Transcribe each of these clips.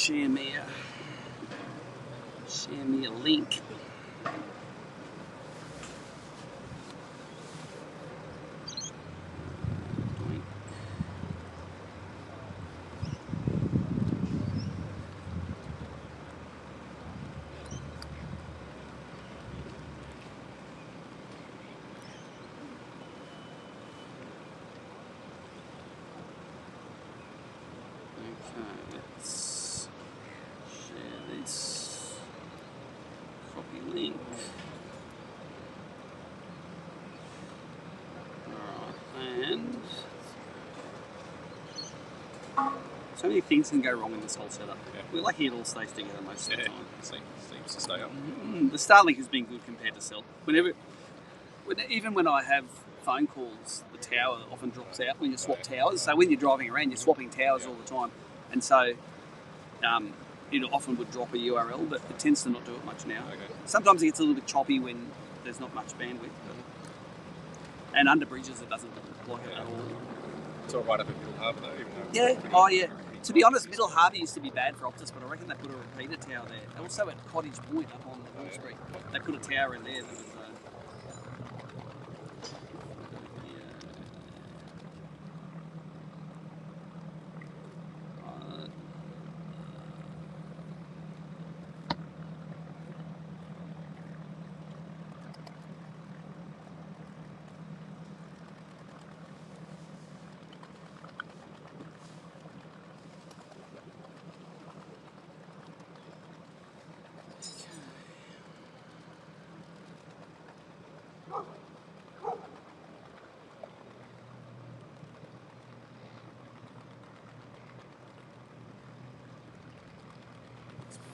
share me a link. Let's share this. Copy link. Alright, and so many things can go wrong in this whole setup. Yeah. We're lucky it all stays together most of the time. Seems to stay up. The Starlink has been good compared to cell. Even when I have phone calls, the tower often drops out when you swap towers. So when you're driving around, you're swapping towers all the time, and so it often would drop a URL, but it tends to not do it much now. Okay. Sometimes it gets a little bit choppy when there's not much bandwidth, and under bridges it doesn't like it at all. It's all right up at Middle Harbour though, even though. Yeah. Oh yeah. To be honest, Middle Harbour used to be bad for Optus, but I reckon they put a repeater tower there. And also at Cottage Point up on Wall Street, they put a tower in there that was.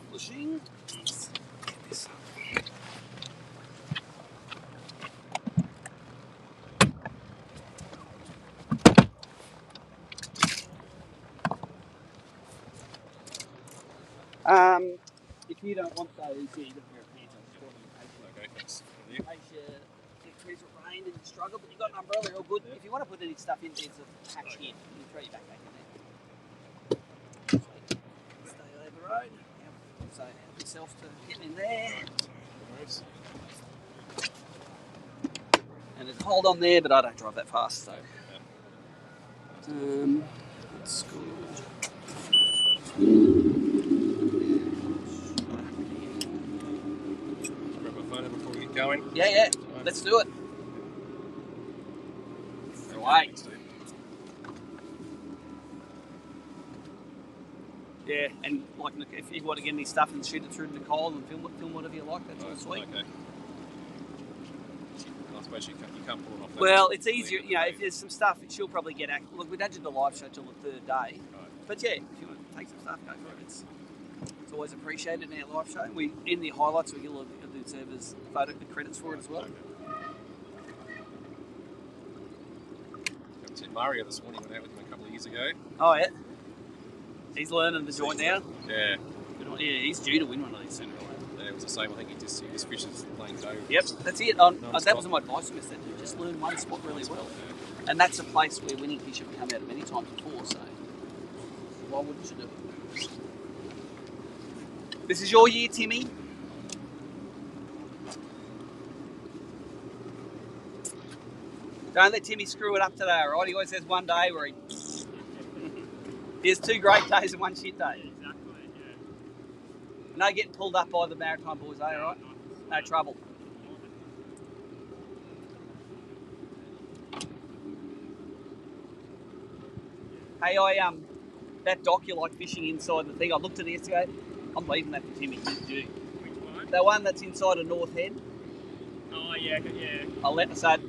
Publishing. Let's get this up. If you don't want those, you don't wear pants. Okay, thanks. In case it rained and you struggle, but you've got an umbrella, you're all good. Yeah. If you want to put any stuff in, there's a hatch here. You can throw your backpack in there. Stay over the road. Yep. So help yourself to get in there. And it'll hold on there, but I don't drive that fast, so. That's good. Grab my phone before we get going. Yeah. Let's do it. Right. Yeah, and like if you want to get any stuff and shoot it through Nicole and film whatever you like, that's all sweet. Okay. I suppose you can't pull it off. Well, it's easier, if there's some stuff, she'll probably get access. Look, we don't do the live show till the third day. Right. But yeah, if you want to take some stuff, go for it. It's always appreciated in our live show. In the highlights, we get a lot of the servers photo credits for it as well. Okay. I seen Mario this morning. Went out with him a couple of years ago. Oh yeah. He's learning the joint now. Yeah. Yeah, he's due to win one of these soon. Yeah, it was the same. I think he just fishes playing dough. Yep, that's it. That was my advice to Mr. Just learn one spot really well. Yeah. And that's a place where winning fish have come out many times before, so why wouldn't you do it? This is your year, Timmy. Don't let Timmy screw it up today, alright? He always has one day where he has 2 great days and 1 shit day. Exactly, yeah. No getting pulled up by the Maritime boys, eh, alright? No trouble. Hey, that dock you like fishing inside the thing, I looked at it yesterday. I'm leaving that for Timmy. Which one? The one that's inside of North Head. Oh, yeah. I'll let us add.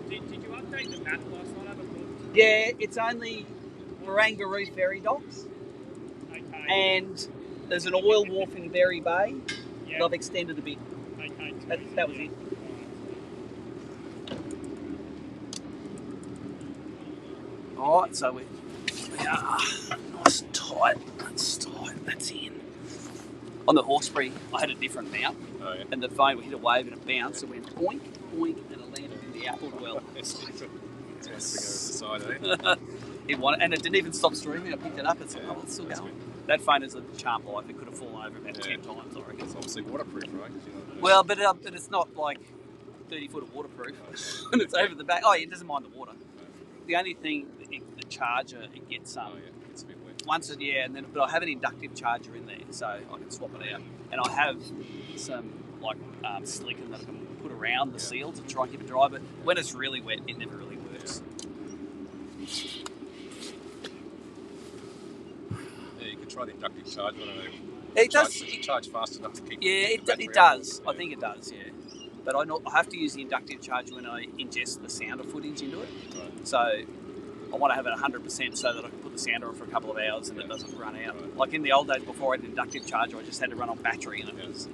Did you update the map last night? I haven't looked. Yeah, it's only Barangaroo ferry docks. Okay. And there's an oil wharf in Berry Bay Yeah. that I've extended a bit. Okay. That was it. Alright, so we are nice and tight. That's tight. That's in. On the Horsebury, I had a different mount. Oh, yeah. And the phone, we hit a wave and it bounced. It went boink, boink, and it landed in the apple well. It's nice to go over the side, eh? And it didn't even stop streaming. I picked it up. It's like, oh, it's still going. That phone has lived a charmed life. It could have fallen over about 10 times, I reckon. It's obviously waterproof, right? Well, but it's not like 30 foot of waterproof and it's over the back. Oh, it doesn't mind the water. The only thing, the charger, it gets It's a bit wet. once it, and then but I have an inductive charger in there, so I can swap it out. And I have some like silicone that I can put around the seal to try and keep it dry. But when it's really wet, it never really works. Yeah, you could try the inductive charger. I don't know. It does. It charge fast enough to keep. Yeah, keep the battery it does. up. I think it does. Yeah. But I have to use the inductive charger when I ingest the sounder footage into it. Right. So I want to have it 100% so that I can put the sounder on for a couple of hours and it doesn't run out. Right. Like in the old days before I had an inductive charger, I just had to run on battery and it was,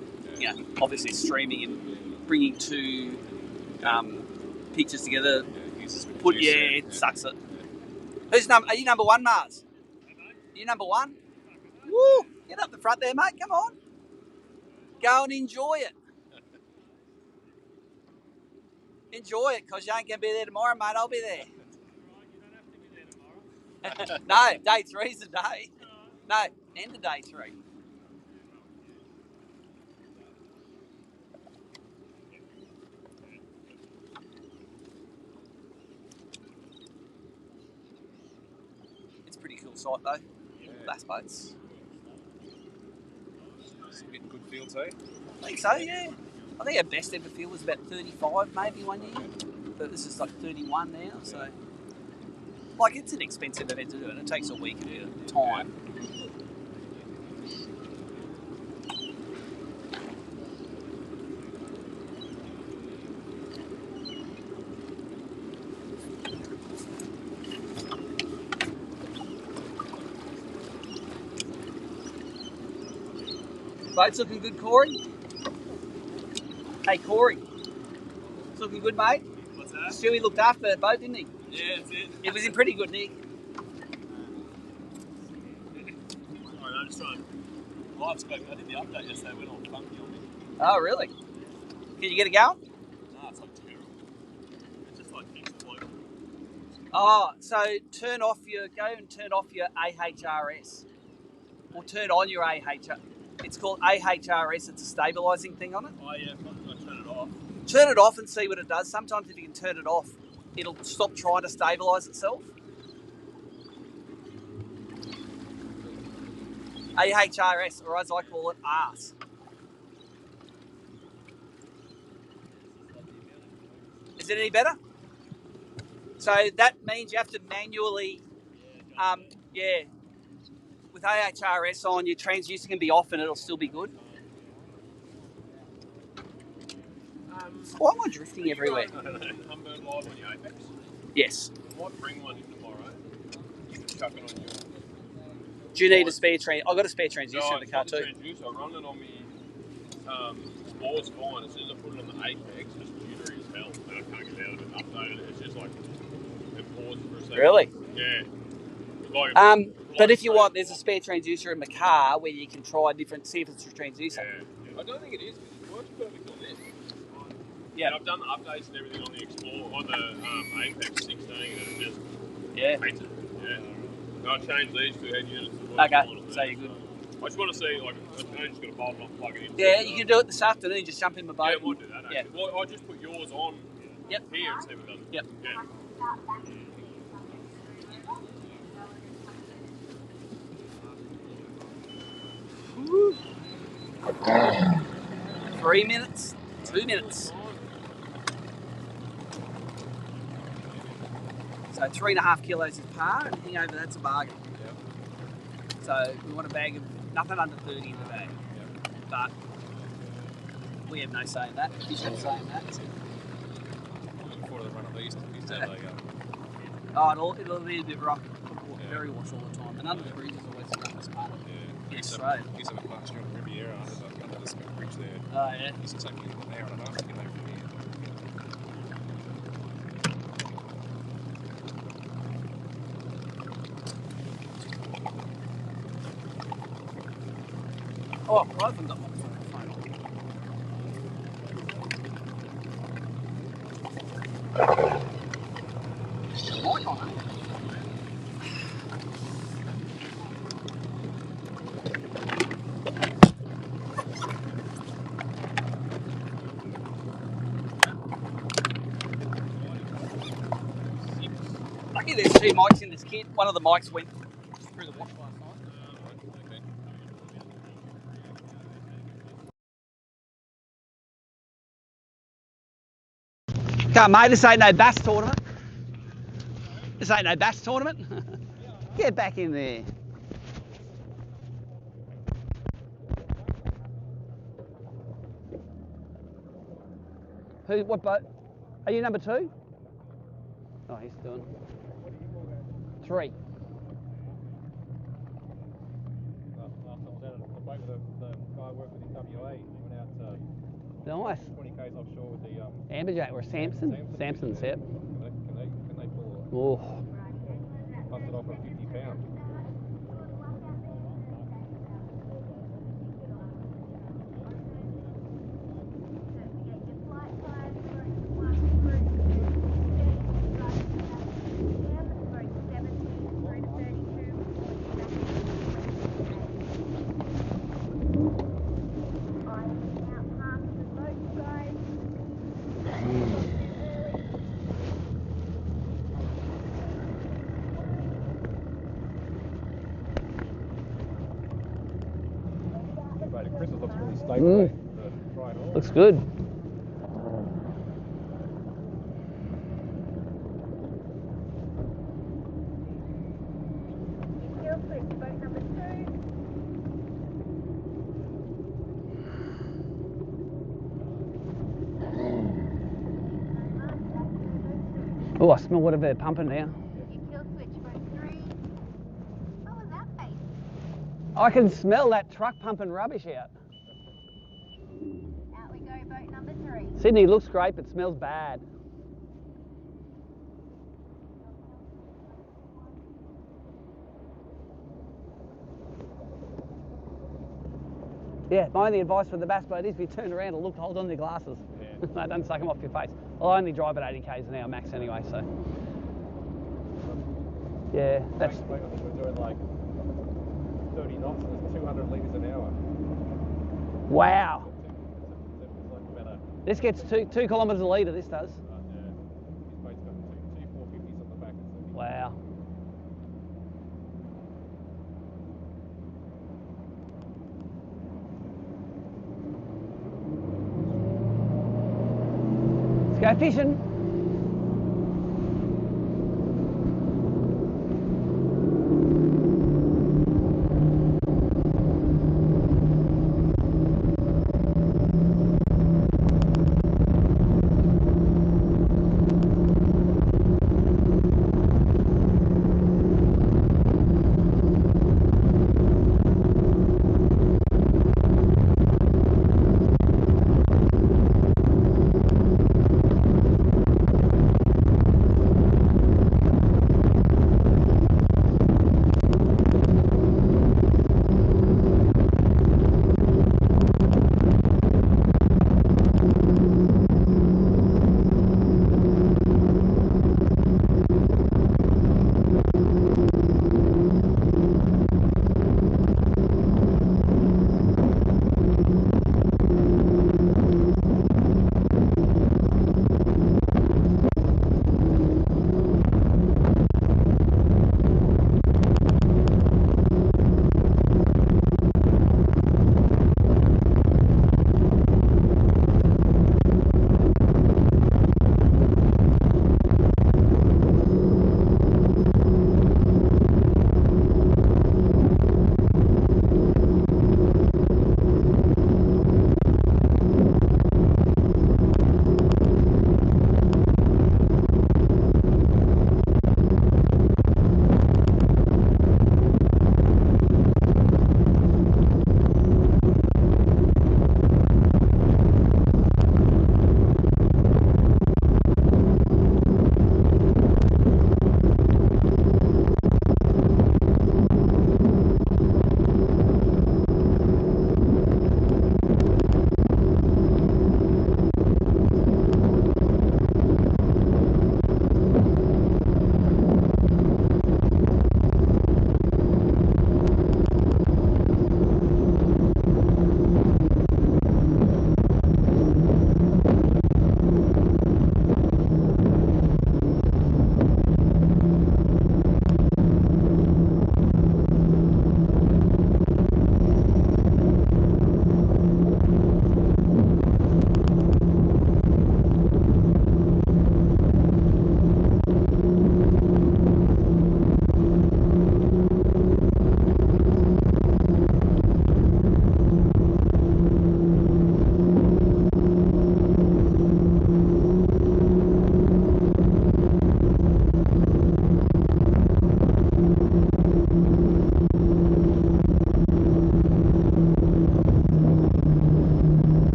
obviously streaming and bringing two pictures together. It sucks it. Are you number one, Mars? Are you number one? Woo! Get up the front there, mate. Come on. Go and enjoy it. Enjoy it, because you ain't going to be there tomorrow, mate. I'll be there. No, day 3's the day. No, end of day 3. It's a pretty cool site, though. Bass boats. It's getting good feel too. I think so, yeah. I think our best ever field was about 35 maybe one year, but this is like 31 now, so like it's an expensive event to do and it takes a week of time. Boat's looking good, Corey. Hey, Corey. It's looking good, mate. What's that? Stewie looked after that boat, didn't he? Yeah, that's it. It was in pretty good nick. Alright, I'm just trying. I did the update yesterday, it went all funky on me. Oh, really? Can you get it going? Nah, it's like terrible. It's just like keeps floating. Oh, so go and turn off your AHRS. Or turn on your AHRS. It's called AHRS, it's a stabilising thing on it. Oh yeah, I turn it off. Turn it off and see what it does. Sometimes if you can turn it off, it'll stop trying to stabilise itself. AHRS, or as I call it, arse. Is it any better? So that means you have to manually, with AHRS on, your transducer can be off and it'll still be good. Why am I drifting everywhere? I don't know. Hummingbird live on your Apex. Yes. I might bring one in tomorrow. You can chuck it on your. Do you need a spare I've got a spare transducer No, in the car too. Transducer. I run it on me. Spore's fine. As soon as I put it on the Apex, it's jittery as hell. And I can't get out of it and update it. It's just like it pauses for a second. Really? Yeah. Like, but if you want, there's a spare transducer in the car where you can try see if it's a transducer. Yeah. I don't think it is. It works perfect on this. Yeah. And I've done the updates and everything on the Explorer, on the Apex 16, and it just hates it. Yeah. And I changed these two head units. Okay, so you're good. I just want to see, like, I'm just going to bolt it on, plug it in. Yeah, you can do it this afternoon. Just jump in my boat. Yeah, I might do that. Actually. Yeah. Well, I just put yours on here and see if it does it. Yep. Yeah. 3 minutes, 2 minutes. So 3.5 kilos is par, and anything over that's a bargain. Yep. So we want a bag of nothing under 30 in the bag. Yep. But we have no say in that. Fish have say in that. I'm looking forward to the run of these days. It'll be a bit rough, very wash all the time. And under the bridge is always the roughest part. Yeah. It's straight. He's on a pasture on the Riviera under this bridge there. Oh, yeah. This is taking an hour and a half to get over from here. Oh, I haven't got my phone on. Mic on, eh? you there's 2 mics in this kit. One of the mics went through the wash last night. Okay. Come on, mate, this ain't no bass tournament. This ain't no bass tournament. Get back in there. What boat? Are you number 2? Oh, he's doing 3. Last time I was out on the boat with the guy I worked with in WA, he went out Nice. 20 k's offshore with the Amberjack or Samson? Samson's, yep. Can they pull Oh. bust it off at 50 pounds? Chris looks really stable. Looks good. Oh, I smell whatever they're pumping now. I can smell that truck pumping rubbish out. Out we go, boat number 3. Sydney looks great, but smells bad. Yeah, my only advice for the bass boat is if you turn around and look, hold on to your glasses. Yeah. No, don't suck them off your face. I'll only drive at 80 k's an hour max anyway, so. Yeah, that's. I think we're doing like 30 knots and it's 200 litres an hour. Wow. It's like about a... This gets 2 kilometres a litre, this does. Yeah. This boat's got two 450s on the back. Wow. Let's go fishing.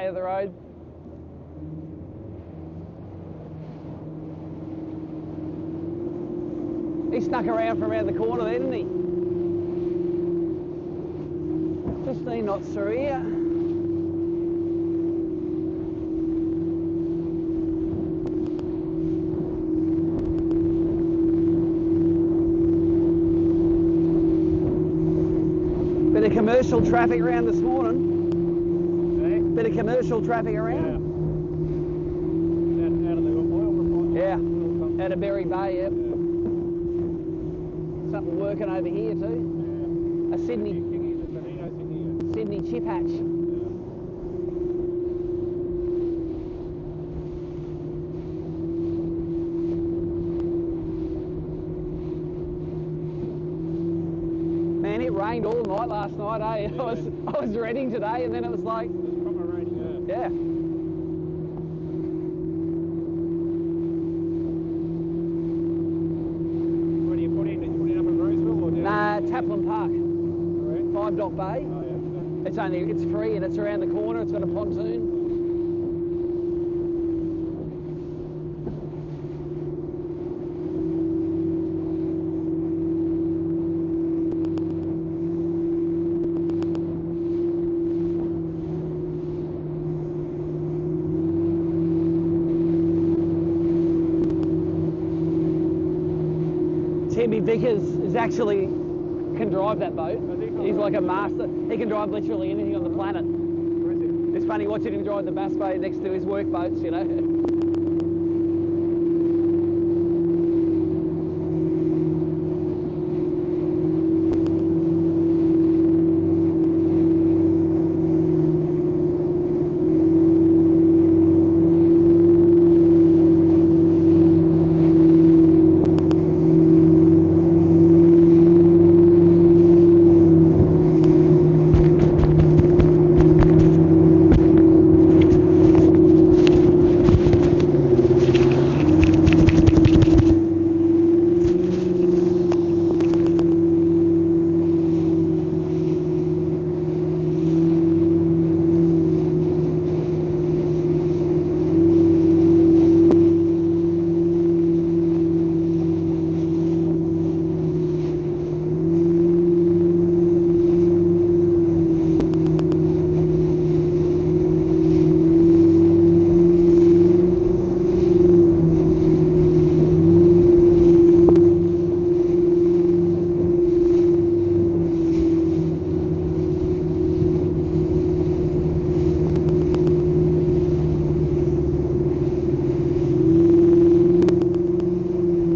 lay of the road. He snuck around from around the corner there, didn't he? 15 knots through here. Bit of commercial traffic around this morning. Hey? Bit of commercial traffic around. Out of the oil refinery. Yeah, out of Berry Bay, yep. Something working over here too. A Sydney chip hatch. Man, it rained all night last night, eh? Yeah. I was reading today, and then it was like, It's proper raining, yeah. Where do you put in? Did you put it up in Roseville or down? Nah, Taplin Park, Correct. 5 Dock Bay. Oh, yeah. It's free and it's around the corner. It's got a pontoon. Timmy Vickers is actually can drive that boat. He's like a master. He can drive literally anything on the planet. Where is it? It's funny watching him drive the bass boat next to his work boats, you know.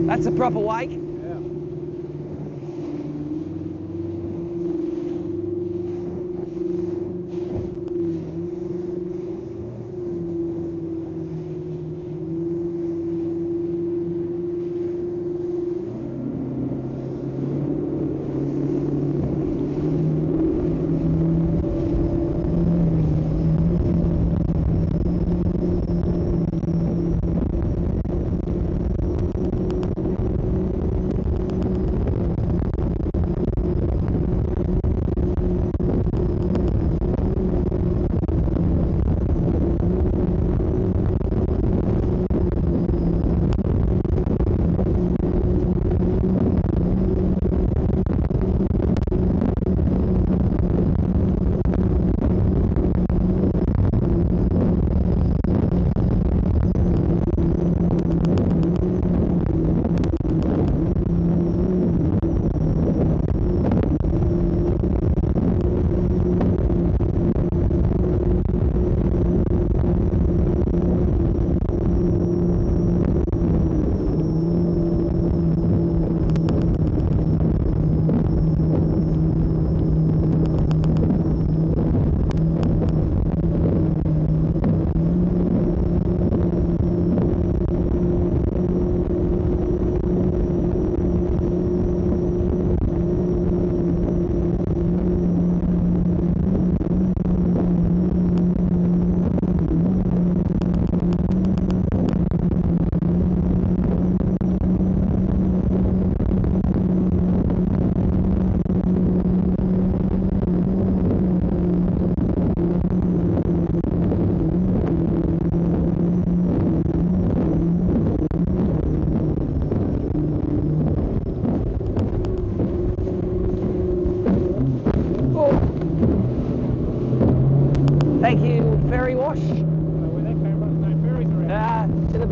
That's a proper wake. Yeah.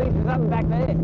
least there's something back there.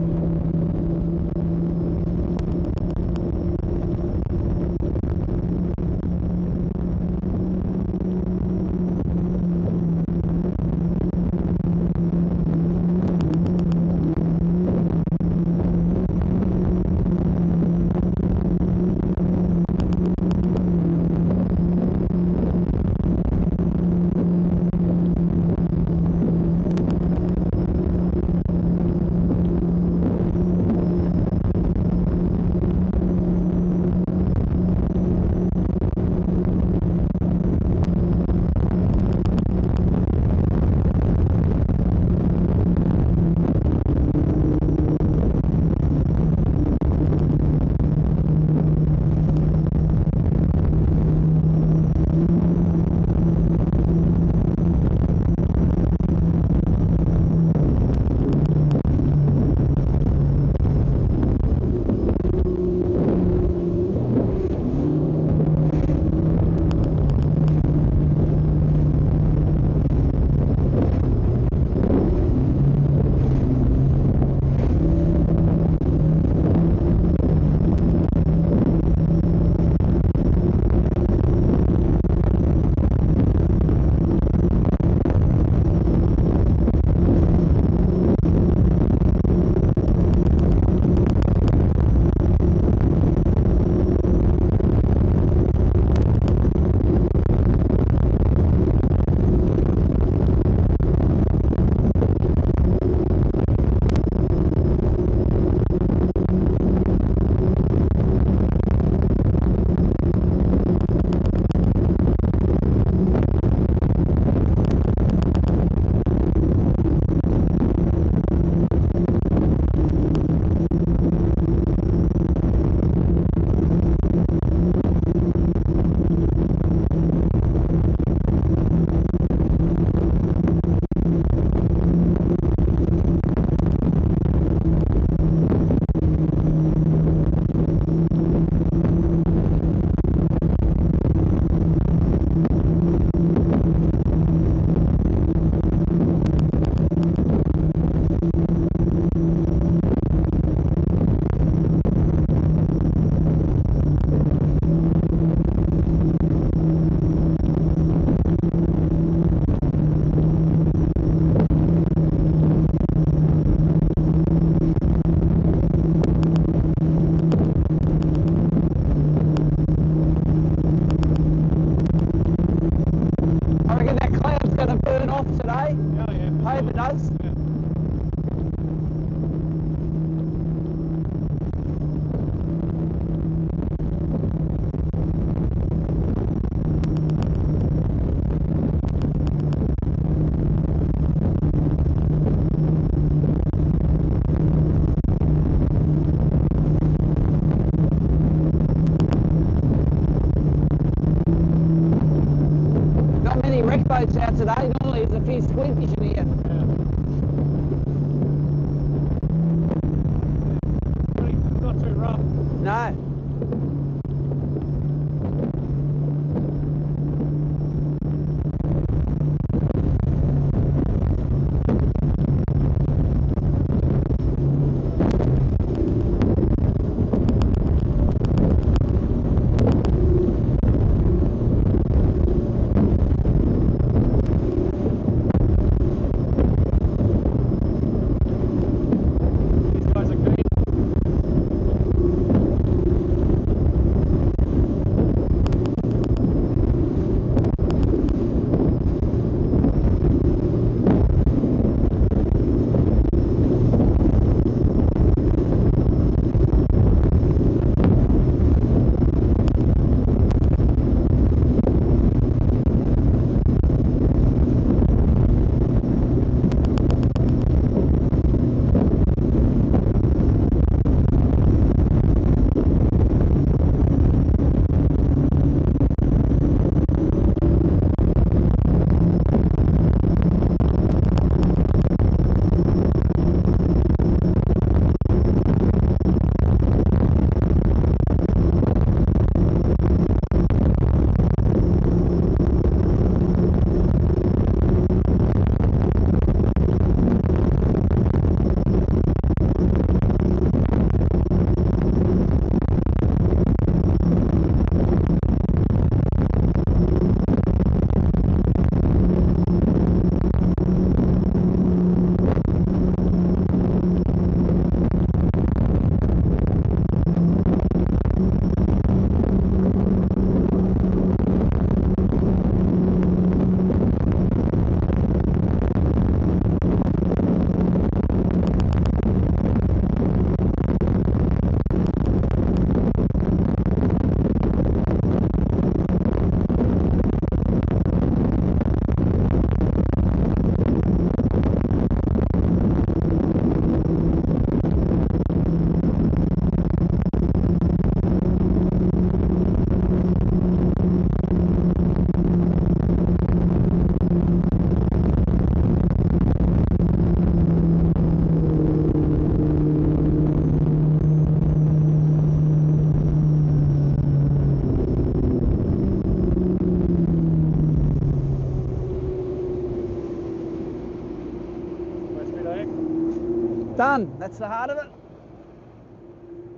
Done. That's the heart of it.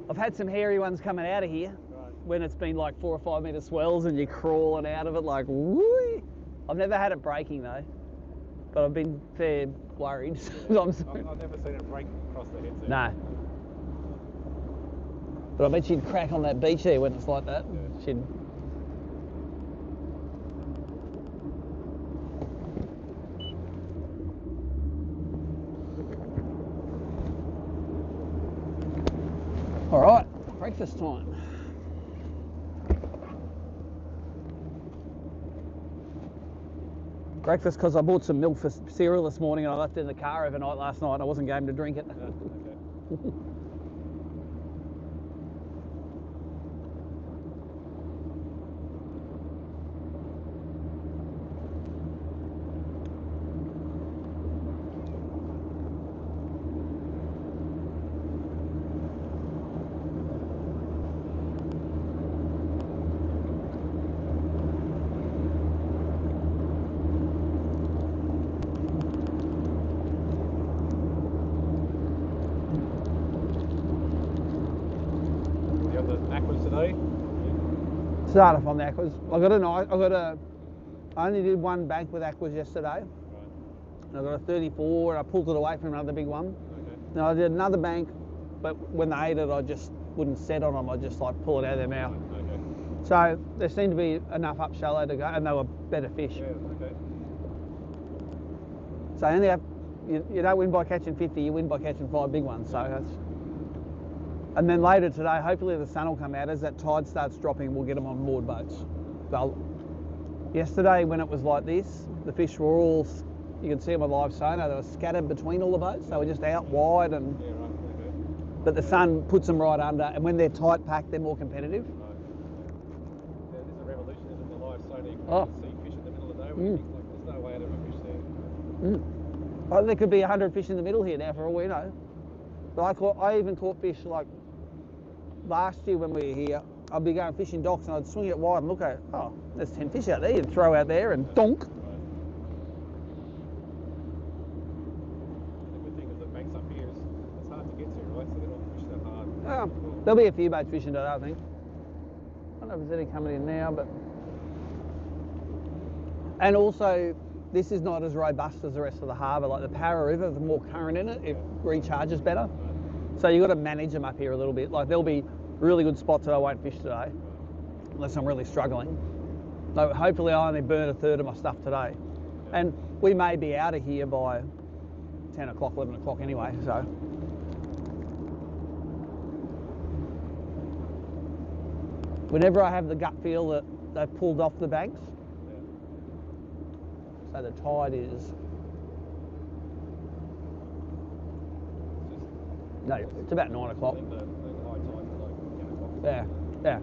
I've had some hairy ones coming out of here when it's been like 4 or 5 metre swells and you're crawling out of it like woo. I've never had it breaking though, but I've been fair worried. I've never seen it break across the head. No. But I bet she'd crack on that beach there when it's like that. Yeah. She'd. All right, breakfast time. Breakfast because I bought some milk for cereal this morning and I left it in the car overnight last night and I wasn't game to drink it. Okay. Start off on the aquas. I only did one bank with aquas yesterday. Right. And I got a 34 and I pulled it away from another big one. Okay. Now I did another bank, but when they ate it, I just wouldn't set on them. I just like pull it out of their mouth. Okay. So there seemed to be enough up shallow to go, and they were better fish. Yeah, okay. So I only have, you don't win by catching 50, you win by catching 5 big ones. So that's. And then later today, hopefully the sun will come out. As that tide starts dropping, we'll get them on moored boats. Well, yesterday when it was like this, the fish were all, you can see them on live sonar, they were scattered between all the boats. They were just out wide, and Yeah, right, okay. but the sun puts them right under, and when they're tight packed, they're more competitive. Right. Yeah, there's a revolution in the live sonar. You Oh. can see fish in the middle of nowhere. You think, like, there's no way out of a fish there. Oh, there could be 100 fish in the middle here now for all we know. But I even caught fish like last year when we were here. I'd be going fishing docks and I'd swing it wide and look at it. Oh, there's 10 fish out there. You'd throw out there and donk. Right. The good thing is the banks up here is it's hard to get to, right? So they're not pushed that hard. There'll be a few boats fishing today, I think. I don't know if there's any coming in now, but. And also, this is not as robust as the rest of the harbour. Like the Para River, the more current in it, it recharges better. So you've got to manage them up here a little bit. Like there'll be really good spots that I won't fish today, unless I'm really struggling. So hopefully I only burn a third of my stuff today. And we may be out of here by 10 o'clock, 11 o'clock anyway, so. Whenever I have the gut feel that they've pulled off the banks, so the tide is. No, it's about 9 o'clock. I think the high tide's like 10 o'clock. Yeah, yeah.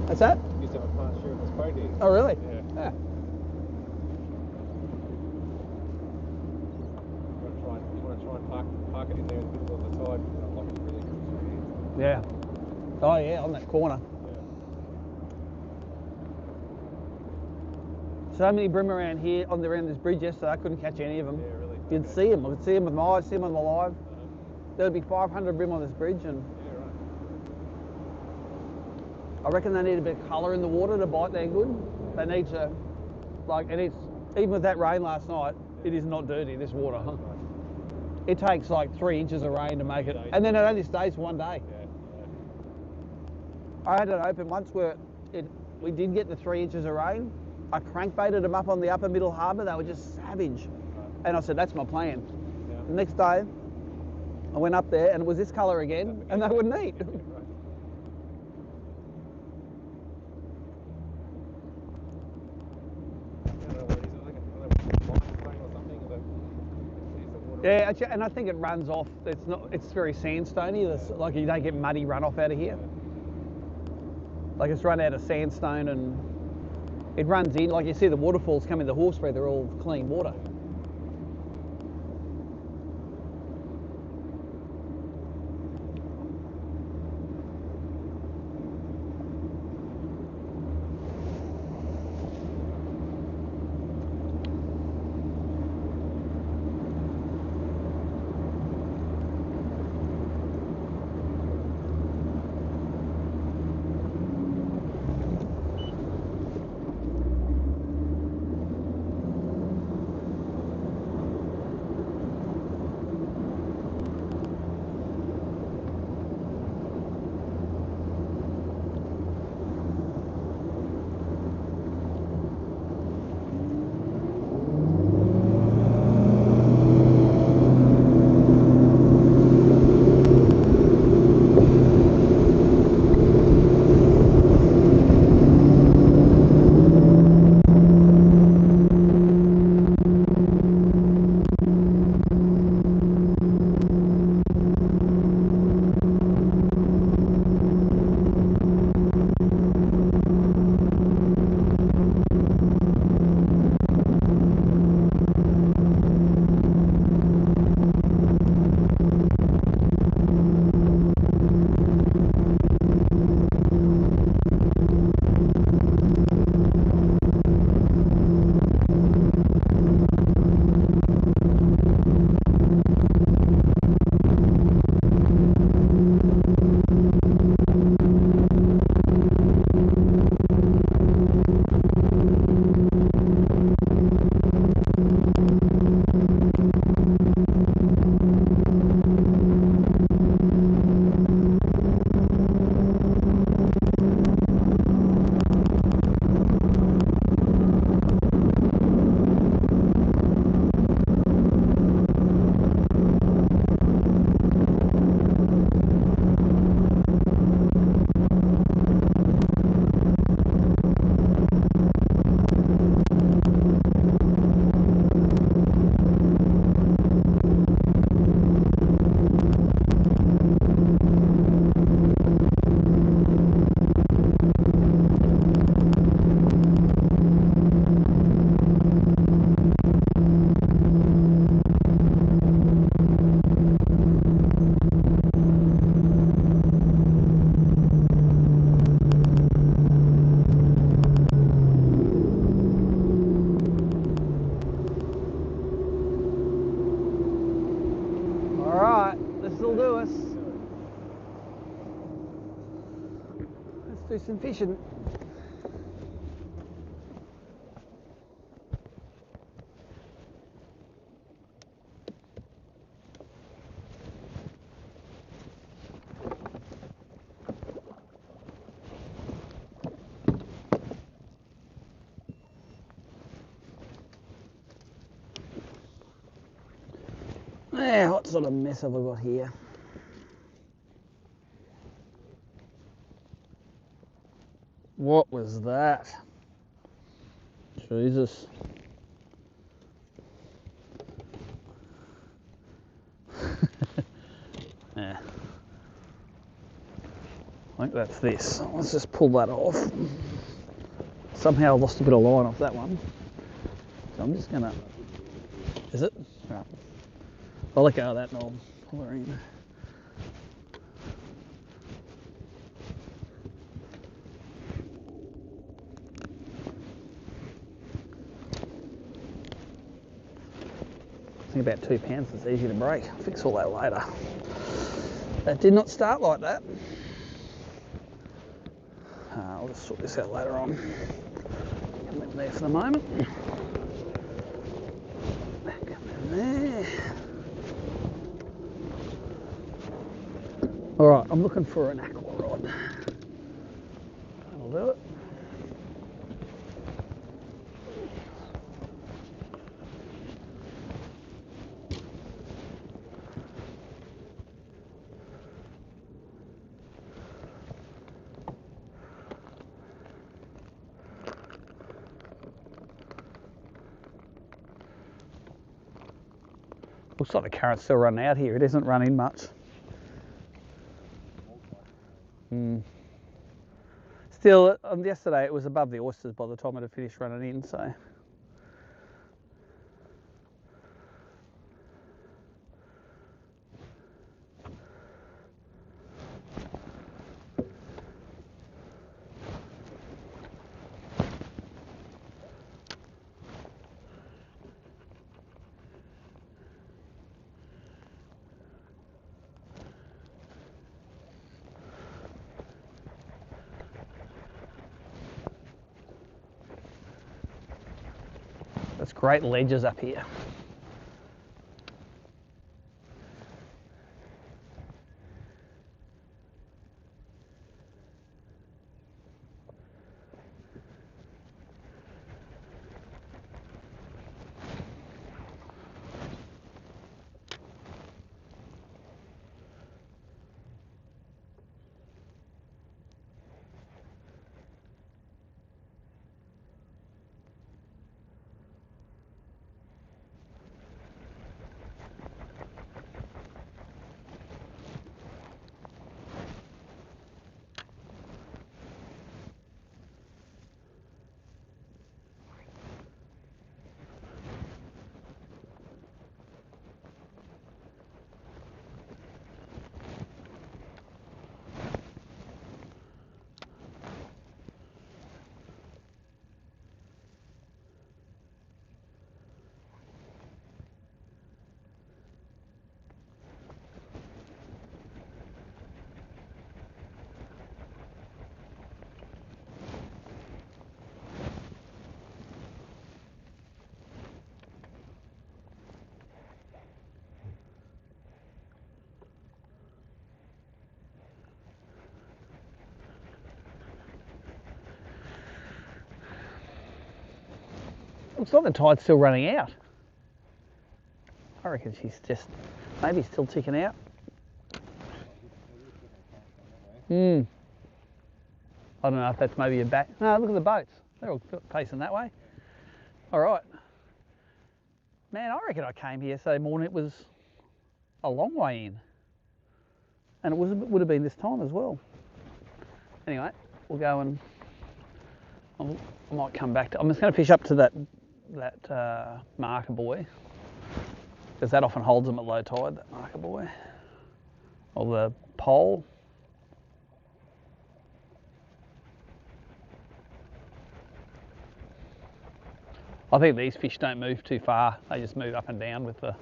What's that? Used to have a partnership with this boat here. Oh, really? Yeah. Yeah. You want to try and park it in there in the middle of the tide. Like it really comes through here. Yeah. Oh, yeah, on that corner. So many bream around here on the end of this bridge yesterday, I couldn't catch any of them. Yeah, really. You'd see them. I could see them with my eyes, see them on my live. There'd be 500 bream on this bridge, and Yeah, right. I reckon they need a bit of colour in the water to bite there good. They need to, like, and it's, even with that rain last night, it is not dirty, this water. It takes like 3 inches of rain to make it, and then it only stays for 1 day. Yeah. I had it open once where we did get the 3 inches of rain. I crankbaited them up on the upper middle harbour. They were just savage. And I said, that's my plan. Yeah. The next day, I went up there and it was this colour again, and they wouldn't eat. Right. I don't know what it is. I think it's like a line or something. Yeah, and I think it runs off. It's very sandstony. Like you don't get muddy runoff out of here. Like it's run out of sandstone and it runs in. Like you see the waterfalls coming the Horseferry, they're all clean water. do some fishing. Yeah, what sort of mess have I got here? What was that? Jesus. Yeah. I think that's this. Let's just pull that off. Somehow I lost a bit of line off that one. So I'm just gonna... Is it? Right. I'll let go of that and I'll pull her in. I think about 2 pounds is easy to break. I'll fix all that later. That did not start like that. I'll just sort this out later on. Come in there for the moment. Come in there. All right, I'm looking for an aqua rod. That'll do it. Looks like the current's still running out here. It isn't running much. Still, yesterday it was above the oysters by the time it had finished running in, so. There's great ledges up here. Looks like the tide's still running out. I reckon she's just maybe still ticking out. I don't know if that's maybe a back. No, look at the boats. They're all facing that way. All right. Man, I reckon I came here Saturday morning. It was a long way in, and it would have been this time as well. Anyway, we'll go and I might come back to. I'm just going to fish up to that marker buoy, because that often holds them at low tide, that marker buoy, or the pole. I think these fish don't move too far, they just move up and down with the.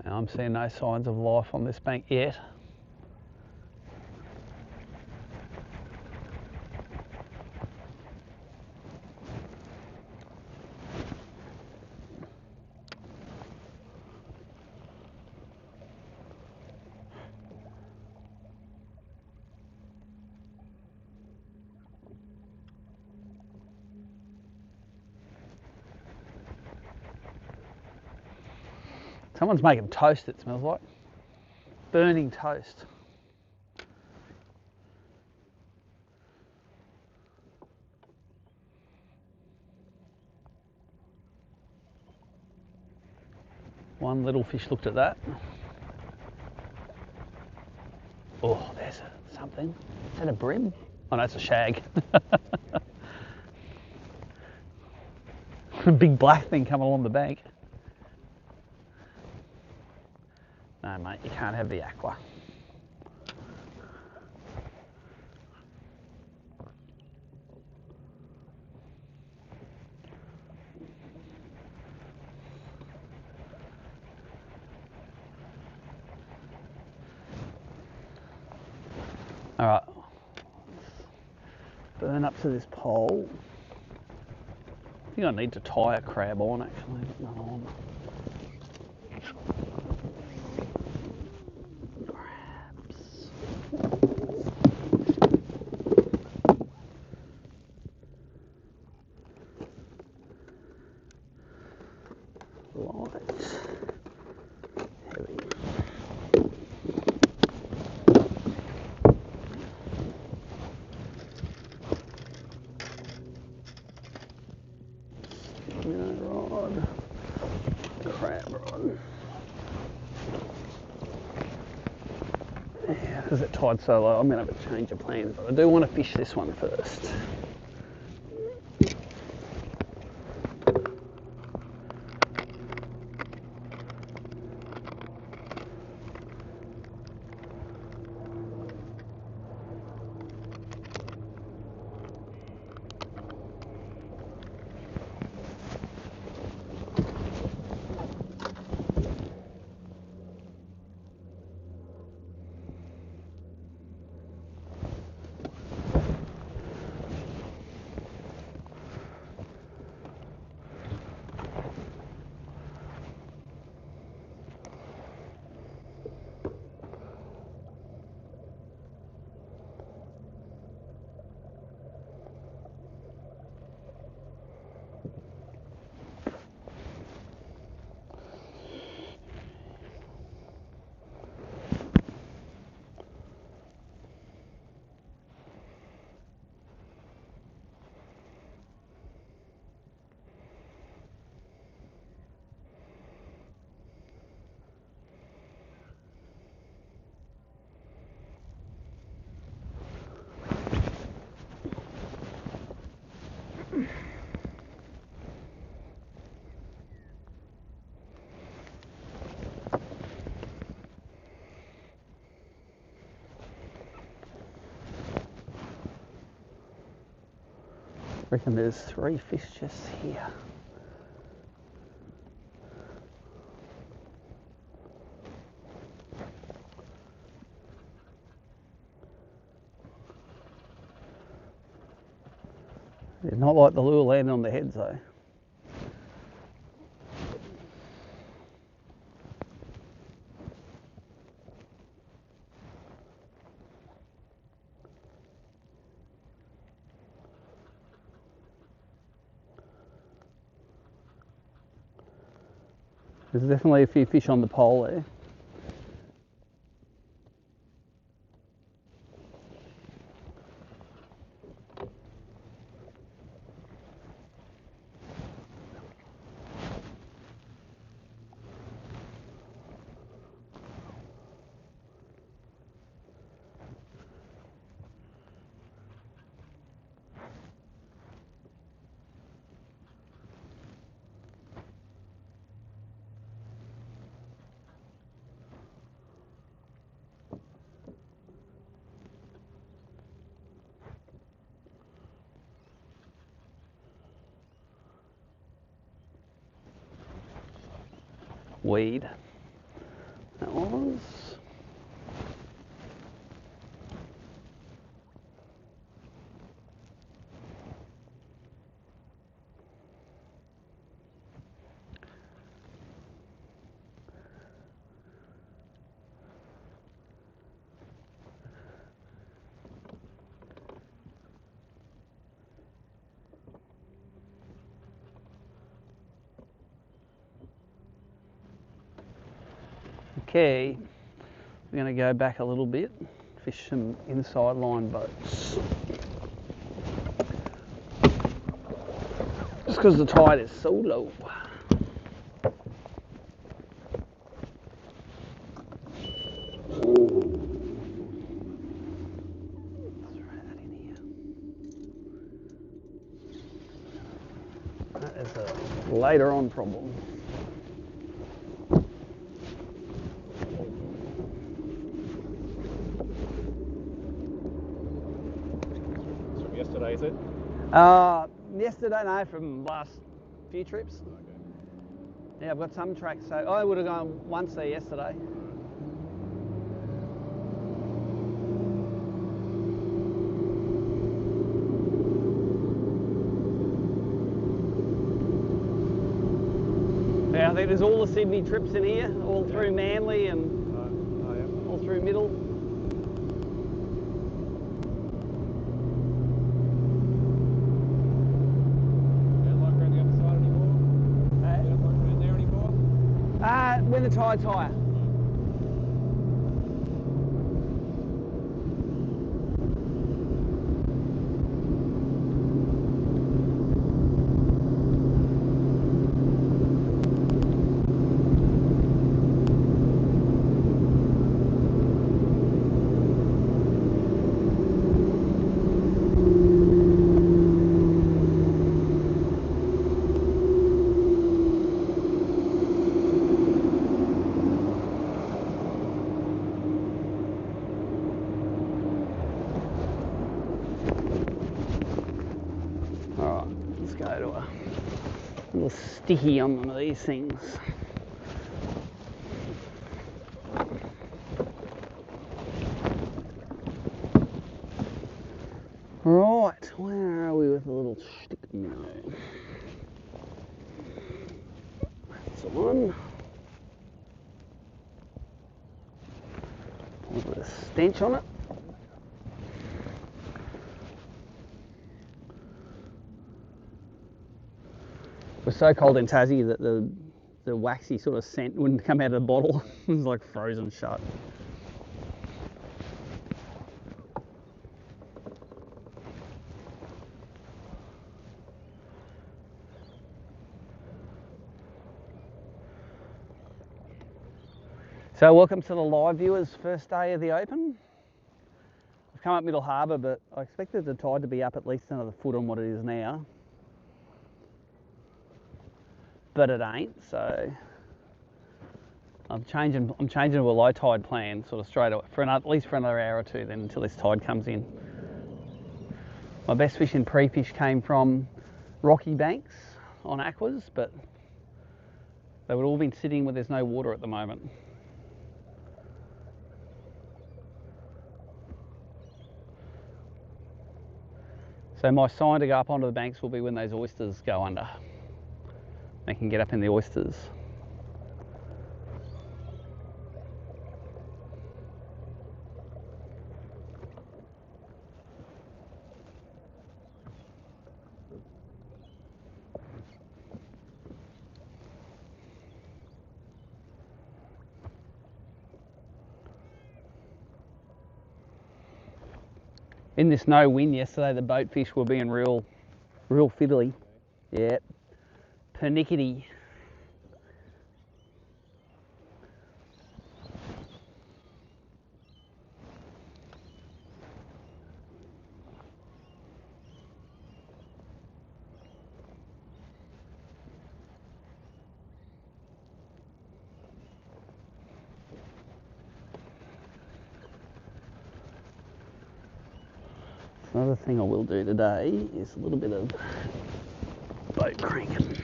I'm seeing no signs of life on this bank yet. Someone's making toast, it smells like. Burning toast. One little fish looked at that. Oh, there's something. Is that a bream? Oh no, it's a shag. A big black thing coming along the bank. No mate, you can't have the aqua. All right, burn up to this pole. I think I need to tie a crab on actually, not on. Crabs. Light. Heavy. Rod, crab rod. Yeah, because it tied so low, I'm going to have to change of plans, but I do want to fish this one first. I reckon there's 3 fish just here. It's not like the lure landing on the heads though. There's definitely a few fish on the pole there. Weed. That was. Okay, we're going to go back a little bit, fish some inside line boats. Just because the tide is so low. later on problem. From yesterday, is it? Yesterday, no, from last few trips. Okay. Yeah, I've got some tracks. So I would have gone once there yesterday. Yeah, I think there's all the Sydney trips in here, all through Manly and all through Middle. When the tide's higher. Let's go to a little sticky on one of these things. Right, where are we with a little stick? No. That's the one. A little bit of stench on it. It was so cold in Tassie that the waxy sort of scent wouldn't come out of the bottle. It was like frozen shut. So welcome to the live viewers' first day of the Open. I've come up Middle Harbour, but I expected the tide to be up at least another foot on what it is now. But it ain't, so I'm changing to a low tide plan sort of straight away for at least for another hour or two then until this tide comes in. My best fishing pre-fish came from rocky banks on aquas, but they would all been sitting where there's no water at the moment. So my sign to go up onto the banks will be when those oysters go under. They can get up in the oysters. In this no wind yesterday, the boatfish were being real fiddly. Yeah, pernickety. Another thing I will do today is a little bit of boat cranking.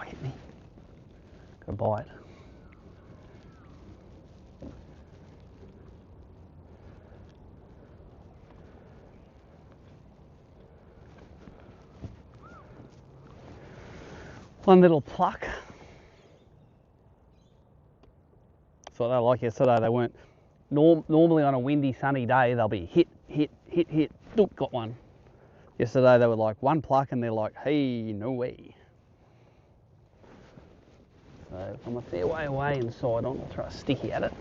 Hit me. Got a bite. One little pluck. That's what they were like yesterday. They weren't normally on a windy, sunny day. They'll be hit. Oop, got one. Yesterday they were like one pluck, and they're like, hey, no way. So if I'm a fair way away inside, I'll throw a sticky at it.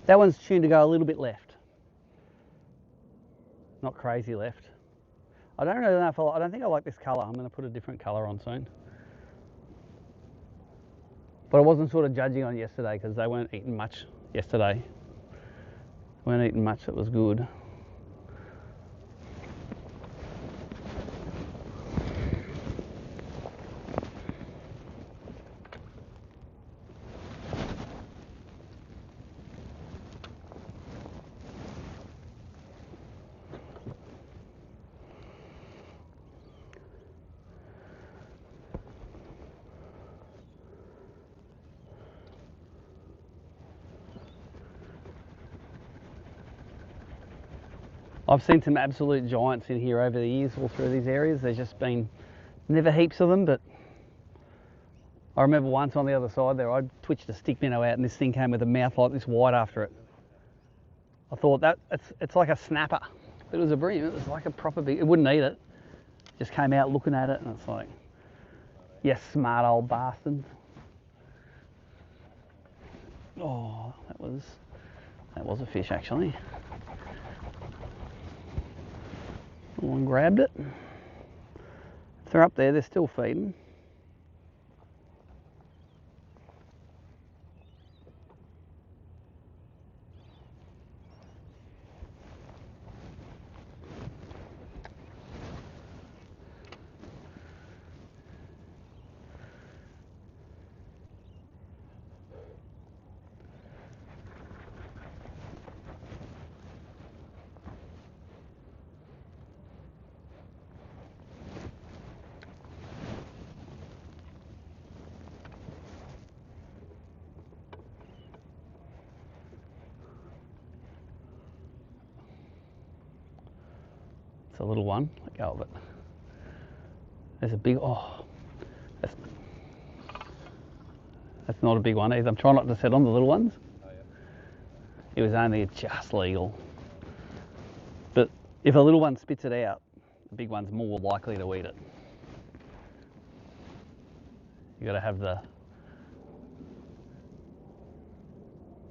That one's tuned to go a little bit left. Not crazy left. I don't really know if I don't think I like this colour. I'm going to put a different colour on soon. But I wasn't sort of judging on yesterday because they weren't eating much yesterday. Weren't eating much that was good. I've seen some absolute giants in here over the years, all through these areas. There's just been never heaps of them, but I remember once on the other side there, I twitched a stick minnow out and this thing came with a mouth like this wide after it. I thought that it's like a snapper, but it was a bream. It was like a proper big, it wouldn't eat it. Just came out looking at it and it's like, yes, smart old bastard. Oh, that was a fish actually. One grabbed it. If they're up there, they're still feeding. It's a little one. Let go of it. There's a big, oh, that's not a big one either. I'm trying not to set on the little ones. Oh, yeah. It was only just legal. But if a little one spits it out, the big one's more likely to eat it. You got to have the,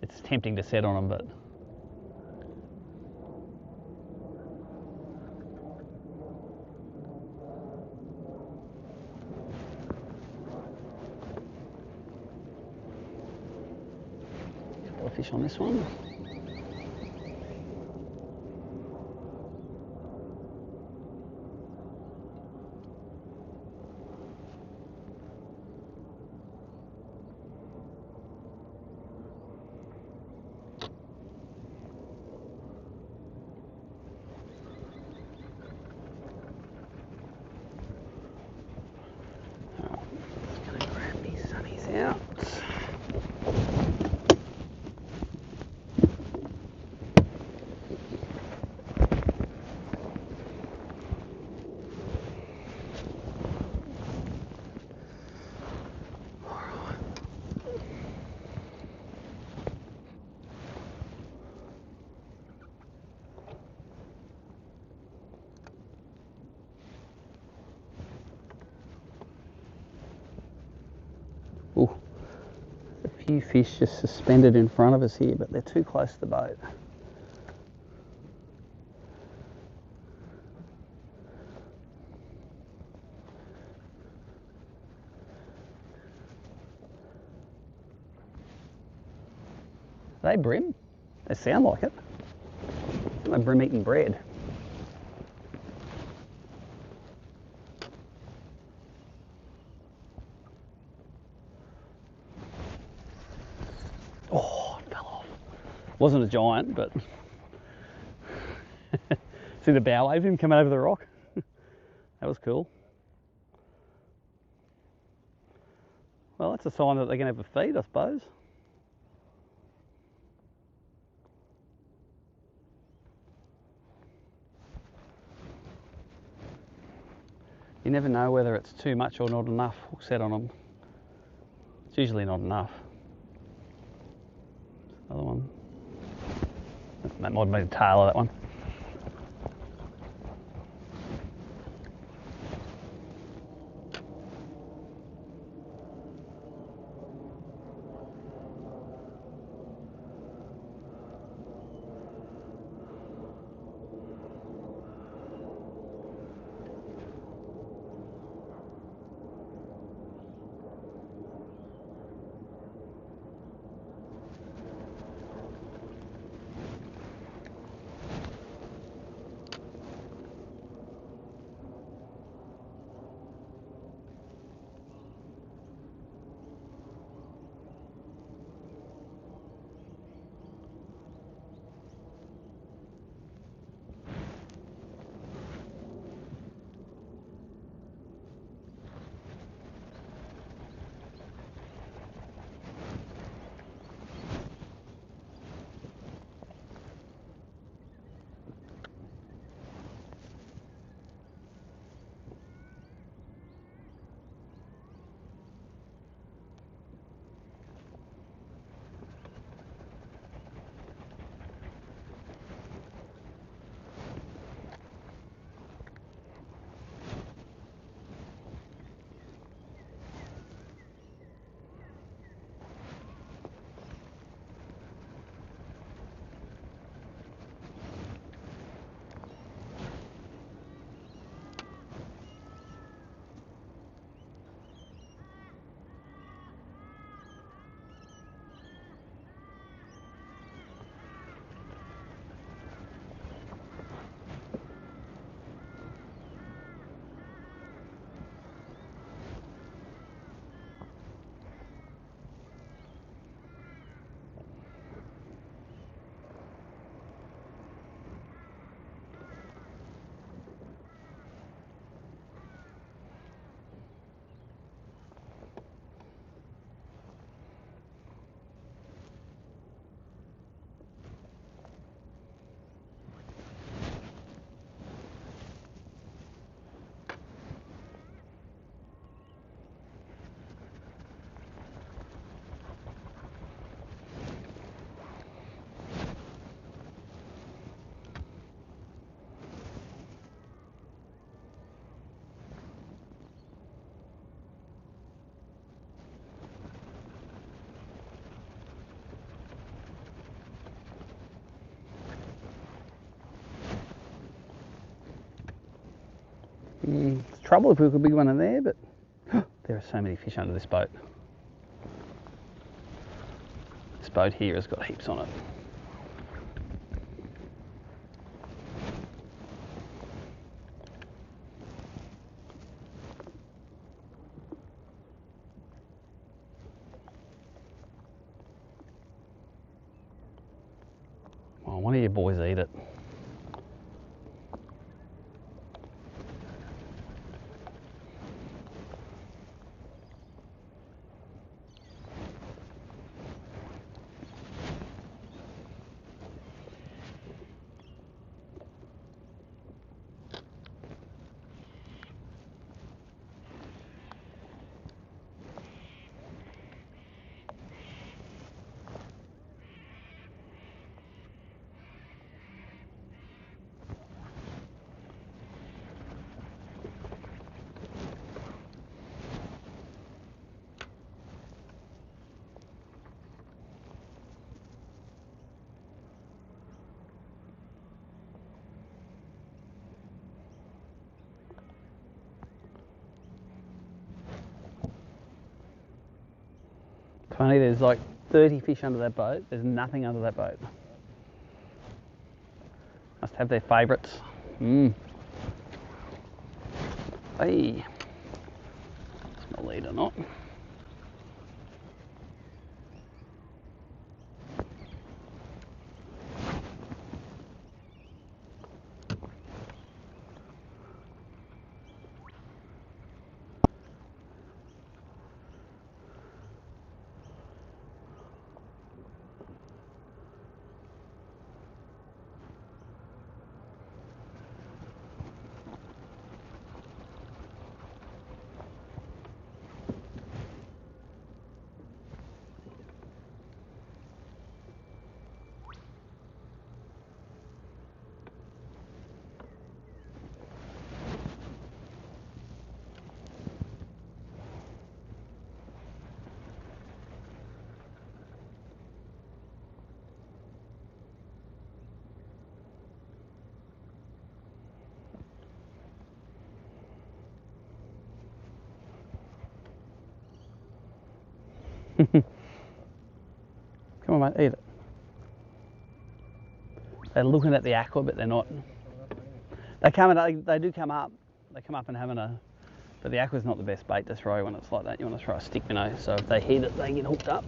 it's tempting to set on them, but fish on this one. Grab these sunnies out. few fish just suspended in front of us here, but they're too close to the boat. Are they bream? They sound like it. Like bream eating bread. Oh, it fell off. Wasn't a giant, but see the bow wave of him coming over the rock? That was cool. Well, that's a sign that they're going to have a feed, I suppose. You never know whether it's too much or not enough hook set on them. It's usually not enough. Other one. That might have been the tail of that one. It's trouble if we could be one in there, but there are so many fish under this boat. This boat here has got heaps on it. Well, one of you boys eat it. funny, there's like 30 fish under that boat. There's nothing under that boat. Must have their favourites. Hey. Small lead or not. Come on, mate, eat it. They're looking at the aqua, but they're not. They do come up. They come up and having a. But the aqua's not the best bait to throw when it's like that. You want to throw a stick, you know. So if they hit it, they get hooked up.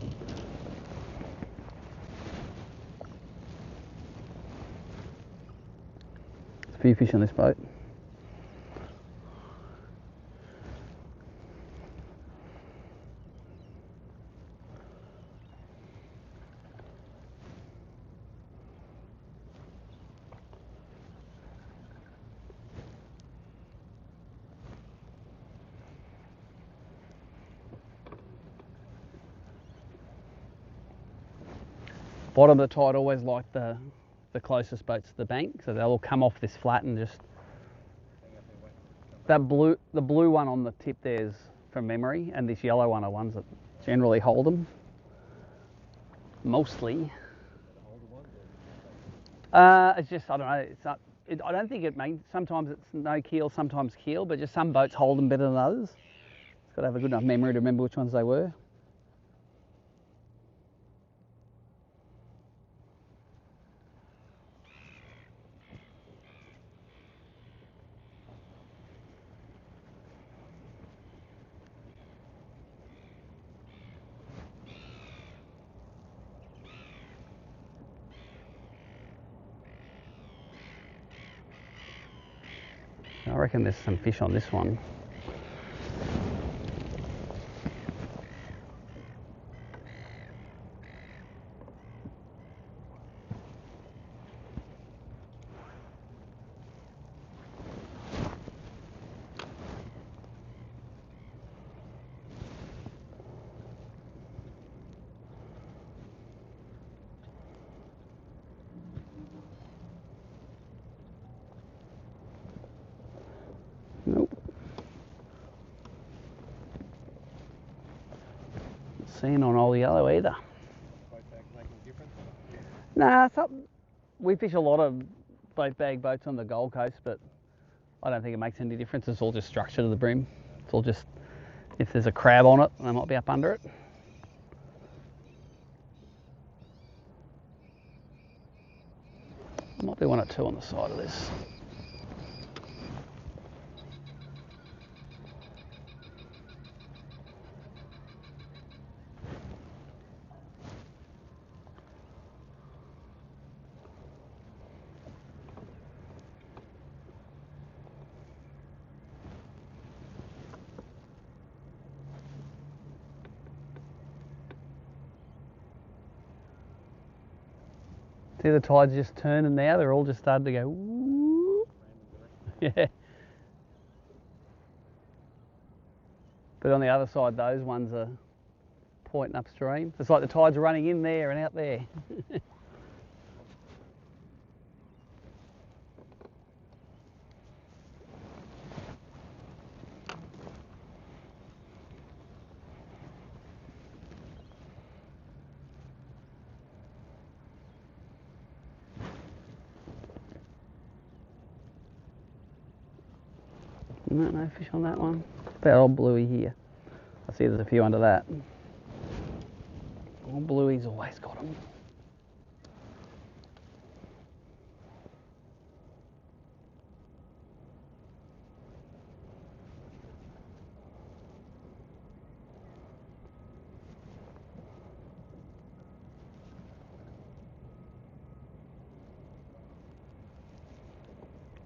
There's a few fish on this boat. Bottom of the tide always like the closest boats to the bank, so they'll all come off this flat and just. The blue one on the tip there's from memory, and this yellow one are ones that generally hold them. Mostly. It's just, I don't know. It's not. I don't think it makes. Sometimes it's no keel, sometimes keel, but just some boats hold them better than others. It's got to have a good enough memory to remember which ones they were. I reckon there's some fish on this one. Nope. Seen on old yellow either. Nah, we fish a lot of boat bag boats on the Gold Coast, but I don't think it makes any difference. It's all just structure to the brim. It's all just, if there's a crab on it, they might be up under it. Might be one or two on the side of this. See the tide's just turning now, they're all just starting to go woo. Yeah. But on the other side, those ones are pointing upstream. It's like the tide's running in there and out there. No fish on that one. About old bluey here. I see there's a few under that. Bluey's always got them.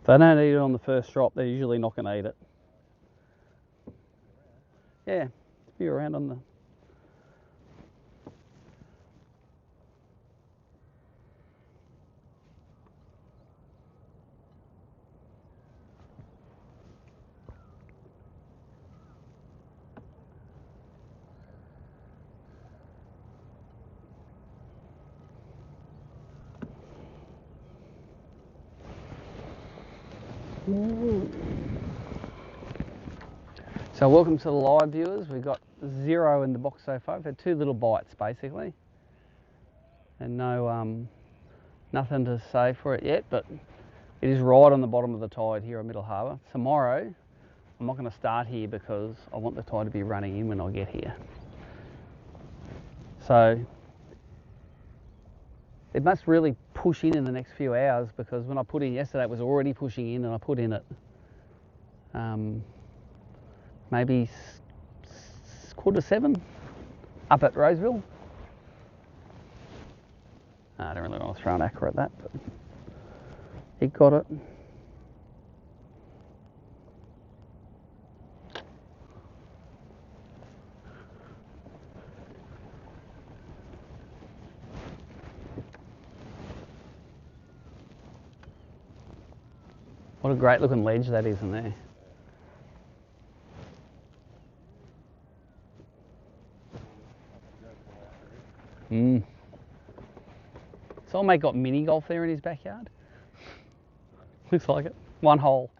If they don't eat it on the first drop, they're usually not going to eat it. Yeah, be around on the... So welcome to the live viewers. We've got 0 in the box so far. We've had 2 little bites basically, and no nothing to say for it yet, but it is right on the bottom of the tide here at Middle Harbour. Tomorrow I'm not going to start here because I want the tide to be running in when I get here. So it must really push in the next few hours, because when I put in yesterday it was already pushing in, and I put in at maybe 6:45 up at Roseville. I don't really want to throw an acre at that, but he got it. What a great looking ledge that is in there. Soulmate got mini golf there in his backyard. Looks like it. 1 hole.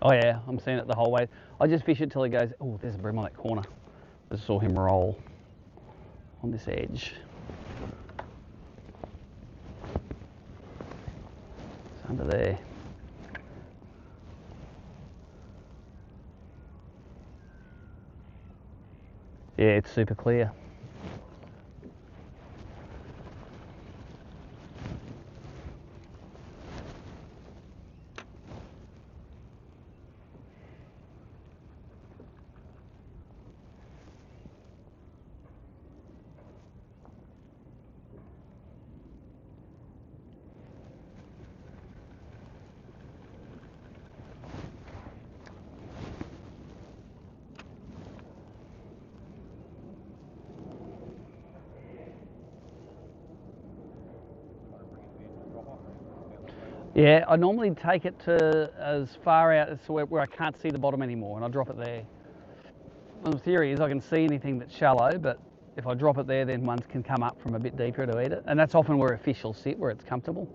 Oh yeah, I'm seeing it the whole way. I just fish it till he goes, oh, there's a bream on that corner. I just saw him roll on this edge. It's under there. Yeah, it's super clear. Yeah, I normally take it to as far out as where I can't see the bottom anymore, and I drop it there. And the theory is I can see anything that's shallow, but if I drop it there, then ones can come up from a bit deeper to eat it, and that's often where a fish will sit, where it's comfortable.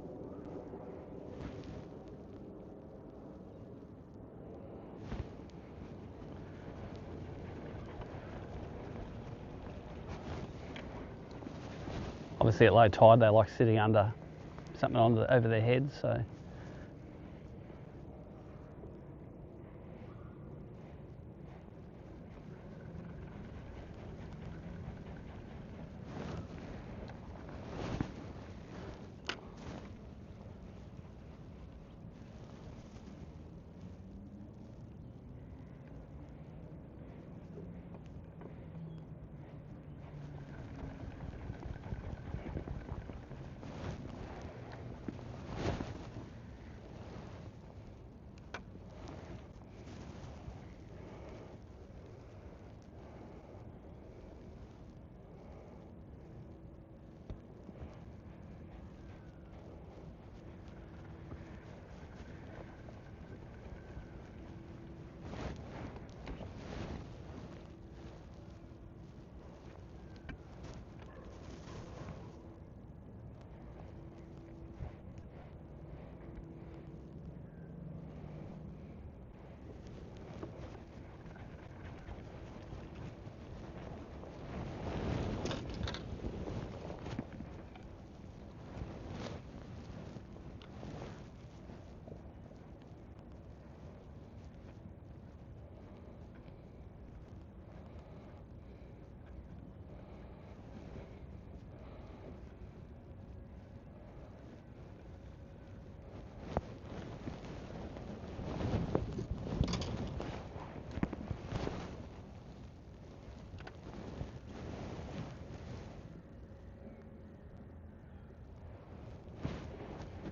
Obviously at low tide they like sitting under something over their heads, so.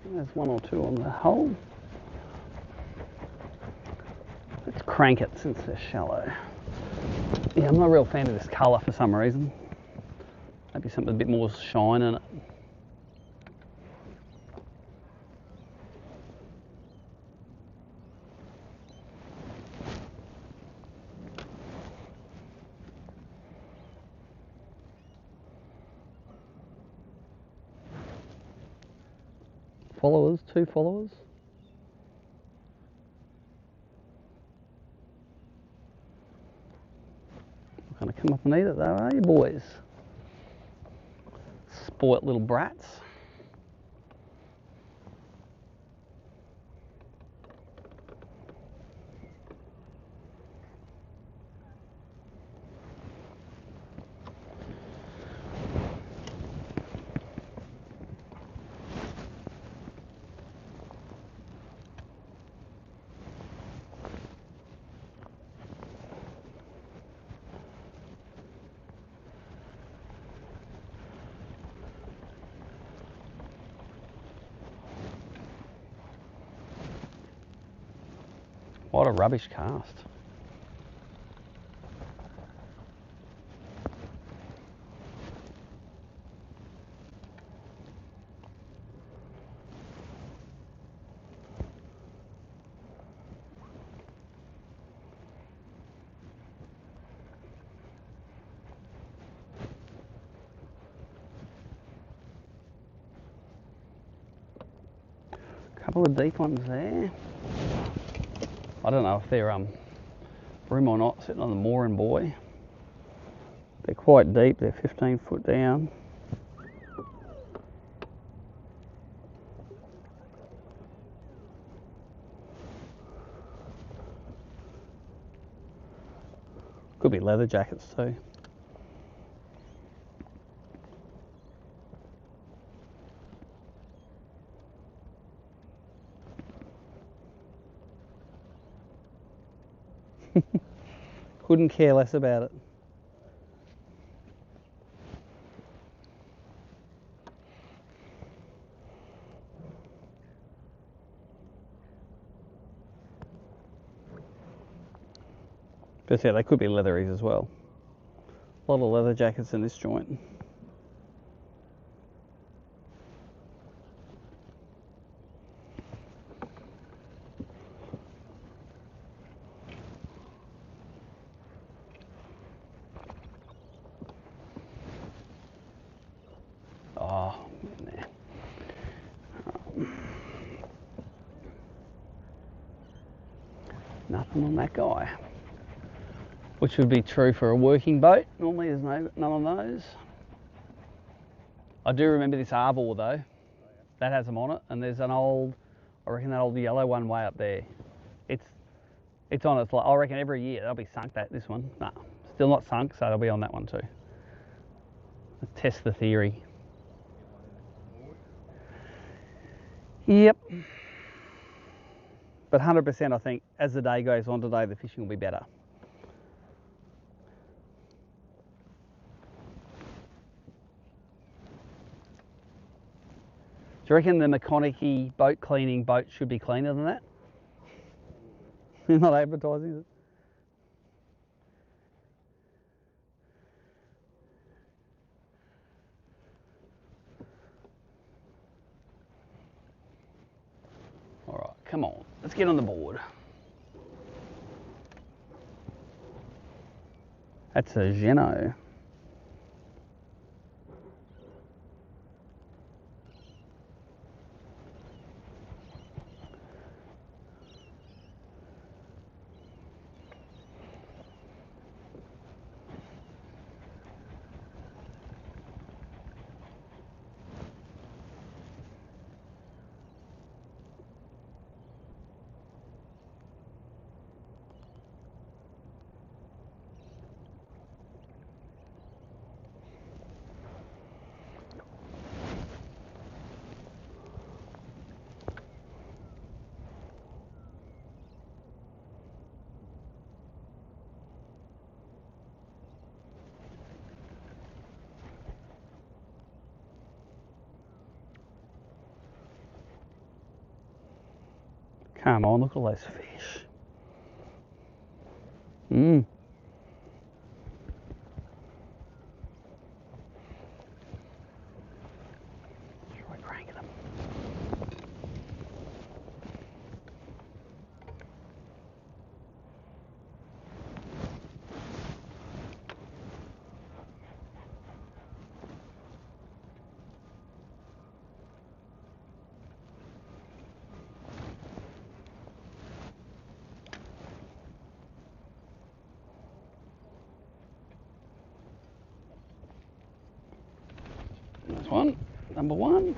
There's one or two on the hole. Let's crank it since they're shallow. Yeah, I'm not a real fan of this colour for some reason. Maybe something with a bit more shine in it. Followers, 2 followers. Not going to come up and eat it though, are you boys? Spoilt little brats. What a rubbish cast. Couple of deep ones there. I don't know if they're BREAM or not, sitting on the mooring buoy. They're quite deep, they're 15 foot down. Could be leather jackets too. Couldn't care less about it. But yeah, they could be leatheries as well. A lot of leather jackets in this joint. Oh, man. Nothing on that guy. Which would be true for a working boat. Normally there's none on those. I do remember this arbor though. That has them on it, and there's an old, I reckon that old yellow one way up there. It's on its, I reckon every year they'll be sunk, this one. Nah, still not sunk, so they'll be on that one too. Let's test the theory. Yep. But 100% I think as the day goes on today, the fishing will be better. Do you reckon the McConaughey boat cleaning boat should be cleaner than that? They're not advertising it. All right, come on, let's get on the board. That's a Geno. Come on, look at all those fish. Mmm. Try cranking them. There's one, number one.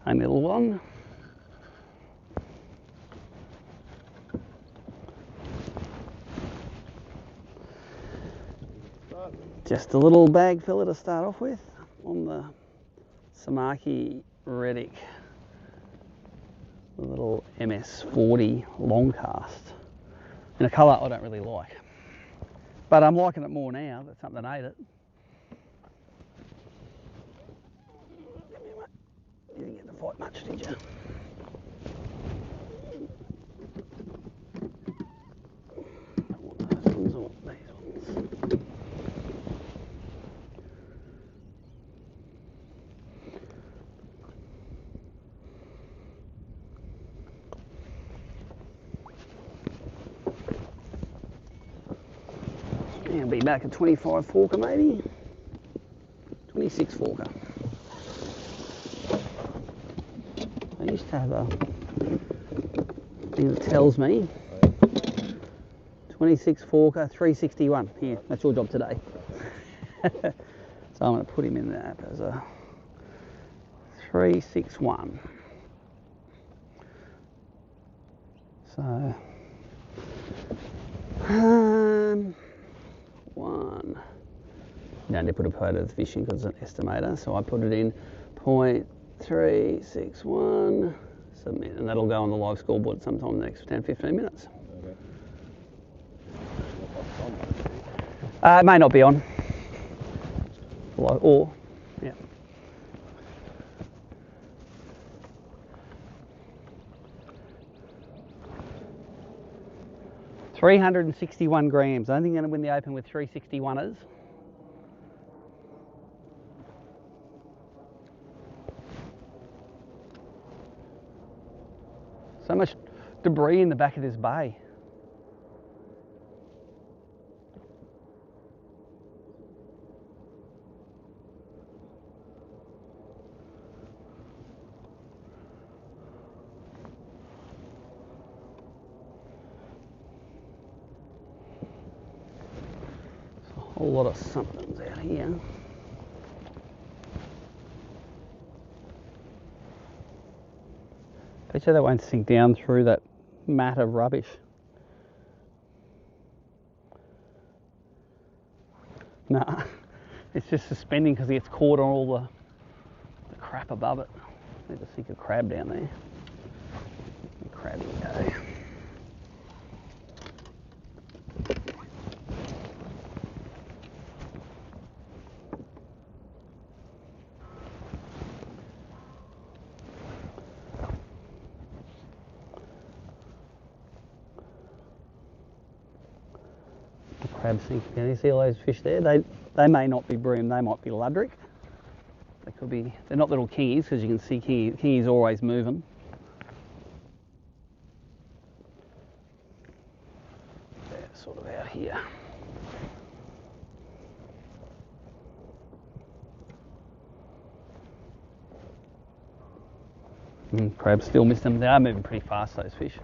Only little one. Just a little bag filler to start off with on the Samaki Reddick, the little MS40 long cast, in a colour I don't really like, but I'm liking it more now that something ate it. You didn't get to fight much, did you? Those ones or these ones? I'll be back at 25 forker maybe, 26 forker. I used to have a thing that tells me 26 forker, 361. Here, that's your job today. So I'm going to put him in the app as a 361. So, one. You don't need to put a photo of the fish in because it's an estimator, so I put it in 0.361, submit, and that'll go on the live scoreboard sometime in the next 10-15 minutes. Okay. It may not be on. Or, yeah. $361 grams. I don't think I'm going to win the Open with 361ers. So much debris in the back of this bay. There's a whole lot of somethings out here. Bet you that won't sink down through that mat of rubbish. Nah, it's just suspending because it gets caught on all the crap above it. Need to sink a crab down there. Crabby go. Crab sink. Can you see all those fish there? They may not be bream, they might be ludric. They could be. They're not little kingies because you can see kingies always moving. They're sort of out here. Crabs still miss them. They are moving pretty fast, those fish.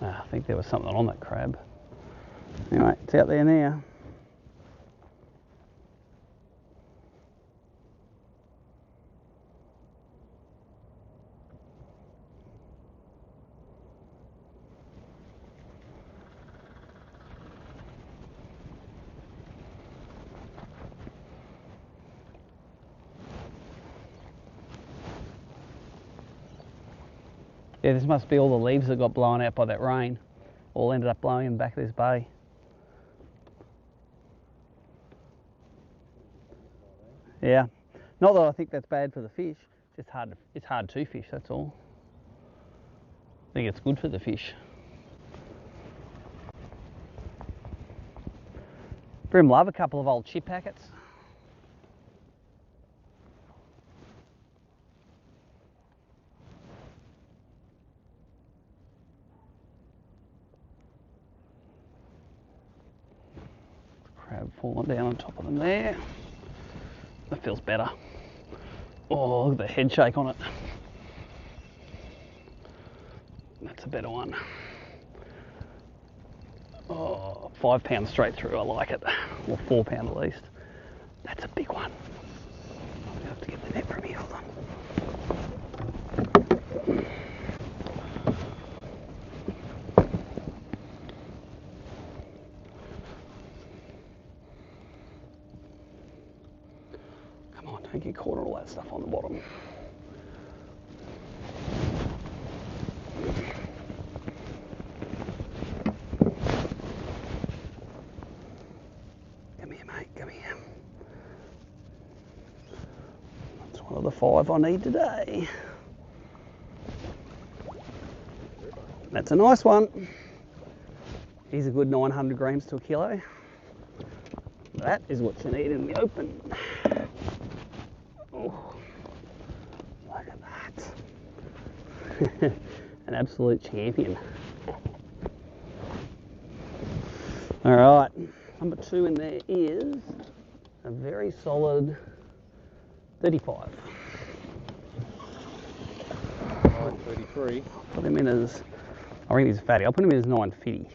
I think there was something on that crab. Anyway, it's out there now. Yeah, this must be all the leaves that got blown out by that rain. All ended up blowing in the back of this bay. Yeah. Not that I think that's bad for the fish. It's hard to fish, that's all. I think it's good for the fish. Brim love a couple of old chip packets. Crab falling down on top of them there. That feels better. Oh, look at the head shake on it. That's a better one. Oh, 5 pounds straight through, I like it. Or 4 pound at least. That's a big one. I have to get the net from here, hold on. Come on, don't get caught on all that stuff on the bottom. Come here, mate, come here. That's one of the 5 I need today. That's a nice one. He's a good 900 grams to a kilo. That is what you need in the open. Oh, look at that. An absolute champion. All right, number 2 in there is a very solid 35. 933. Put him in as, I think he's fatty. I'll put him in as 950.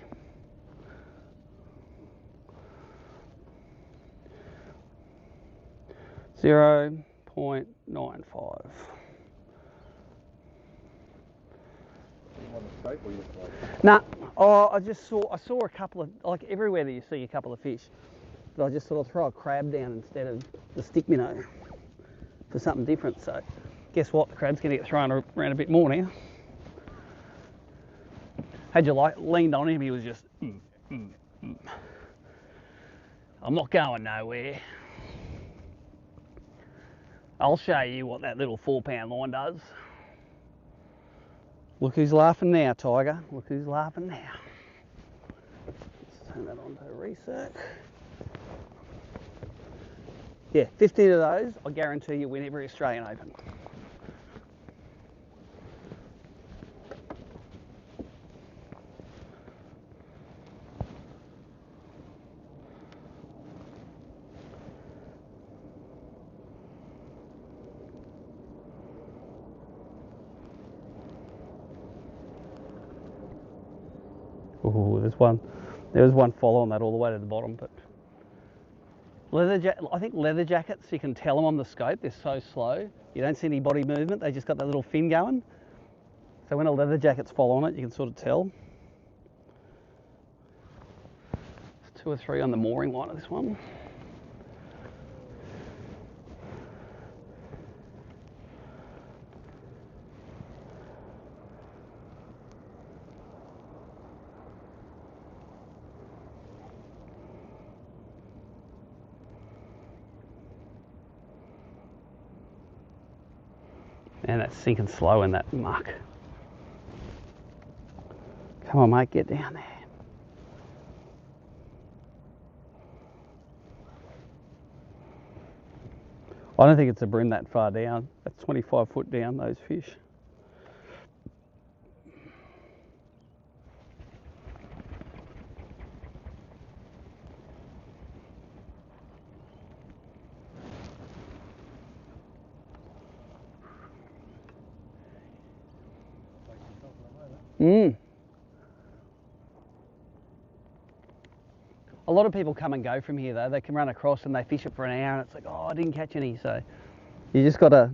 .95. Nah, oh, I saw a couple of, like everywhere that you see a couple of fish, but I just thought I'd throw a crab down instead of the stick minnow for something different. So guess what, the crab's gonna get thrown around a bit more now. Had you leaned on him, he was just, I'm not going nowhere. I'll show you what that little 4 pound line does. Look who's laughing now, Tiger. Look who's laughing now. Let's turn that on to recirc. Yeah, 15 of those, I guarantee you win every Australian Open. Oh, there was one follow on that all the way to the bottom, but I think leather jackets, you can tell them on the scope, they're so slow. You don't see any body movement, they just got that little fin going. So when a leather jacket's follow on it, you can sort of tell. There's 2 or 3 on the mooring line of this one. And that's sinking slow in that muck. Come on, mate, get down there. I don't think it's a bream that far down. That's 25 foot down, those fish. A lot of people come and go from here though. They can run across and they fish it for an hour and it's like, oh, I didn't catch any. So you just got to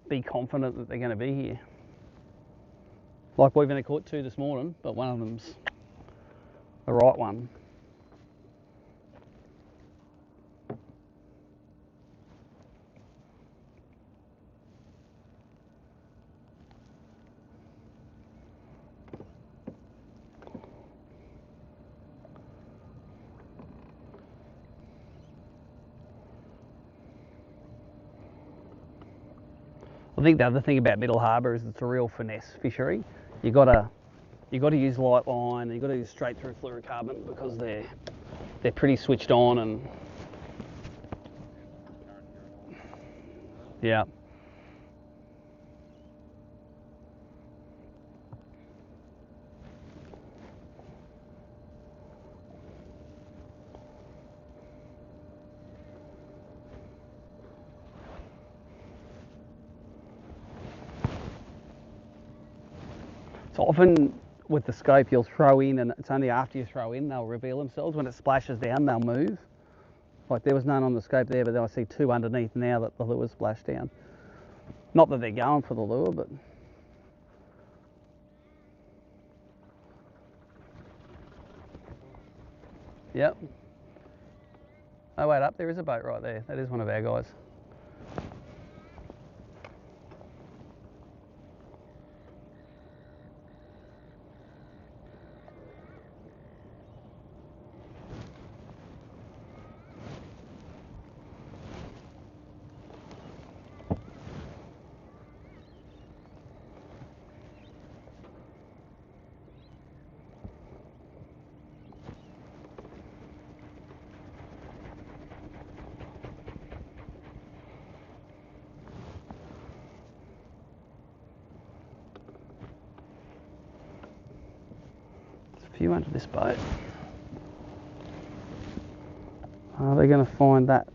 be confident that they're going to be here. Like we've only caught 2 this morning, but one of them's the right one. think the other thing about Middle Harbour is it's a real finesse fishery. You gotta use light line. You got to use straight through fluorocarbon because they're pretty switched on and yeah. So often with the scope you'll throw in, and it's only after you throw in they'll reveal themselves. When it splashes down they'll move. Like there was none on the scope there, but then I see two underneath now that the lure splashed down. Not that they're going for the lure, but yep. Oh wait up, there is a boat right there. That is one of our guys. A few under this boat. Are they going to find that?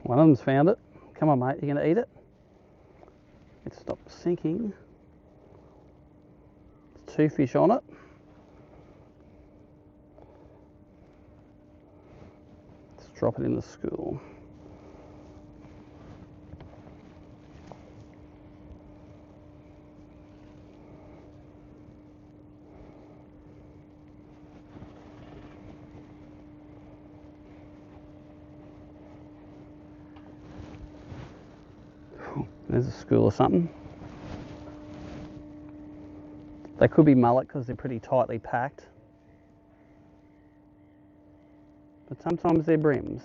One of them's found it. Come on, mate, you're going to eat it? It stopped sinking. There's two fish on it. Let's drop it in the school. There's a school or something. They could be mullet because they're pretty tightly packed. But sometimes they're breams.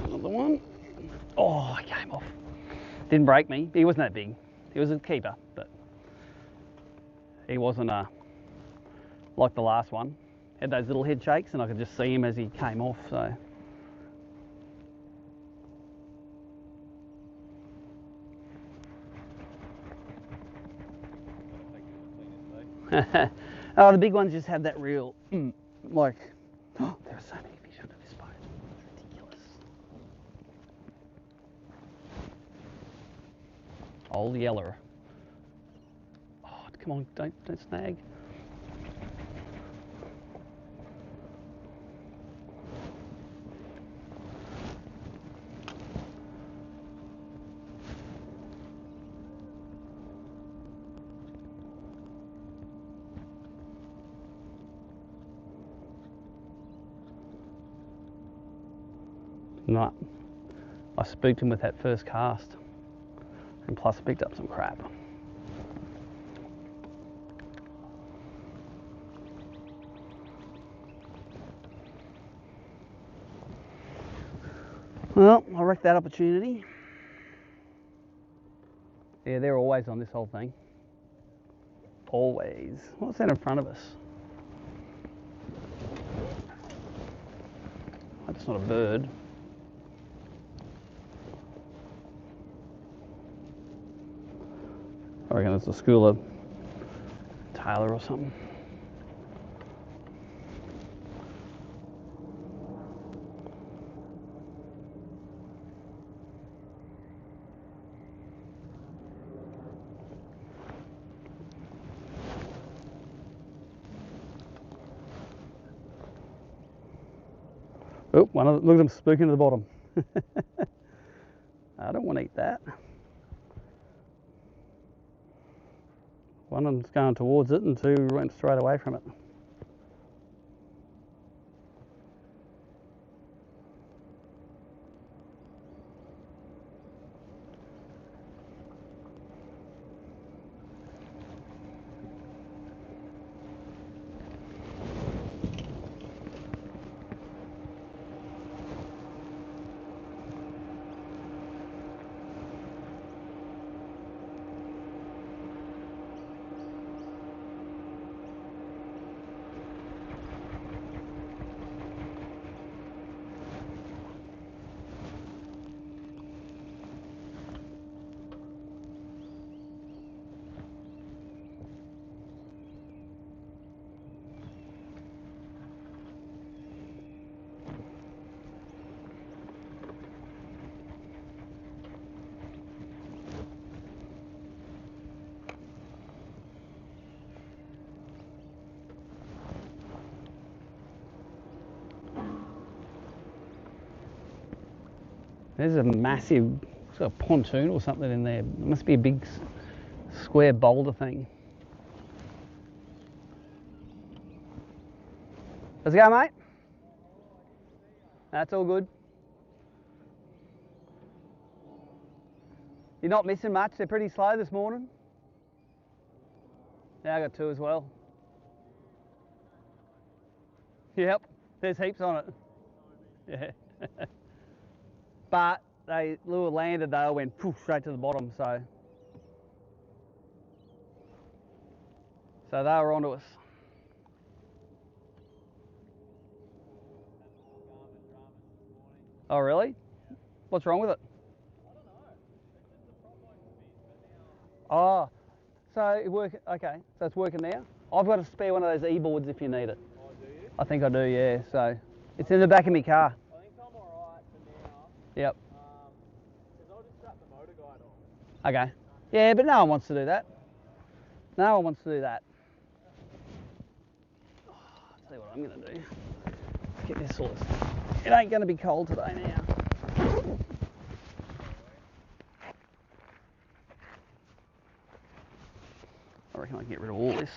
Another one. Oh, I came off. Didn't break me. He wasn't that big. He was a keeper, but he wasn't like the last one. Had those little head shakes, and I could just see him as he came off. So. Oh, the big ones just have that real, like, oh, there are so many fish under this boat. It's ridiculous. Old yeller. Oh, come on, don't snag. No, I spooked him with that first cast, and plus picked up some crap. Well, I wrecked that opportunity. Yeah, they're always on this whole thing. Always. What's that in front of us? That's not a bird. I reckon it's a school of Taylor or something. Oh, one of them, look at them spooking to the bottom. I don't want to eat that. One of them's going towards it and two went straight away from it. There's a massive sort of pontoon or something in there. It must be a big square boulder thing. Let's go, mate. That's all good. You're not missing much. They're pretty slow this morning. Yeah, I got two as well. Yep, there's heaps on it. Yeah. But they lure landed, they all went poof, straight to the bottom, so they were onto us. Oh really? What's wrong with it? Oh, so it work. Okay, so it's working now. I've got a spare one of those e-boards if you need it. Oh, do you? I think I do, yeah. So it's in the back of my car. I think I'm alright for now. Yep. Because I'll just strap the motor guide on. Okay. Yeah, but no one wants to do that. No one wants to do that. Oh, I'll tell you what I'm going to do. Let's get this sorted. It ain't going to be cold today now. I reckon I can get rid of all this.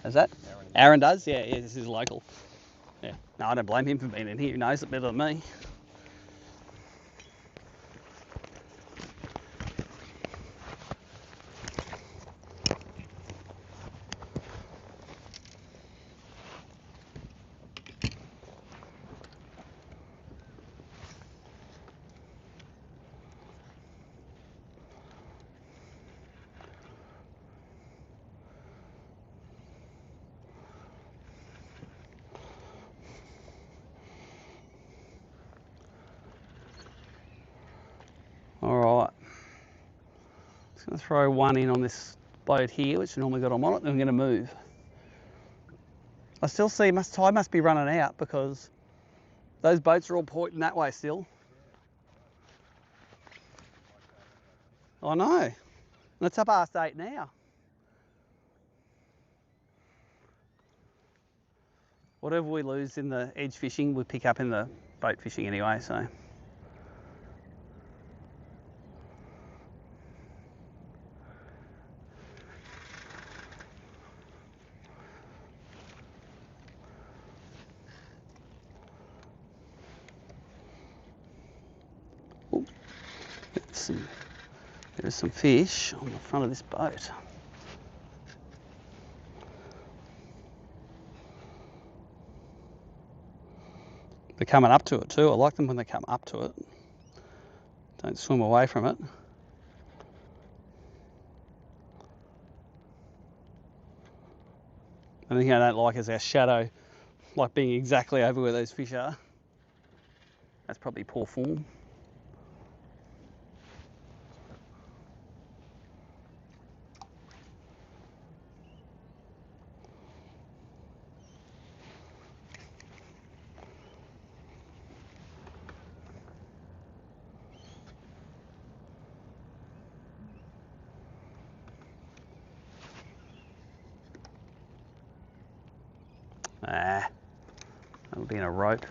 Is that? Aaron does? Yeah, this is local. Yeah. No, I don't blame him for being in here. He knows it better than me. Alright, just going to throw one in on this boat here, which normally got on it, and I'm going to move. I still see tide must be running out because those boats are all pointing that way still. I know, and it's up past 8 now. Whatever we lose in the edge fishing, we pick up in the boat fishing anyway, so. Ooh, there's some fish on the front of this boat. They're coming up to it too. I like them when they come up to it. Don't swim away from it. The thing I don't like is our shadow, like being exactly over where those fish are. That's probably poor form. Ah, that'll be in a rope.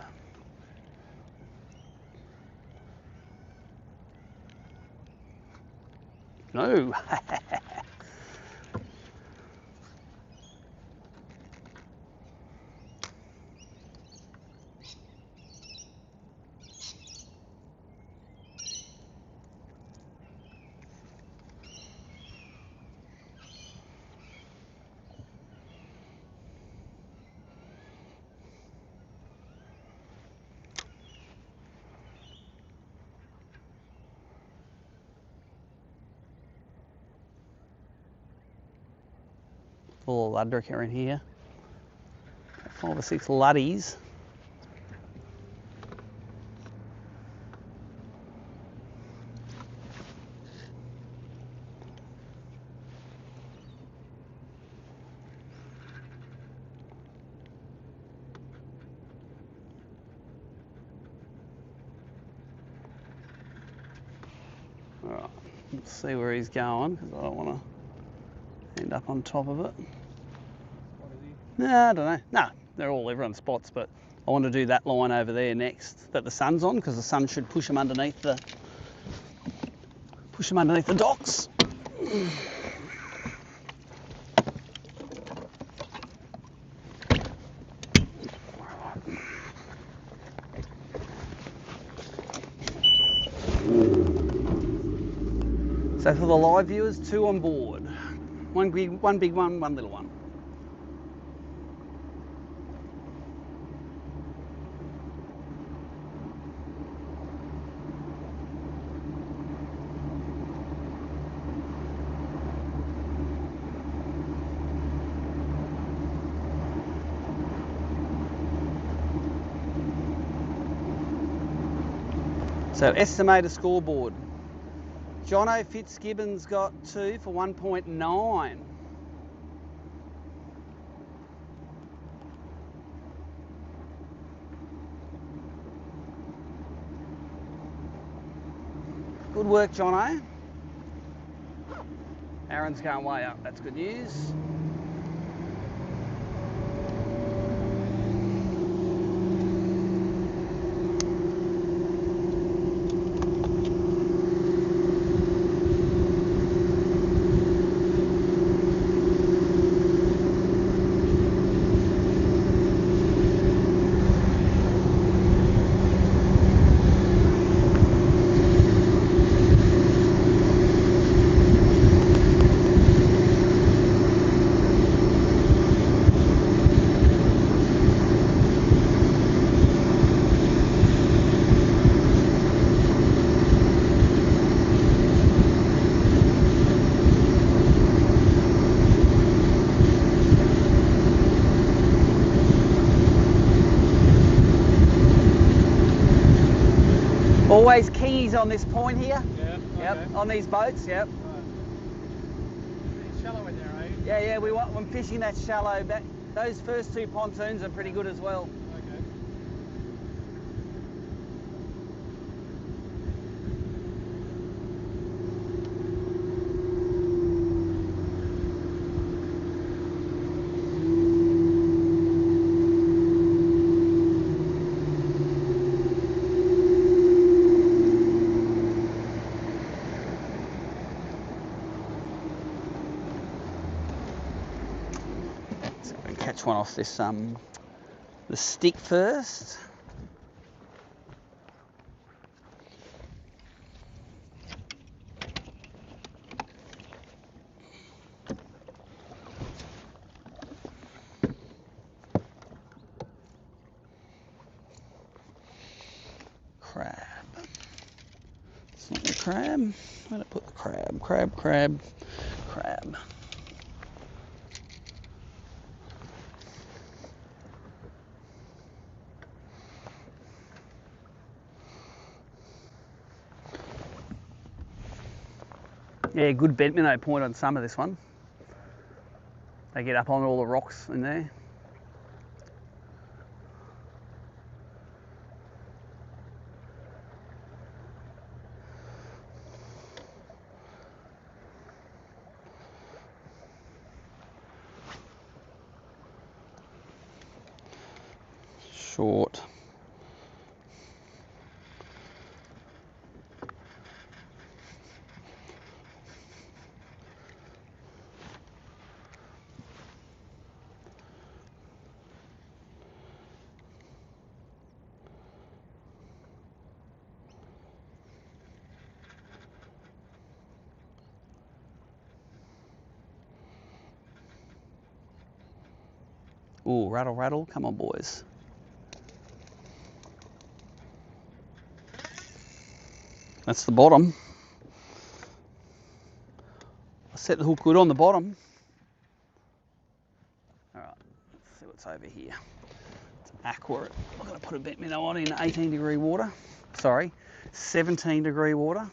No. Full of ludrica in here. 5 or 6 luddies. Alright, let's see where he's going because I don't want to end up on top of it. What is he? Nah, I don't know. Nah, they're all everyone's spots, but I want to do that line over there next that the sun's on because the sun should push them underneath the docks. So for the live viewers, 2 on board. One big one, one little one. So estimated scoreboard. Jono Fitzgibbon's got 2 for 1.9. Good work, Jono. Aaron's going way up. That's good news. Always keys on this point here. Yeah. Yep. Okay. On these boats. Yep. Right. Pretty shallow in there, eh? Yeah. We want when fishing that shallow. Those first 2 pontoons are pretty good as well. Okay. So we can catch one off this the stick first. Crab. It's not the crab. Where'd I put the crab? Crab. Yeah, good bent minnow point on some of this one. They get up on all the rocks in there. Short. Ooh, rattle, rattle. Come on, boys. That's the bottom. I set the hook good on the bottom. All right, let's see what's over here. It's aqua. I'm going to put a bent minnow on in 18-degree water. Sorry, 17-degree water.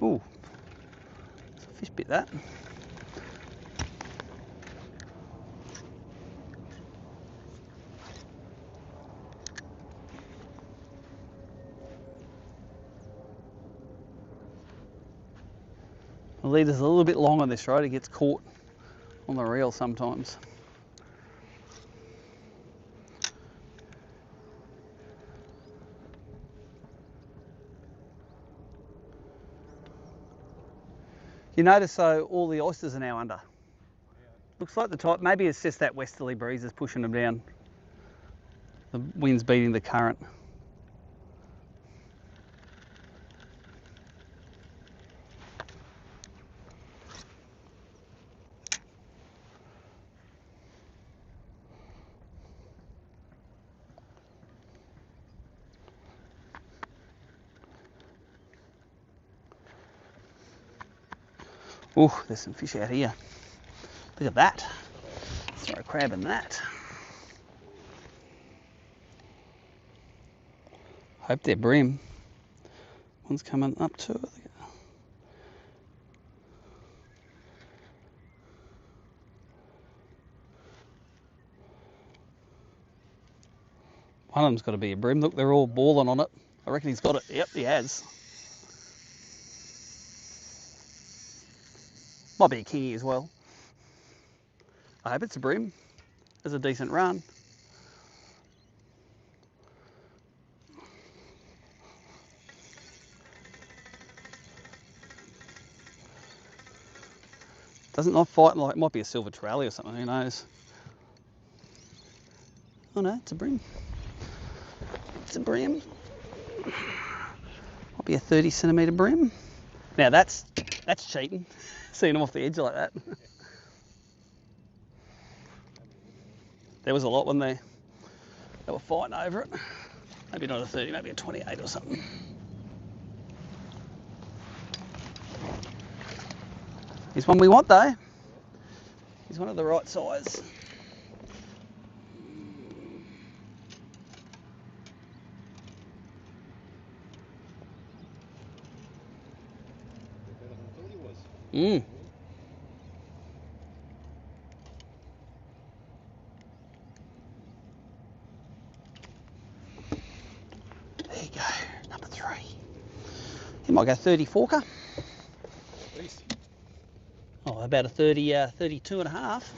Ooh, it's a fish bit that. The leader's a little bit long on this, right? It gets caught on the reel sometimes. You notice though, all the oysters are now under. Looks like the tide, maybe it's just that westerly breeze is pushing them down. The wind's beating the current. Oh, there's some fish out here. Look at that. Throw a crab in that. Hope they're bream. One's coming up to it. One of them's got to be a bream. Look, they're all balling on it. I reckon he's got it. Yep, he has. Might be a kingy as well. I hope it's a bream. There's a decent run. Doesn't not fight like it might be a silver trowelly or something, who knows? Oh no, it's a bream. It's a bream. Might be a 30-centimetre bream. Now that's cheating. Seeing them off the edge like that. There was a lot when they were fighting over it. Maybe not a 30, maybe a 28 or something. He's one we want though. He's one of the right size. Mm. There you go, number 3. He might go 34-er. Oh, about a 32 and a half.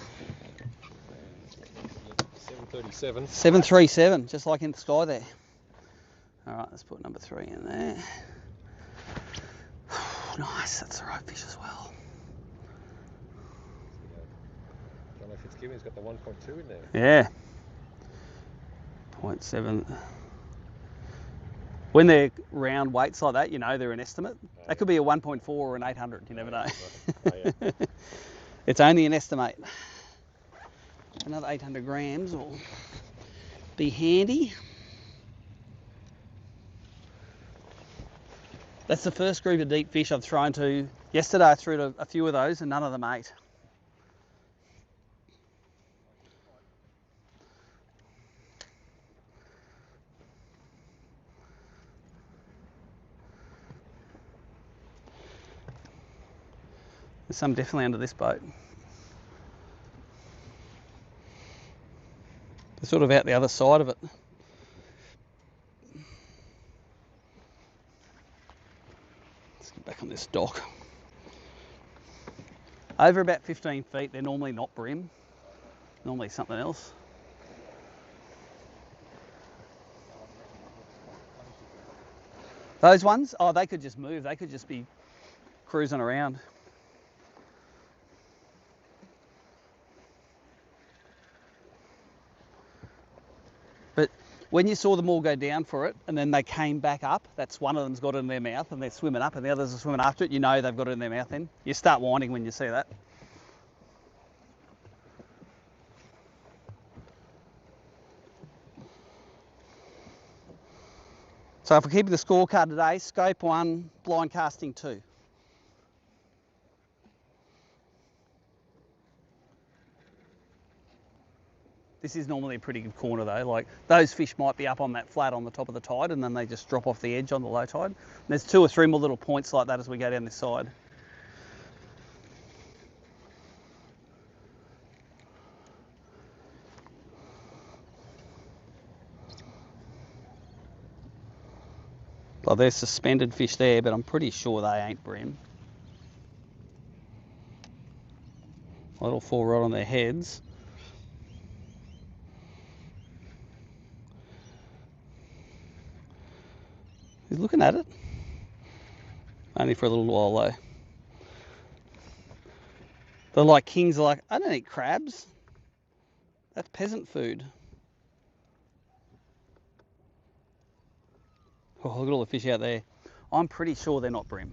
737. 737, just like in the sky there. All right, let's put number 3 in there. Nice, that's the right fish as well. John Fitzgibbon's got the 1.2 in there. Yeah. 0.7. When they're round weights like that, you know they're an estimate. That could be a 1.4 or an 800, you never know. It's only an estimate. Another 800 grams will be handy. That's the first group of deep fish I've thrown to. Yesterday I threw to a few of those and none of them ate. There's some definitely under this boat. They're sort of out the other side of it. Let's get back on this dock. Over about 15 feet, they're normally not bream. Normally something else. Those ones, oh, they could just move. They could just be cruising around. But when you saw them all go down for it and then they came back up, that's one of them's got it in their mouth and they're swimming up and the others are swimming after it, you know they've got it in their mouth then. You start whining when you see that. So if we're keeping the scorecard today, scope 1, blind casting 2. This is normally a pretty good corner though, like those fish might be up on that flat on the top of the tide and then they just drop off the edge on the low tide. And there's 2 or 3 more little points like that as we go down this side. Well, there's suspended fish there, but I'm pretty sure they ain't bream. Well, it'll fall right on their heads. He's looking at it. Only for a little while though. They're like kings, are like, I don't eat crabs. That's peasant food. Oh, look at all the fish out there. I'm pretty sure they're not bream.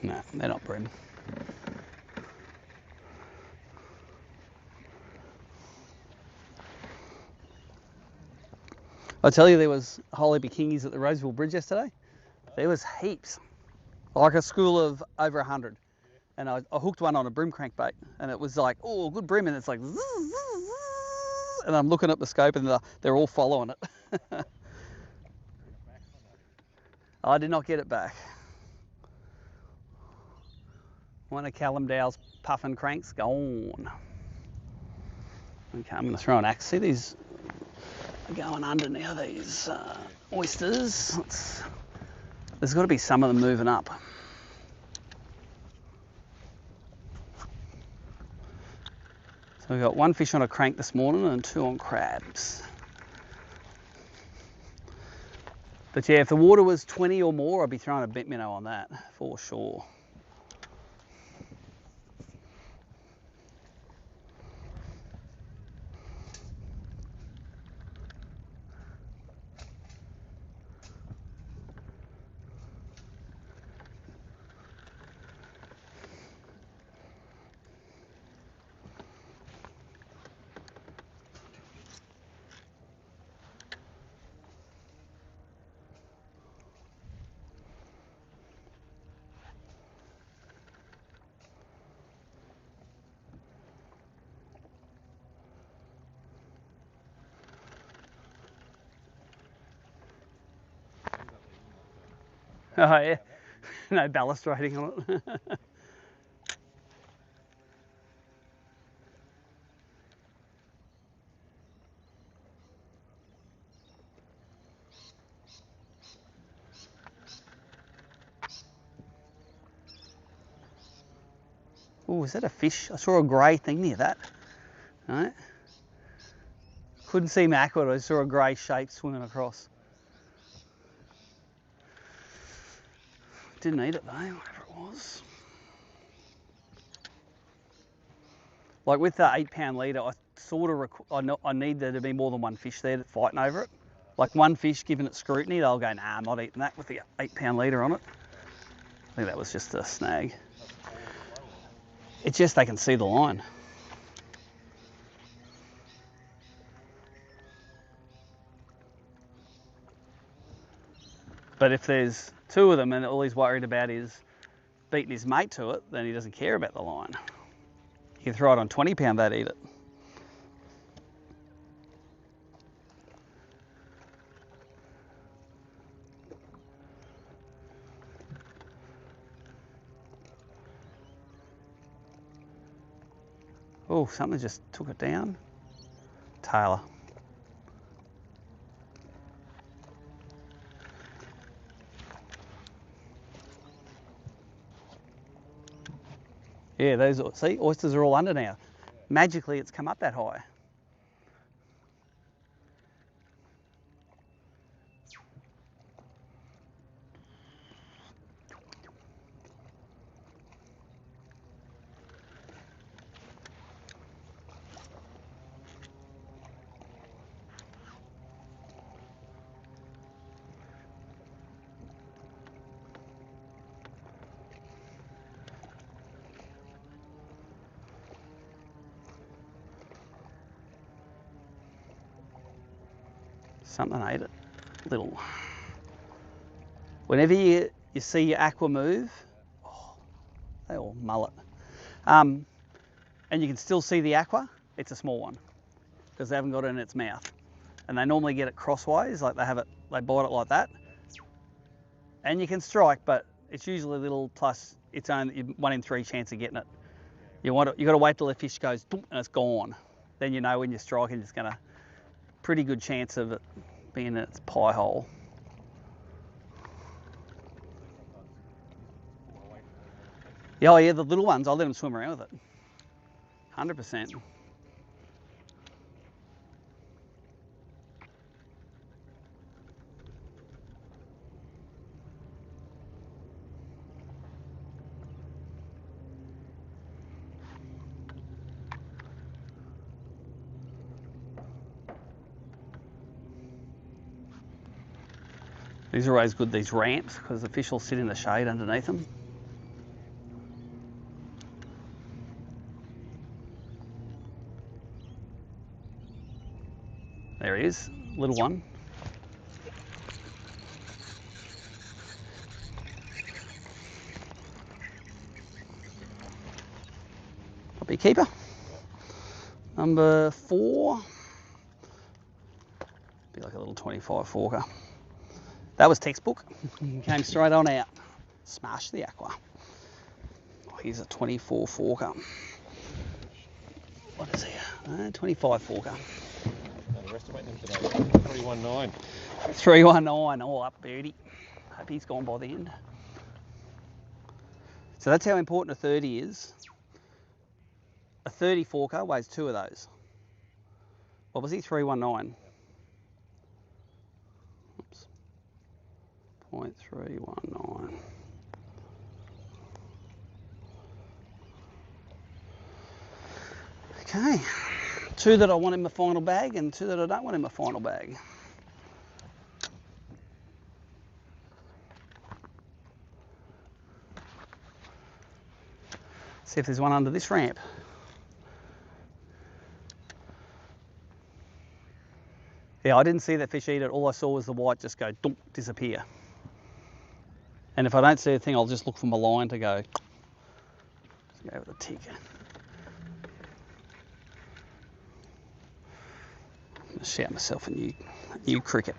No, they're not bream. I tell you, there was a whole heap of kingies at the Roseville Bridge yesterday. There was heaps, like a school of over 100. And I hooked one on a bream crankbait, and it was like, oh, good bream, and it's like, zzz, zzz, zzz, and I'm looking at the scope, and they're all following it. I did not get it back. One of Callum Dow's puffin cranks gone. Okay, I'm going to throw an axe. See these are going under now, these oysters. There's got to be some of them moving up. So we've got 1 fish on a crank this morning and 2 on crabs. But yeah, if the water was 20 or more, I'd be throwing a bent minnow on that for sure. Oh yeah, no ballast rating on it. Oh, is that a fish? I saw a grey thing near that. Right. Couldn't see my aqua, I saw a grey shape swimming across. Didn't eat it though, whatever it was. Like with the 8 pound leader, I sort of, I need there to be more than one fish there that's fighting over it. Like one fish giving it scrutiny, they'll go, nah, I'm not eating that with the 8 pound leader on it. I think that was just a snag. It's just they can see the line. But if there's 2 of them and all he's worried about is beating his mate to it, then he doesn't care about the line. You can throw it on 20 pound, they'd eat it. Oh, something just took it down. Tailor. Yeah, those, see, oysters are all under now. Magically, it's come up that high. Something ate it. Little. Whenever you see your aqua move, oh, they all mullet. And you can still see the aqua, it's a small one because they haven't got it in its mouth. And they normally get it crossways, like they bite it like that. And you can strike, but it's usually little, plus it's only 1 in 3 chance of getting it. You got to wait till the fish goes boom, and it's gone. Then you know when you're striking, it's gonna pretty good chance of it being in its pie hole. Yeah, oh yeah, the little ones, I'll let them swim around with it. 100%. These are always good, these ramps, because the fish will sit in the shade underneath them. There he is, little one. Puppy keeper. Number 4. Be like a little 25 forker. That was textbook. Came straight on out. Smash the aqua. Oh, here's a 24 forker. What is he? 25 forker. Underestimate them today. 319. 319, all up, birdie. Hope he's gone by the end. So that's how important a 30 is. A 30 forker weighs 2 of those. What was he? 319. Oops. 0.319. Okay. 2 that I want in my final bag and 2 that I don't want in my final bag. See if there's one under this ramp. Yeah, I didn't see that fish eat it. All I saw was the white just go dump, disappear. And if I don't see a thing, I'll just look for my line to go. Let's go with a tick. I'm gonna shout myself a new cricket.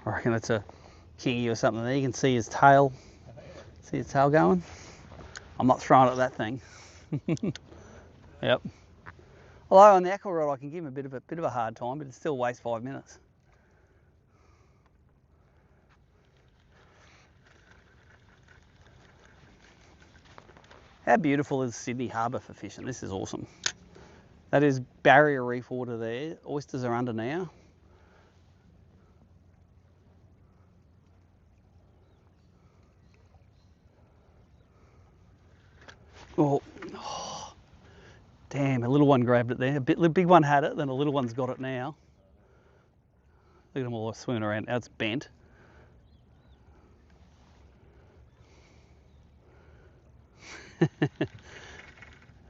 I reckon it's a kingy or something there. You can see his tail. See his tail going? I'm not throwing at that thing. Yep. Although on the aqua rod I can give him a bit of a hard time, but it still wastes 5 minutes. How beautiful is Sydney Harbour for fishing? This is awesome. That is barrier reef water there. Oysters are under now. Oh, damn, a little one grabbed it there. The big one had it, then a little one's got it now. Look at them all swimming around. Now it's bent.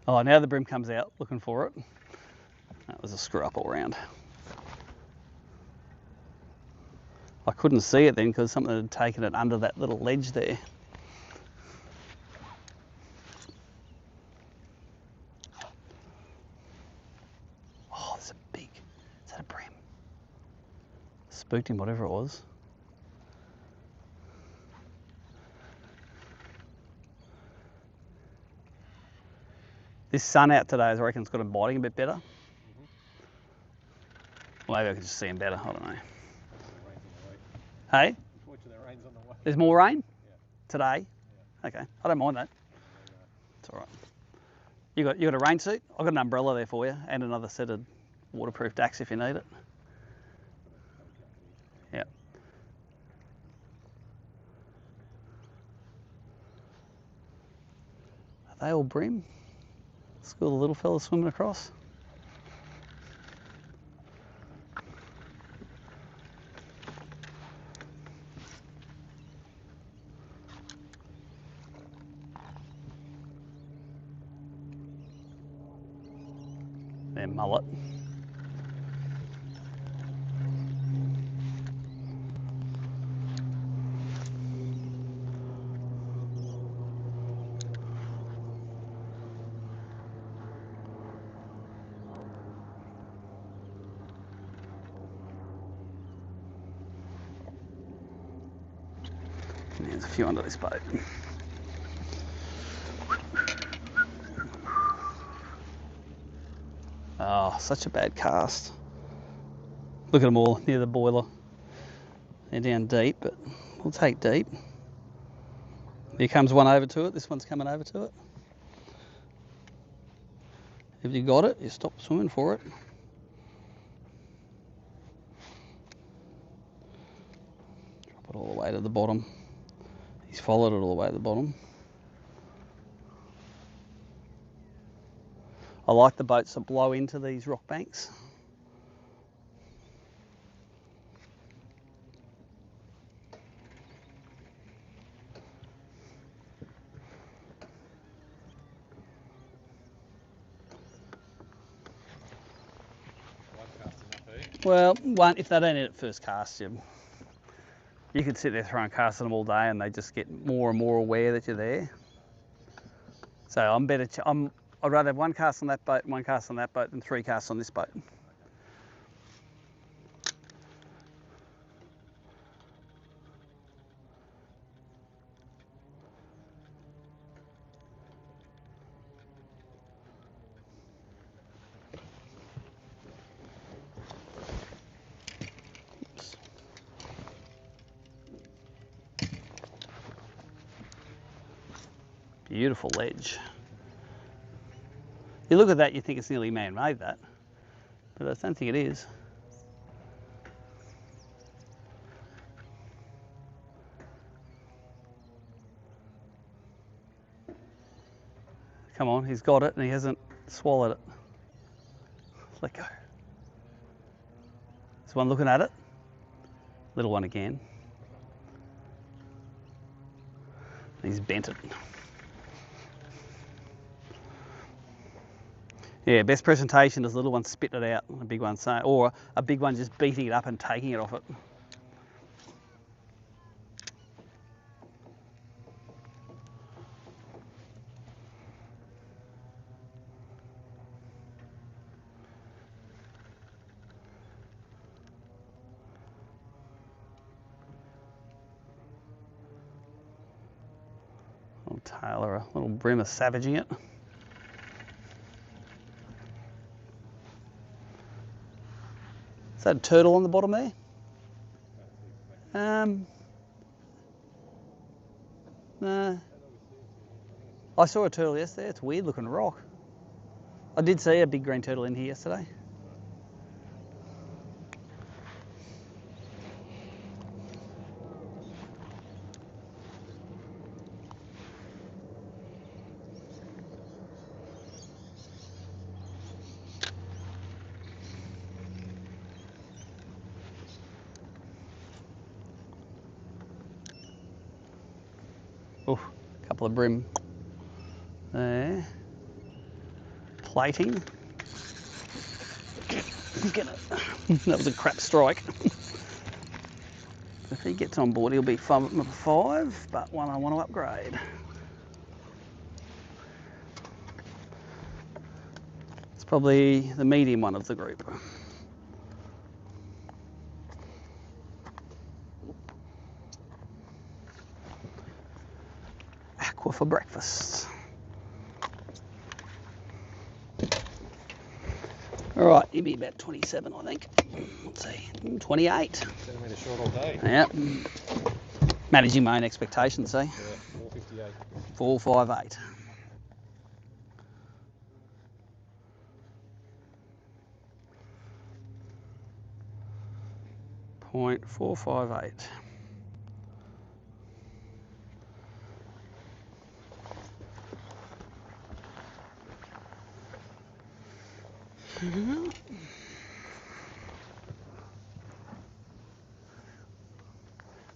Oh, now the bream comes out looking for it. That was a screw up all round. I couldn't see it then because something had taken it under that little ledge there. Oh, there's a big, is that a bream? Spooked him, whatever it was. This sun out today, I reckon it's got him biting a bit better. Well, maybe I can just see him better, I don't know. Hey? There's more rain? Yeah. Today? Yeah. Okay, I don't mind that. It's all right. You got a rain suit? I've got an umbrella there for you and another set of waterproof dacks if you need it. Yeah. Are they all bream? School the little fella swimming across. Their mullet. There's a few under this boat. Oh, such a bad cast. Look at them all near the boiler. They're down deep, but we'll take deep. Here comes one over to it. This one's coming over to it. If you got it, you stop swimming for it. Drop it all the way to the bottom. He's followed it all the way to the bottom. I like the boats that blow into these rock banks. Well, if they don't hit it first cast, you could sit there throwing casts at them all day and they just get more and more aware that you're there. So I'd rather have one cast on that boat and one cast on that boat than 3 casts on this boat. Beautiful ledge. You look at that, you think it's nearly man-made, that, but I don't think it is. Come on, he's got it and he hasn't swallowed it. Let go. There's one looking at it. Little one again. He's bent it. Yeah, best presentation is little one spitting it out, a big one saying, or a big one just beating it up and taking it off it. tail or a little brim of savaging it. Is that a turtle on the bottom there? No. I saw a turtle yesterday. It's a weird looking rock. I did see a big green turtle in here yesterday. Oh, a couple of brim there. Plating. That was a crap strike. If he gets on board, he'll be number 5, but one I want to upgrade. It's probably the medium one of the group. Aqua for breakfast. All right, he'll be about 27, I think. Let's see, 28. Centimetre short all day. Yep. Managing my own expectations, see? Yeah, 458. 458. .458.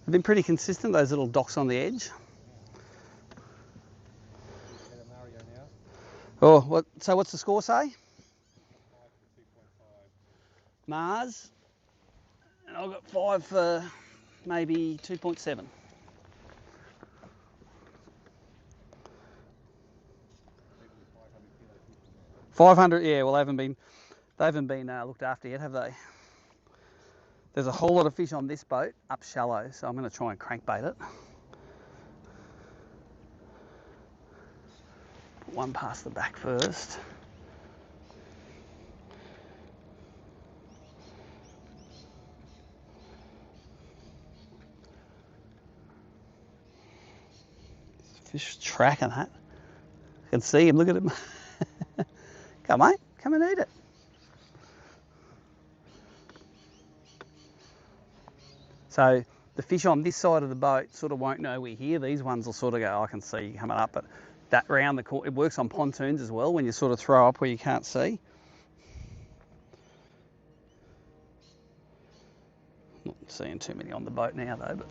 They've been pretty consistent, those little docks on the edge. Oh, what? So what's the score say? Mars. And I've got 5 for maybe 2.7. $500, yeah. Well, they haven't been looked after yet, have they? There's a whole lot of fish on this boat up shallow, so I'm going to try and crankbait it. Put one past the back first. Fish tracking that. I can see him, look at him. Come mate, come and eat it. So the fish on this side of the boat sort of won't know we're here. These ones will sort of go, I can see you coming up, but that round the corner, it works on pontoons as well when you sort of throw up where you can't see. Not seeing too many on the boat now though, but.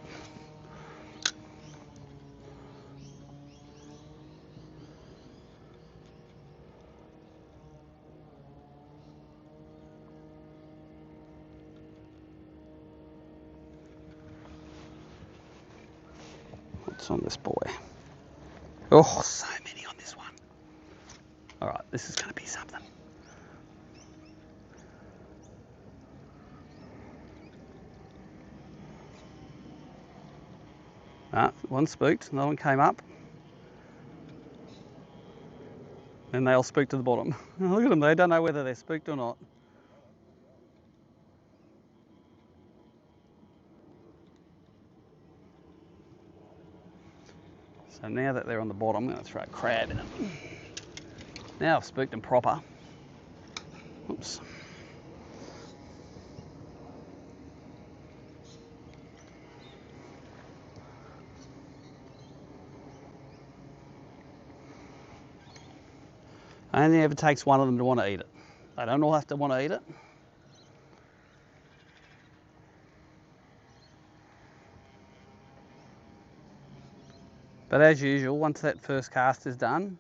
What's on this boy? Oh, so many on this one. All right, this is going to be something. One spooked, another one came up. Then they all spooked to the bottom. Look at them, they don't know whether they're spooked or not. So now that they're on the bottom, I'm going to throw a crab in them. Now I've spooked them proper. Oops. Only ever takes one of them to want to eat it. They don't all have to want to eat it. But as usual, once that first cast is done,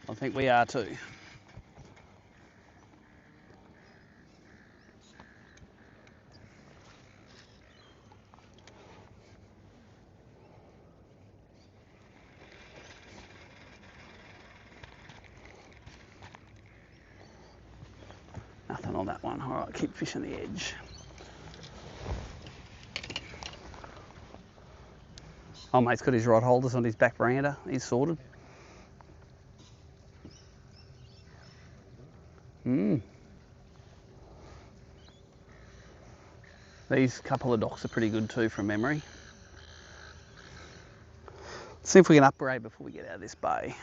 I think we are too. Nothing on that one. All right, keep fishing the edge. Oh, mate's got his rod holders on his back veranda. He's sorted. These couple of docks are pretty good too from memory. Let's see if we can upgrade before we get out of this bay.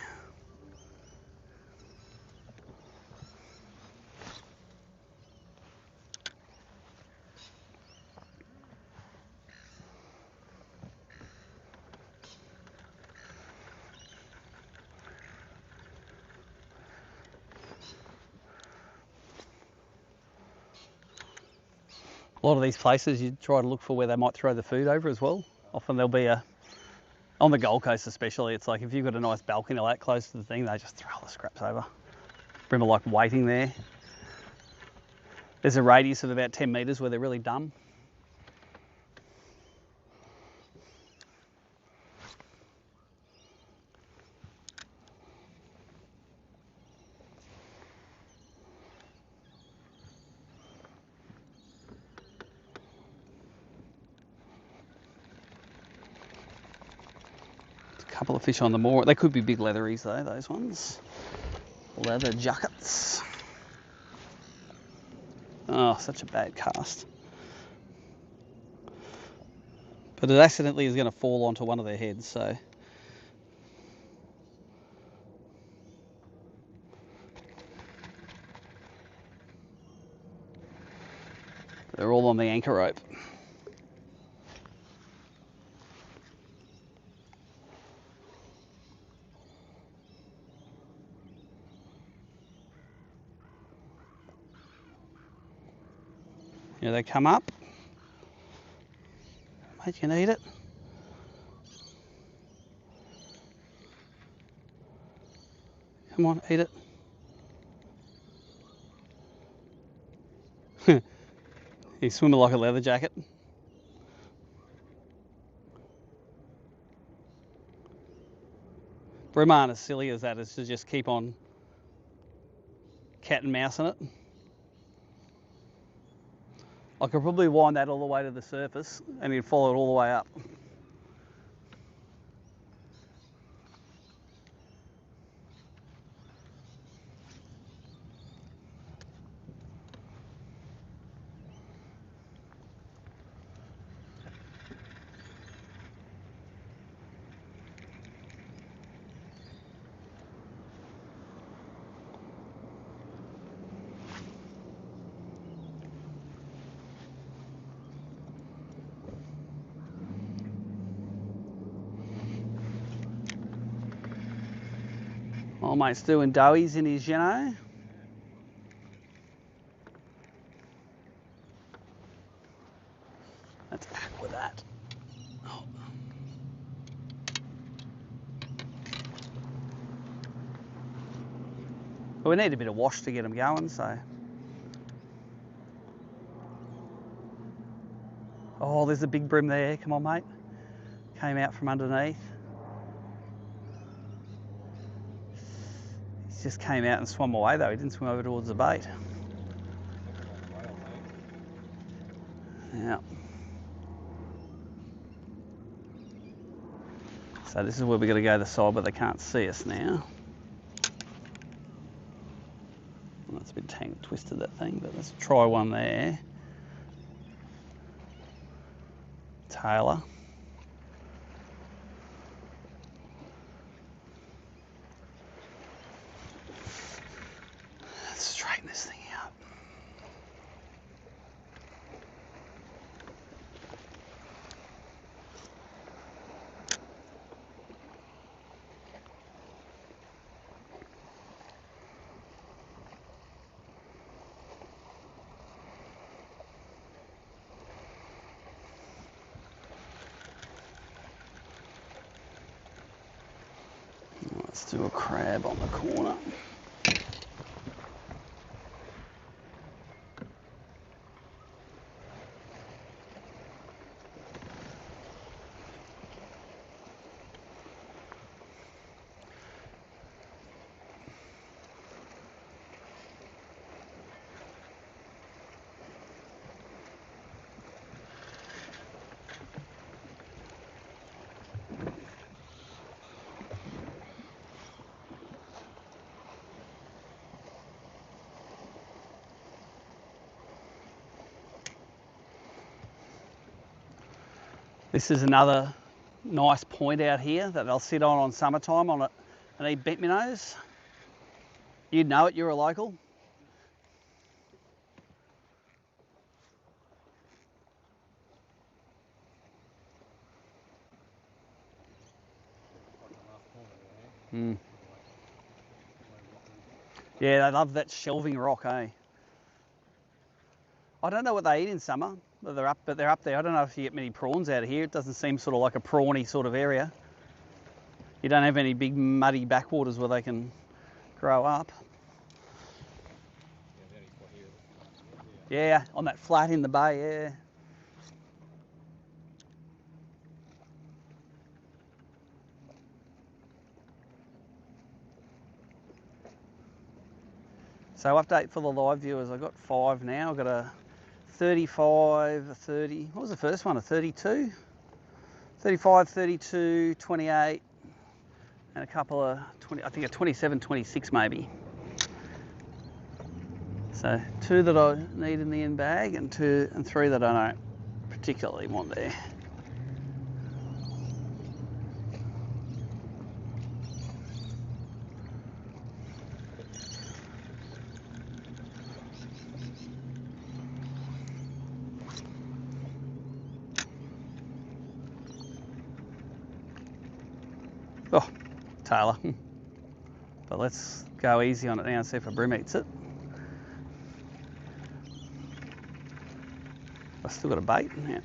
A lot of these places you try to look for where they might throw the food over as well. Often there'll be on the Gold Coast especially, it's like if you've got a nice balcony like close to the thing, they just throw all the scraps over. Bream are like waiting there. There's a radius of about 10 metres where they're really dumb. Couple of fish on the moor. They could be big leatheries though, those ones. Leather jackets. Oh, such a bad cast. But it accidentally is going to fall onto one of their heads, so. They're all on the anchor rope. Here they come up. Mate, you can eat it. Come on, eat it. He's swimming like a leather jacket. Bream aren't as silly as that, as to just keep on cat and mouse in it. I could probably wind that all the way to the surface and he'd follow it all the way up. Old mate's doing doughies in his, you know. Let's back with that. Oh. But we need a bit of wash to get them going, so. Oh, there's a big bream there. Come on, mate. Came out from underneath. He just came out and swam away though. He didn't swim over towards the bait. Yeah. So this is where we're going to go to the side where they can't see us now. That's a bit tangled, twisted, that thing, but let's try one there. Tailor. Let's straighten this thing out. Let's do a crab on the corner. This is another nice point out here that they'll sit on summertime on it and eat bent minnows. You'd know it, you're a local. Mm. Yeah, they love that shelving rock, eh? I don't know what they eat in summer, but they're up there. I don't know if you get many prawns out of here. It doesn't seem sort of like a prawny sort of area. You don't have any big muddy backwaters where they can grow up. Yeah, on that flat in the bay, yeah. So update for the live viewers, I've got 5 now. I've got a 35, a 30, what was the first one, a 32? 35, 32, 28, and a couple of 20, I think a 27, 26 maybe. So 2 that I need in the end bag and 3 that I don't particularly want there. Oh, Taylor. But let's go easy on it now and see if a bream eats it. I've still got a bait. Yeah.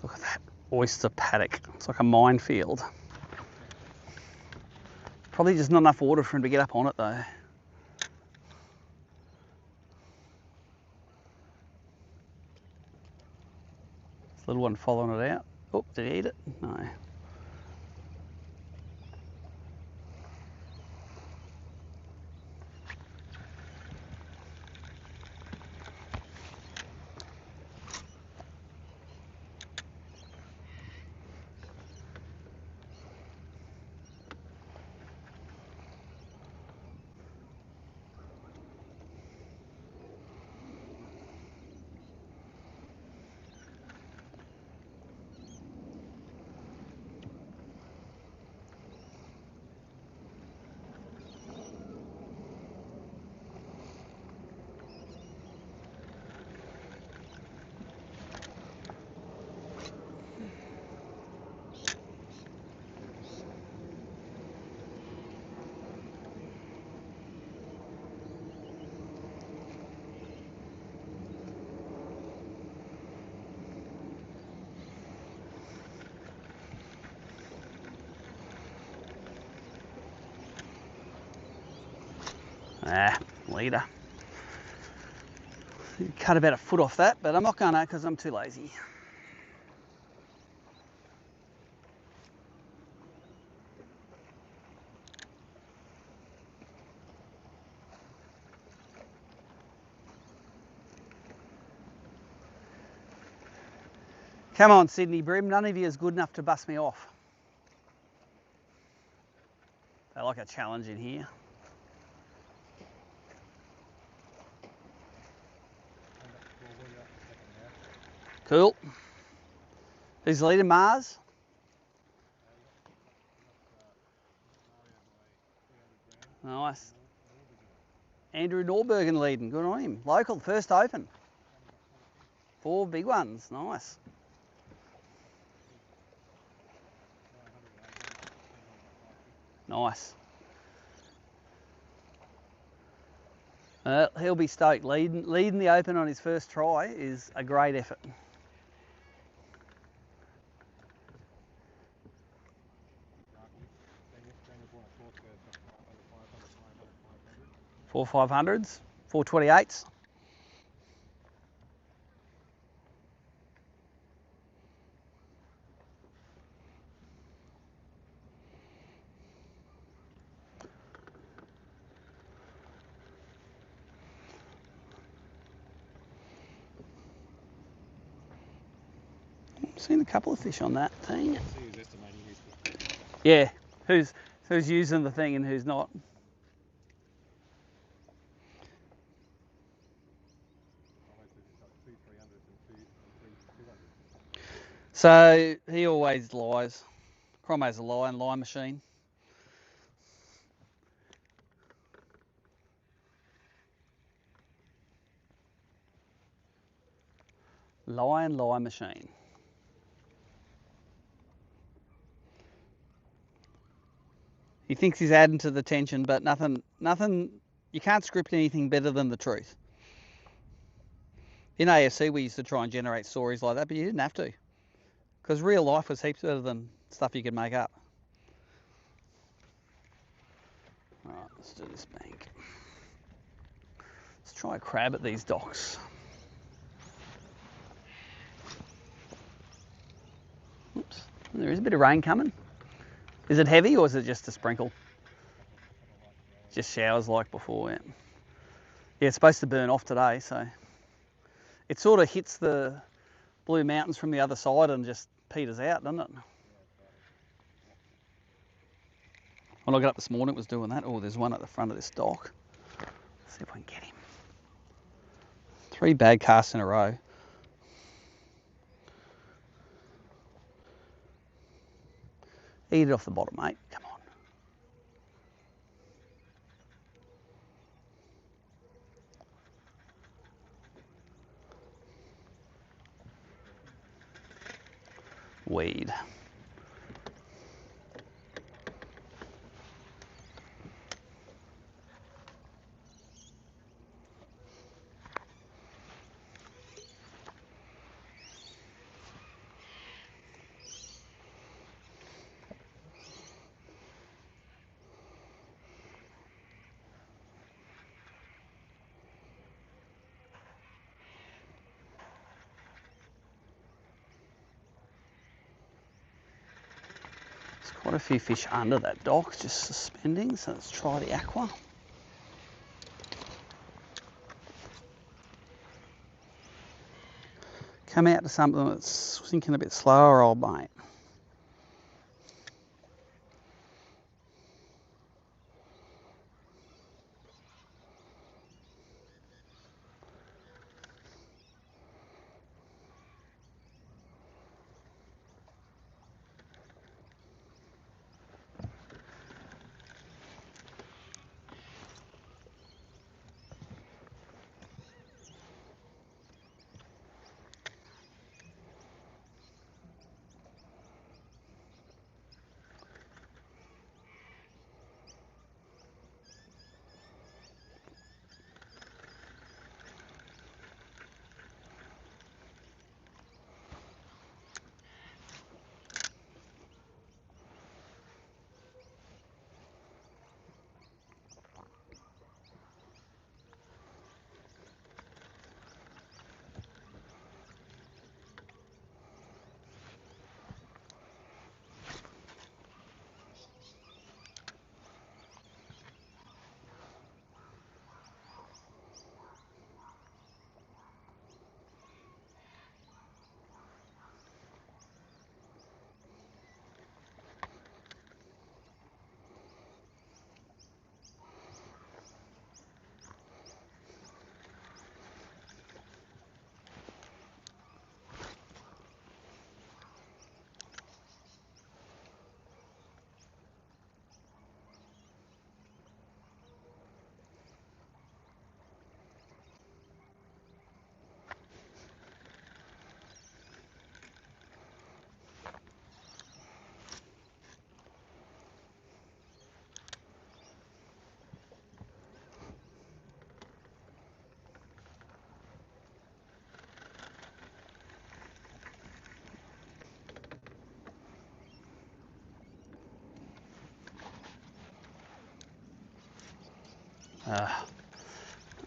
Look at that oyster paddock. It's like a minefield. Probably just not enough water for him to get up on it though. This little one following it out. Oh, did he eat it? No. Ah, leader. Cut about a foot off that, but I'm not going to because I'm too lazy. Come on, Sydney bream. None of you is good enough to bust me off. They like a challenge in here. Cool. Who's leading, Mars? Nice. Andrew Norbergen leading. Good on him. Local, first open. 4 big ones. Nice. Nice. He'll be stoked. Leading the open on his first try is a great effort. 4 500s, 428s. Seen a couple of fish on that thing. See who's estimating who's Yeah, who's using the thing and who's not. So he always lies. Cromo's a lie machine. Lie machine. He thinks he's adding to the tension, but nothing, you can't script anything better than the truth. In AFC, we used to try and generate stories like that, but you didn't have to. Because real life was heaps better than stuff you could make up. All right, let's do this bank. Let's try a crab at these docks. Oops, there is a bit of rain coming. Is it heavy or is it just a sprinkle? Just showers like before, yeah. Yeah, it's supposed to burn off today, so it sort of hits the Blue Mountains from the other side and just peters out, doesn't it? When I got up this morning, it was doing that. Oh, there's one at the front of this dock. Let's see if we can get him. 3 bad casts in a row. Eat it off the bottom, mate. Come on. Weed. Quite a few fish under that dock, just suspending, so let's try the aqua. Come out to something that's sinking a bit slower, old mate.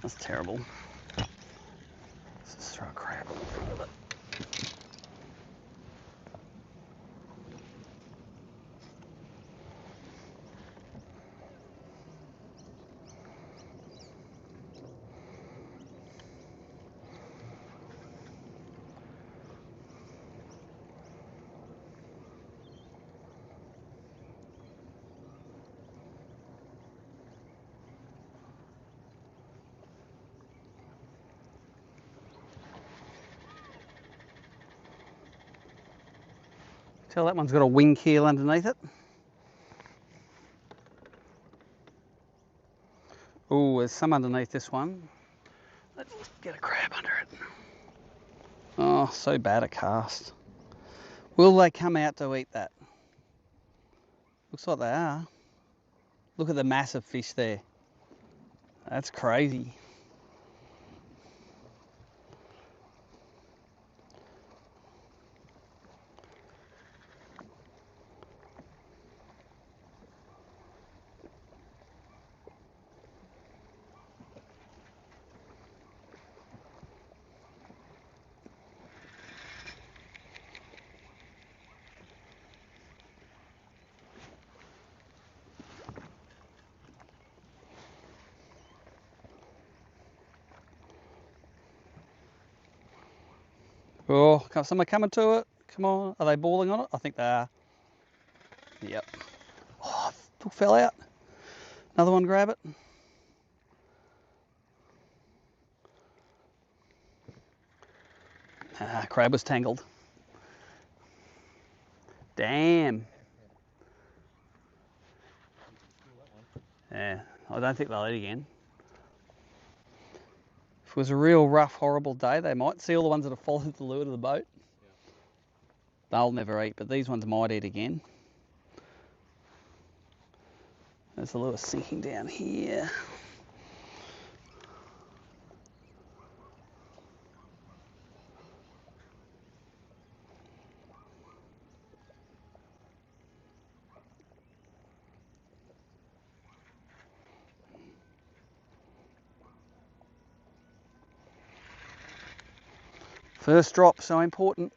That's terrible. Let's just throw a crab in front of it. Tell that one's got a wing keel underneath it. Oh, there's some underneath this one. Let's get a crab under it. Oh, so bad a cast. Will they come out to eat that? Looks like they are. Look at the massive fish there. That's crazy. Oh, someone coming to it? Come on, are they balling on it? I think they are. Yep. Oh, hook fell out. Another one grab it. Ah, crab was tangled. Damn. Yeah, I don't think they'll eat again. If it was a real rough, horrible day, they might. See all the ones that have followed the lure to the boat? Yeah. They'll never eat, but these ones might eat again. There's the lure sinking down here. First drop, so important.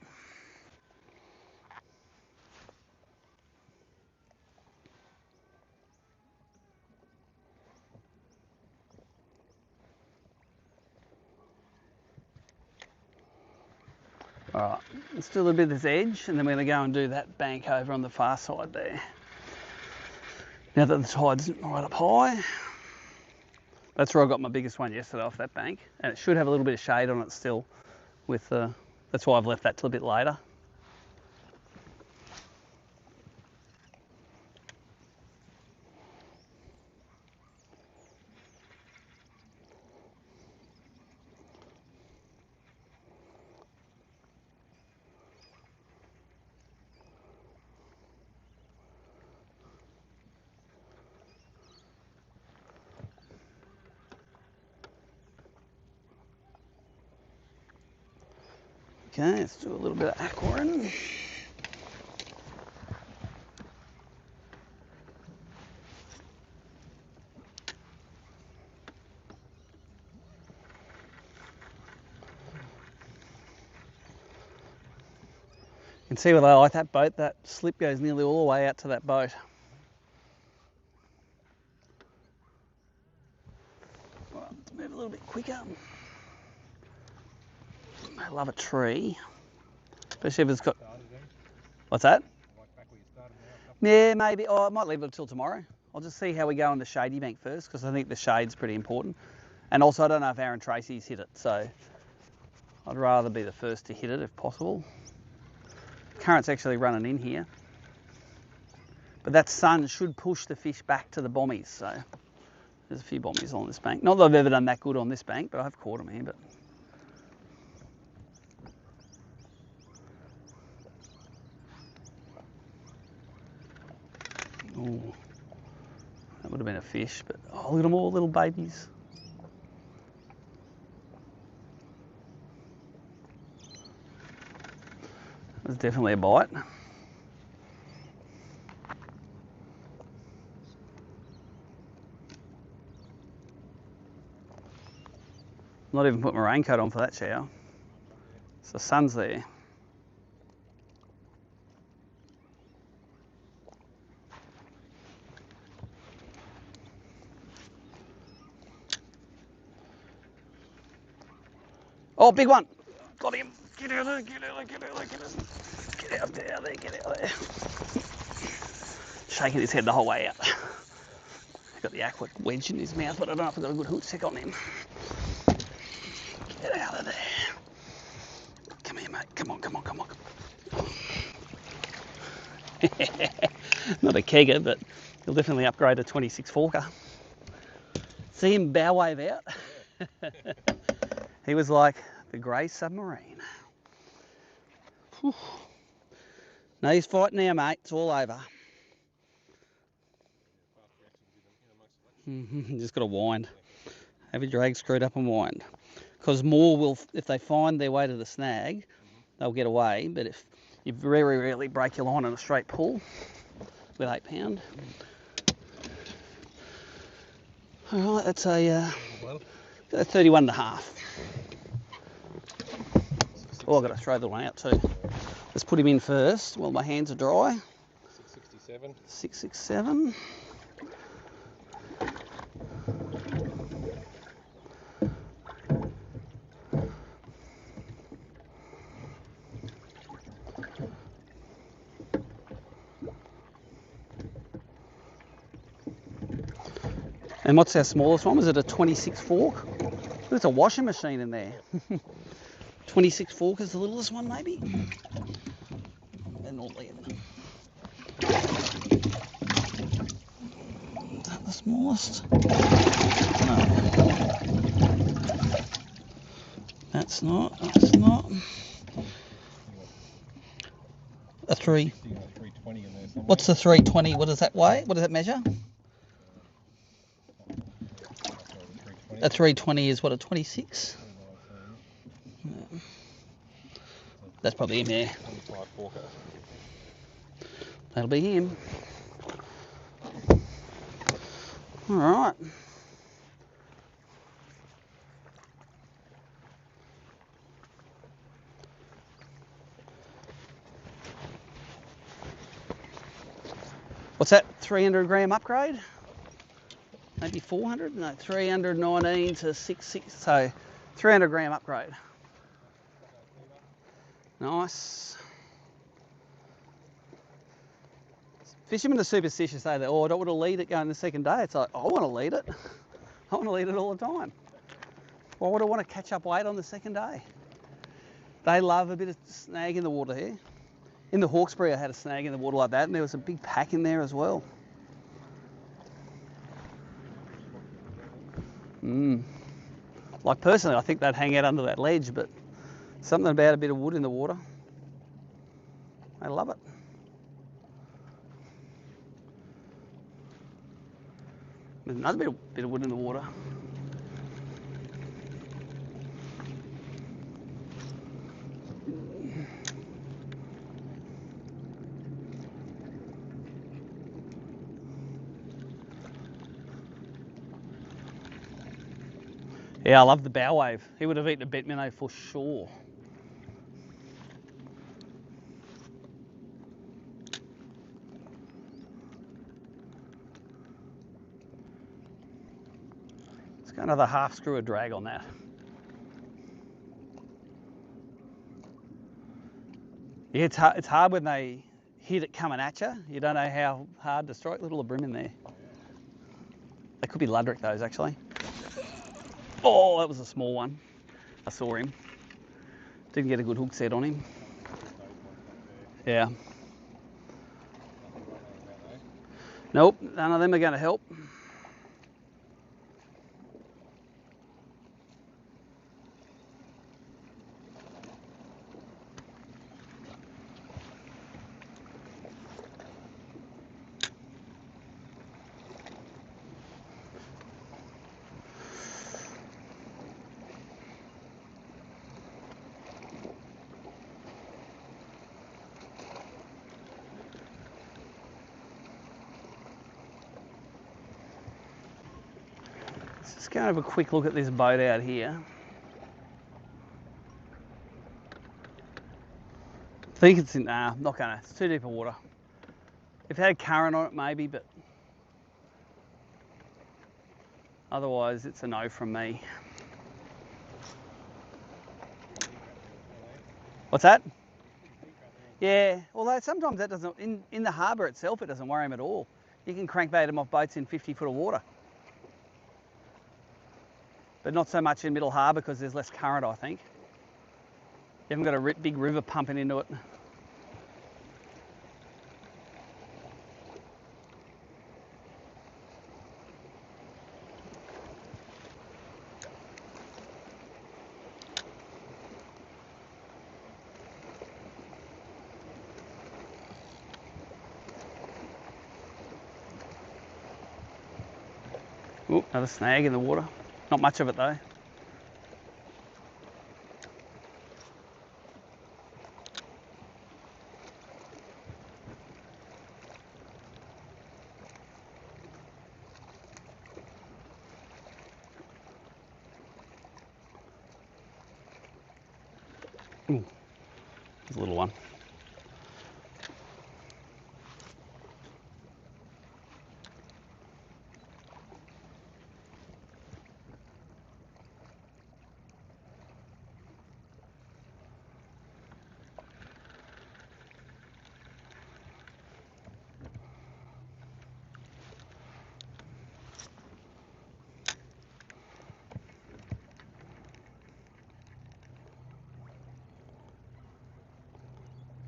Alright, let's do a little bit of this edge and then we're going to go and do that bank over on the far side there. Now that the tide's right up high. That's where I got my biggest one yesterday off that bank. And it should have a little bit of shade on it still. That's why I've left that till a bit later. Okay, let's do a little bit of aquarin. You can see where they like that boat, that slip goes nearly all the way out to that boat. Right, let's move a little bit quicker. I love a tree, especially if it's got... What's that? Yeah, maybe. Oh, I might leave it until tomorrow. I'll just see how we go on the shady bank first, because I think the shade's pretty important. And also, I don't know if Aaron Tracy's hit it, so I'd rather be the first to hit it if possible. Current's actually running in here. But that sun should push the fish back to the bommies, so there's a few bommies on this bank. Not that I've ever done that good on this bank, but I've caught them here. But ooh, that would have been a fish, but oh, look at them all, little babies. There's definitely a bite. Not even put my raincoat on for that shower. So the sun's there. Oh, big one. Got him. Get out there, get out there, get out there, get out there. Get out there, get out there. Shaking his head the whole way out. Got the aqua wedge in his mouth, but I don't know if I've got a good hook stick on him. Get out of there. Come here, mate. Come on, come on, come on. Not a kegger, but he'll definitely upgrade a 26 forker. See him bow wave out? He was like the grey submarine. Whew. No, he's fighting now, mate. It's all over. Just got to wind. Have your drag screwed up and wind. Because more will, if they find their way to the snag, they'll get away. But if you very rarely break your line on a straight pull with 8 pound. All right, that's a 31 and a half. Oh, I've got to throw the one out too. Let's put him in first while my hands are dry. 667. 667. And what's our smallest one? Was it a 26 fork? There's a washing machine in there. 26 fork is the littlest one, maybe? And all in. Is that the smallest? No. That's not. That's not. A 3. What's the 320? What does that weigh? What does that measure? A 320 is what, a 26? Yeah. That's probably him, yeah. That'll be him. All right. What's that, 300 gram upgrade? Maybe 400? No, 319 to 66, so 300 gram upgrade. Nice. Fishermen are superstitious, say that, oh, I don't want to lead it going the second day. It's like, I want to lead it. I want to lead it all the time. Why would I want to catch up weight on the second day? They love a bit of snag in the water here. In the Hawkesbury, I had a snag in the water like that, and there was a big pack in there as well. Like personally, I think they'd hang out under that ledge, but something about a bit of wood in the water. I love it. There's another bit of wood in the water. Yeah, I love the bow wave. He would have eaten a bet minnow for sure. Let's go another half screw of drag on that. Yeah, it's hard when they hit it coming at you. You don't know how hard to strike. Little BREAM in there. They could be Ludric those actually. Oh, that was a small one. I saw him. Didn't get a good hook set on him. Yeah. Nope, none of them are going to help. Let's go have a quick look at this boat out here. I think it's in, nah, I'm not gonna, it's too deep of water. If it had current on it, maybe, but otherwise it's a no from me. What's that? Yeah, although sometimes that doesn't, in the harbour itself, it doesn't worry them at all. You can crankbait them off boats in 50 foot of water. But not so much in middle harbour because there's less current, I think. You haven't got a big river pumping into it. Ooh, another snag in the water. Not much of it though. Ooh, there's a little one.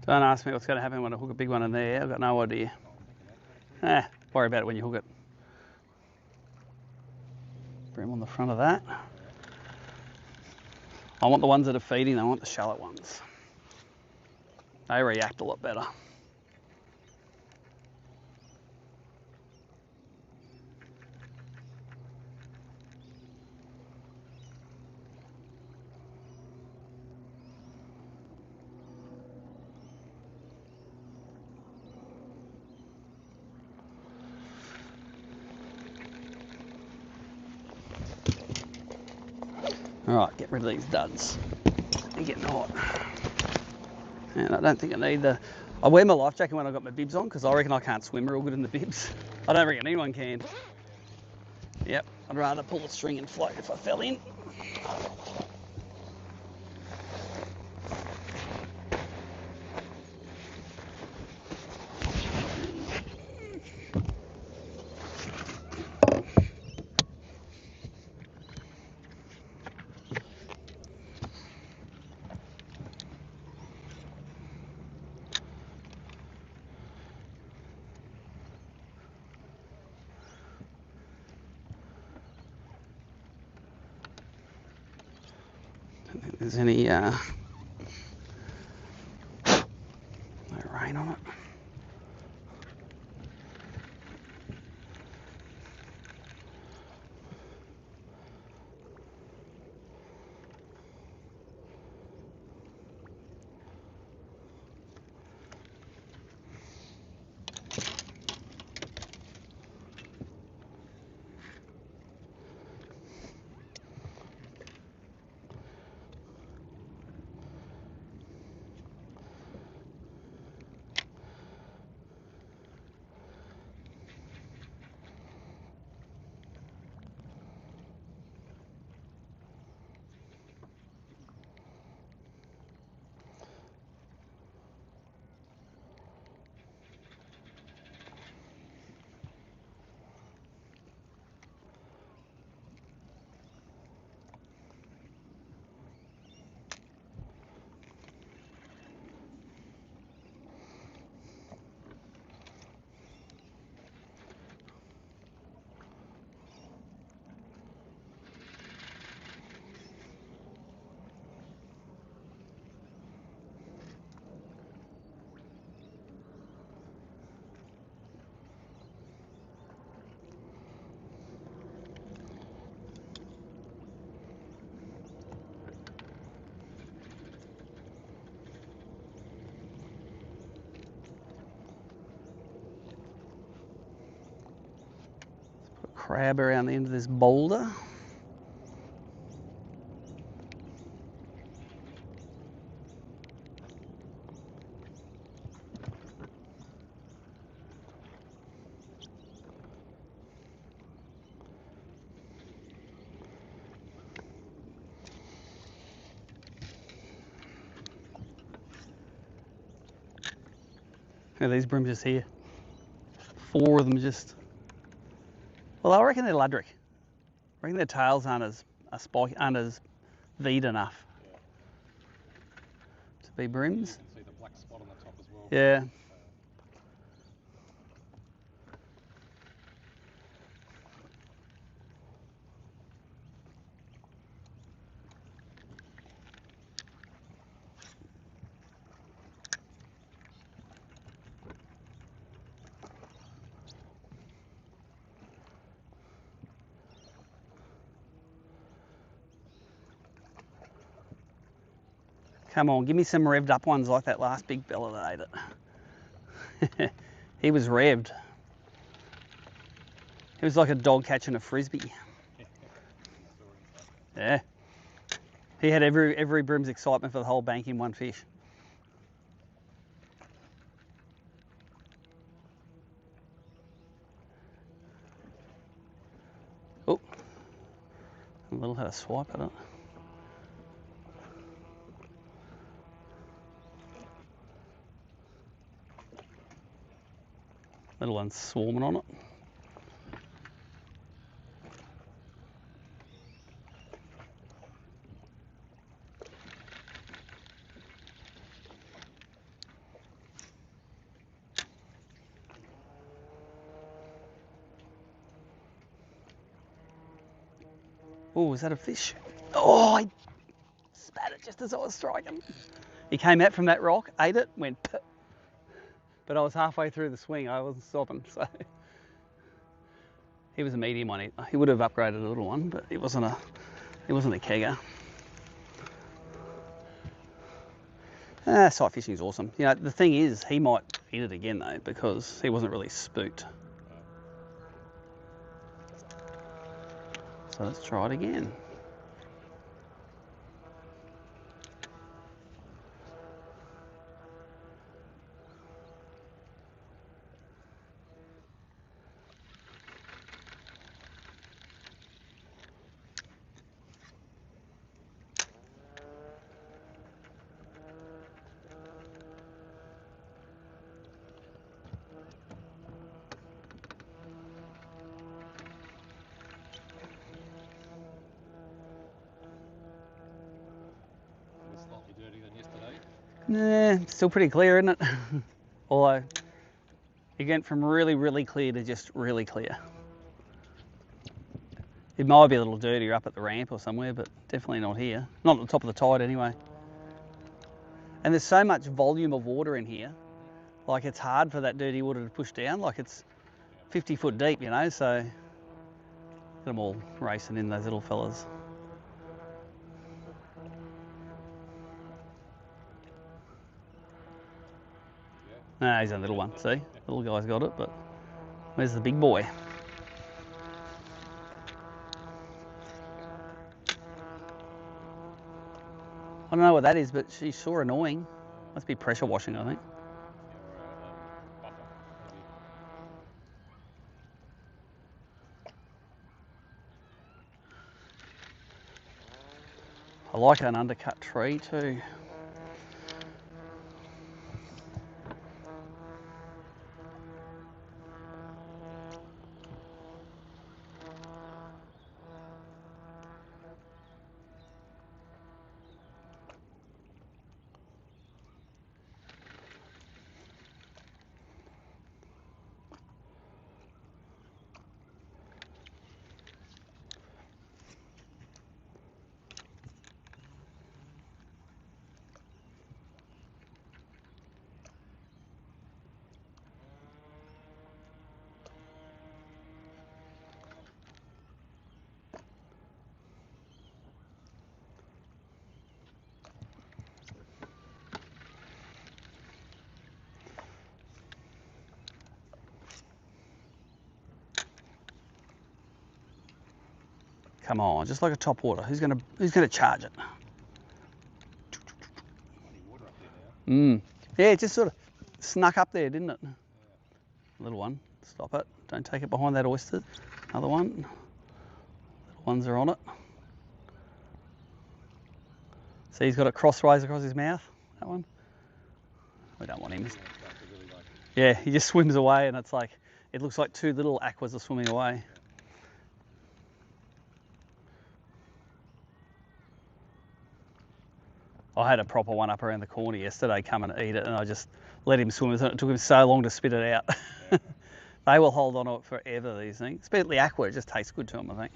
Don't ask me what's going to happen when I hook a big one in there. I've got no idea. Worry about it when you hook it. BREAM on the front of that. I want the ones that are feeding, I want the shallot ones. They react a lot better. Alright, get rid of these duds. They're getting hot. And I don't think I need the... I wear my life jacket when I've got my bibs on because I reckon I can't swim real good in the bibs. I don't reckon anyone can. Yep, I'd rather pull the string and float if I fell in. There's any no rain on it. Crab around the end of this boulder. Yeah, these brims just here. 4 of them just. Well, I reckon they're Ludric. I reckon their tails aren't as V'd enough to be brims. You can see the black spot on the top as well. Yeah. Come on, give me some revved up ones like that last big fella that ate it. He was revved. He was like a dog catching a frisbee. Yeah. He had every brim's excitement for the whole bank in one fish. Oh, a little had a swipe at it. Little one's swarming on it. Oh, is that a fish? Oh, I spat it just as I was striking. He came out from that rock, ate it, went pip. But I was halfway through the swing, I wasn't stopping, so. He was a medium one. He would have upgraded a little one, but it wasn't a kegger. Sight fishing is awesome. You know, the thing is, he might eat it again though, because he wasn't really spooked. So let's try it again. Slightly dirtier than yesterday. Nah, still pretty clear, isn't it? Although, you went from really, really clear to just really clear. It might be a little dirtier up at the ramp or somewhere, but definitely not here. Not at the top of the tide anyway. And there's so much volume of water in here, like it's hard for that dirty water to push down, like it's 50 foot deep, you know, so get them all racing in, those little fellas. No, he's a little one, see? Little guy's got it, but where's the big boy? I don't know what that is, but she's sure annoying. Must be pressure washing, I think. I like an undercut tree too. Come on, just like a top water. Who's gonna charge it? Yeah, it just sort of snuck up there, didn't it? Little one, stop it. Don't take it behind that oyster. Another one. Little ones are on it. See, he's got it crossways across his mouth. That one. We don't want him. Yeah, he just swims away, and it's like, it looks like two little aquas are swimming away. I had a proper one up around the corner yesterday come and eat it, and I just let him swim with it. It took him so long to spit it out. They will hold on to it forever, these things. Especially the aqua, it just tastes good to them, I think.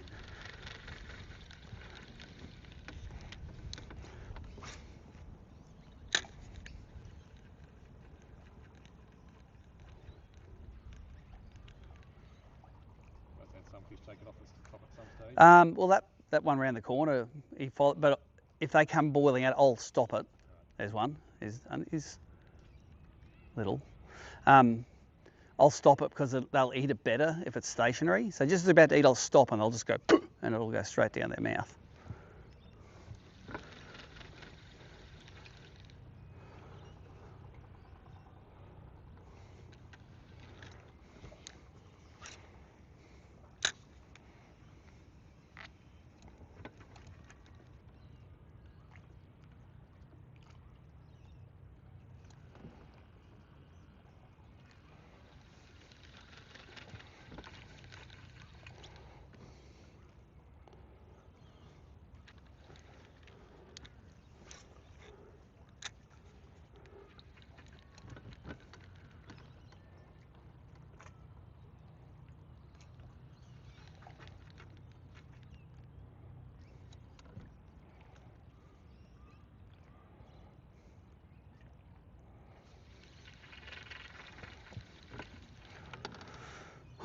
I've had some fish take it off the top at some stage. Well, that one around the corner, he followed, but if they come boiling out, I'll stop it. There's one. He's little. I'll stop it because they'll eat it better if it's stationary. So just as about to eat, I'll stop and they'll just go, and it'll go straight down their mouth.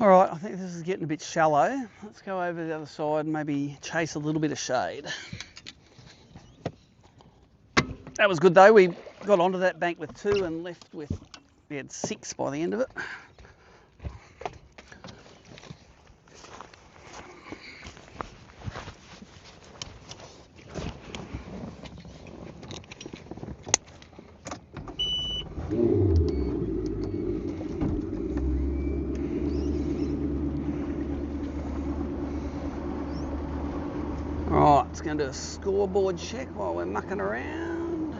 All right, I think this is getting a bit shallow. Let's go over to the other side and maybe chase a little bit of shade. That was good though. We got onto that bank with 2 and left with, we had 6 by the end of it. Alright, let's go and do a scoreboard check while we're mucking around.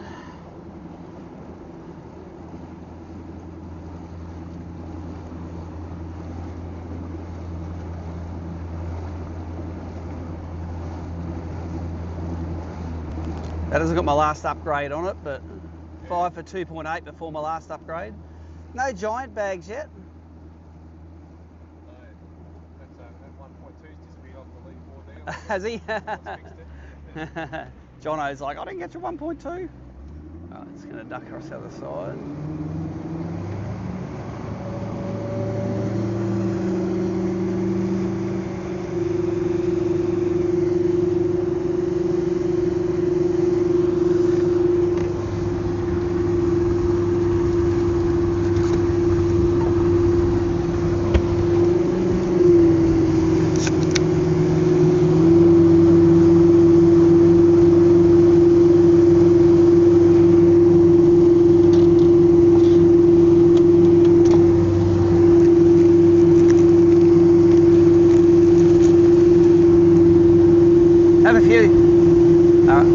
That hasn't got my last upgrade on it, but 5 for 2.8 before my last upgrade. No giant bags yet. No, that 1.2's disappeared off the lead board there. Has he? Fixed it. Jono's like, I didn't get your 1.2. Right, it's going to duck across the other side. Have a few. All right.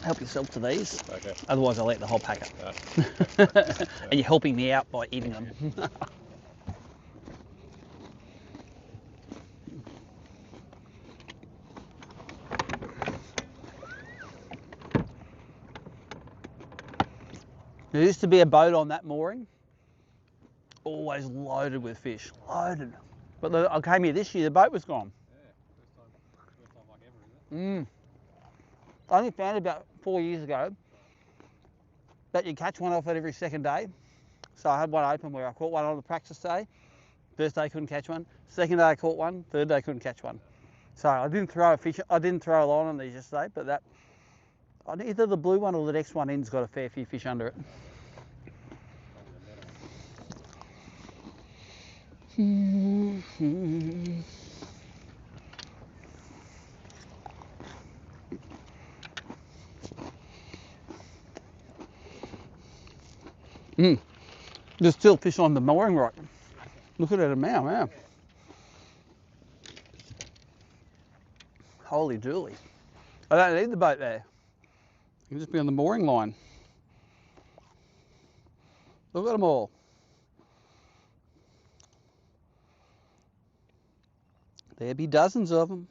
Help yourself to these. Okay. Otherwise, I'll eat the whole packet. And you're helping me out by eating them. There used to be a boat on that mooring, always loaded with fish, loaded. But I came here this year, the boat was gone. Yeah, first time like ever, is it? I only found about 4 years ago that you catch one off it every second day. So I had one open where I caught one on the practice day. First day couldn't catch one. Second day I caught one. Third day couldn't catch one. So I didn't throw a fish. I didn't throw a line on these yesterday, but that either the blue one or the next one in's got a fair few fish under it. There's still fish on the mooring rock. Look at it now, wow. Holy dooly. I don't need the boat there. You can just be on the mooring line. Look at them all. There be dozens of them.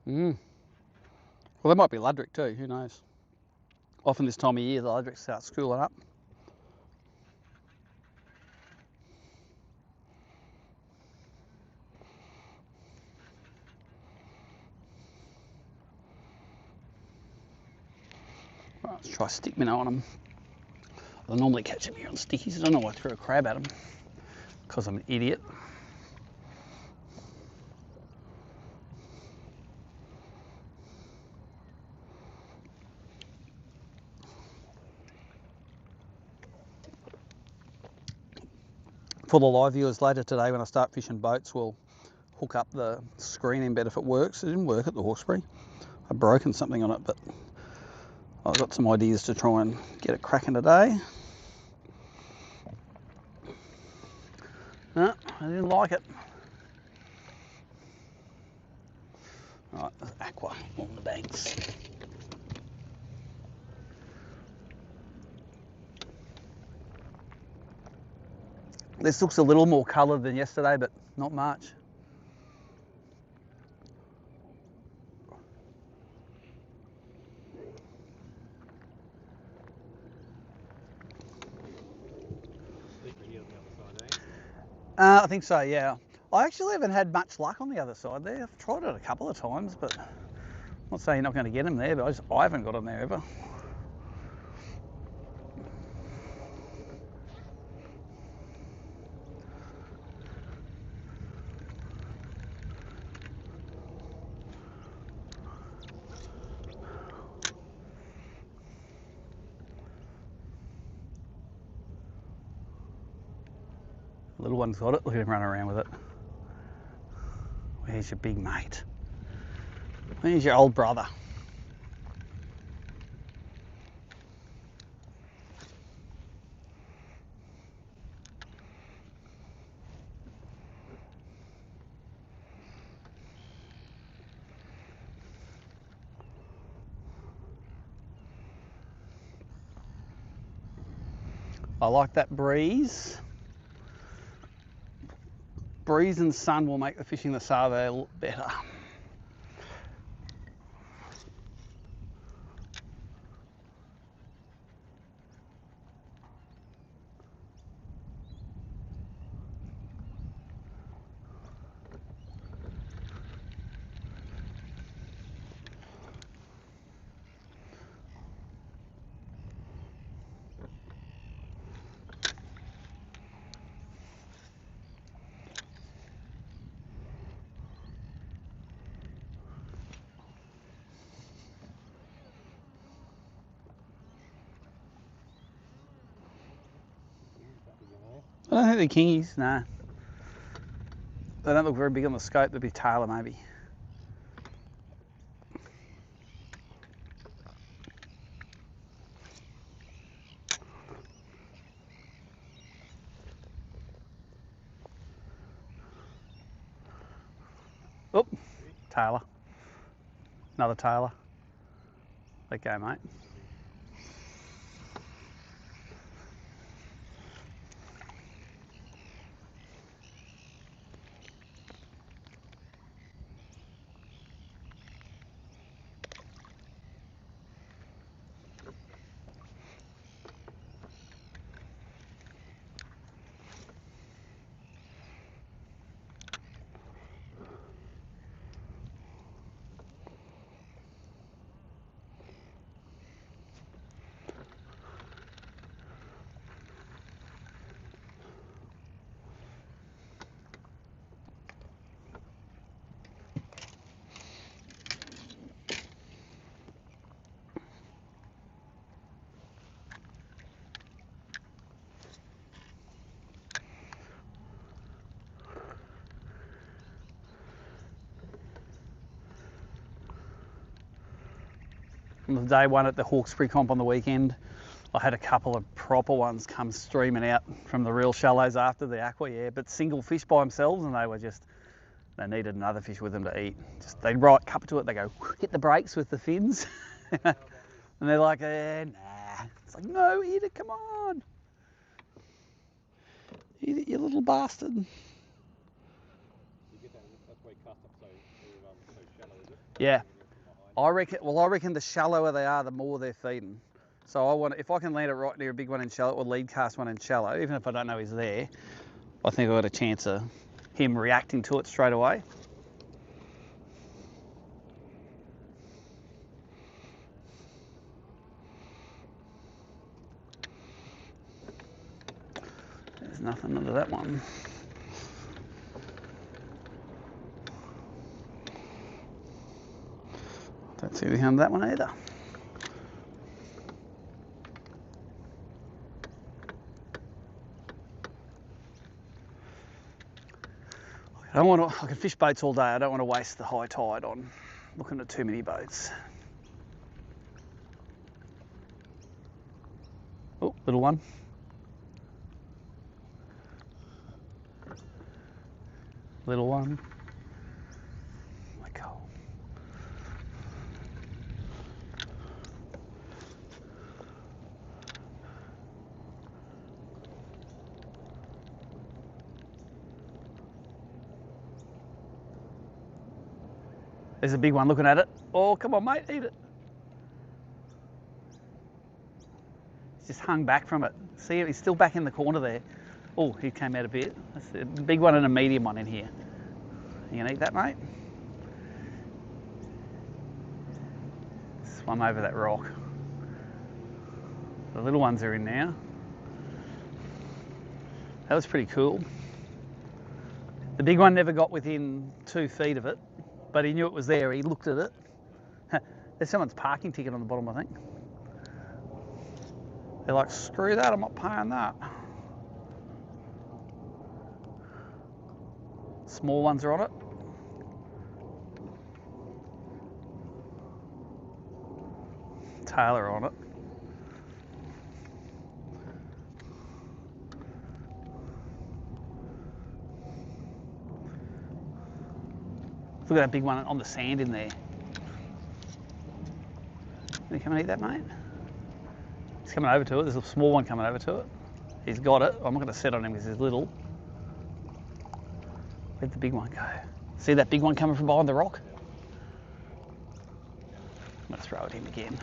Well, there might be ludrick too, who knows? Often this time of year, the ludrick start schooling up. Right, let's try stick minnow on them. I normally catch them here on stickies. I don't know why I threw a crab at them, because I'm an idiot. For the live viewers later today, when I start fishing boats, we'll hook up the screen in bed if it works. It didn't work at the Hawkesbury. I've broken something on it, but I've got some ideas to try and get it cracking today. No, I didn't like it. Right, there's aqua on the banks. This looks a little more coloured than yesterday, but not much. I think so, yeah. I actually haven't had much luck on the other side there. I've tried it a couple of times, but I'm not saying you're not going to get them there, but I haven't got them there ever. Little one's got it. Look at him running around with it. Where's your big mate? Where's your old brother? I like that breeze. Breeze and sun will make the fishing the Savo a lot better. I don't think they're kingies, no. They don't look very big on the scope. They'll be tailor maybe. Oh, tailor. Another tailor. Let go, mate. from the day one at the Hawkesbury comp on the weekend, I had a couple of proper ones come streaming out from the real shallows after the aqua, yeah, but single fish by themselves, and they needed another fish with them to eat. Just they'd right cup to it, they go hit the brakes with the fins, and they're like, nah. It's like, no, eat it, come on, eat it, you little bastard. You get that, that's why you cast up so shallow, is it? Yeah, I reckon the shallower they are, the more they're feeding. So if I can land it right near a big one in shallow, or lead cast one in shallow, even if I don't know he's there, I think I've got a chance of him reacting to it straight away. There's nothing under that one. Don't see anything under that one either. I can fish boats all day. I don't want to waste the high tide on looking at too many boats. Oh, little one. Little one. My God. There's a big one looking at it. Oh, come on, mate, eat it. He's just hung back from it. See, he's still back in the corner there. Oh, he came out a bit. That's a big one and a medium one in here. You gonna eat that, mate? Swum over that rock. The little ones are in now. That was pretty cool. The big one never got within 2 feet of it, but he knew it was there. He looked at it. There's someone's parking ticket on the bottom, I think. They're like, screw that, I'm not paying that. Small ones are on it. Tailor on it. Look at that big one on the sand in there. Can you come and eat that, mate? He's coming over to it. There's a small one coming over to it. He's got it. I'm not going to set on him because he's little. Where'd the big one go? See that big one coming from behind the rock? I'm going to throw it in again.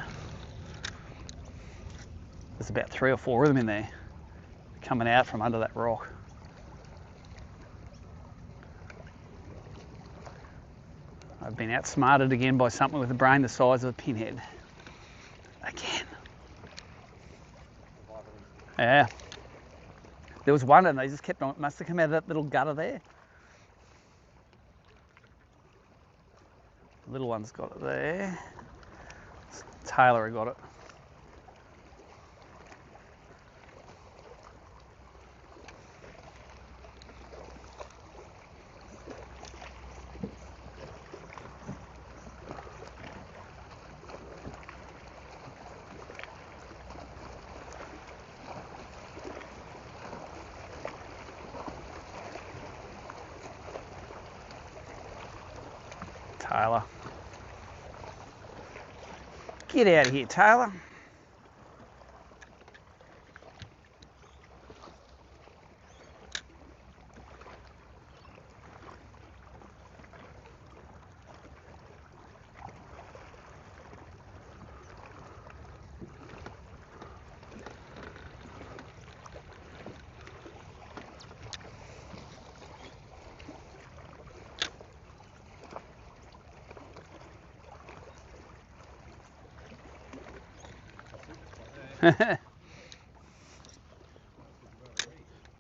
There's about 3 or 4 of them in there coming out from under that rock. I've been outsmarted again by something with a brain the size of a pinhead. Again. Yeah. There was one and they just kept on, must have come out of that little gutter there. The little one's got it there. Taylor got it. Taylor. Get out of here, Taylor.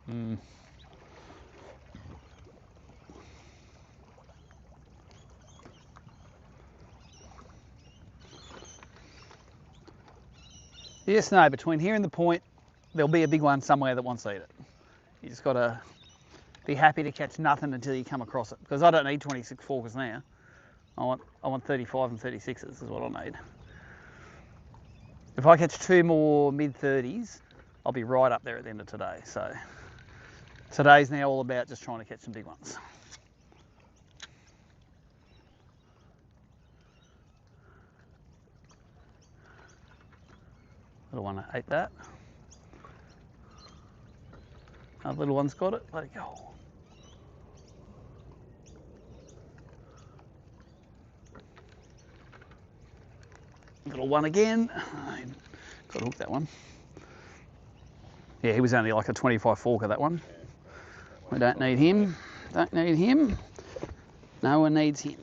Mm. You just know between here and the point, there'll be a big one somewhere that wants to eat it. You just got to be happy to catch nothing until you come across it. Because I don't need 26 forkers now. I want 35 and 36s is what I need. If I catch 2 more mid-30s, I'll be right up there at the end of today. So today's now all about just trying to catch some big ones. Little one ate that. Another little one's got it. Let it go. Little one again. Got to hook that one. Yeah, he was only like a 25 forker, that one. We don't need him. Don't need him. No one needs him.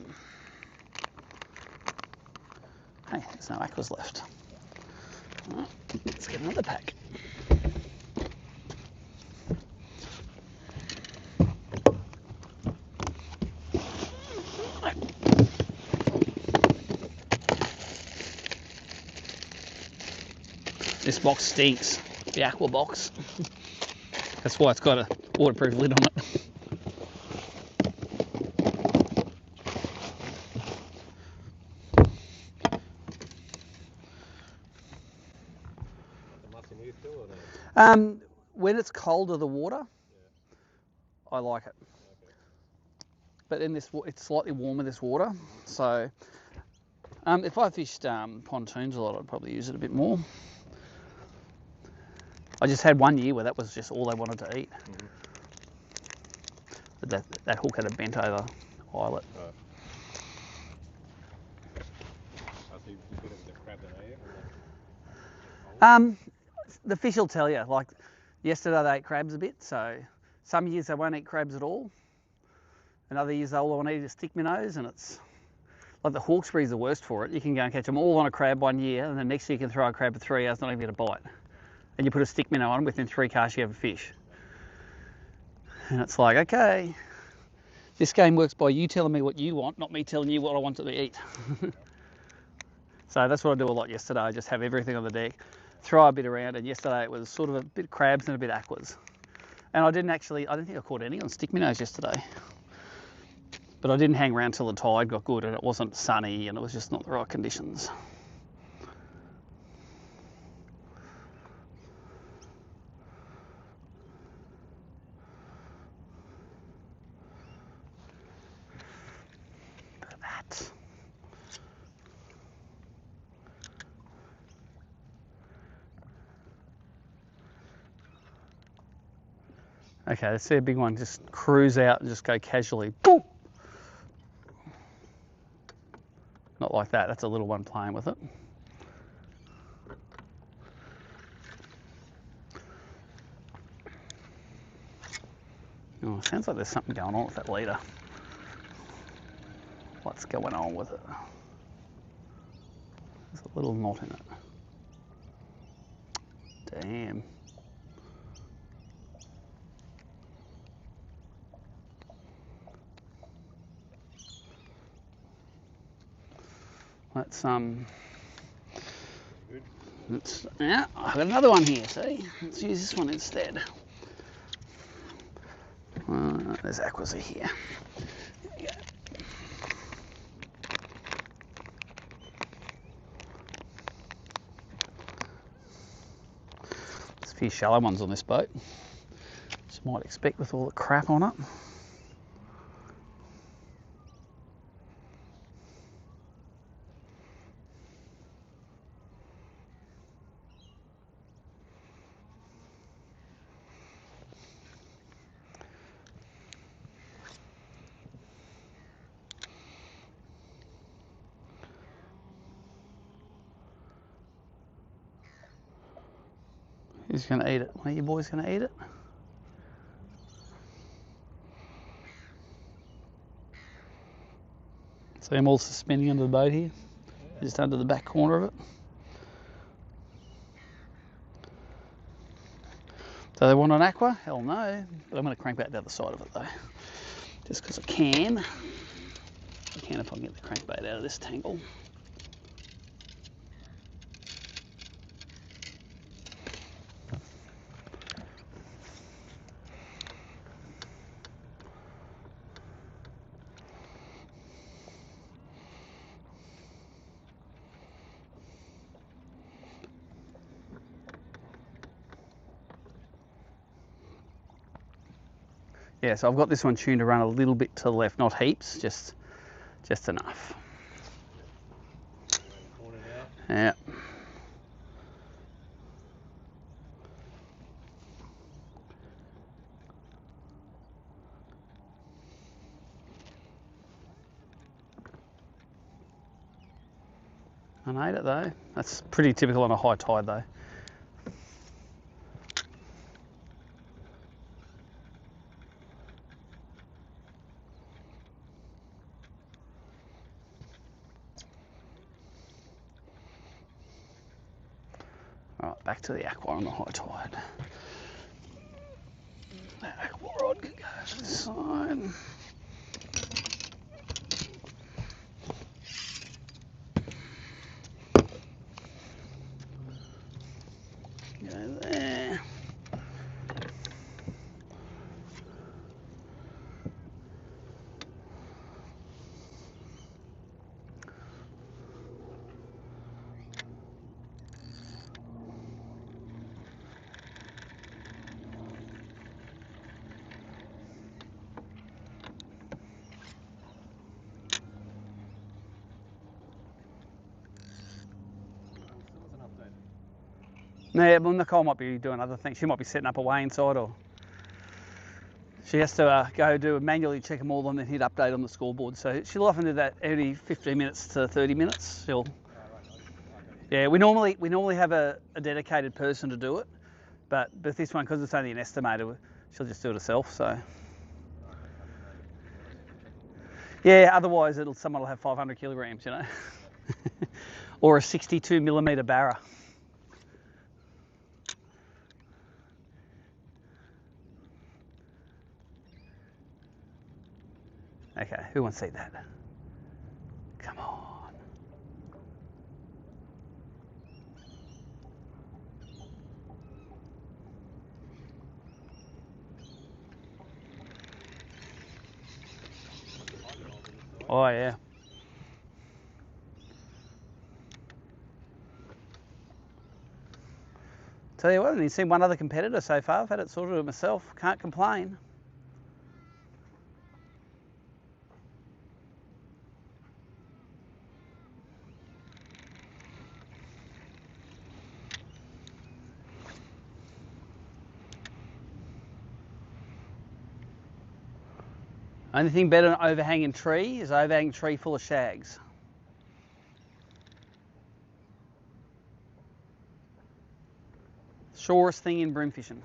Hey, there's no aquas left. Right, let's get another pack. This box stinks, the aqua box. That's why it's got a waterproof lid on it. When it's colder, the water, I like it. But in this, it's slightly warmer, this water. So if I fished pontoons a lot, I'd probably use it a bit more. I just had 1 year where that was just all they wanted to eat. But that hook had a bent over eyelet. The fish will tell you. Like yesterday, they ate crabs a bit. So some years they won't eat crabs at all, and other years all they want to eat is stick minnows. And it's like the hawksbury's the worst for it. You can go and catch them all on a crab 1 year, and then next year you can throw a crab for 3 hours, not even get a bite. And you put a stick minnow on, within 3 casts you have a fish. And it's like, okay, this game works by you telling me what you want, not me telling you what I want to eat. So that's what I do a lot yesterday. I just have everything on the deck, throw a bit around, and yesterday it was sort of a bit of crabs and a bit of aquas. And I didn't think I caught any on stick minnows yesterday. But I didn't hang around till the tide got good and it wasn't sunny and it was just not the right conditions. Okay, let's see a big one just cruise out and just go casually. Boom! Not like that, that's a little one playing with it. Oh, sounds like there's something going on with that leader. What's going on with it? There's a little knot in it. Damn. Yeah, I've got another one here, see? Let's use this one instead. There's aquas here. There we go. There's a few shallow ones on this boat, as you might expect with all the crap on it. Who's going to eat it? One of you boys going to eat it? See them all suspending under the boat here? Just under the back corner of it. Do they want an aqua? Hell no. But I'm going to crank back the other side of it though. Just because I can. I can if I can get the crankbait out of this tangle. Yeah, so I've got this one tuned to run a little bit to the left, not heaps, just enough. Yeah. I ate it though. That's pretty typical on a high tide though. All right, back to the aqua on the high tide. That aqua rod can go to the side. Go there. Yeah, well, Nicole might be doing other things. She might be setting up a weigh inside, or she has to go manually check them all and then hit update on the scoreboard. So she'll often do that every 15 minutes to 30 minutes. Yeah, we normally have a dedicated person to do it, but this one, because it's only an estimator, she'll just do it herself. So yeah, otherwise someone will have 500 kilograms, you know, or a 62mm barra. Okay, who wants to see that? Come on. Oh yeah. Tell you what, I've only seen one other competitor so far. I've had it sorted myself. Can't complain. Only thing better than an overhanging tree is an overhanging tree full of shags. Surest thing in bream fishing.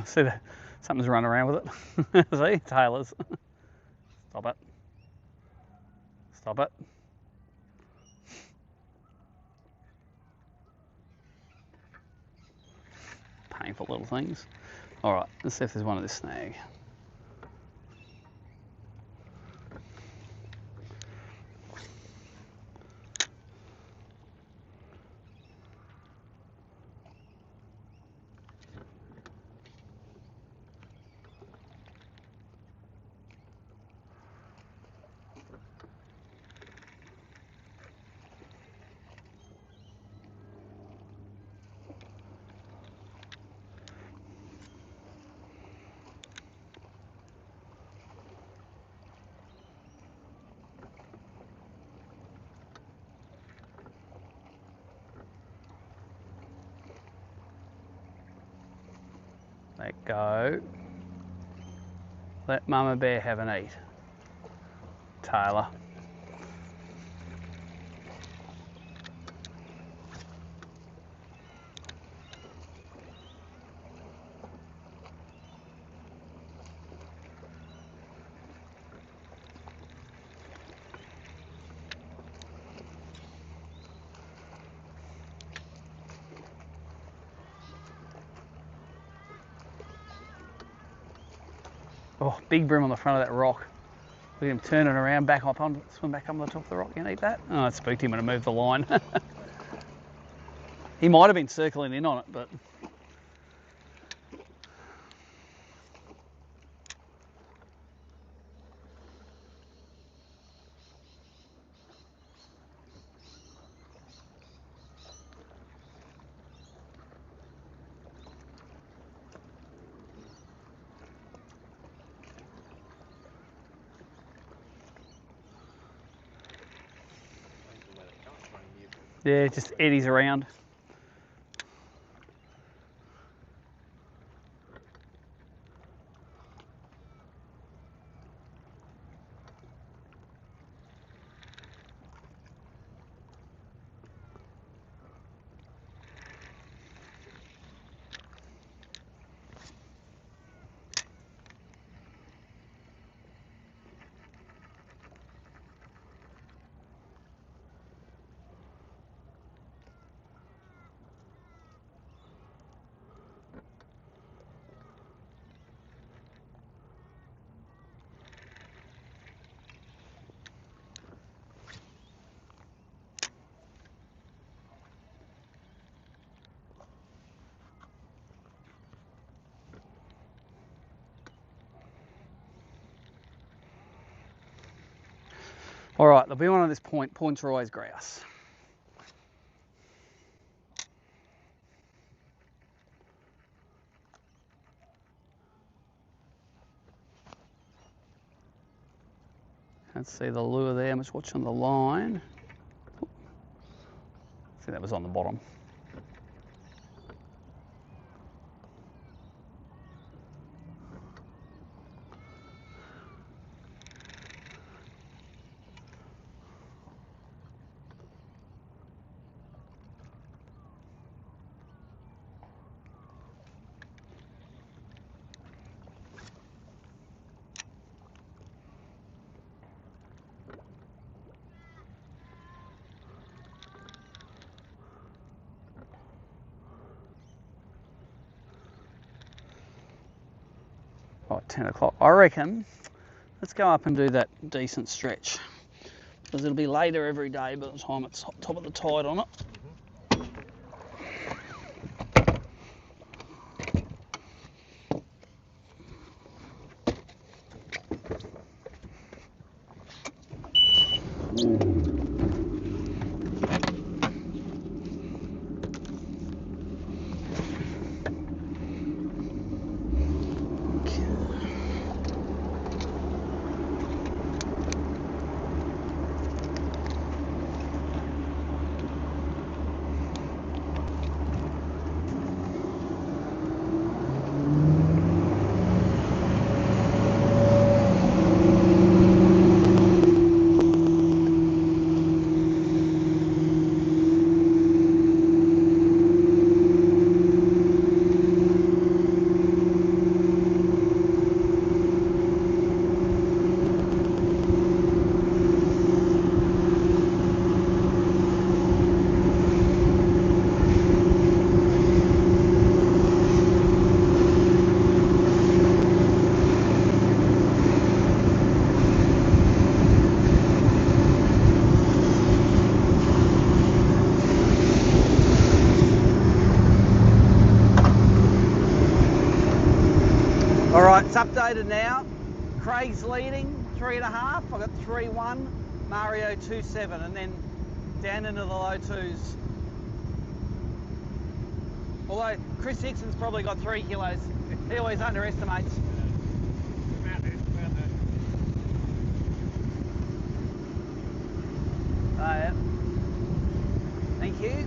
See that? Something's running around with it. See? Tailors. Stop it. Stop it. Painful little things. Alright, let's see if there's one of this snag. Let go. Let Mama Bear have an eat. Taylor. Oh, big bream on the front of that rock. Look at him turning around, swim back up on the top of the rock. You can eat that? Oh, it spooked him when I moved the line. He might have been circling in on it, but... Yeah, just eddies around. All right, there'll be one on this point. Points are always grouse. Can't see the lure there. I'm just watching the line. I think that was on the bottom. Oh, 10 o'clock. I reckon let's go up and do that decent stretch, because it'll be later every day by the time it's top of the tide on it. All right, it's updated now. Craig's leading, 3.5. I've got 3.1, Mario 2.7, and then down into the low twos. Although Chris Hickson's probably got 3 kilos. He always underestimates. Oh yeah. Thank you.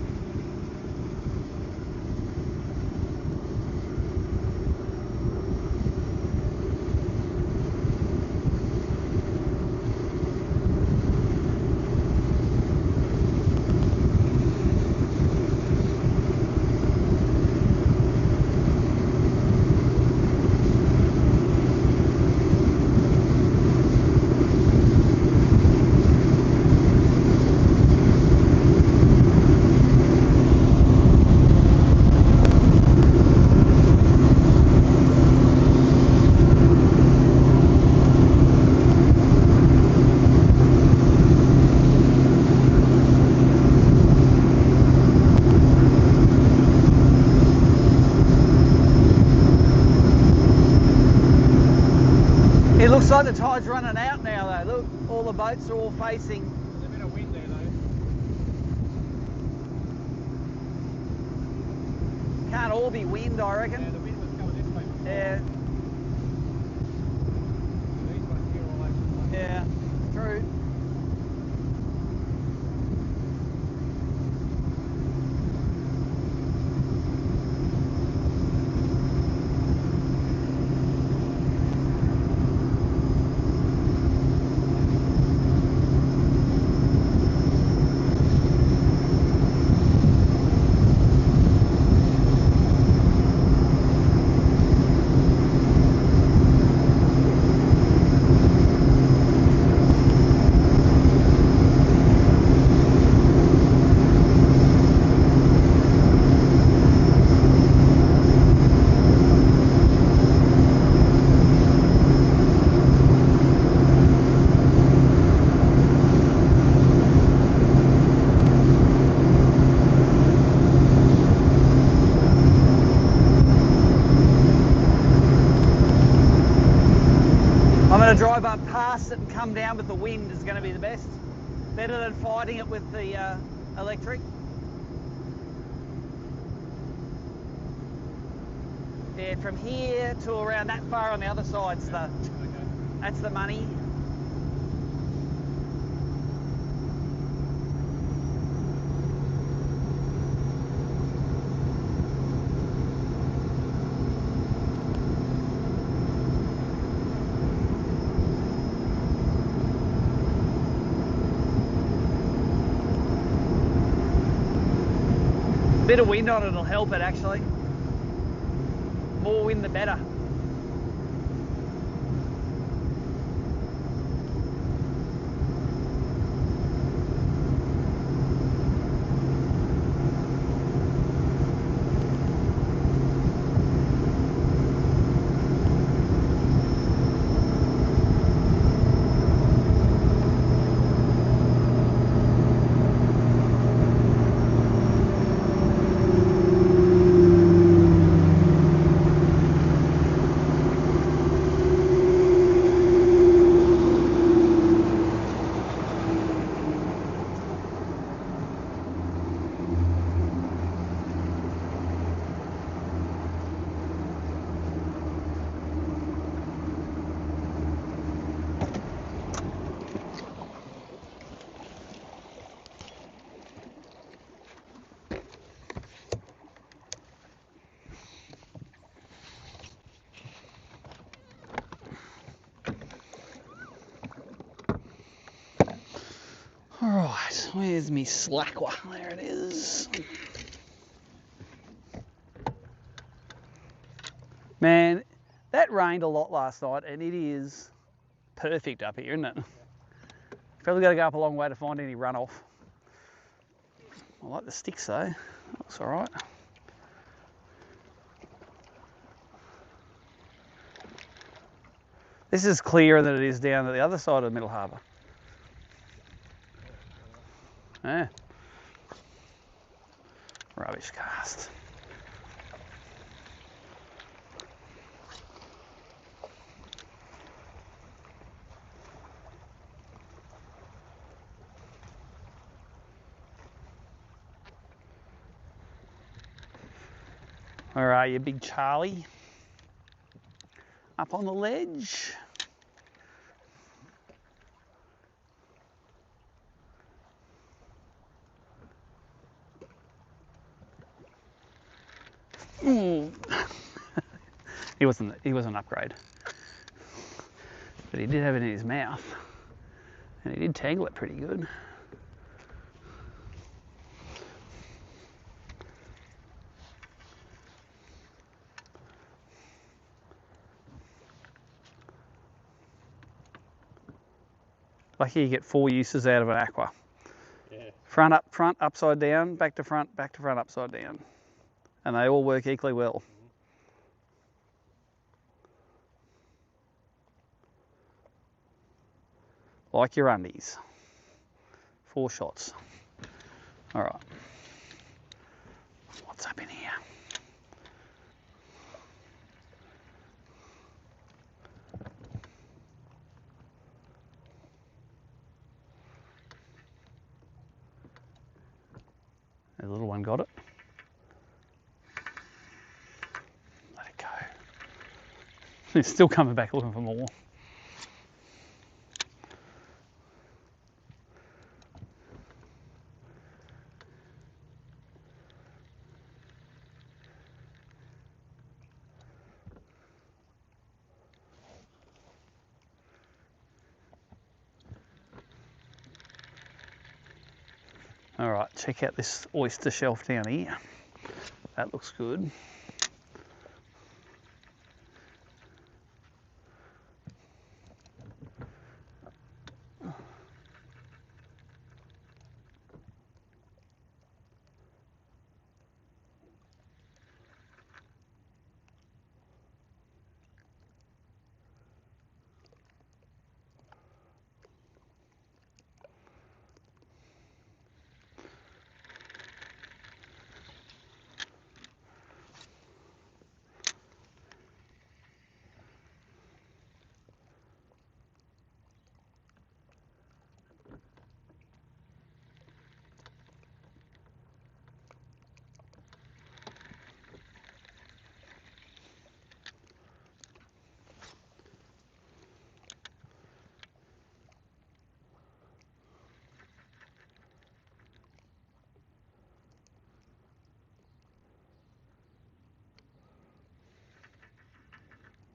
all the boats are all facing. There's a bit of wind there though. Can't all be wind, I reckon. Yeah, the wind was coming this way before. Yeah, These ones here all over the place. yeah, true. I'm going to drive up past it and come down with the wind is going to be the best. Better than fighting it with the electric. Yeah, from here to around that far on the other side's the, that's the money. Bit of wind on it will help it actually. More wind the better. Alright, where's me slacker? There it is. Man, that rained a lot last night and it is perfect up here, isn't it? Probably got to go up a long way to find any runoff. I like the sticks though, looks alright. This is clearer than it is down at the other side of the Middle Harbour. Yeah. Rubbish cast. Where are you, big Charlie? Up on the ledge. He wasn't an upgrade, but he did have it in his mouth, and he did tangle it pretty good. Lucky you get 4 uses out of an aqua. Yeah. Front up, front, upside down, back to front, upside down. And they all work equally well. Like your undies. 4 shots. All right. What's up in here? The little one got it. Let it go. It's still coming back looking for more. All right, check out this oyster shelf down here. That looks good.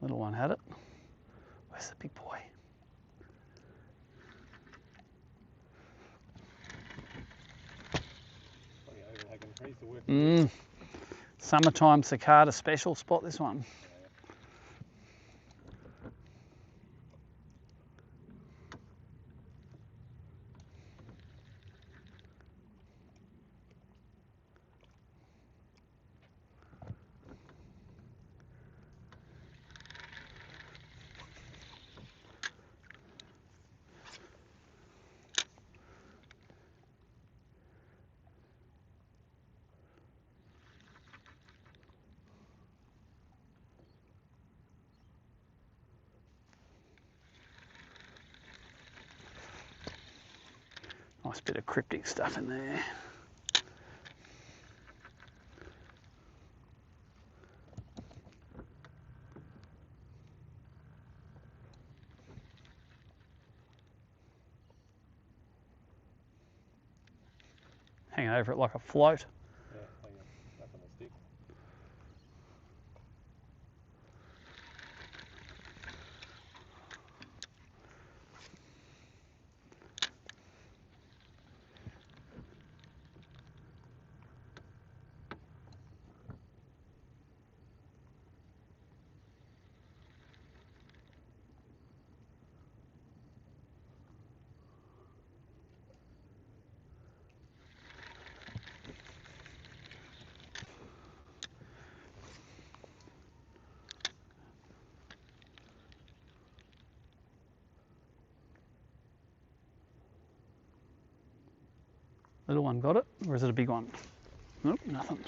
Little one had it. Where's the big boy? Summertime cicada special spot, this one. Nice bit of cryptic stuff in there. Hanging over it like a float. Yeah, hang on, up on the stick. Little one got it, or is it a big one? Nope, nothing.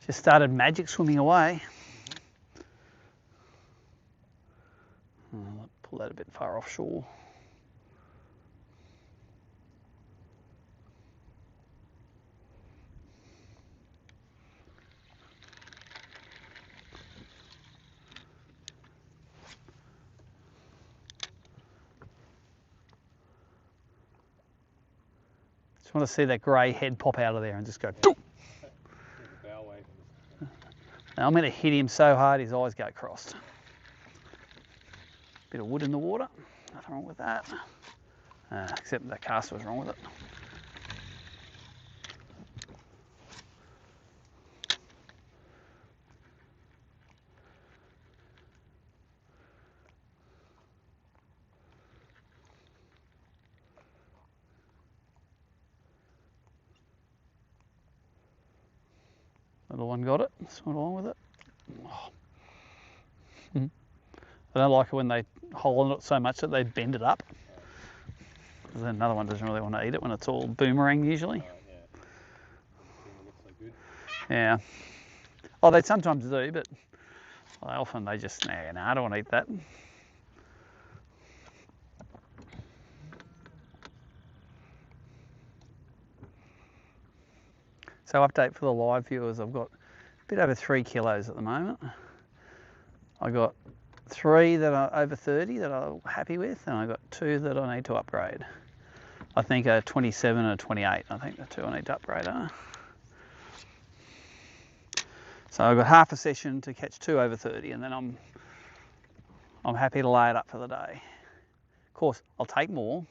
Just started magic swimming away. I'll pull that a bit far offshore. Just want to see that grey head pop out of there and just go. Doo! Now I'm going to hit him so hard his eyes go crossed. Bit of wood in the water, nothing wrong with that. Except the cast was wrong with it. Little one got it, swim along with it. Oh. I don't like it when they hole in it so much that they bend it up. Then another one doesn't really want to eat it when it's all boomerang usually. Yeah. Oh, they sometimes do, but often they just, nah, I don't want to eat that. So update for the live viewers, I've got a bit over 3 kilos at the moment. I got 3 that are over 30 that I'm happy with, and I got 2 that I need to upgrade. I think a 27 and a 28. I think the 2 I need to upgrade are. So I've got half a session to catch 2 over 30, and then I'm happy to lay it up for the day. Of course, I'll take more,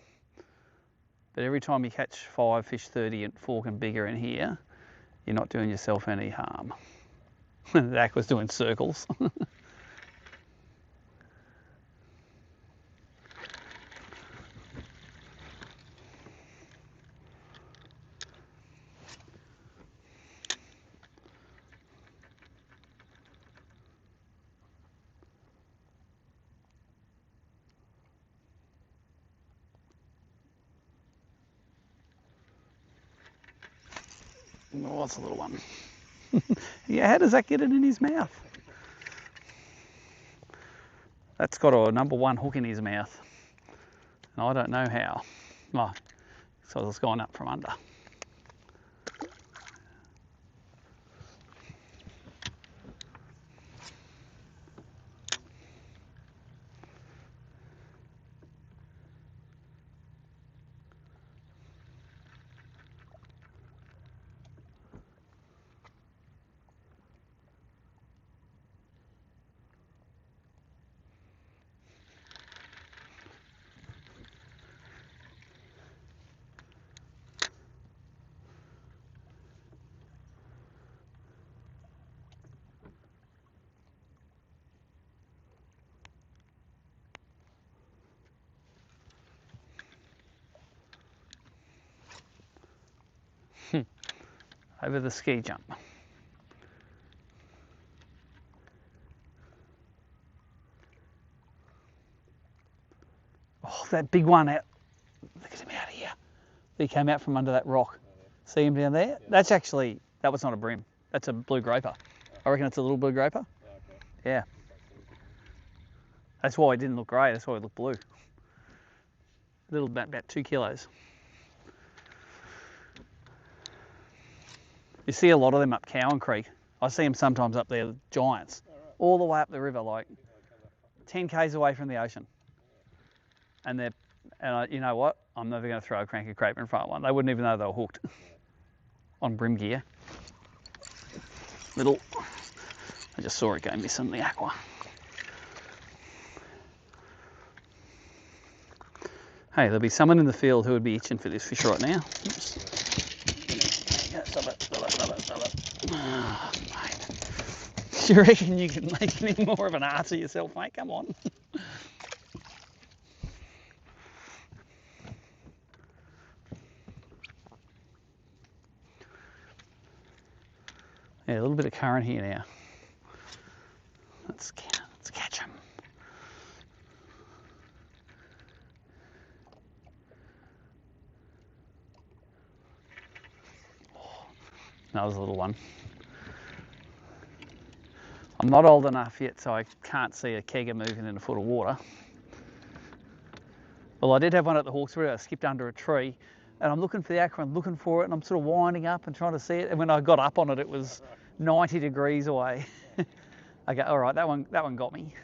but every time you catch 5 fish 30 and 4 and bigger in here, you're not doing yourself any harm. The aqua's doing circles. Oh, that's a little one. Yeah, how does that get it in his mouth? That's got a #1 hook in his mouth. And I don't know how. Oh, so it's gone up from under. Over the ski jump. Oh, that big one out. Look at him out of here. He came out from under that rock. See him down there? Yeah. That's actually, that was not a bream. That's a blue groper. I reckon it's a little blue groper. Yeah. That's why it didn't look grey. That's why it looked blue. Little, about 2 kilos. You see a lot of them up Cowan Creek. I see them sometimes up there, giants, all the way up the river, like 10 k's away from the ocean. And you know what? I'm never going to throw a cranky crepe in front of one. They wouldn't even know they were hooked on bream gear. Little, I just saw it go missing in the aqua. Hey, there'll be someone in the field who would be itching for this fish right now. Oops. Stop it. Oh, mate. Do you reckon you can make any more of an arse of yourself, mate? Come on. Yeah, a little bit of current here now. Let's catch him. Oh, that was a little one. I'm not old enough yet, so I can't see a kegger moving in a foot of water. Well, I did have one at the Hawkesbury. I skipped under a tree, and I'm looking for the aqua and looking for it, and I'm sort of winding up and trying to see it. And when I got up on it, it was 90 degrees away. I go, all right, that one got me.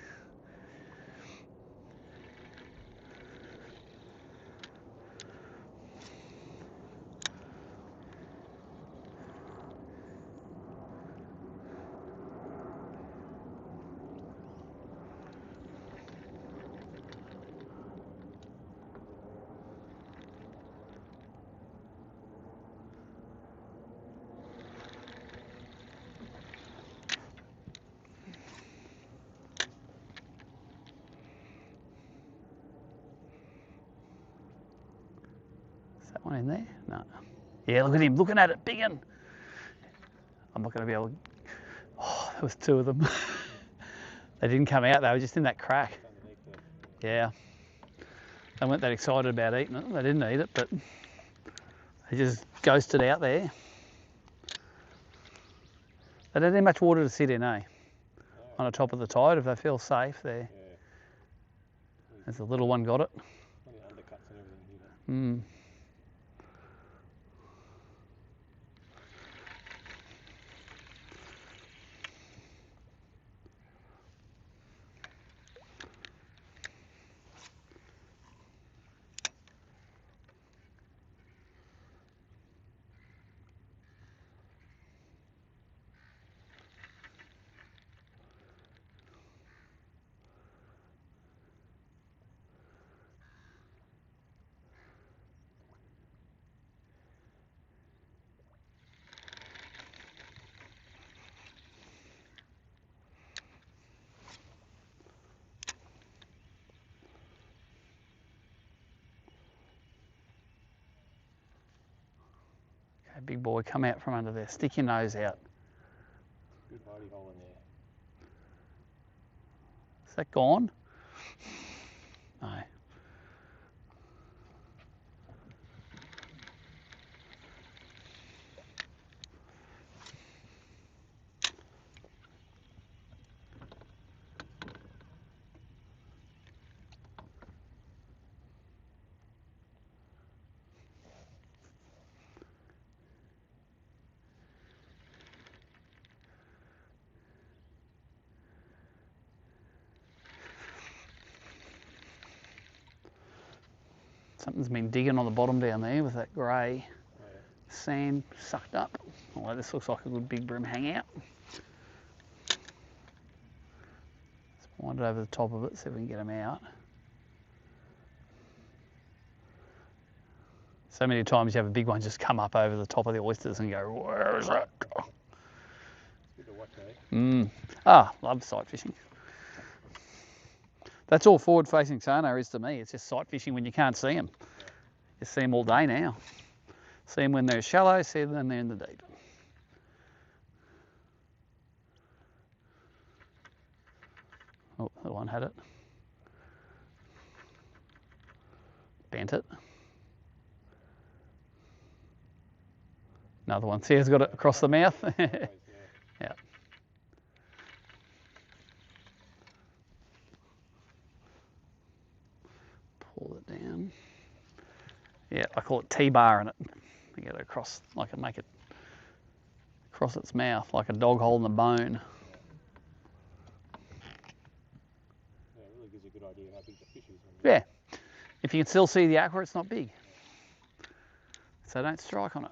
Is that one in there? No. Yeah, look at him looking at it, big one. I'm not going to be able to... Oh, there was 2 of them. They didn't come out, they were just in that crack. Yeah. They weren't that excited about eating it. They didn't eat it, but they just ghosted out there. They don't have much water to sit in, eh? On the top of the tide, if they feel safe there. There's a little one got it. Okay, big boy, come out from under there. Stick your nose out. Good hidey hole in there. Is that gone? No. Something's been digging on the bottom down there with that grey sand sucked up. Although this looks like a good big bream hangout. Let's wind it over the top of it, see if we can get them out. So many times you have a big one just come up over the top of the oysters and go, where is it? It's good to watch, eh? Ah, love sight fishing. That's all forward-facing sonar is to me. It's just sight fishing when you can't see them. You see them all day now. See them when they're shallow, see them when they're in the deep. Oh, that one had it. Bent it. Another one. See, it's got it across the mouth. Yeah. Pull it down. Yeah, I call it T-bar in it. You get it across, like it make it across its mouth, like a dog holding a bone. Yeah, it really gives you a good idea how big the fish is. Yeah. If you can still see the aqua, it's not big. So don't strike on it.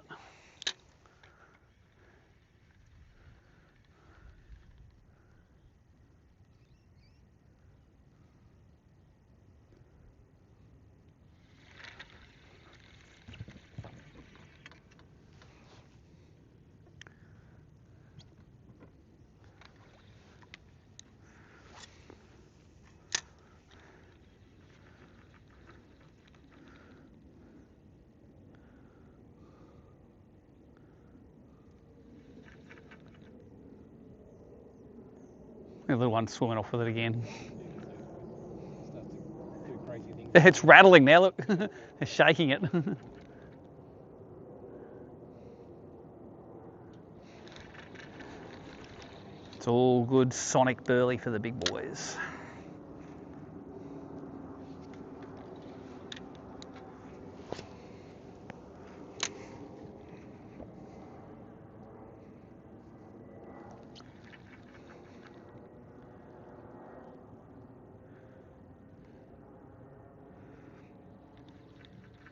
The little one's swimming off with it again. It's rattling now, look. It's shaking it. It's all good sonic burley for the big boys.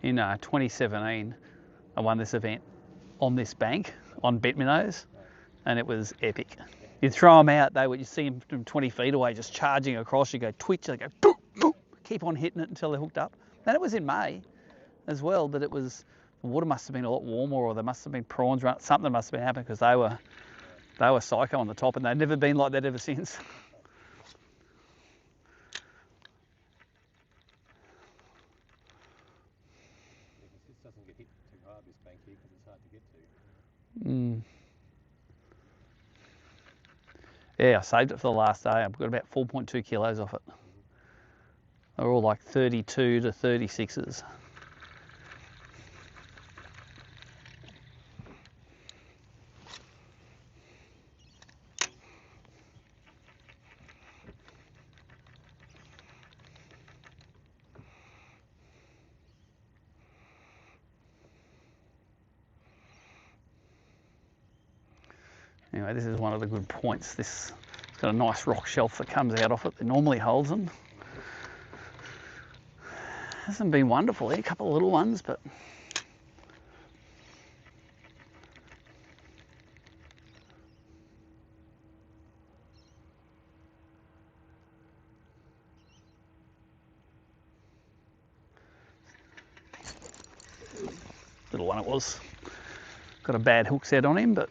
In 2017, I won this event on this bank, on Minnows, and it was epic. You throw them out, you see them from 20 feet away just charging across, you go twitch, they go boop, boop, keep on hitting it until they're hooked up. And it was in May as well, but the water must have been a lot warmer, or there must have been prawns around, something must have been happening, because they were psycho on the top, and they've never been like that ever since. Doesn't get hit too hard, this bank here, because it's hard to get to. Yeah, I saved it for the last day. I've got about 4.2 kilos off it. They're all like 32 to 36s. Anyway, this is one of the good points. It's got a nice rock shelf that comes out off it that normally holds them. Hasn't been wonderful here, a couple of little ones, but little one it was. Got a bad hook set on him, but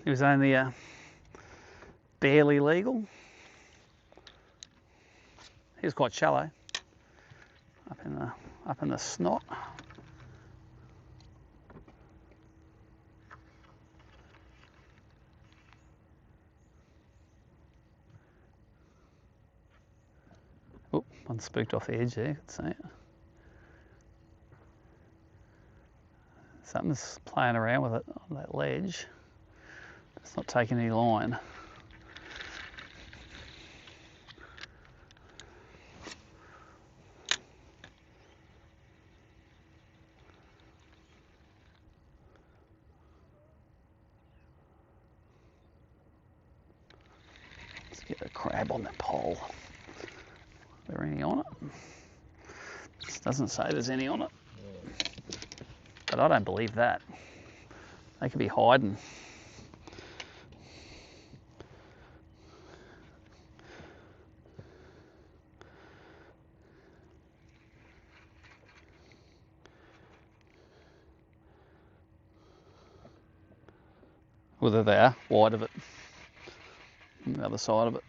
he was only barely legal. He was quite shallow, up in the snot. spooked off the edge there, you can see it. Something's playing around with it on that ledge. It's not taking any line. Let's get a crab on that pole. Is there any on it? This doesn't say there's any on it. But I don't believe that. They could be hiding. Whether they are wide of it, on the other side of it.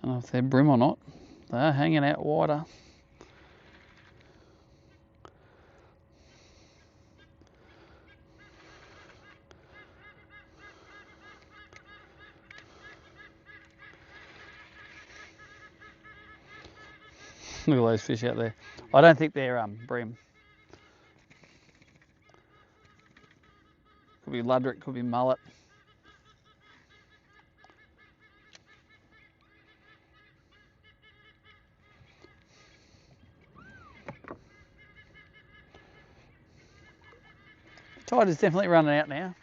Don't know if they're bream or not. They're hanging out wider. Look at those fish out there. I don't think they're bream. Could be luderick, could be mullet. Tide is definitely running out now.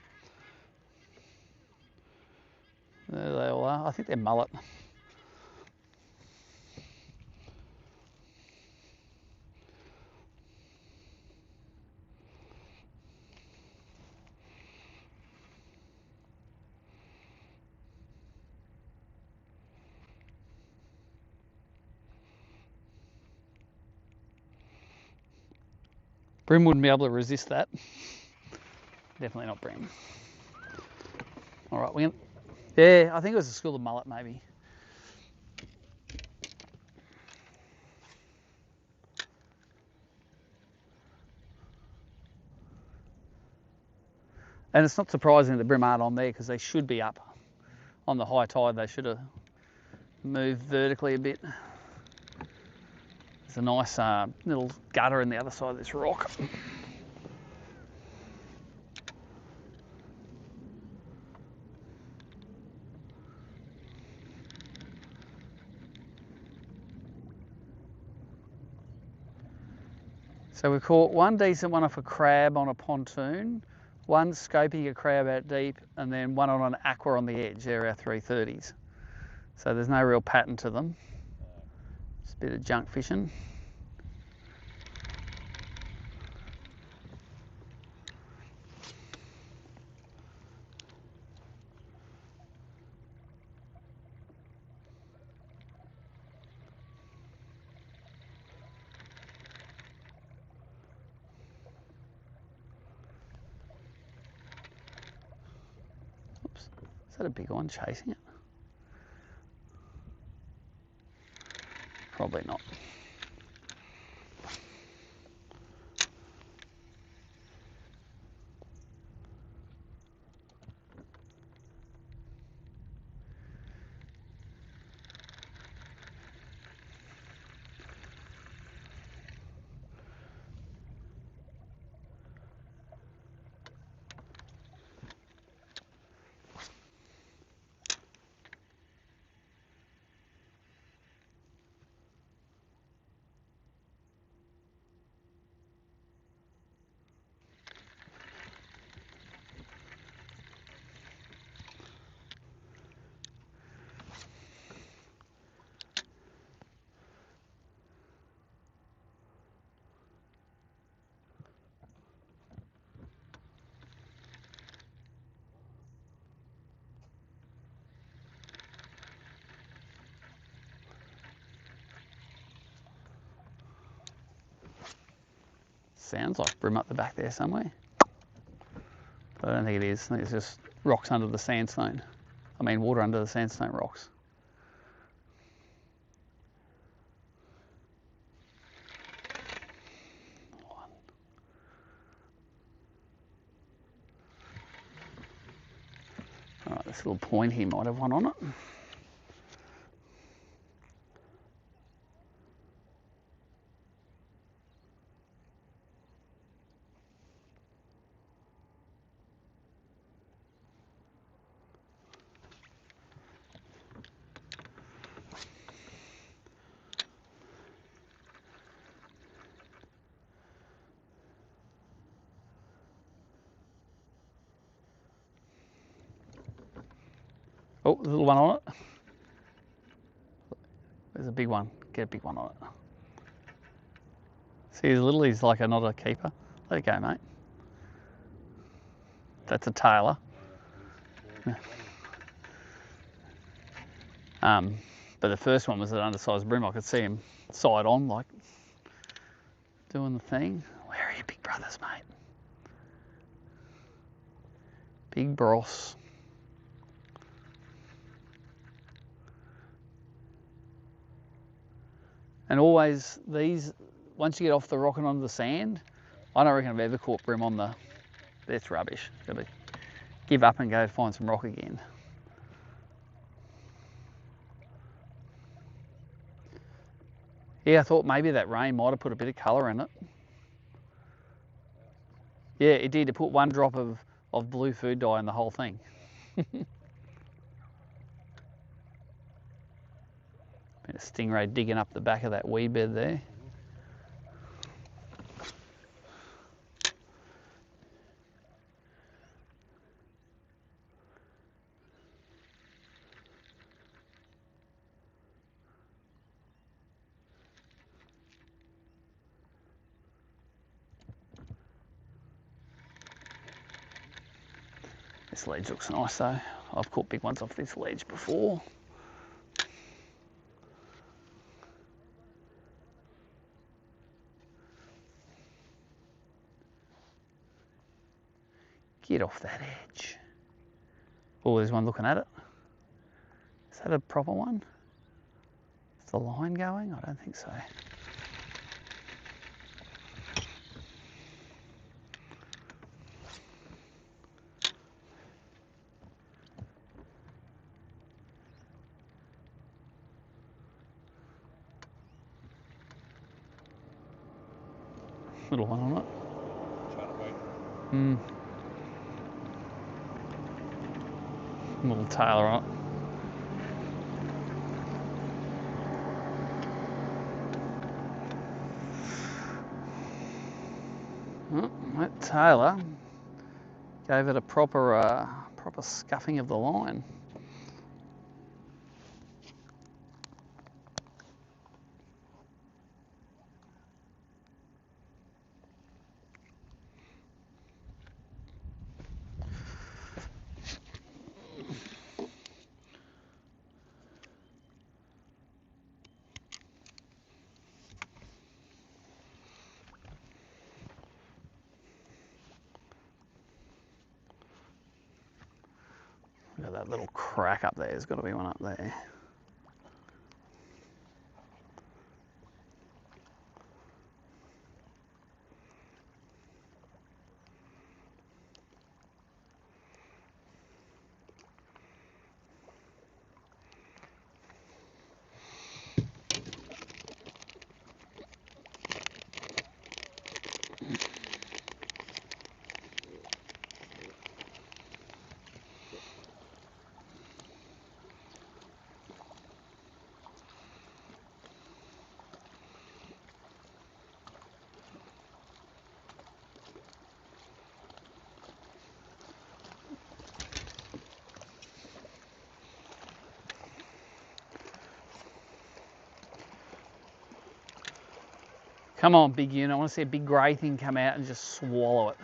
There they all are. I think they're mullet. Bream wouldn't be able to resist that. Definitely not bream. All right, yeah, I think it was a school of mullet maybe. And it's not surprising the bream aren't on there because they should be up on the high tide. They should have moved vertically a bit. There's a nice little gutter in the other side of this rock. So we caught one decent one off a crab on a pontoon, one scoping a crab out deep, and then one on an aqua on the edge. They're our 330s. So there's no real pattern to them. Just a bit of junk fishing. Is that a big one chasing it? Probably not. Sounds like bream up the back there somewhere. But I don't think it is. I think it's just rocks under the sandstone. I mean water under the sandstone rocks. This little point here might have one on it. Oh, there's a little one on it. There's a big one. Get a big one on it. See, he's like another keeper. Let it go, mate. That's a tailer. But the first one was an undersized bream. I could see him side on, like doing the thing. Where are you, big brothers, mate? Big bros. And always these, once you get off the rock and onto the sand, I don't reckon I've ever caught bream on the, that's rubbish. Gotta give up and go find some rock again. Yeah, I thought maybe that rain might have put a bit of colour in it. Yeah, it did. It put one drop of blue food dye in the whole thing. A stingray digging up the back of that weed bed there. This ledge looks nice though. I've caught big ones off this ledge before. Get off that edge. Oh, there's one looking at it. Is that a proper one? Is the line going? I don't think so. Little one on it. Little tailer on it. Oh, that tailer gave it a proper scuffing of the line. Look at that little crack up there. There's got to be one up there. Come on, big unit. I want to see a big grey thing come out and just swallow it.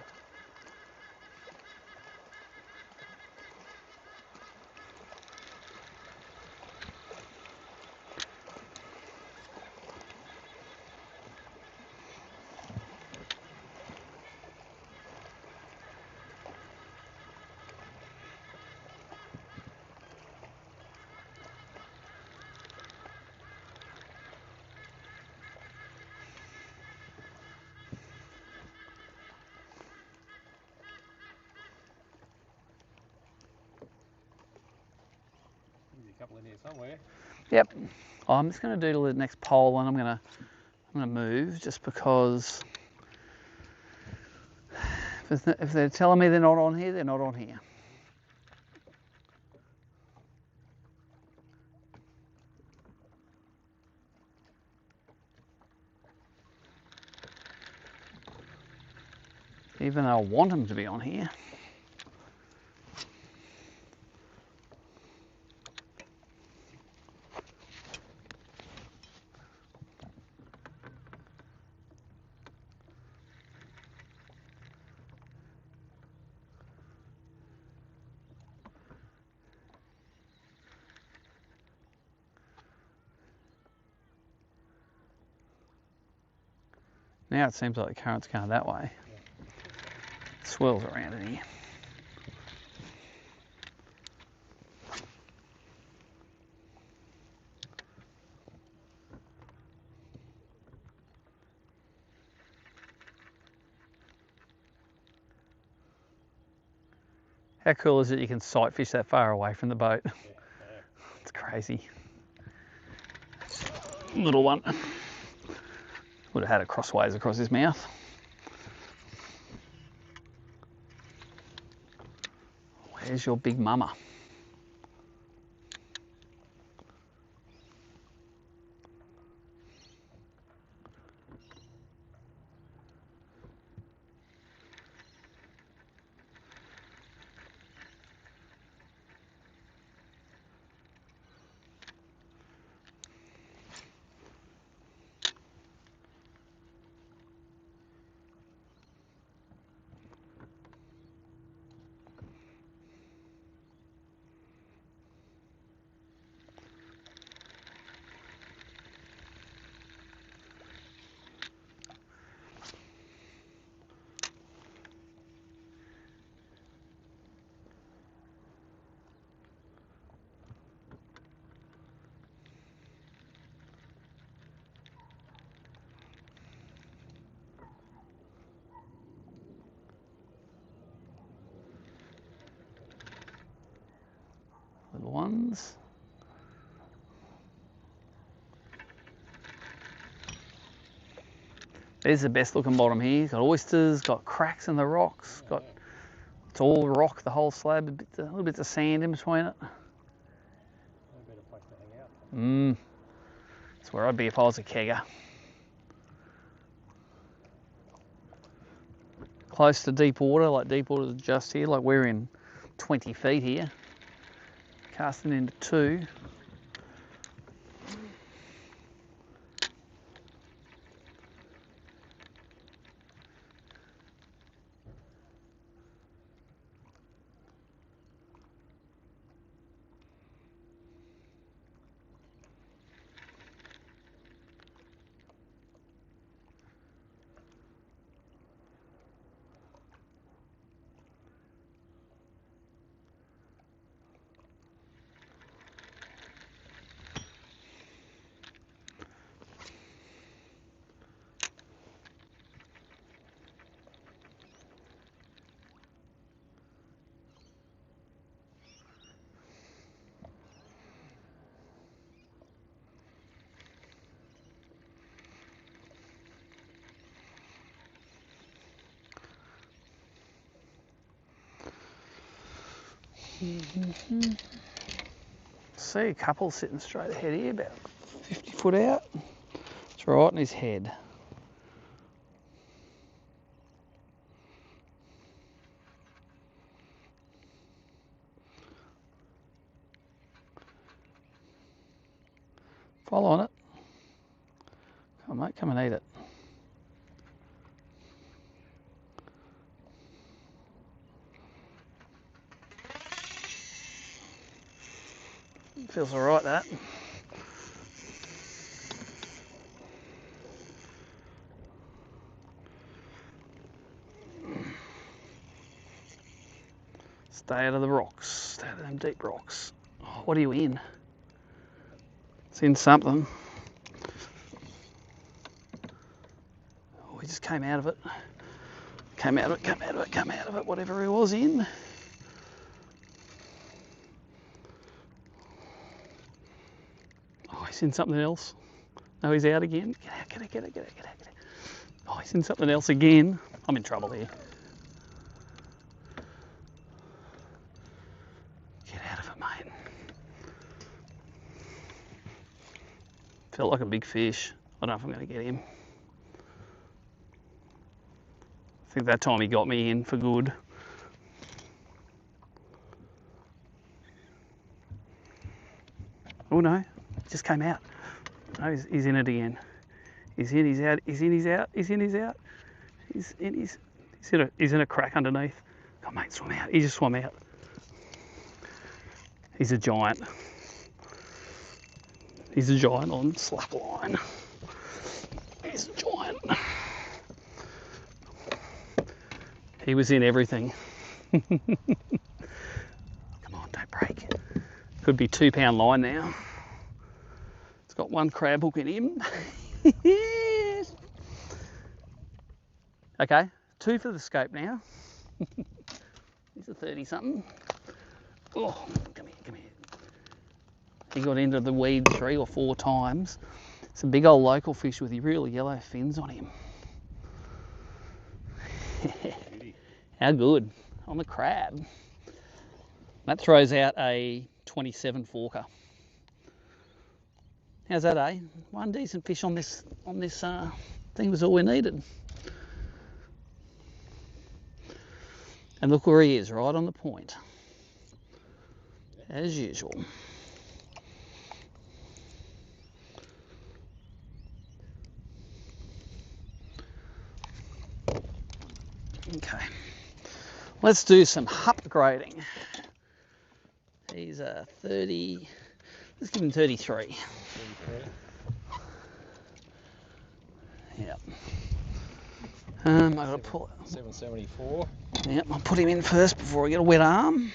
couple in here somewhere. Yep. Oh, I'm just going to do till the next pole, and I'm going to move just because if they're telling me they're not on here, they're not on here. Even though I want them to be on here. Now it seems like the current's going that way. It swirls around in here. How cool is it you can sight fish that far away from the boat? Yeah. It's crazy. Little one. Would have had it crossways across his mouth. Where's your big mama? Little ones. There's the best looking bottom here. Got oysters, got cracks in the rocks, got it's all rock, the whole slab, a little bits of sand in between it. A better place to hang out. That's where I'd be if I was a kegger. Close to deep water, like deep water just here, like we're in 20 feet here. Casting into 2. See a couple sitting straight ahead here, about 50 foot out. It's right in his head. Follow on it. Come on, mate, come and eat it. Feels all right, that. Stay out of the rocks. Stay out of them deep rocks. Oh, what are you in? It's in something. Oh, he just came out of it. Came out of it, came out of it, came out of it, whatever he was in. he's in something else. No, he's out again. Get out, get out, get out, get out, get out, get out. Oh, he's in something else again. I'm in trouble here. Get out of it, mate. Felt like a big fish. I don't know if I'm going to get him. I think that time he got me in for good. Oh no, he just came out. No, he's in it again. He's in, he's out, he's in, he's out, he's in, he's out. He's in a crack underneath. Come on, mate, swim out. He just swam out. He's a giant. He's a giant on slack line. He's a giant. He was in everything. Come on, don't break. Could be 2 pound line now. It's got 1 crab hook in him. Yes. Okay, 2 for the scope now. He's a 30 something. Oh, come here, come here. He got into the weed 3 or 4 times. It's a big old local fish with really yellow fins on him. How good on the crab. That throws out a 27 forker. How's that, eh? 1 decent fish on this thing was all we needed. And look where he is, right on the point. As usual. Okay. Let's do some upgrading. He's a 30, let's give him 33. Yep. I gotta pull it. 774. Yep, I'll put him in first before I get a wet arm.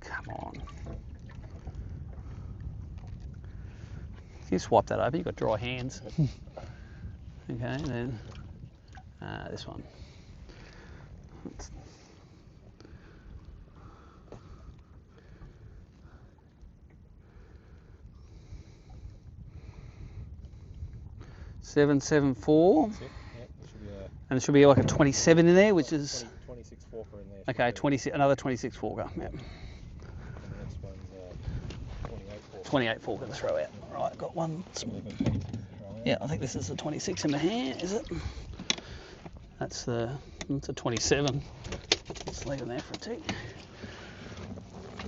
Come on. You swipe that over, you've got dry hands. Okay, and then this one. Let's... $774. Yep, And there should be like a 27 in there, which is 26 forker in there. okay. 26, another 26 forker. Yep. And the next one's 28 forker. 28 forker to throw out. Right, got one. Yeah, I think this is the 26 in the hand, is it? That's a 27. Just leave it there for a tick.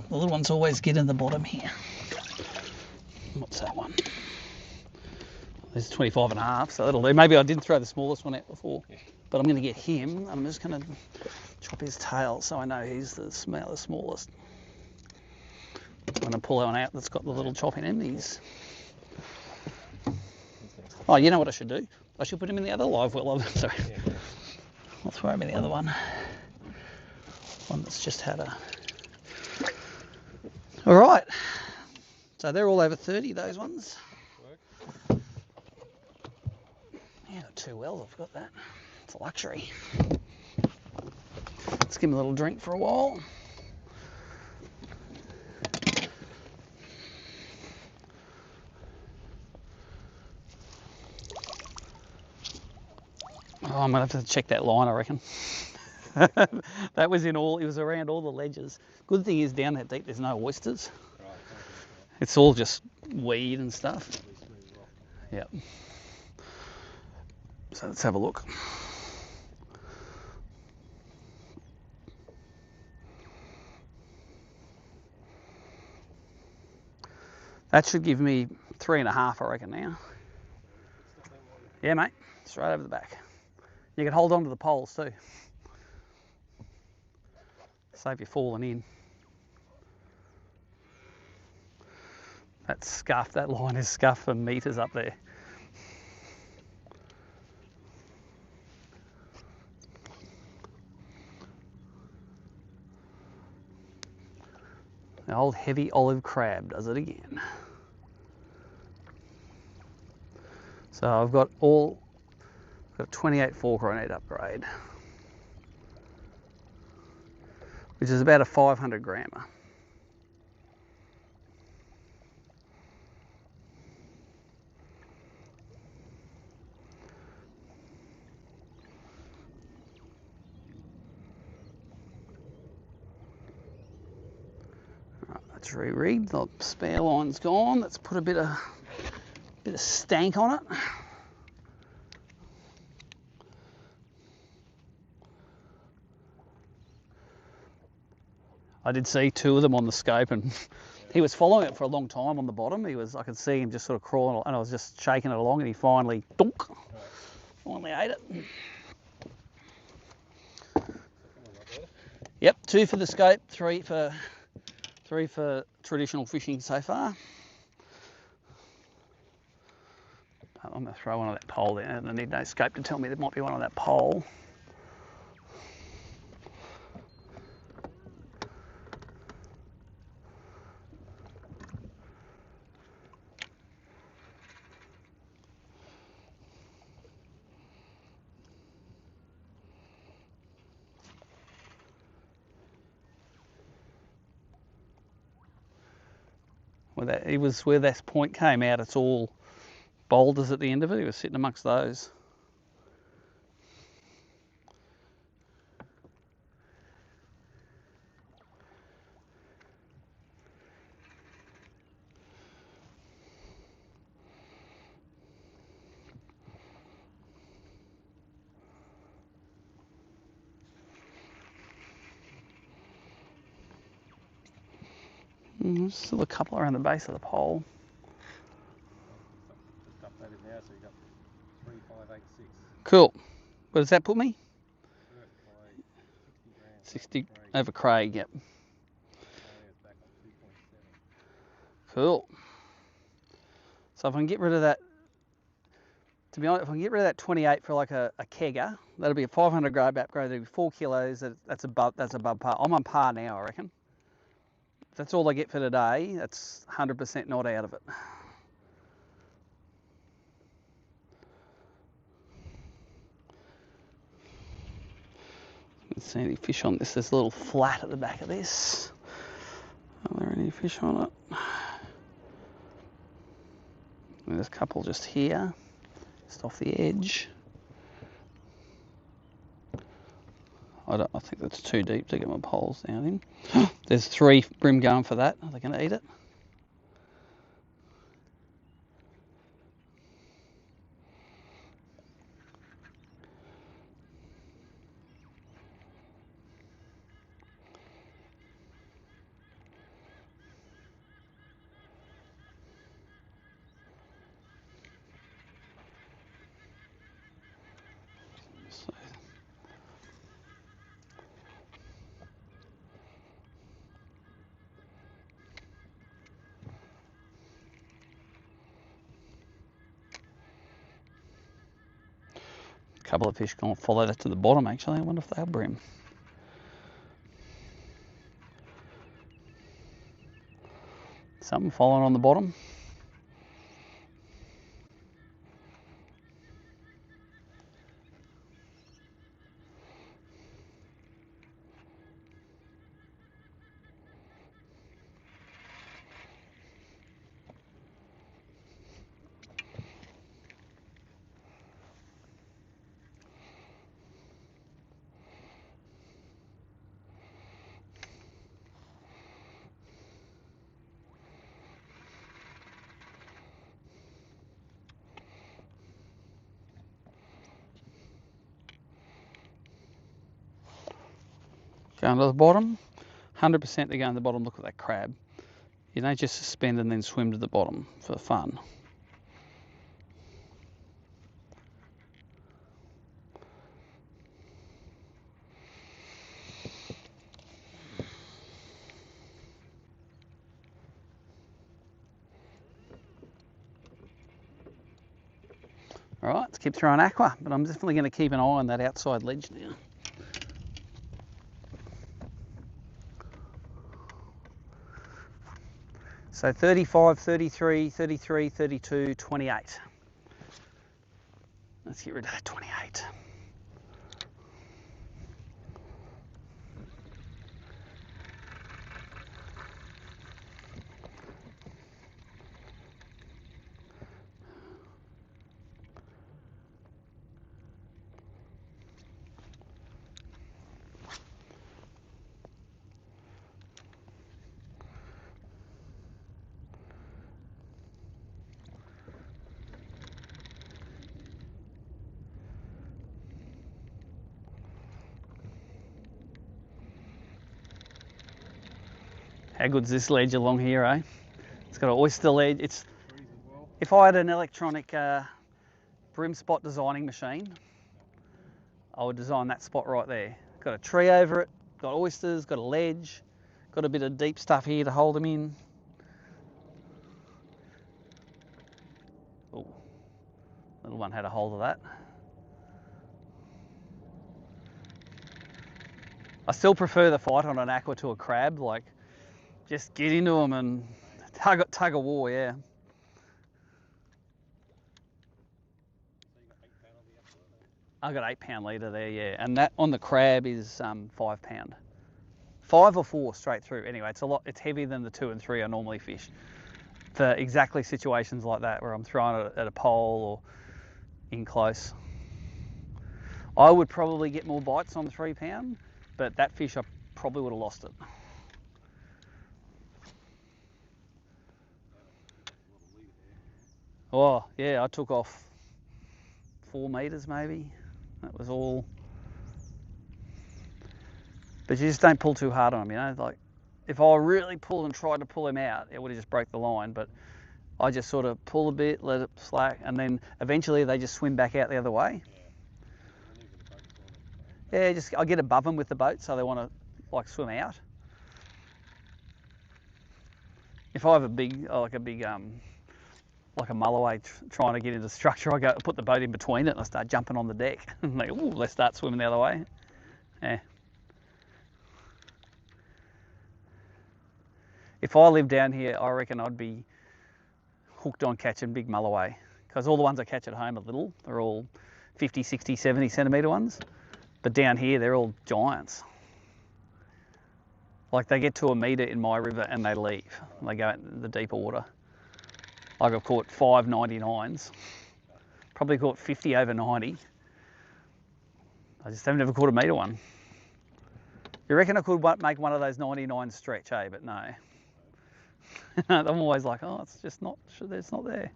The little ones always get in the bottom here. What's that one? There's 25 and a half, so that'll do. Maybe I didn't throw the smallest one out before, but I'm going to get him. I'm just going to chop his tail so I know he's the smallest. I'm going to pull that one out that's got the little chop in him. Oh, you know what I should do? I should put him in the other live well. Sorry. I'll throw him in the other one. One that's just had a... All right. So they're all over 30, those ones. Yeah, got 2 wells, I've got that. It's a luxury. Let's give him a little drink for a while. Oh, I'm gonna have to check that line, I reckon. That was in all, it was around all the ledges. Good thing is down that deep there's no oysters. It's all just weed and stuff. Yep. So let's have a look. That should give me 3.5, I reckon now. Yeah, mate, straight over the back. You can hold on to the poles too. Save you falling in. That's scuffed, that line is scuffed for metres up there. The old heavy olive crab does it again. So I've got a 28 forker I need to upgrade, which is about a 500 grammer. Let's re-rig. The spare line's gone. Let's put a bit of stank on it. I did see two of them on the scope, and he was following it for a long time on the bottom. I could see him just sort of crawling, and I was just shaking it along, and he finally ate it. Yep, 2 for the scope, 3 for traditional fishing so far. I'm going to throw one of that pole there, and I need no scope to tell me there might be one on that pole. He was where this point came out, it's all boulders at the end of it. He was sitting amongst those. There's still a couple around the base of the pole. Just updated now, so you got 3586. Cool. Where does that put me? 60 60 over Craig, yep. back on 2.7. Cool. So if I can get rid of that, to be honest, if I can get rid of that 28 for like a kegger, that'll be a 500 grab upgrade. That'll be 4 kilos. That's above par. I'm on par now, I reckon. If that's all I get for today, that's 100% not out of it. Let's see any fish on this. There's a little flat at the back of this. Are there any fish on it? There's a couple just here, just off the edge. I think that's too deep to get my poles down in. There's 3 bream going for that. Are they going to eat it? A couple of fish going to follow that to the bottom actually. I wonder if they'll bream. Something following on the bottom. Going to the bottom, 100% to go in the bottom. Look at that crab. You don't just suspend and then swim to the bottom for fun. All right, let's keep throwing aqua, but I'm definitely going to keep an eye on that outside ledge now. So 35, 33, 33, 32, 28. Let's get rid of that 28. How good's this ledge along here, eh? It's got an oyster ledge. It's, if I had an electronic BREAM spot designing machine, I would design that spot right there. Got a tree over it, got oysters, got a ledge, got a bit of deep stuff here to hold them in. Oh, little one had a hold of that. I still prefer the fight on an aqua to a crab, like just get into them and tug of war, yeah. I got 8 pound leader there, yeah, and that on the crab is 5 pound, 5 or 4 straight through. Anyway, it's a lot. It's heavier than the 2 and 3 I normally fish for exactly situations like that where I'm throwing it at a pole or in close. I would probably get more bites on the 3 pound, but that fish I probably would have lost it. Oh yeah, I took off 4 meters maybe. That was all. But you just don't pull too hard on them, you know. Like if I really pulled and tried to pull him out, it would have just broke the line. But I just sort of pull a bit, let it slack, and then eventually they just swim back out the other way. Yeah, just I get above them with the boat, so they want to like swim out. If I have a big, like a mulloway trying to get into structure, I go put the boat in between it and I start jumping on the deck. And they, ooh, let's start swimming the other way. Yeah. If I lived down here, I reckon I'd be hooked on catching big mulloway, because all the ones I catch at home are little. They're all 50, 60, 70 centimetre ones. But down here, they're all giants. Like they get to a metre in my river and they leave. And they go in the deeper water. Like I've caught 5 99s. Probably caught 50 over 90. I just haven't ever caught a metre one. You reckon I could make one of those 99s stretch, eh? But no. I'm always like, oh, it's just not, it's not there.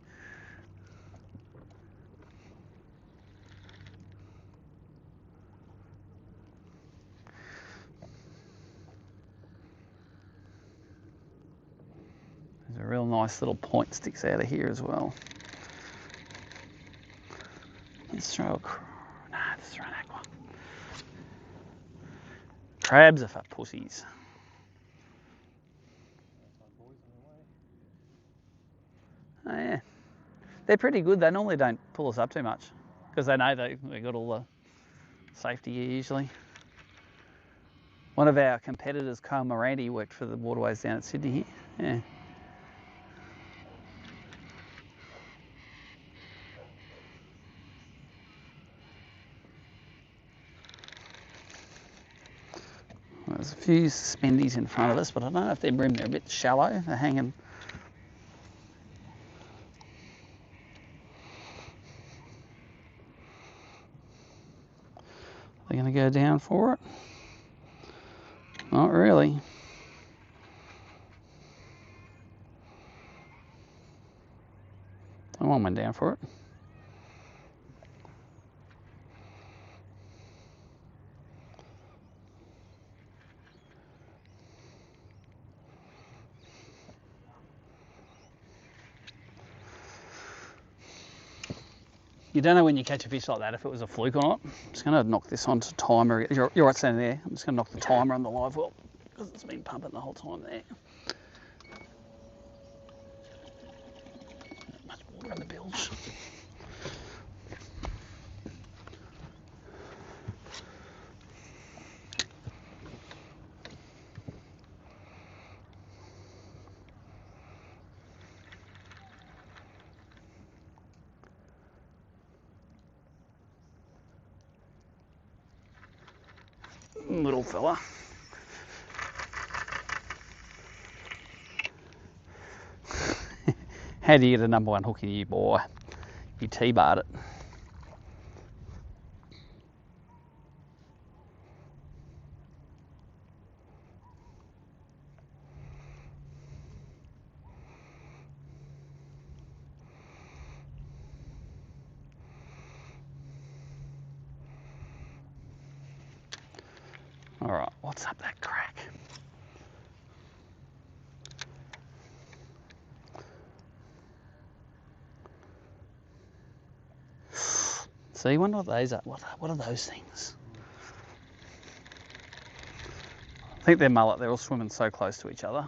There's a real nice little point sticks out of here as well. Let's throw let's throw an aqua. Crabs are for pussies. Oh yeah, they're pretty good. They normally don't pull us up too much because they know they got all the safety gear usually. One of our competitors, Carl Morandi, worked for the waterways down at Sydney here. Yeah. There's a few suspendies in front of us, but I don't know if they're BREAM. They're a bit shallow. They're hanging. They're going to go down for it? Not really. One went down for it. You don't know when you catch a fish like that if it was a fluke or not. I'm just going to knock this onto timer. You're right standing there. I'm just going to knock the timer on the live well because it's been pumping the whole time there. Much water in the bilge. Little fella. How do you get a number one hook in you, boy? You T-barred it. All right, what's up that crack? See, I wonder what those are. What are those things? I think they're mullet. They're all swimming so close to each other.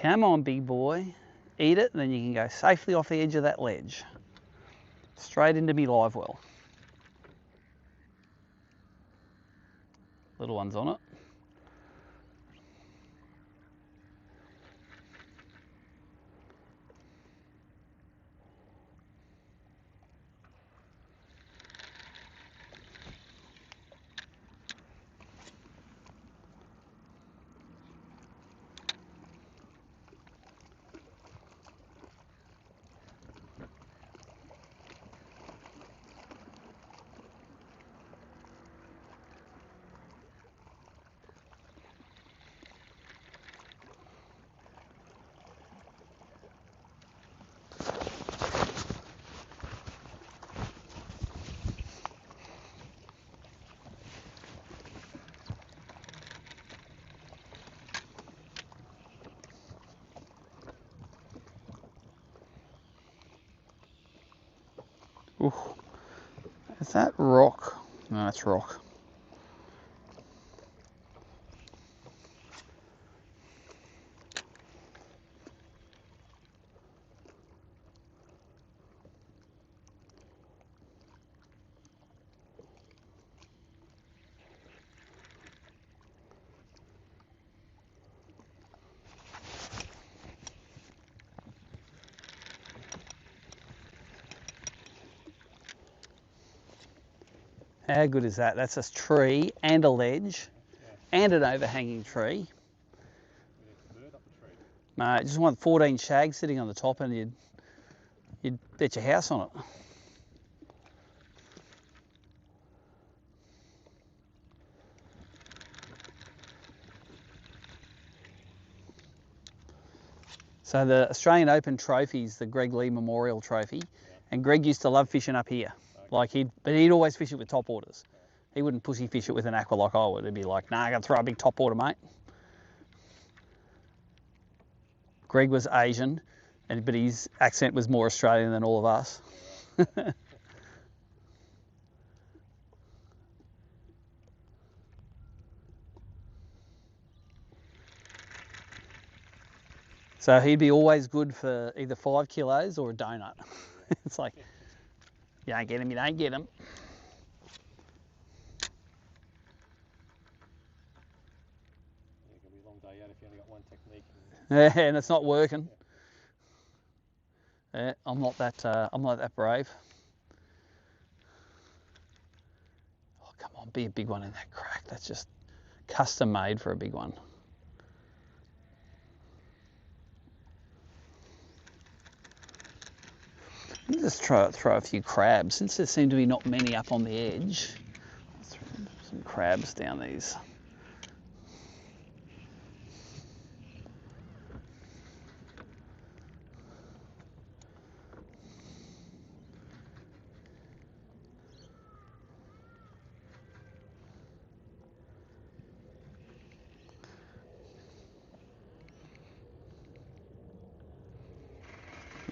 Come on, big boy. Eat it, and then you can go safely off the edge of that ledge. Straight into me live well. Little one's on it. Ooh. Is that rock? No, that's rock. How good is that? That's a tree and a ledge and an overhanging tree. Mate, just want 14 shags sitting on the top and you'd bet your house on it. So the Australian Open trophy's the Greg Lee Memorial Trophy, and Greg used to love fishing up here. Like but he'd always fish it with top waters. He wouldn't pussy fish it with an aqua like I would. He'd be like, nah, I'm gonna throw a big top water, mate. Greg was Asian, but his accent was more Australian than all of us. So he'd be always good for either 5 kilos or a donut. It's like, you don't get him, you don't get him. It could be a long day out if you only got one technique. Yeah, and it's not working. Yeah, I'm not that brave. Oh, come on, be a big one in that crack. That's just custom made for a big one. Let's try throw a few crabs. Since there seem to be not many up on the edge, let's throw some crabs down these.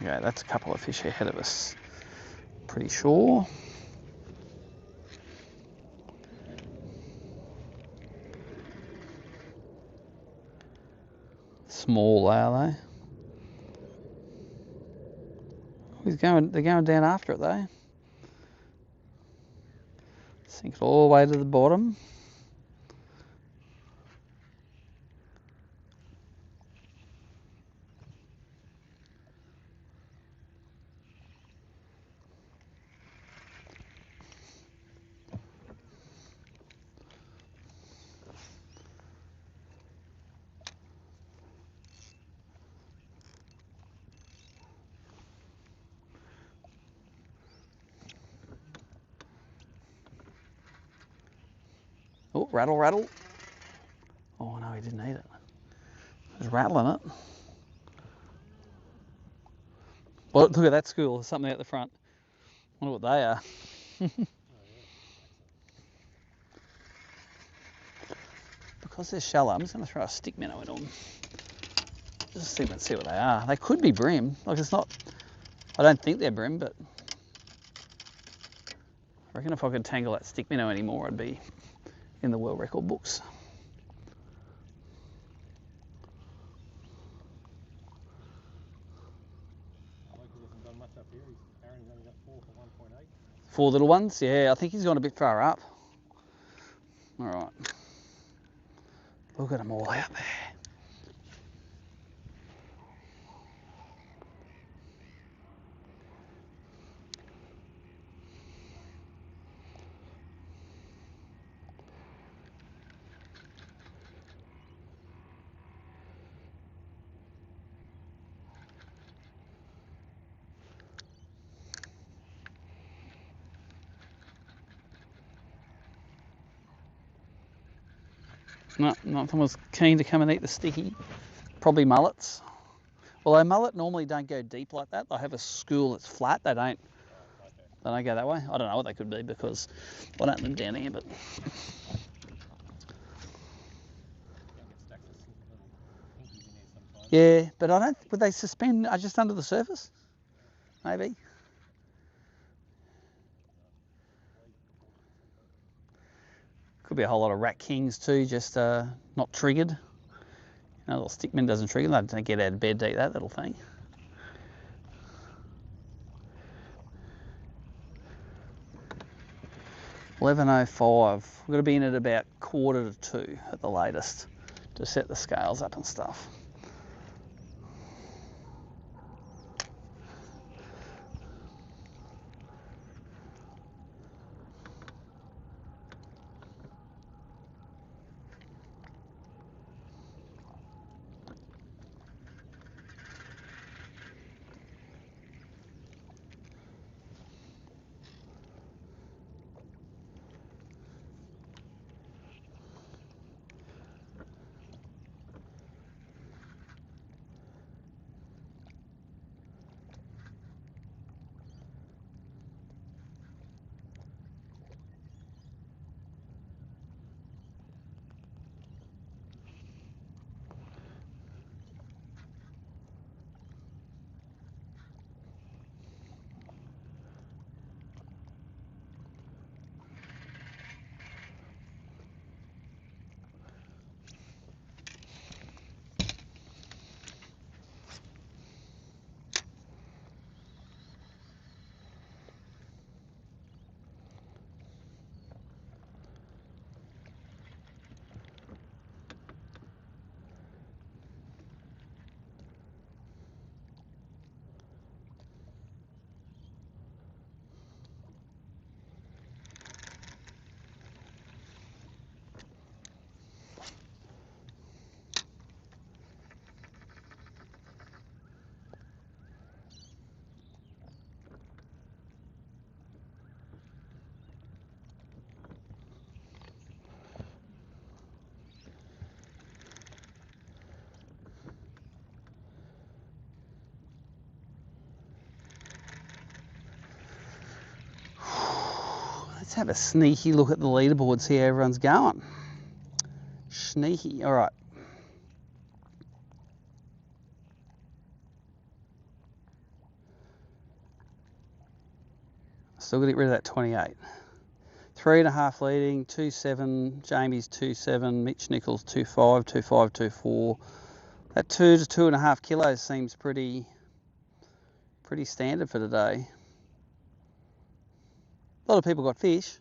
Okay, that's a couple of fish ahead of us. Pretty sure. Small, are they? They're going down after it though. Sink it all the way to the bottom. Oh, rattle, rattle. Oh no, he didn't eat it. He was rattling it. Well, look at that school. There's something out the front. I wonder what they are. Because they're shallow, I'm just going to throw a stick minnow in them. Just see what they are. They could be bream. Like, it's not. I don't think they're bream, but I reckon if I could tangle that stick minnow anymore, I'd be in the world record books. Hasn't done much up here. Aaron's only got 4 for 1.8. 4 little ones? Yeah, I think he's gone a bit far up. All right. Look at them all out there. No, nothing was keen to come and eat the sticky. Probably mullets. Although mullet normally don't go deep like that. They have a school that's flat. They don't go that way. I don't know what they could be because I don't have them down here, but yeah, but I don't. Would they suspend just under the surface? Maybe. Could be a whole lot of rat kings too, just not triggered. You know, little stickman doesn't trigger. They don't get out of bed to eat that little thing. $11.05. We've got to be in at about 1:45 at the latest to set the scales up and stuff. Let's have a sneaky look at the leaderboard, see how everyone's going. Sneaky, all right. Still got to get rid of that 28. 3.5 leading, 2.7, Jamie's 2.7, Mitch Nichols 2.5, 2.5, 2.4. That 2 to 2.5 kilos seems pretty standard for today. A lot of people got fish.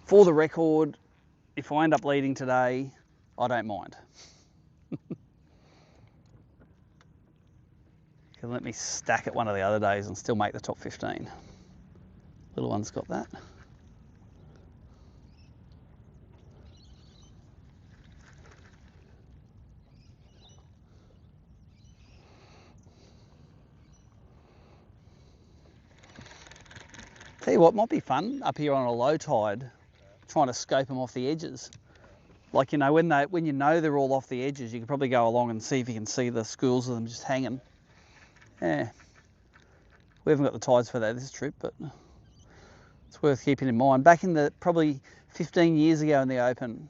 For the record, if I end up leading today, I don't mind. Can let me stack it one of the other days and still make the top 15. Little one's got that. Tell you what, might be fun up here on a low tide, trying to scope them off the edges. Like, you know, when you know they're all off the edges, you can probably go along and see if you can see the schools of them just hanging. Yeah, we haven't got the tides for that this trip, but it's worth keeping in mind. Back in the probably 15 years ago in the Open,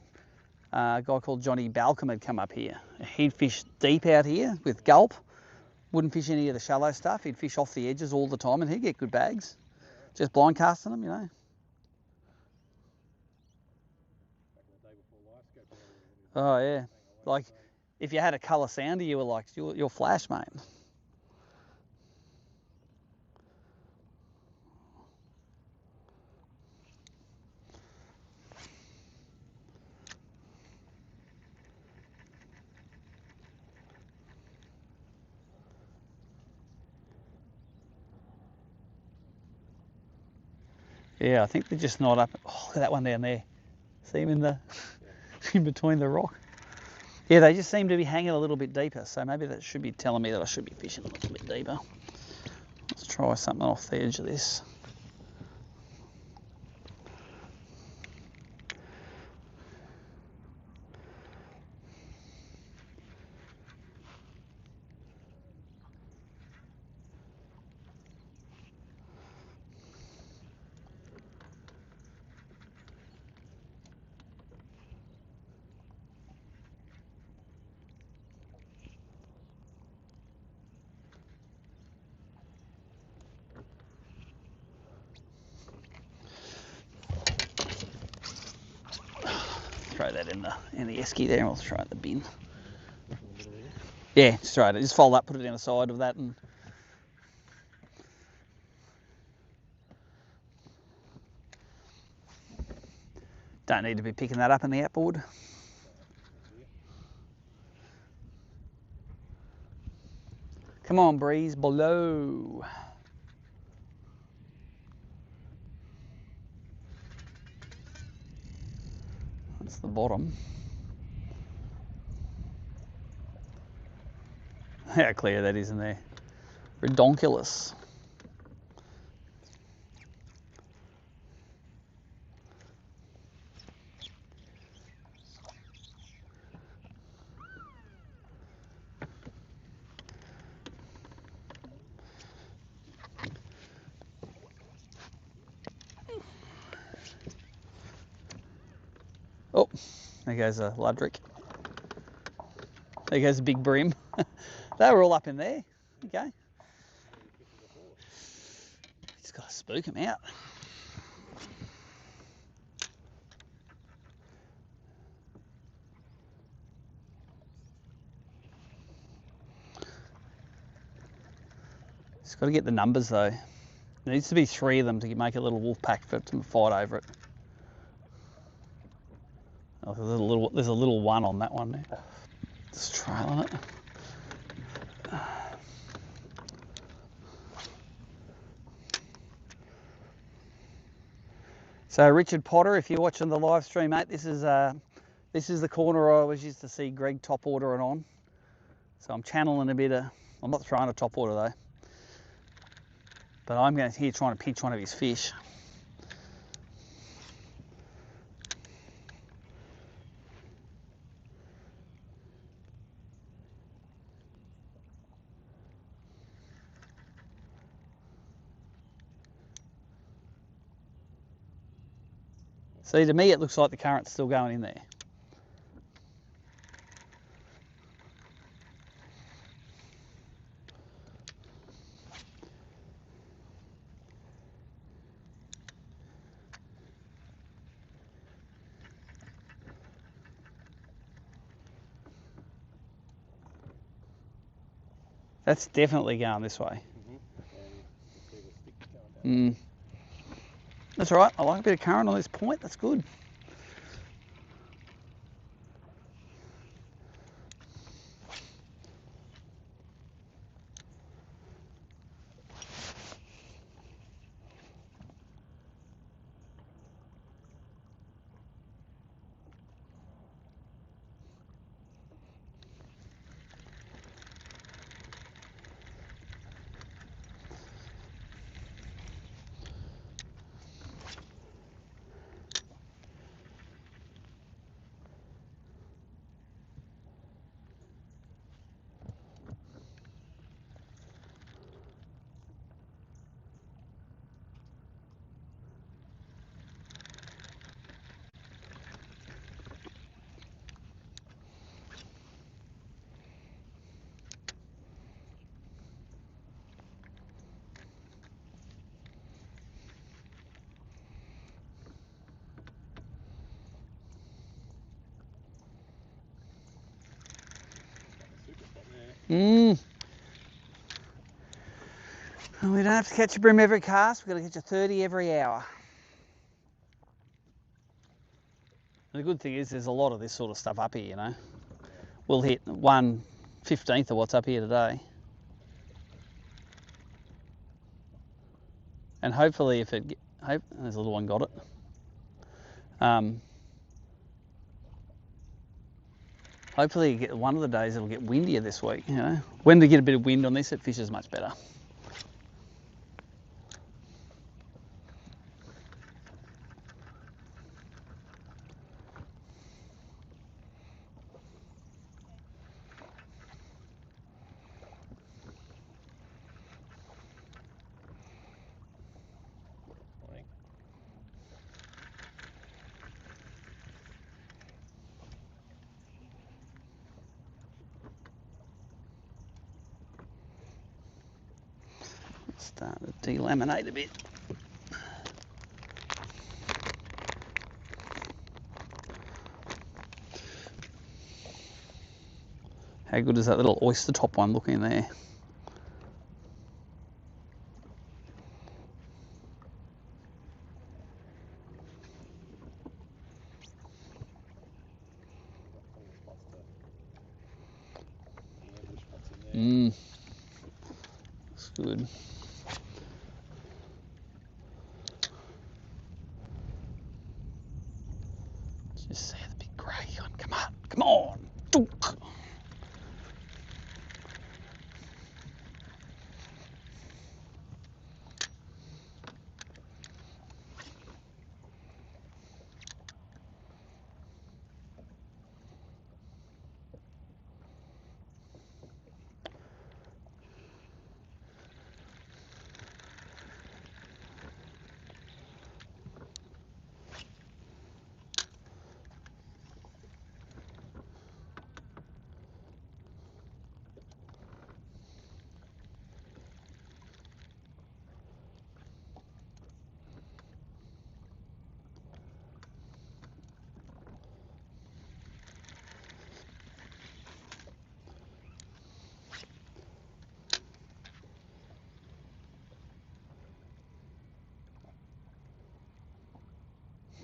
a guy called Johnny Balcom had come up here. He'd fish deep out here with gulp, wouldn't fish any of the shallow stuff. He'd fish off the edges all the time, and he'd get good bags. Just blind casting them, you know. Oh yeah, like if you had a colour sounder, you were like, you're flash, mate. Yeah, I think they're just not up. Oh, look at that one down there. See him in the in between the rock. Yeah, they just seem to be hanging a little bit deeper, so maybe that should be telling me that I should be fishing a little bit deeper. Let's try something off the edge of this. Throw that in the esky there, and we'll throw it in the bin. Yeah, just throw it. Just fold up, put it down the side of that, and don't need to be picking that up in the outboard. Come on, breeze, below. That's the bottom. How clear that is in there. Redonkulous. Oh, there goes a Ludrick. There goes a big bream. They were all up in there. Okay. Just got to spook them out. Just got to get the numbers though. There needs to be 3 of them to make a little wolf pack for to fight over it. Oh, there's a little one on that one there. Just trailing it. So Richard Potter, if you're watching the live stream, mate, this is the corner I always used to see Greg top ordering on. So I'm channeling a bit of, I'm not throwing a top order though, but I'm going to here trying to pitch one of his fish. See, to me it looks like the current's still going in there. That's definitely going this way. And you can see the stick going down. That's all right. I like a bit of current on this point. That's good. Super spot there. Well, we don't have to catch a bream every cast. We've got to catch a 30 every hour. And the good thing is there's a lot of this sort of stuff up here, you know. We'll hit 1/15 of what's up here today. And hopefully if it... there's a little one got it. Hopefully one of the days it'll get windier this week, you know. When we get a bit of wind on this, it fishes much better. Morning. Start to delaminate a bit. How good is that little oyster top one looking there? That's good. Just see the big grey one. Come on, come on. Dook.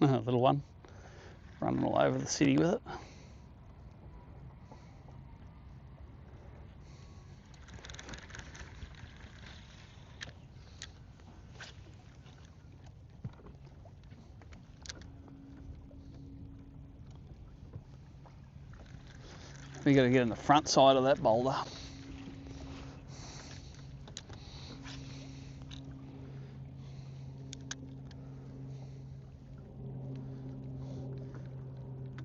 Little one running all over the city with it. We got to get in the front side of that boulder.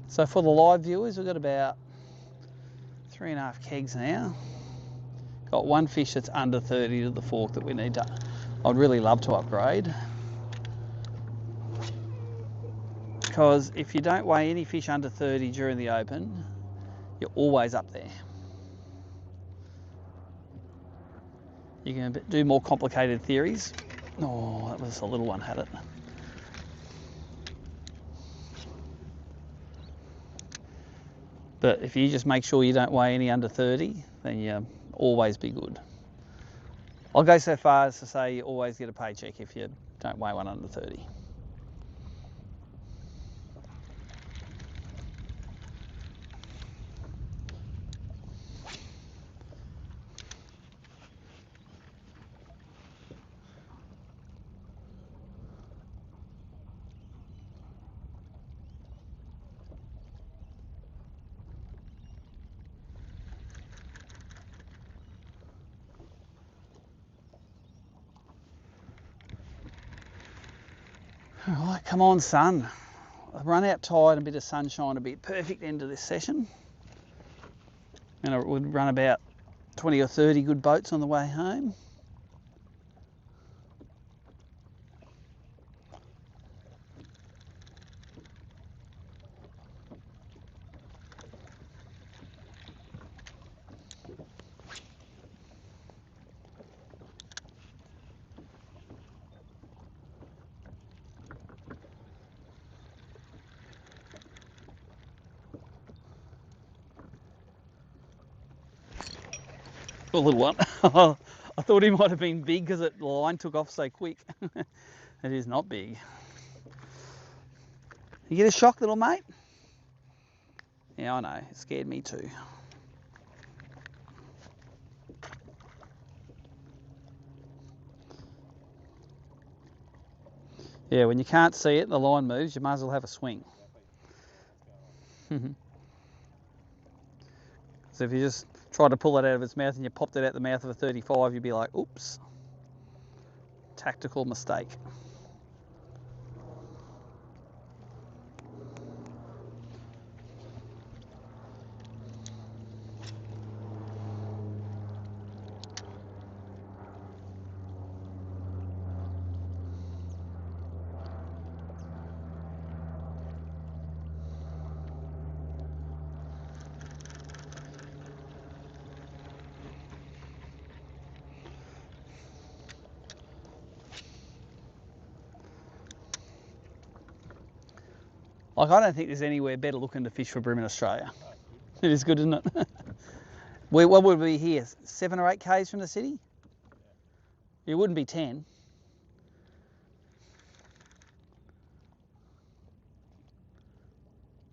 So for the live viewers, we've got about 3.5 kegs now. Got one fish that's under 30 to the fork that we need to, I'd really love to upgrade. because if you don't weigh any fish under 30 during the open, you're always up there. You can do more complicated theories. Oh, that was a little one, had it. But if you just make sure you don't weigh any under 30, then you'll always be good. I'll go so far as to say you always get a paycheck if you don't weigh one under 30. All right, come on, sun. I've run out tide, a bit of sunshine, a bit perfect end of this session. And I would run about 20 or 30 good boats on the way home. A little one. I thought he might have been big because the line took off so quick. It is not big. You get a shock, little mate? Yeah, I know. It scared me too. Yeah, when you can't see it, the line moves, you might as well have a swing. So if you just tried to pull it out of its mouth and you popped it out the mouth of a 35, you'd be like, oops, tactical mistake. Like, I don't think there's anywhere better looking to fish for bream in Australia. It is good, isn't it? What would we be here? 7 or 8 k's from the city? It wouldn't be 10.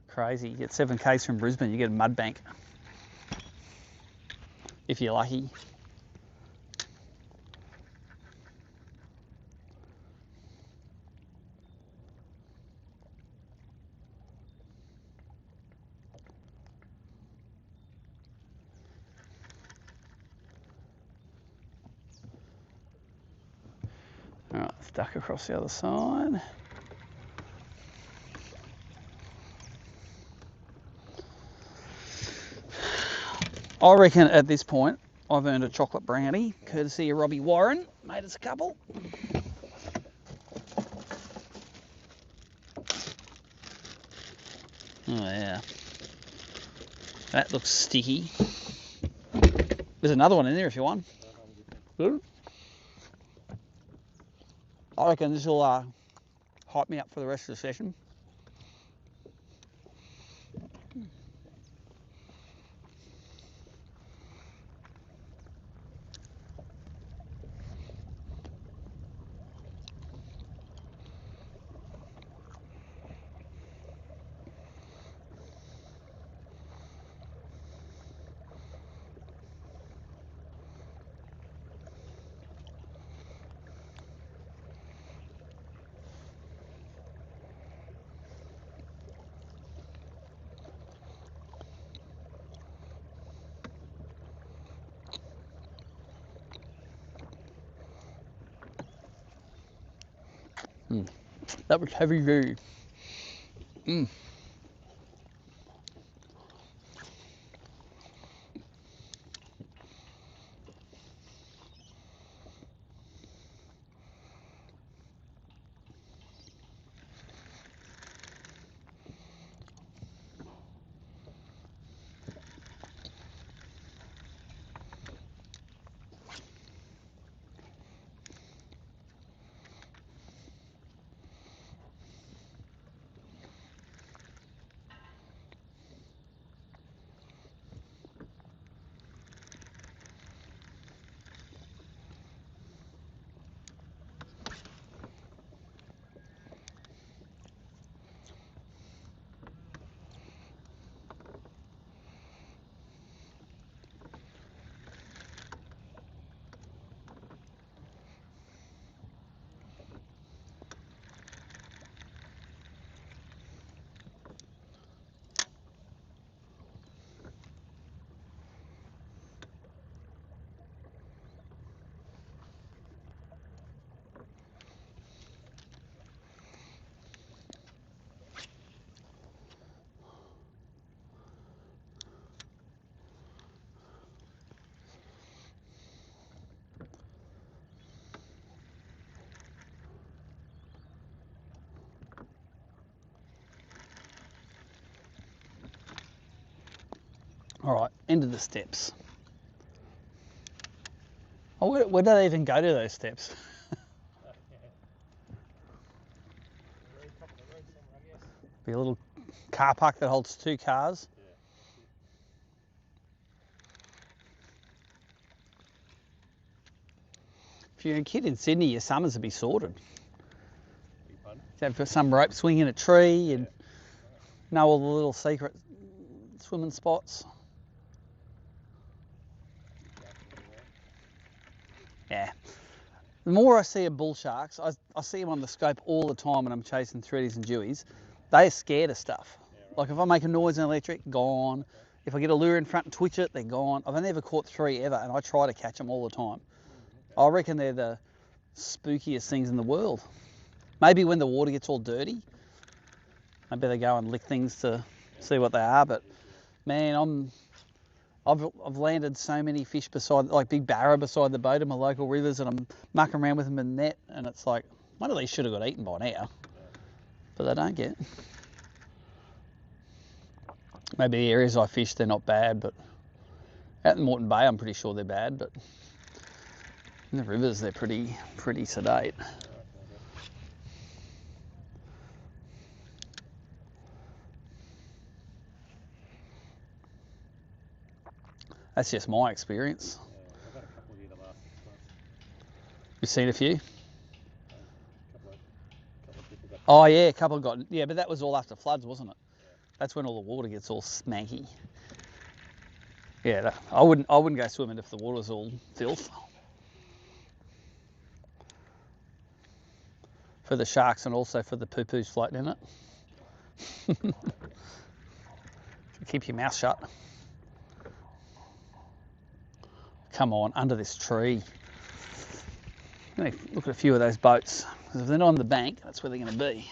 Crazy. You get 7 k's from Brisbane, you get a mud bank. If you're lucky. All right, let's duck across the other side. I reckon at this point I've earned a chocolate brownie, courtesy of Robbie Warren. Made us a couple. Oh yeah, that looks sticky. There's another one in there if you want. Good. I reckon this will hype me up for the rest of the session. That was heavy duty. All right, into the steps. Oh, where do they even go to those steps? Be a little car park that holds 2 cars. If you're a kid in Sydney, your summers would be sorted. Have some rope swing in a tree and know all the little secret swimming spots. Yeah. The more I see of bull sharks, I see them on the scope all the time when I'm chasing threadies and dewies. They're scared of stuff. Like if I make a noise in electric, gone. If I get a lure in front and twitch it, they're gone. I've never caught 3 ever, and I try to catch them all the time. I reckon they're the spookiest things in the world. Maybe when the water gets all dirty, maybe they go and lick things to see what they are. But man, I've landed so many fish beside, like big barra beside the boat in my local rivers, and I'm mucking around with them in the net, and it's like one of these should have got eaten by now, but they don't get. Maybe the areas I fish, they're not bad, but out in Moreton Bay, I'm pretty sure they're bad, but in the rivers, they're pretty sedate. That's just my experience. I've had a couple here the last 6 months. You've seen a few? Couple of people got. Oh yeah, a couple got, yeah, but that was all after floods, wasn't it? That's when all the water gets all smanky. Yeah, I wouldn't go swimming if the water's all filth. For the sharks and also for the poo-poos floating in it. Keep your mouth shut. Come on, under this tree. I'm going to look at a few of those boats, because if they're not on the bank, that's where they're going to be.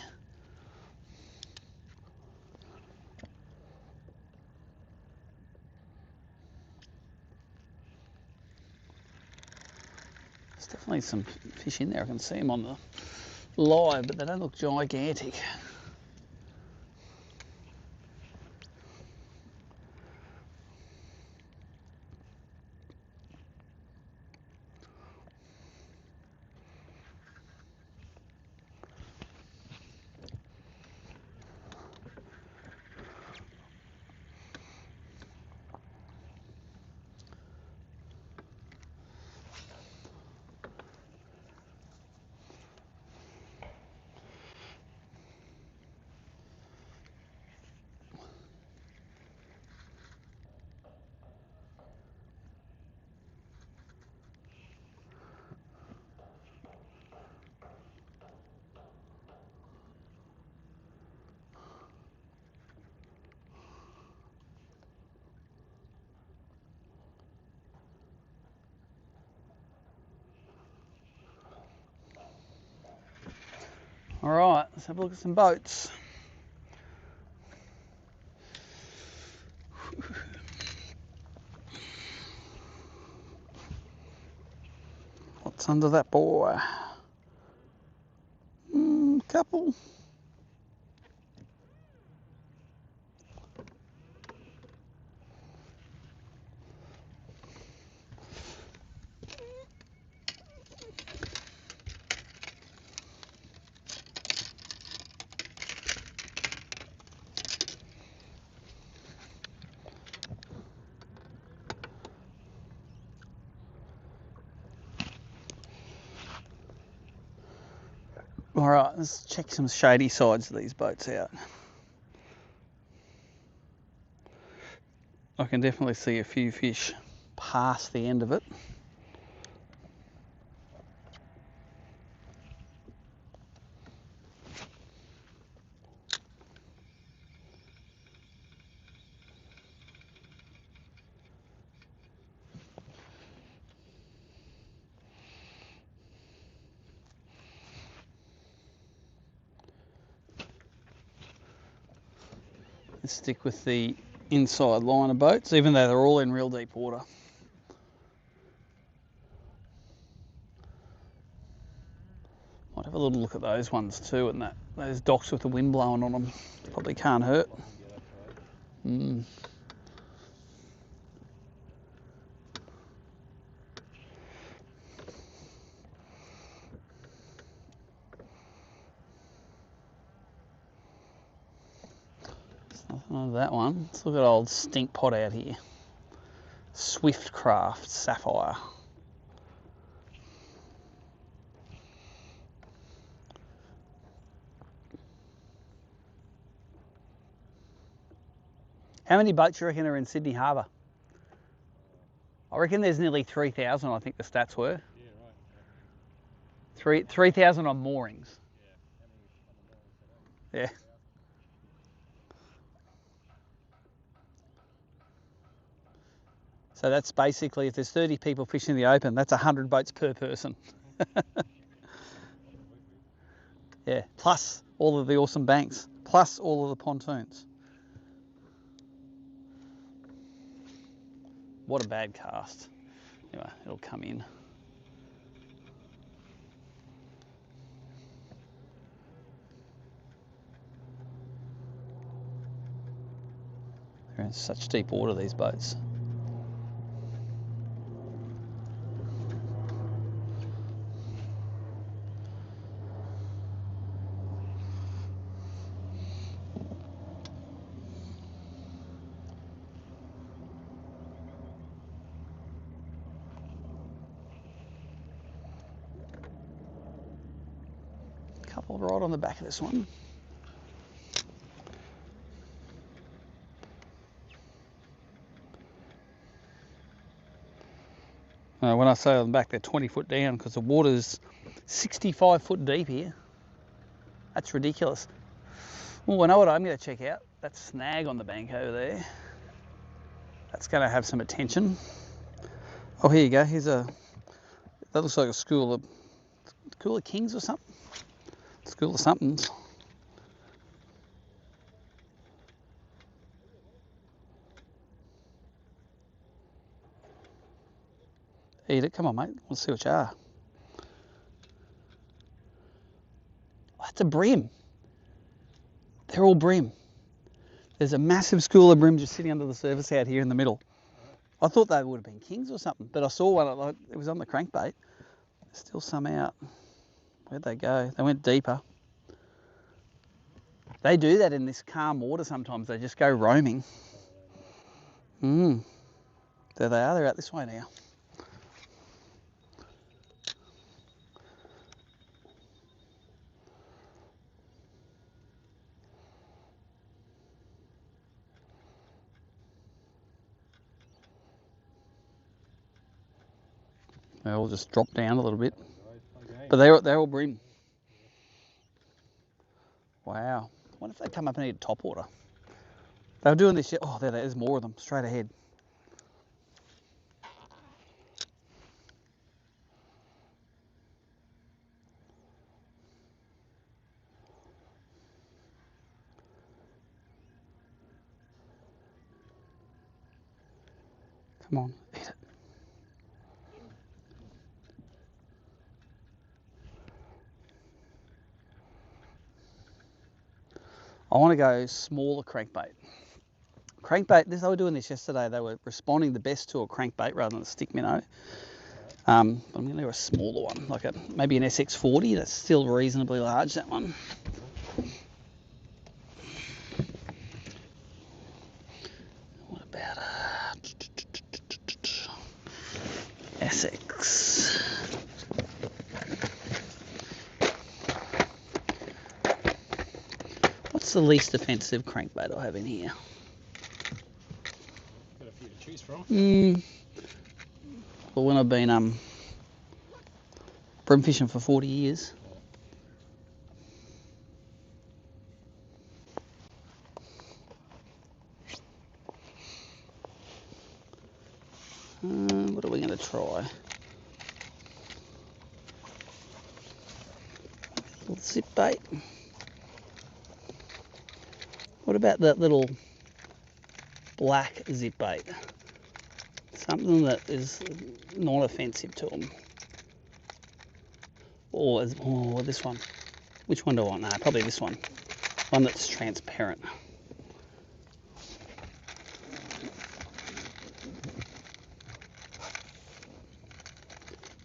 There's definitely some fish in there. I can see them on the live, but they don't look gigantic. All right, let's have a look at some boats. What's under that boy? Couple. All right, let's check some shady sides of these boats out. I can definitely see a few fish past the end of it. Let's stick with the inside line of boats, even though they're all in real deep water. Might have a little look at those ones too, and those docks with the wind blowing on them probably can't hurt. Oh, that one. Let's look at old stink pot out here. Swiftcraft Sapphire. How many boats do you reckon are in Sydney Harbour? I reckon there's nearly 3,000, I think the stats were. Yeah, right. 3,000 on moorings. Yeah. So that's basically, if there's 30 people fishing in the open, that's 100 boats per person. Yeah, plus all of the awesome banks, plus all of the pontoons. What a bad cast. Anyway, it'll come in. They're in such deep water, these boats. Couple right on the back of this one. When I say on the back, they're 20 foot down because the water's 65 foot deep here. That's ridiculous. Well, I know what I'm going to check out. That snag on the bank over there. That's going to have some attention. Oh, here you go. Here's that looks like a school of kings or something. School of somethings. Eat it. Come on, mate. Let's see what you are. Oh, that's a bream. They're all bream. There's a massive school of bream just sitting under the surface out here in the middle. I thought they would have been kings or something, but I saw one. It was on the crankbait. There's still some out. Where'd they go? They went deeper. They do that in this calm water sometimes. They just go roaming. There they are. They're out this way now. They all just drop down a little bit. But they're all bream. Wow. I wonder if they come up and eat top water. They were doing this shit. Oh, there's more of them straight ahead. Come on, eat it. I want to go smaller crankbait. Crankbait, they were doing this yesterday. They were responding the best to a crankbait rather than a stick minnow. I'm going to go a smaller one, like maybe an SX40. That's still reasonably large, that one. What about SX? What's the least offensive crankbait I have in here? Got a few to choose from. Well, when I've been bream fishing for 40 years. What are we going to try? Little zip bait. What about that little black zip bait? Something that is not offensive to them. Or this one. Which one do I want? No, probably this one. One that's transparent.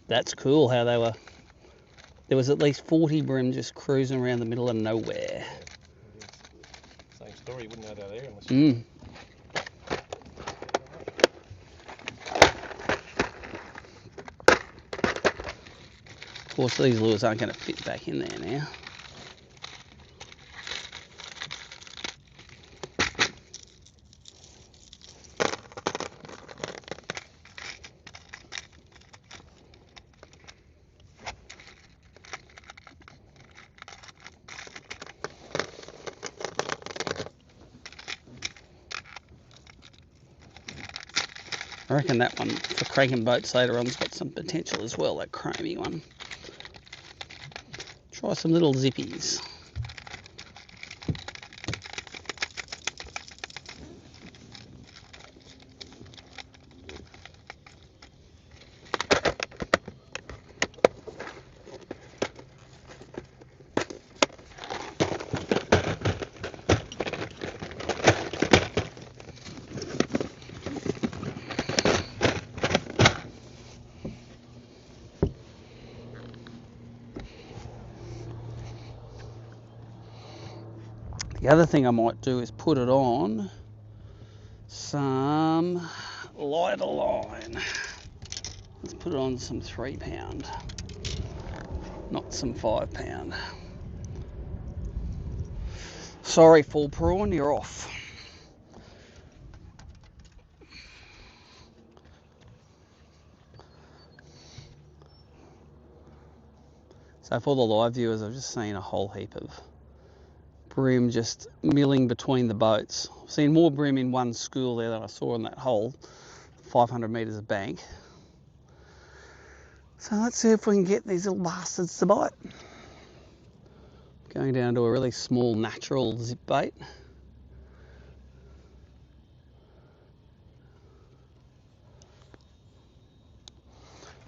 That's cool how they were. There was at least 40 bream just cruising around the middle of nowhere. Same story. You wouldn't know they're there unless Mm. Of course, these lures aren't going to fit back in there now. I reckon that one for cranking boats later on's got some potential as well, that chromey one. Try some little zippies. The other thing I might do is put it on some lighter line. Let's put it on some 3 pound, not some 5 pound. Sorry, full prawn, you're off. So for the live viewers, I've just seen a whole heap of bream just milling between the boats. I've seen more bream in one school there than I saw in that whole 500 metres of bank. So let's see if we can get these little bastards to bite. Going down to a really small natural zip bait.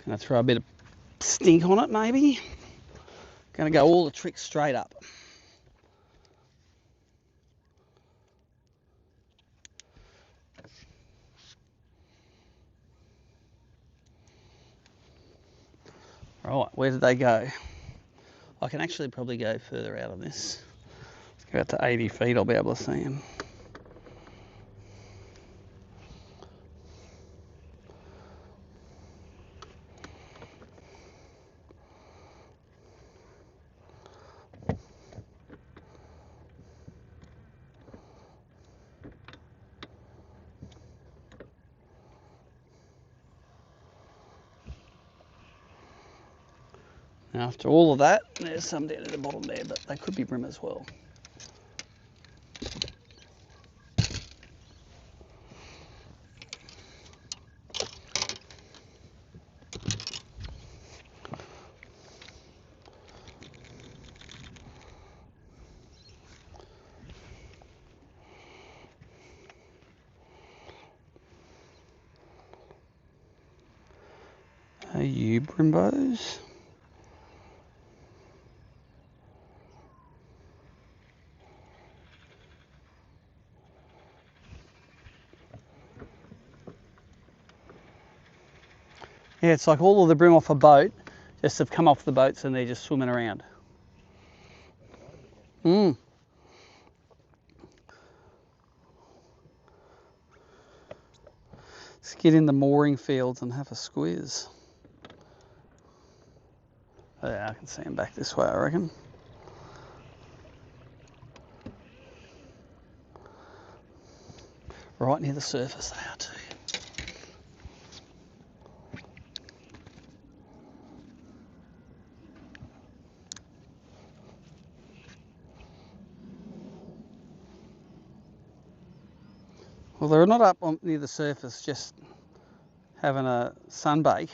Gonna throw a bit of stink on it maybe. Gonna go all the tricks straight up. Right, where did they go? I can actually probably go further out on this. Let's go out to 80 feet, I'll be able to see them. Now after all of that, there's some down at the bottom there, but they could be bream as well. Are you brimbos? Yeah, it's like all of the bream off a boat just have come off the boats and they're just swimming around. Mm. Let's get in the mooring fields and have a squeeze. Oh, yeah, I can see them back this way, I reckon. Right near the surface they are too. Well, they're not up on, near the surface, just having a sunbake.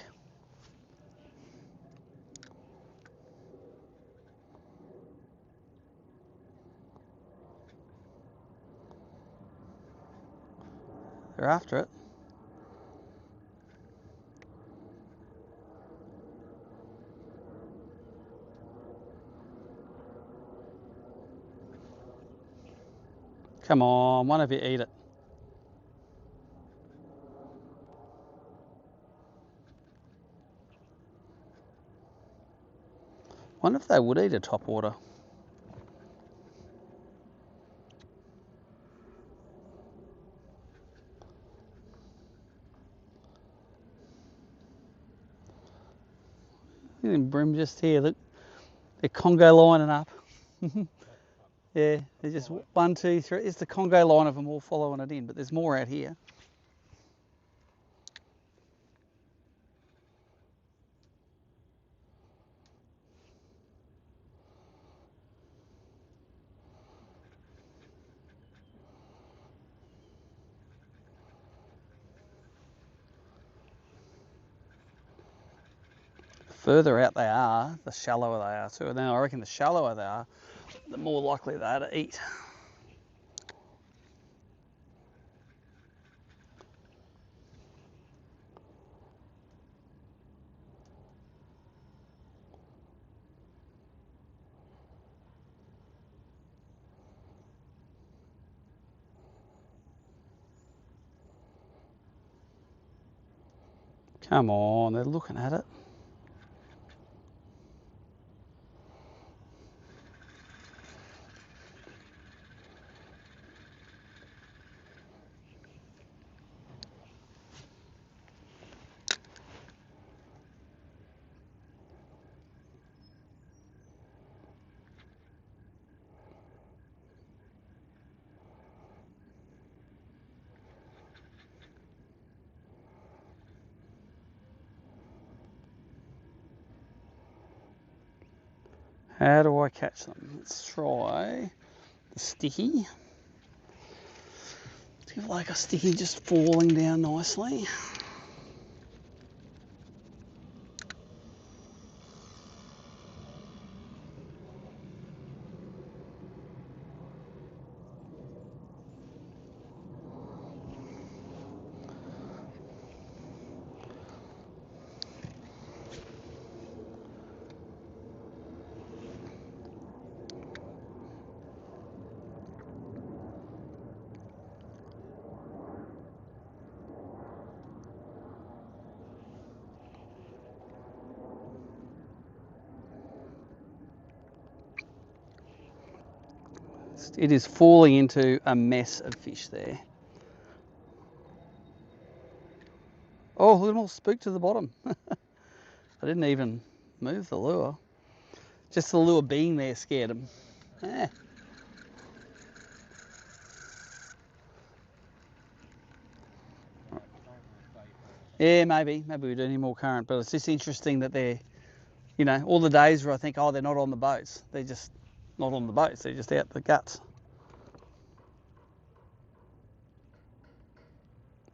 They're after it. Come on, one of you eat it. Wonder if they would eat a topwater. them bream just here. Look, they're Congo lining up. Yeah, they're just 1, 2, 3. It's the Congo line of them all following it in, but there's more out here. Further out they are, the shallower they are too. And then I reckon the shallower they are, the more likely they are to eat. Come on, they're looking at it. How do I catch them? Let's try the sticky. Let's give like a sticky just falling down nicely. It is falling into a mess of fish there. Oh, look at them all spooked to the bottom. I didn't even move the lure. Just the lure being there scared them. Eh. Yeah, maybe we do need more current, but it's just interesting that they're, you know, all the days where I think, oh, they're not on the boats. They're just not on the boats. They're just out the guts.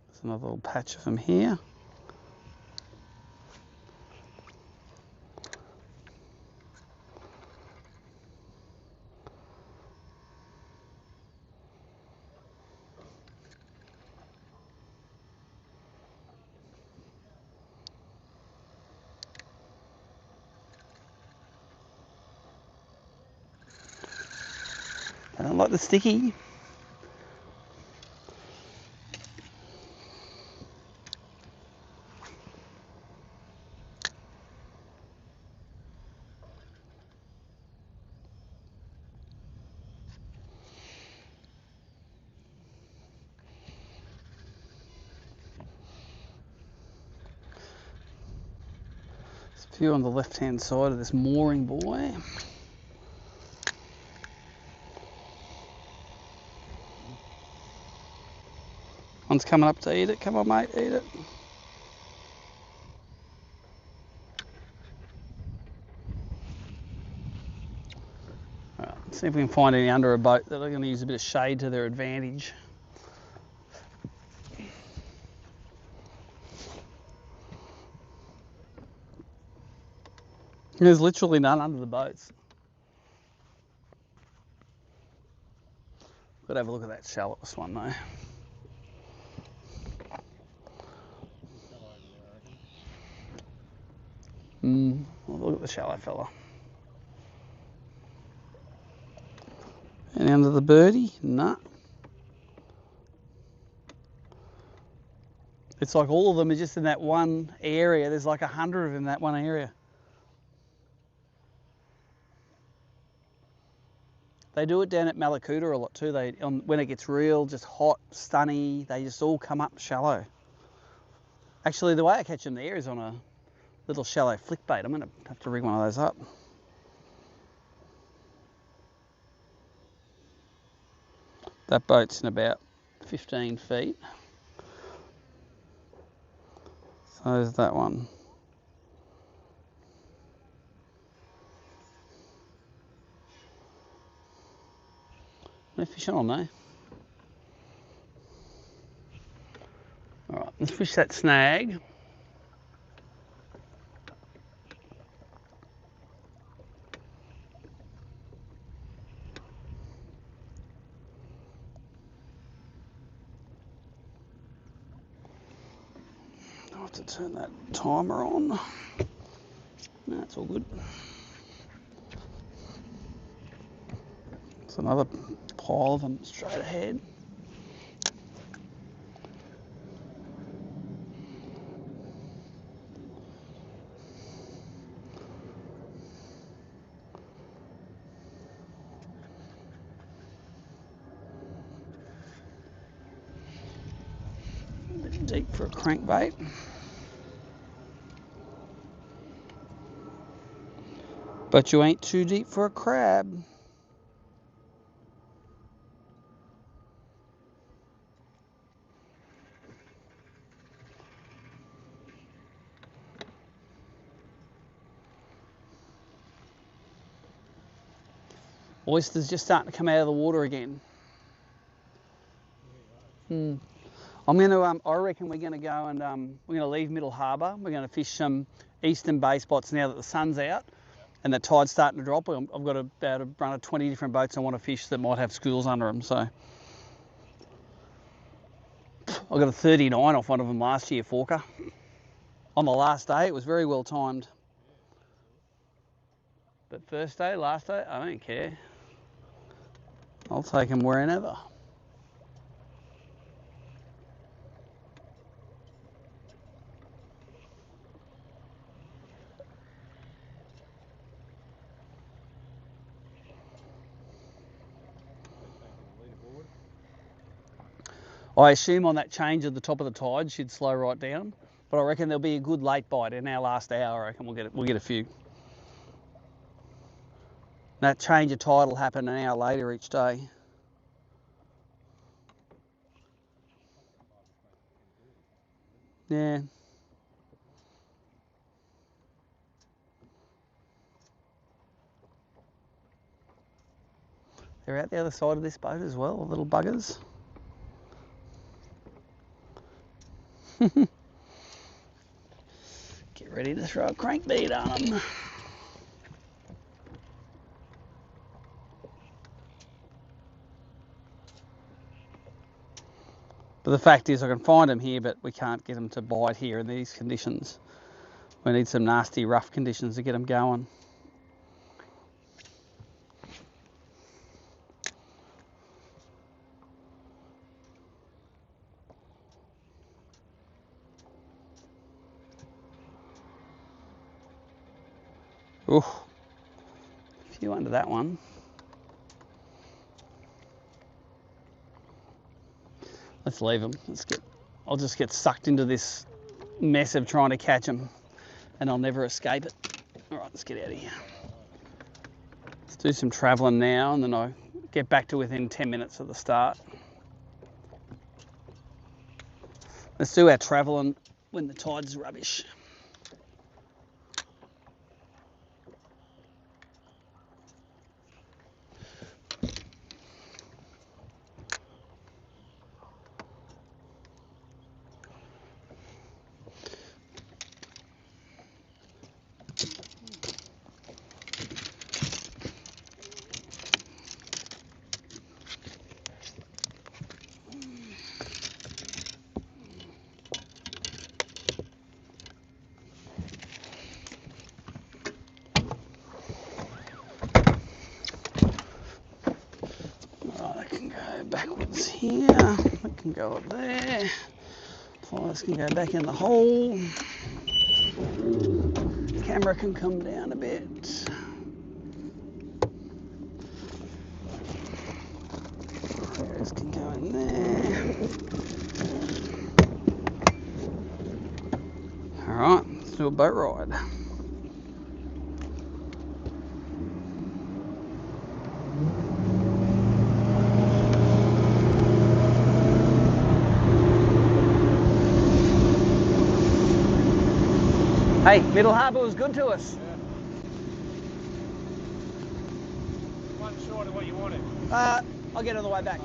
There's another little patch of them here. I don't like the sticky. There's a few on the left-hand side of this mooring buoy. One's coming up to eat it. Come on, mate, eat it. Alright, see if we can find any under a boat that are going to use a bit of shade to their advantage. There's literally none under the boats. Got to have a look at that shallowest one though. Look at the shallow fella. And under the birdie? Nah. It's like all of them are just in that one area. There's like 100 of them in that one area. They do it down at Malakuta a lot too. When it gets real, just hot, sunny, they just all come up shallow. Actually, the way I catch them there is on little shallow flick bait. I'm going to have to rig one of those up. That boat's in about 15 feet. So there's that one. No fish on, no. Alright, let's fish that snag. I'll have to turn that timer on. No, it's all good. It's another pile of them straight ahead. A bit deep for a crankbait. But you ain't too deep for a crab. Oysters just starting to come out of the water again. I'm gonna. I reckon we're gonna go and we're gonna leave Middle Harbour. We're gonna fish some eastern bay spots now that the sun's out and the tide's starting to drop. I've got about a run of 20 different boats I want to fish that might have schools under them. So I got a 39 off one of them last year, forker. On the last day, it was very well timed. But first day, last day, I don't care. I'll take them wherever. I assume on that change at the top of the tide she'd slow right down, but I reckon there'll be a good late bite in our last hour. I reckon we'll get a few. That change of tide will happen an hour later each day. Yeah. They're out the other side of this boat as well, the little buggers. Get ready to throw a crankbait on them. But the fact is I can find them here, but we can't get them to bite here in these conditions. We need some nasty rough conditions to get them going. Ooh, a few under that one. Let's leave them. I'll just get sucked into this mess of trying to catch them and I'll never escape it. All right, let's get out of here. Let's do some traveling now and then I'll get back to within 10 minutes of the start. Let's do our traveling when the tide's rubbish. Backwards here, it can go up there, pliers can go back in the hole, camera can come down a bit. Pliers can go in there. Alright, let's do a boat ride. Hey, Middle Harbour was good to us. Yeah. One short of what you wanted. I'll get on the way back.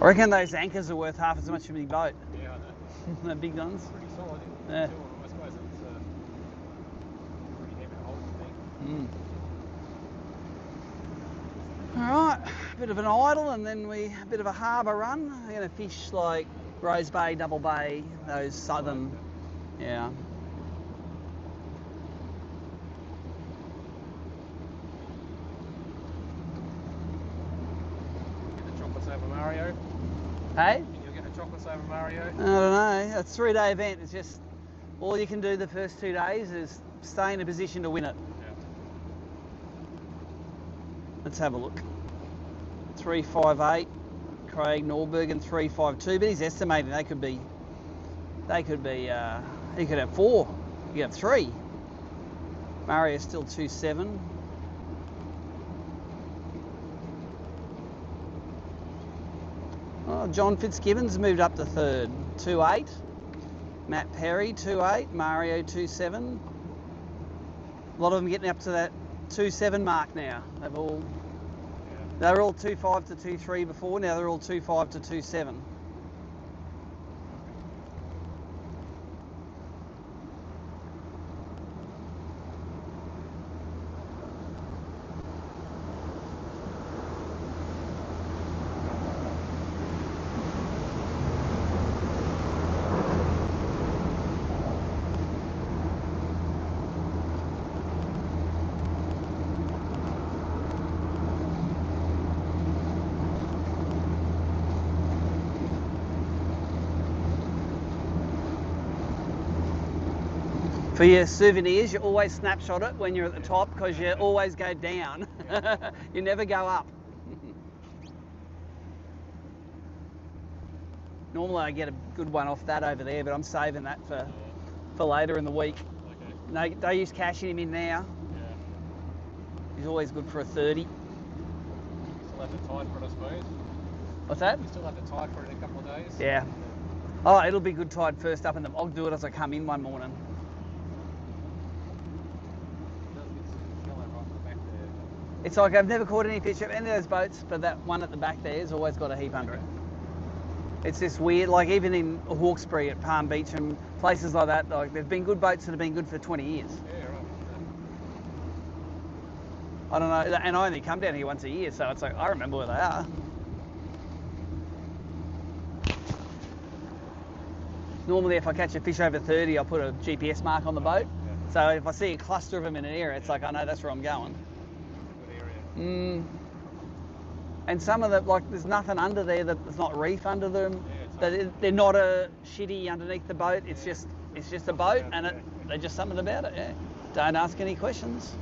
I reckon those anchors are worth half as much as a big boat. Yeah, I know. The big ones. Pretty solid. Yeah. Two of them, I suppose it's pretty heavy to hold, I think. Alright, a bit of an idle and then a bit of a harbour run. We're going to fish like Rose Bay, Double Bay, those southern, yeah. Get the chocolates over Mario. Hey? You'll get the chocolates over Mario. I don't know, it's a 3-day event. It's just, all you can do the first 2 days is stay in a position to win it. Yeah. Let's have a look. 358, Craig Norbergen 352, but he's estimating he could have 4, he could have 3. Mario's still 27. Oh, John Fitzgibbon's moved up to 3rd, 28. Matt Perry 28, Mario 27. A lot of them getting up to that 27 mark now. They were all 2.5 to 2.3 before, now they're all 2.5 to 2.7. For your souvenirs, you always snapshot it when you're at the top because you always go down. You never go up. Normally I get a good one off that over there, but I'm saving that for later in the week. Okay. No, don't use cashing him in now. Yeah. He's always good for a 30. Still have to tie for it, I suppose. What's that? You still have the tide for it in a couple of days. Yeah. Oh, it'll be good tide first up in them. I'll do it as I come in one morning. It does get yellow right at the back there. It's like I've never caught any fish at any of those boats, but that one at the back there has always got a heap under it. It's this weird, like even in Hawkesbury at Palm Beach and places like that, like there've been good boats that have been good for 20 years. Yeah, right. I don't know, and I only come down here once a year, so it's like, I remember where they are. Normally if I catch a fish over 30, I'll put a GPS mark on the boat. Yeah. So if I see a cluster of them in an area, it's like, I know that's where I'm going. Good area. And some of them, like, there's nothing under there that's not reef under them. Yeah, it's They're not a shitty underneath the boat. It's just a boat, and there's just something about it. Yeah. Don't ask any questions.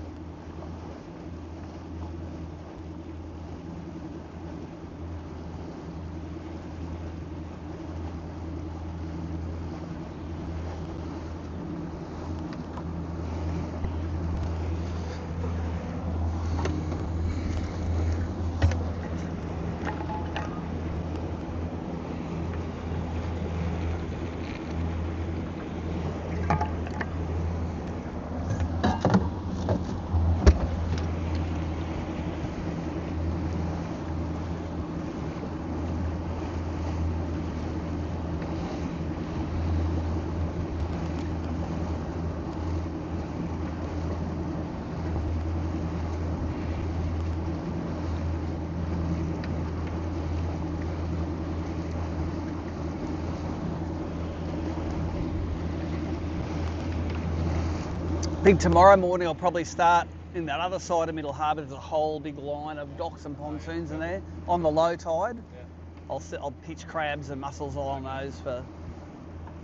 I think tomorrow morning I'll probably start in that other side of Middle Harbour. There's a whole big line of docks and pontoons in there on the low tide. Yeah. I'll pitch crabs and mussels along those for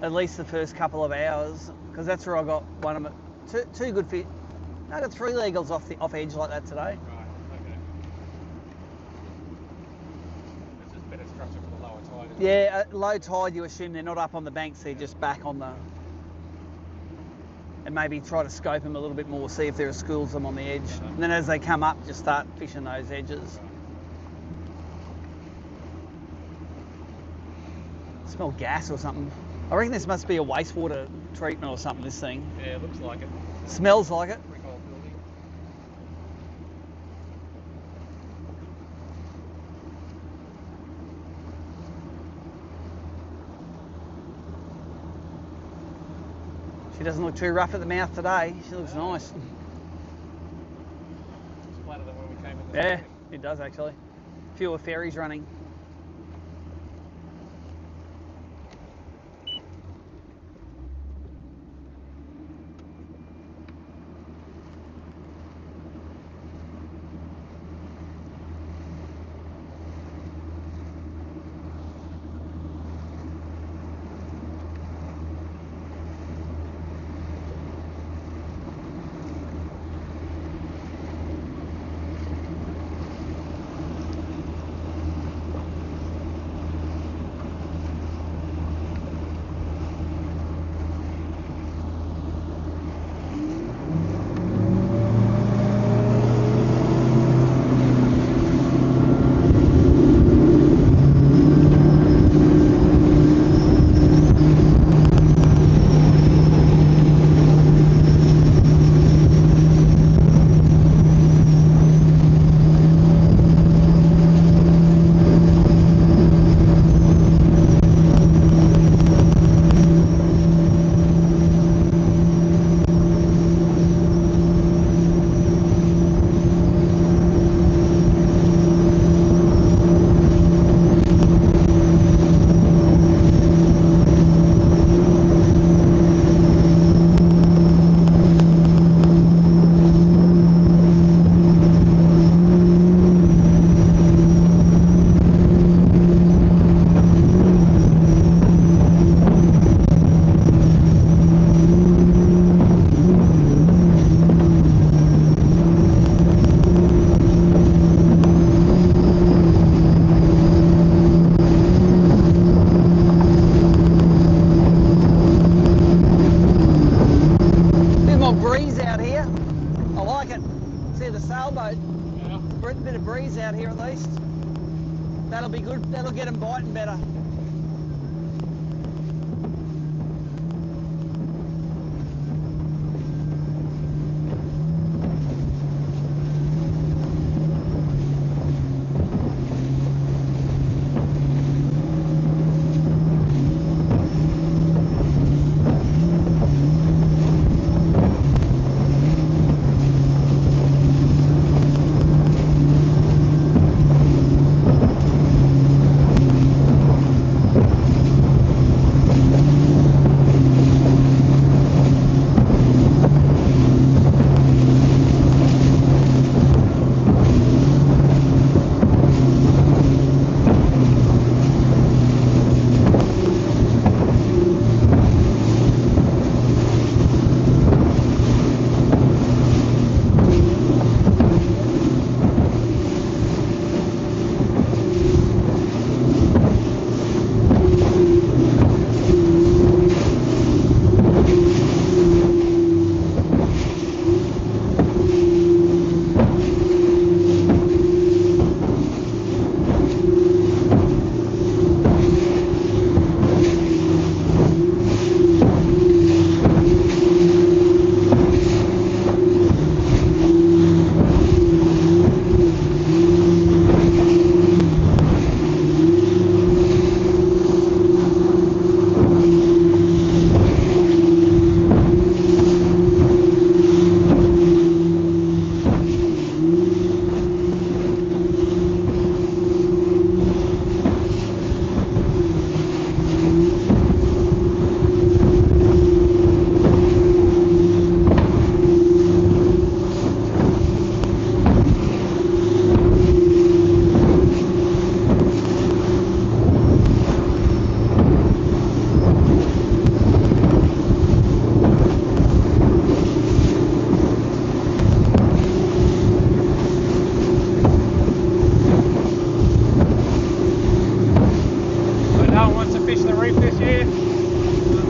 at least the first couple of hours, because that's where I got one of my two good fish. I got 3 legals off edge like that today. Right, okay. It's just better structure for the lower tide. Isn't it? Yeah, at low tide you assume they're not up on the banks, they're just back on the... And maybe try to scope them a little bit more, see if there are schools of them on the edge. And then as they come up, just start fishing those edges. Smell gas or something. I reckon this must be a wastewater treatment or something, this thing. Yeah, it looks like it. Smells like it. Brick old building. She doesn't look too rough at the mouth today. She looks nice. It's flatter than when we came in this Yeah, morning. it does actually. Fewer ferries running. See the sailboat. Yeah. Bit of breeze out here at least. That'll be good. That'll get them biting better.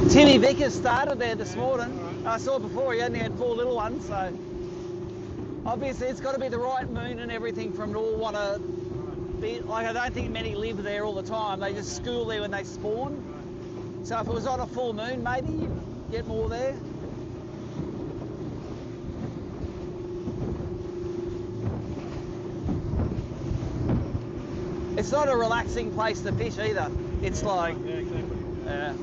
Timmy Vickers started there this morning. I saw before he only had 4 little ones, so obviously it's got to be the right moon and everything from all want to be. Like, I don't think many live there all the time. They just school there when they spawn. So if it was on a full moon, maybe you'd get more there. It's not a relaxing place to fish either. It's like, Yeah, exactly. yeah.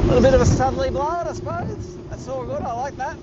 A bit of a southerly blow, I suppose. That's all good, I like that.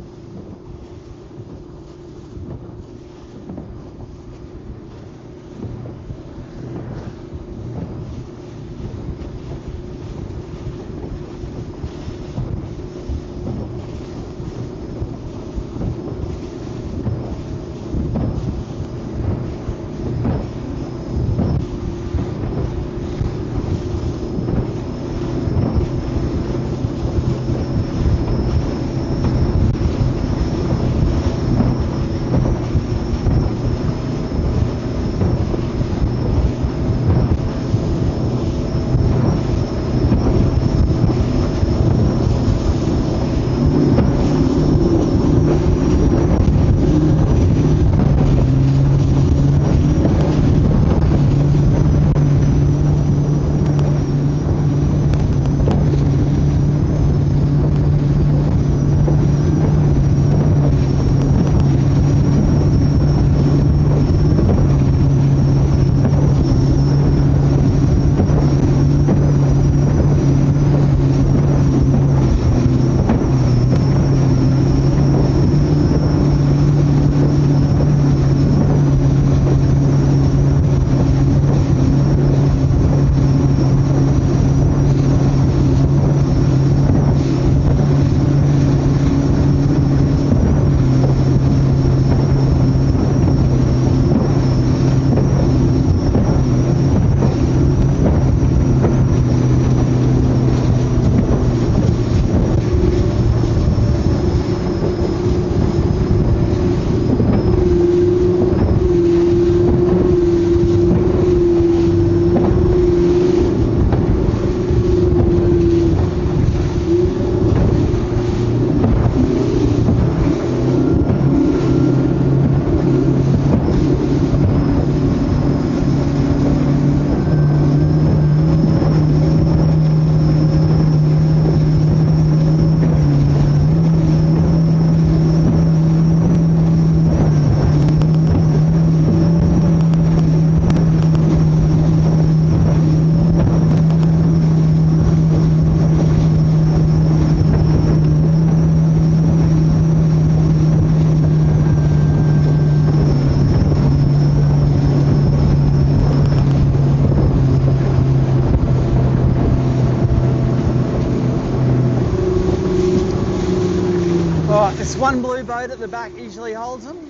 Alright, this one blue boat at the back usually holds them.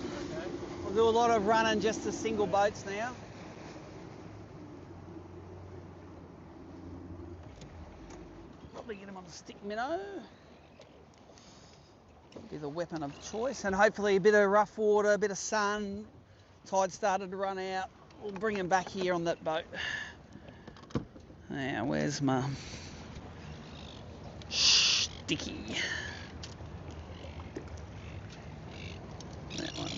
We'll do a lot of running just as single boats now. Probably get them on a stick minnow. Be the weapon of choice, and hopefully a bit of rough water, a bit of sun. Tide started to run out. We'll bring them back here on that boat. Now, where's my sticky? That one.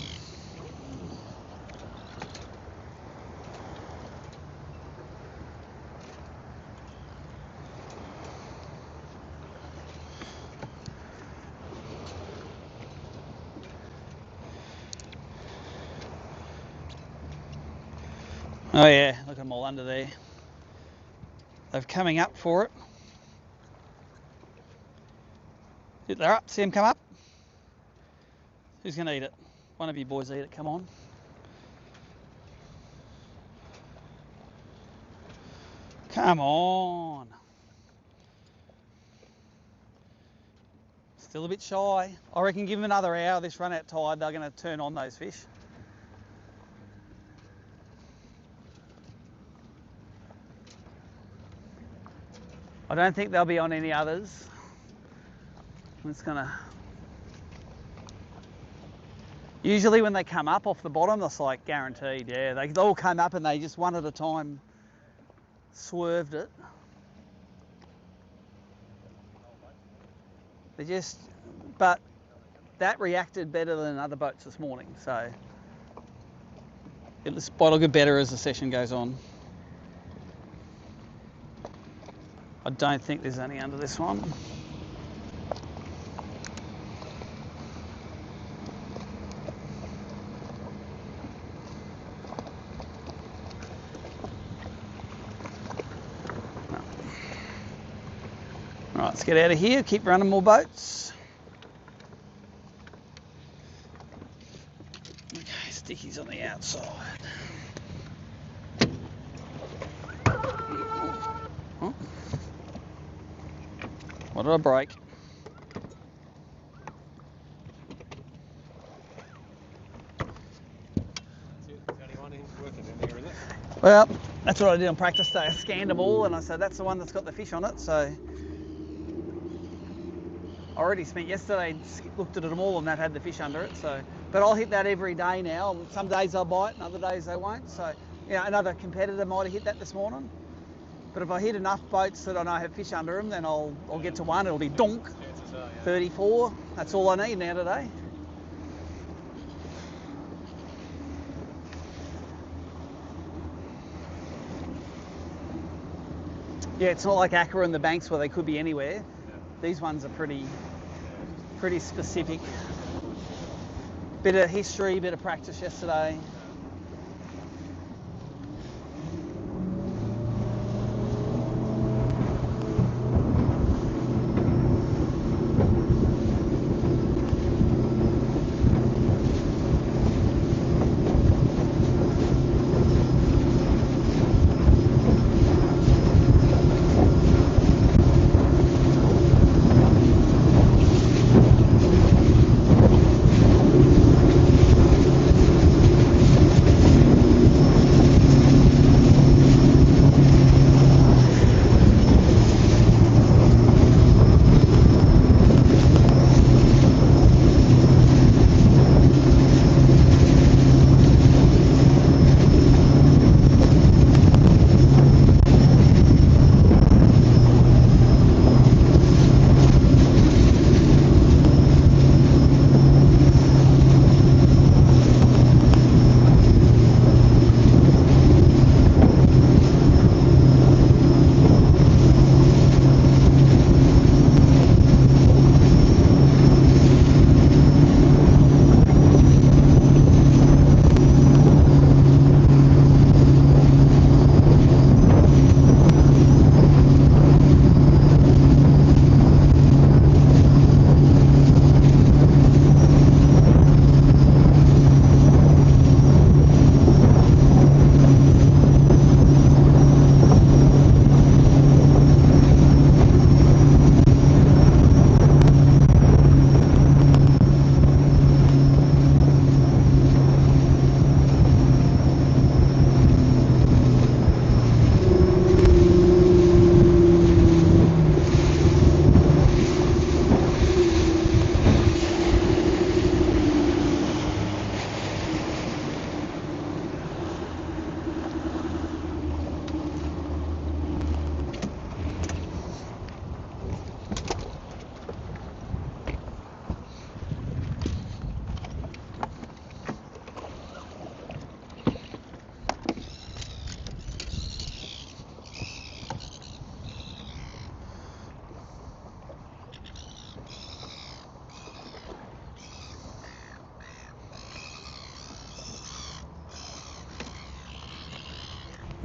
Oh yeah, look at them all under there. They're coming up for it. They're up, see them come up? Who's going to eat it? One of you boys eat it, come on. Come on. Still a bit shy. I reckon give them another hour, this run out tide, they're going to turn on those fish. I don't think they'll be on any others. I'm just gonna... Usually when they come up off the bottom, that's like guaranteed, yeah. They all came up and they just one at a time swerved it. They just... But that reacted better than other boats this morning, so... It'll get better as the session goes on. I don't think there's any under this one. No. All right, let's get out of here, keep running more boats. Okay, stickies on the outside. Oh. What did I break? Well, that's what I did on practice day. I scanned them all and I said that's the one that's got the fish on it. So I already spent yesterday, looked at them all and that had the fish under it. So, but I'll hit that every day now. Some days they'll bite and other days they won't. So, another competitor might have hit that this morning. But if I hit enough boats that I know have fish under them, then I'll get to one. It'll be donk, 34. That's all I need now today. Yeah, it's not like Accra and the banks where they could be anywhere. Yeah. These ones are pretty specific. Bit of history, bit of practice yesterday.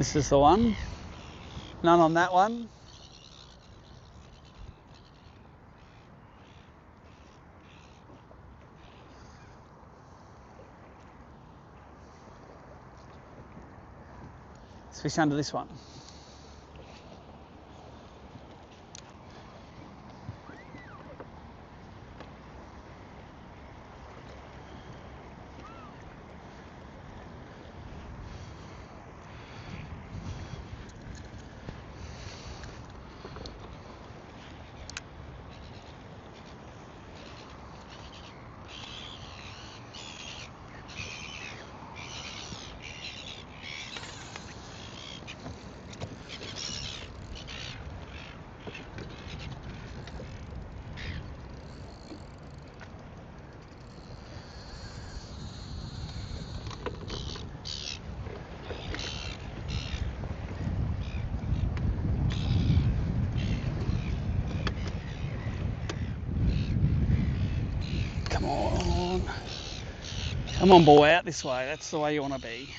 This is the one. None on that one. Let's fish under this one. Come on. Come on, boy, out this way. That's the way you want to be.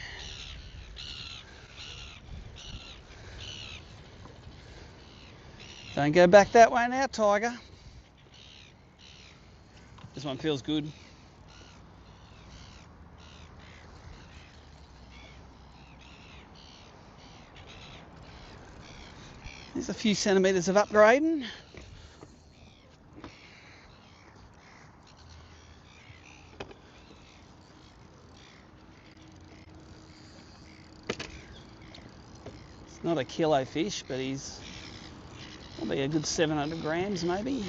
Don't go back that way now, Tiger. This one feels good. There's a few centimetres of upgrading. It's not a kilo fish, but he's probably a good 700 grams maybe.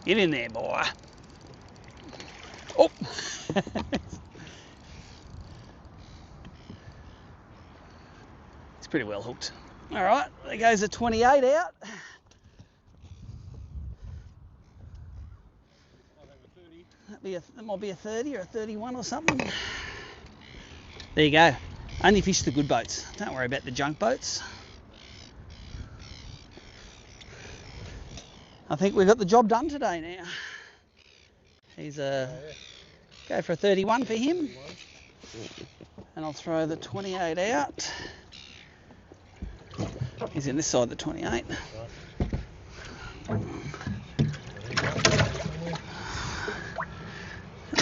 Get in there, boy. Oh! It's pretty well hooked. All right, there goes a 28 out. That might be a 30 or a 31 or something. There you go. Only fish the good boats. Don't worry about the junk boats. I think we've got the job done today now. He's go for a 31 for him. And I'll throw the 28 out. He's in this side, the 28.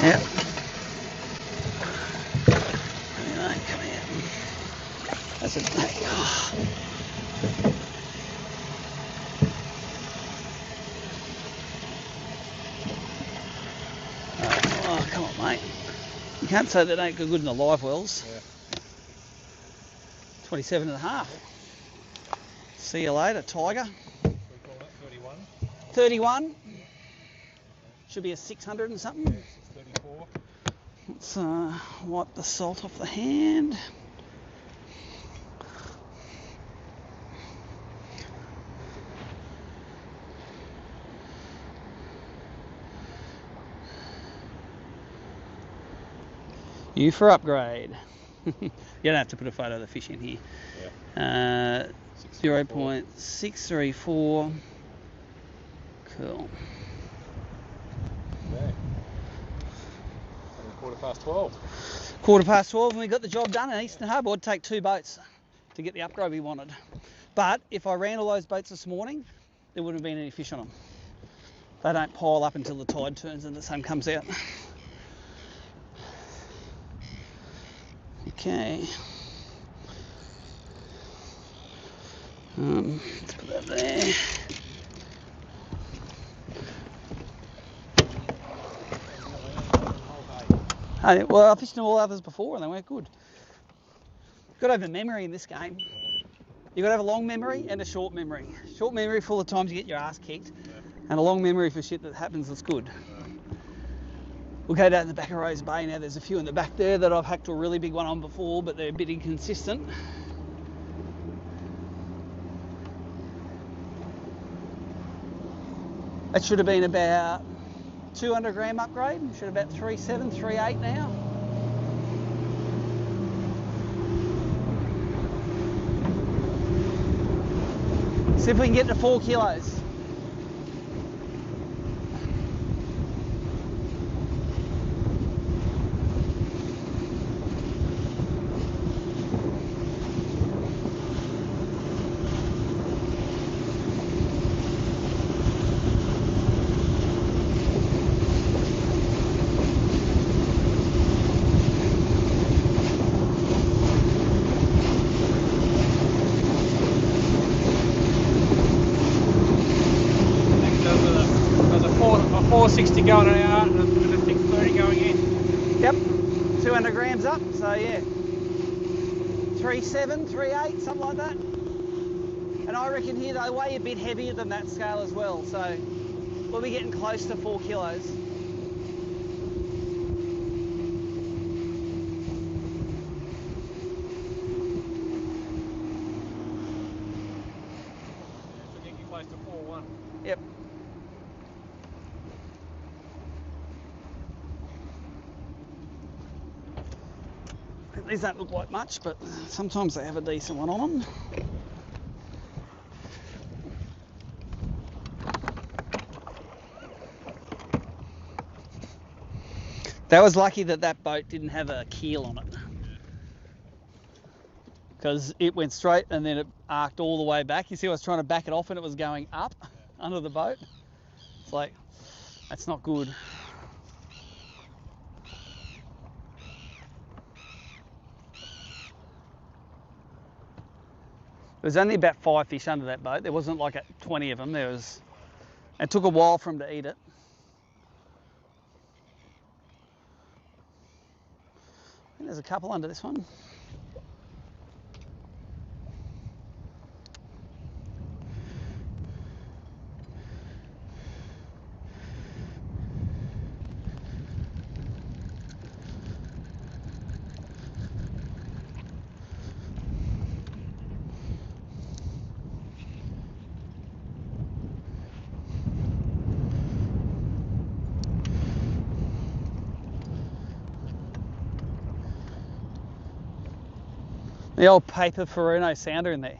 Yep. Come here. That's it. Oh. Oh, come on, mate. You can't say they don't go good in the live wells. Yeah. 27 and a half. See you later, Tiger. We call that 31. 31. Should be a 600 and something. Yeah, 634. Let's wipe the salt off the hand. You for upgrade. You don't have to put a photo of the fish in here. Yeah. 0.634. Cool. Okay. 12:15. 12:15 and we got the job done in Eastern Harbour. It'd take 2 boats to get the upgrade we wanted. But if I ran all those boats this morning, there wouldn't have been any fish on them. They don't pile up until the tide turns and the sun comes out. Okay. Let's put that there. Well, I fished all others before and they weren't good. You've got to have a memory in this game. You've got to have a long memory and a short memory. Short memory full of times you get your ass kicked, and a long memory for shit that happens that's good. We'll go down to the back of Rose Bay now. There's a few in the back there that I've hacked a really big one on before, but they're a bit inconsistent. That should have been about 200 gram upgrade. Should have about 3.7, 3.8 now. See if we can get to 4 kilos. There's a 460 going out and a 630 going in. Yep, 200 grams up, so yeah. 3.7, 3.8, something like that. And I reckon here they weigh a bit heavier than that scale as well, so we'll be getting close to 4 kilos. So getting close to 4.1. Yep. These don't look like much, but sometimes they have a decent one on them. That was lucky that that boat didn't have a keel on it, because it went straight and then it arced all the way back. You see, I was trying to back it off and it was going up under the boat. It's like, that's not good. There was only about 5 fish under that boat. There wasn't like 20 of them. It took a while for them to eat it. I think there's a couple under this one. The old paper Furuno sounder in there.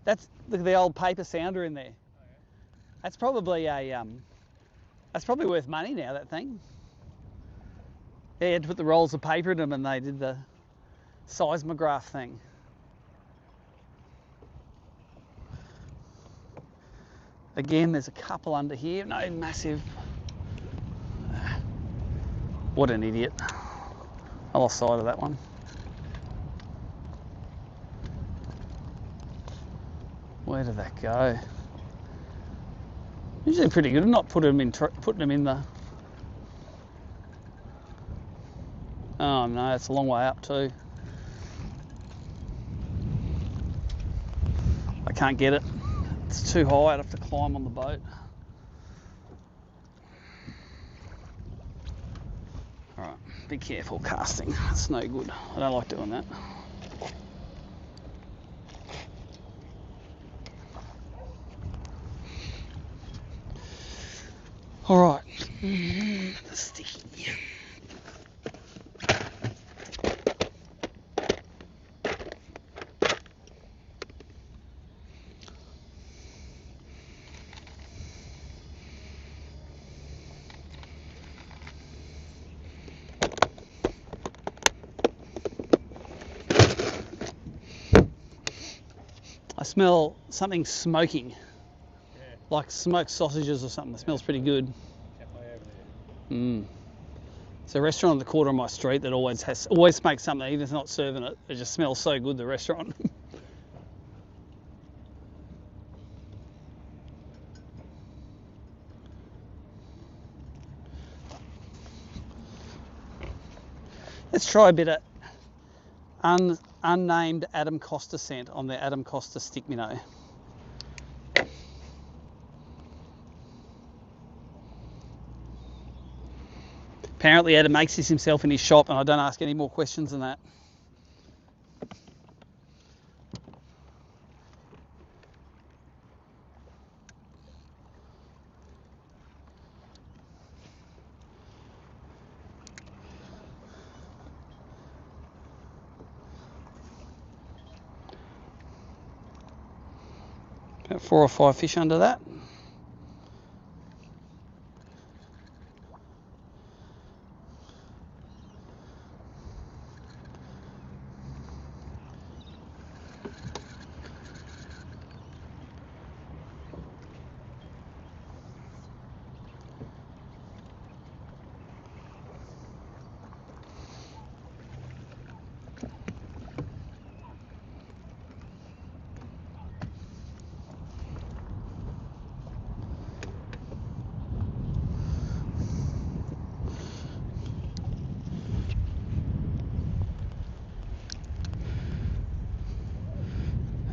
Look at the old paper sounder in there. That's probably that's probably worth money now, that thing. Yeah, you had to put the rolls of paper in them and they did the seismograph thing. Again, there's a couple under here, no massive. What an idiot. I lost sight of that one. Where did that go? Usually pretty good at not putting them in the. Oh no, it's a long way up too. I can't get it. It's too high. I'd have to climb on the boat. All right, be careful casting. It's no good. I don't like doing that. All right, sticky. I smell something smoking. Like smoked sausages or something. It smells pretty good. It's a restaurant on the corner of my street that always makes something, even if it's not serving it. It just smells so good, the restaurant. Let's try a bit of unnamed Adam Costa scent on the Adam Costa stick minnow. Apparently Adam makes this himself in his shop, and I don't ask any more questions than that. About 4 or 5 fish under that.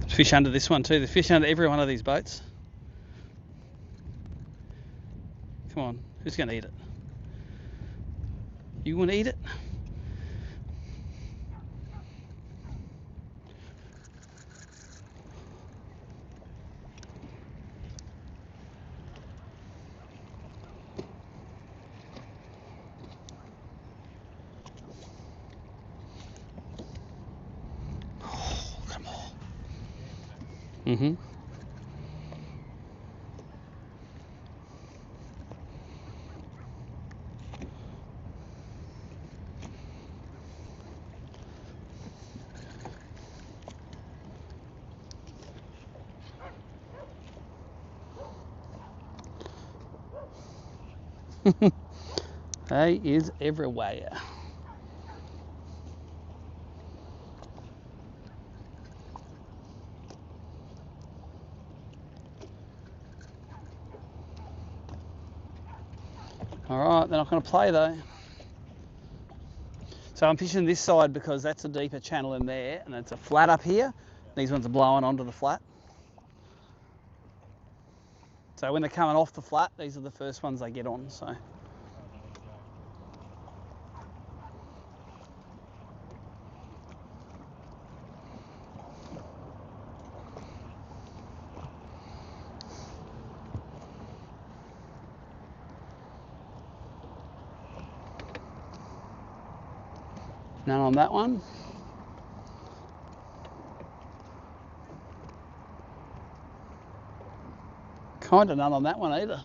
Fish under this one too. There's fish under every one of these boats. Come on, who's going to eat it? You want to eat it? Oh, come on. Mm-hmm. He is everywhere. Alright, they're not going to play though. So I'm fishing this side because that's a deeper channel in there and it's a flat up here. These ones are blowing onto the flat. So when they're coming off the flat, these are the first ones they get on. So. None on that one. Kind of none on that one either.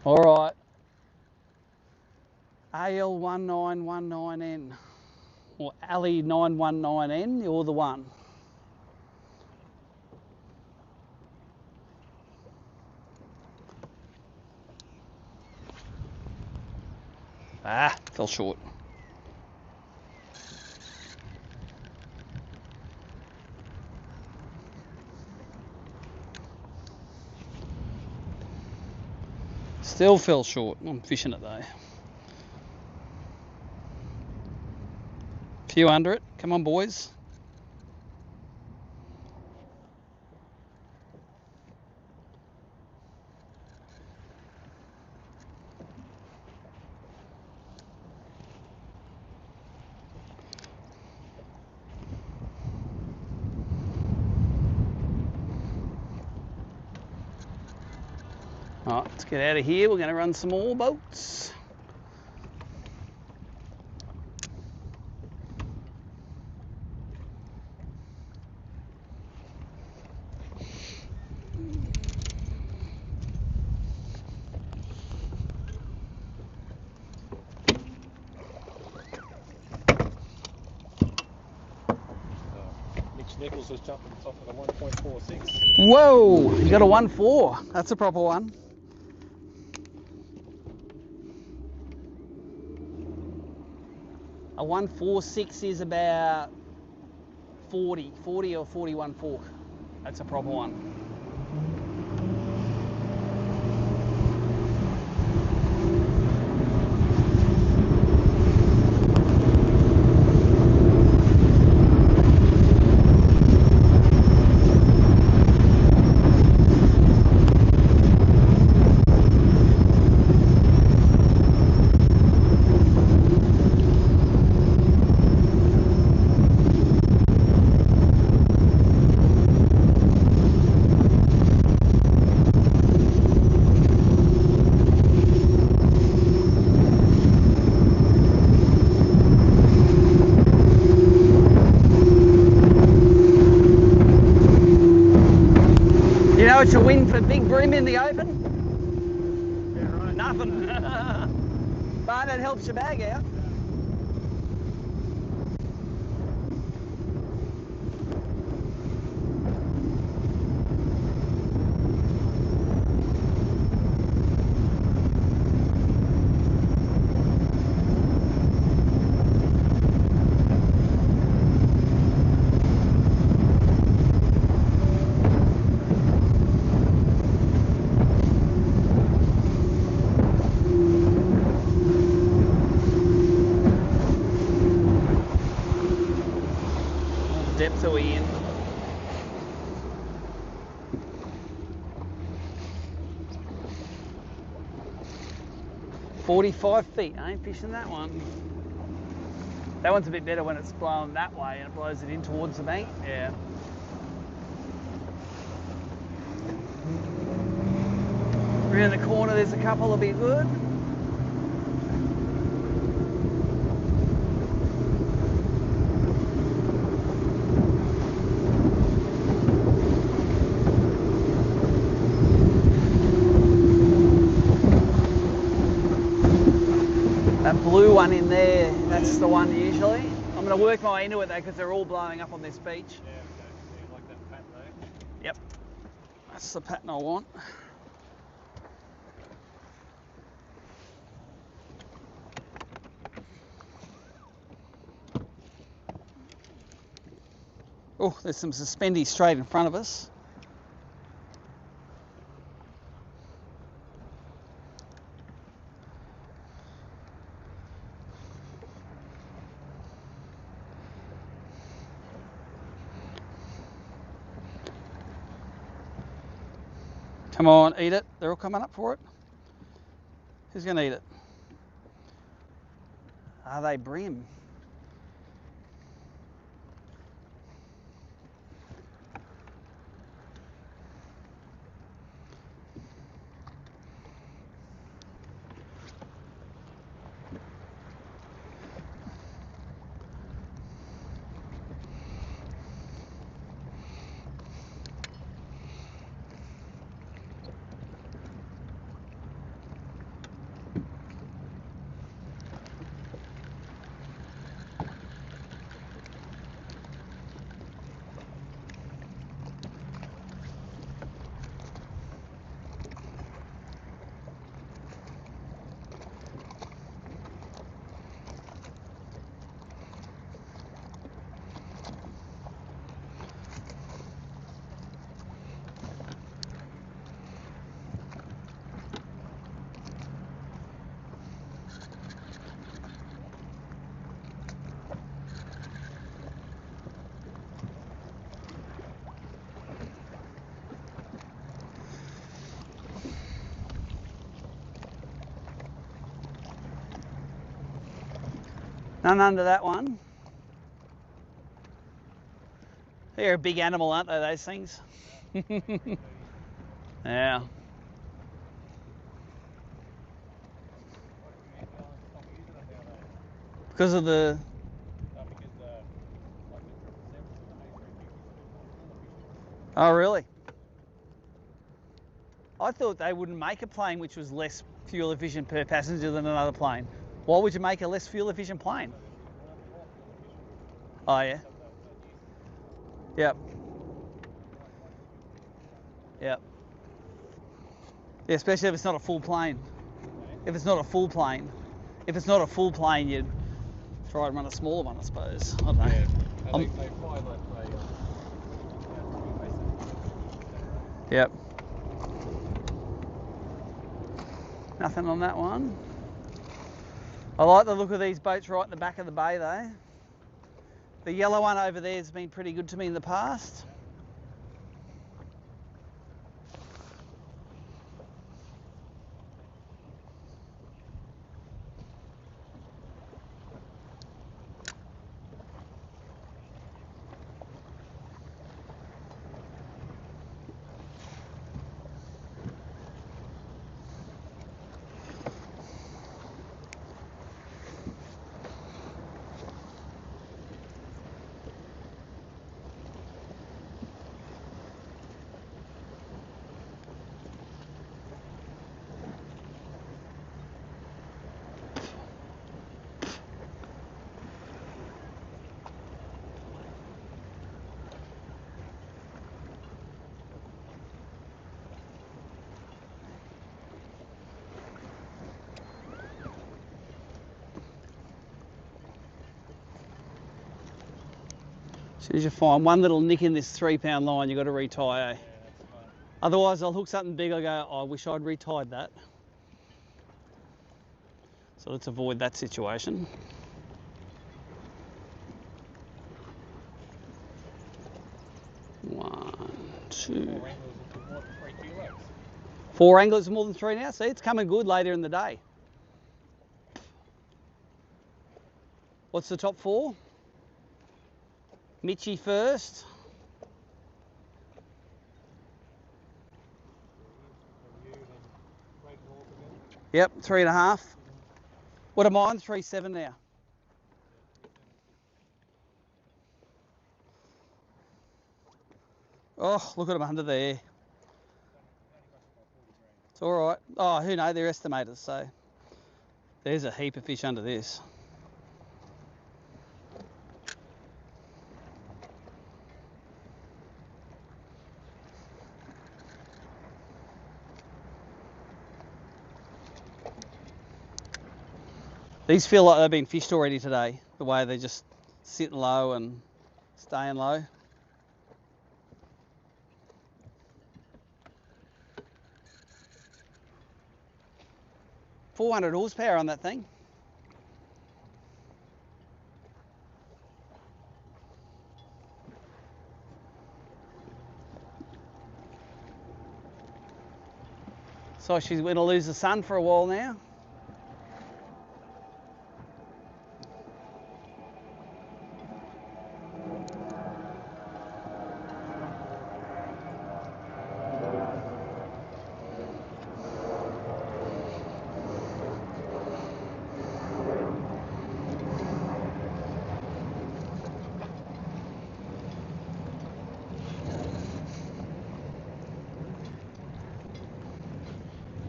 All right, AL1919N or Ali919N, you're the one. Ah, fell short. Still fell short. I'm fishing it though. Few under it. Come on, boys. All right, let's get out of here. We're going to run some more boats. Nichols just jumped on top of the 1.46. Whoa, you got a 1.4. That's a proper one. A 1.46 is about 40 or 41 fork. That's a proper one. What's a win for big bream in the open? Yeah, right. Nothing. But it helps your bag out. Depth are we in? 45 feet. I ain't fishing that one. That one's a bit better when it's blowing that way and it blows it in towards the bank. Yeah. Around the corner there's a couple that'll be good. That blue one in there, that's the one usually. I'm going to work my way into it though because they're all blowing up on this beach. Yeah, okay. So you like that pattern though? Yep. That's the pattern I want. Oh, there's some suspendies straight in front of us. Come on, eat it. They're all coming up for it. Who's going to eat it? Are they bream? None under that one. They're a big animal, aren't they, those things? Yeah. Because of the... Oh, really? I thought they wouldn't make a plane which was less fuel efficient per passenger than another plane. Why would you make a less fuel efficient plane? Oh, yeah. Yep. Yep. Yeah, especially if it's not a full plane. If it's not a full plane. If it's not a full plane, you'd try and run a smaller one, I suppose. I don't know. Yeah. They fly like they... Yep. Nothing on that one. I like the look of these boats right in the back of the bay though. The yellow one over there has been pretty good to me in the past. As soon as you find one little nick in this 3 pound line, you've got to retie, eh? Yeah, that's fine. Otherwise, I'll hook something big, I go, oh, I wish I'd retied that. So let's avoid that situation. One, two. 4 anglers will do more than 3 kilos. 4 anglers more than 3 now. See, it's coming good later in the day. What's the top 4? Mitchie first. Yep, 3.5. What am I on? 3.7 now. Oh, look at them under there. It's all right. Oh, who knows? They're estimators, so there's a heap of fish under this. These feel like they've been fished already today, the way they're just sitting low and staying low. .400 horsepower on that thing. So she's going to lose the sun for a while now.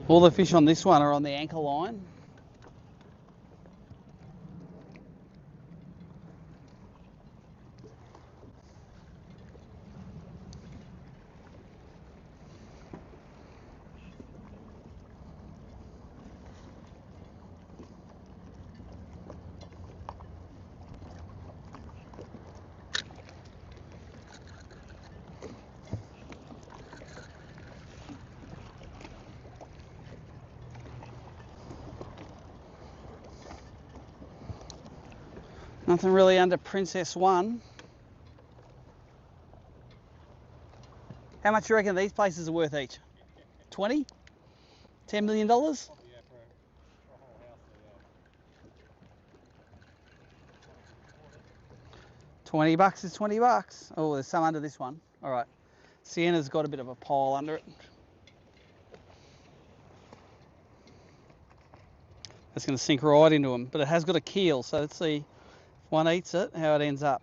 All the fish on this one are on the anchor line. Nothing really under Princess 1. How much do you reckon these places are worth each? 20? $10 million? Yeah, for a whole house, yeah. $20 is $20. Oh, there's some under this one. All right. Sienna's got a bit of a pile under it. It's going to sink right into them, but it has got a keel, so let's see if one eats it, how it ends up.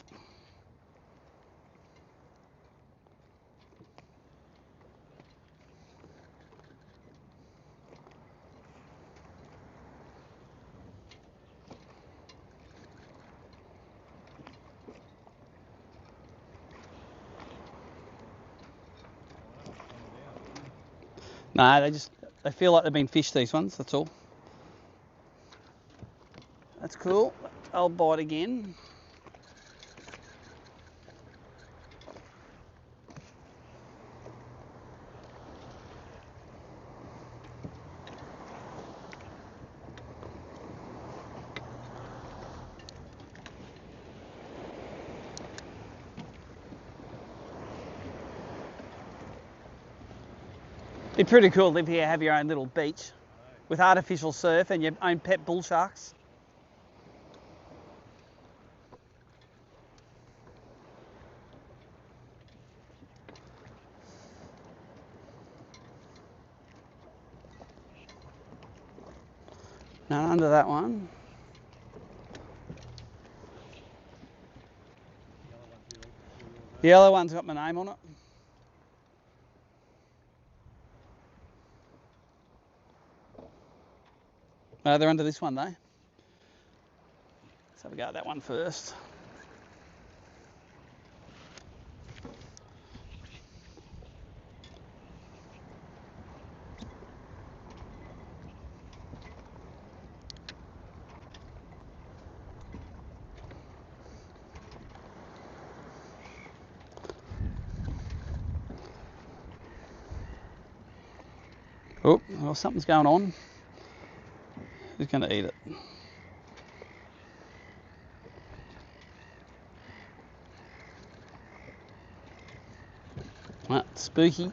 No, they feel like they've been fished, these ones, that's all. That's cool. I'll bite again. It'd be pretty cool if you have your own little beach with artificial surf and your own pet bull sharks. None under that one. The yellow one's got my name on it. No, they're under this one though. Let's have a go at that one first. Oh, well, something's going on. Who's going to eat it? Ah, spooky.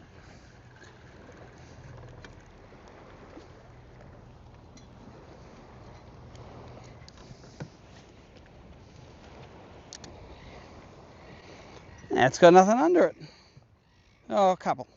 It's got nothing under it. Oh, a couple.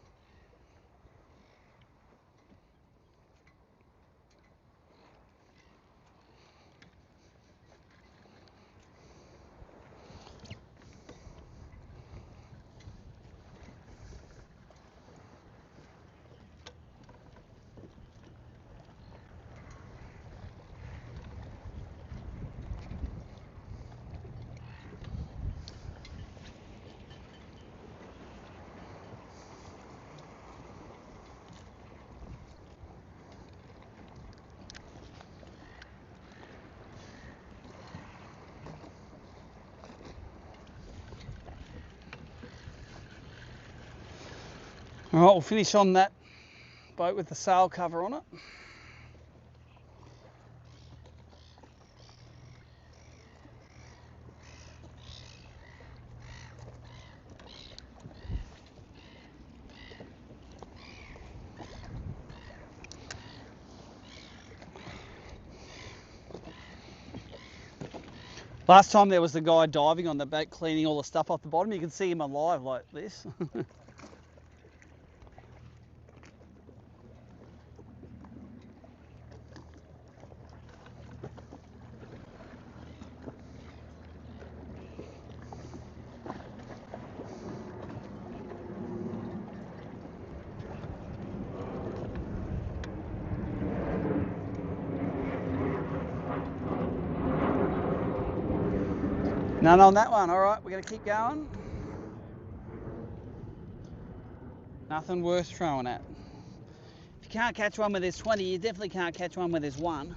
All right, we'll finish on that boat with the sail cover on it. Last time there was the guy diving on the boat cleaning all the stuff off the bottom. You can see him alive like this. None on that one. All right, we're going to keep going. Nothing worth throwing at. If you can't catch one where there's 20, you definitely can't catch one where there's one.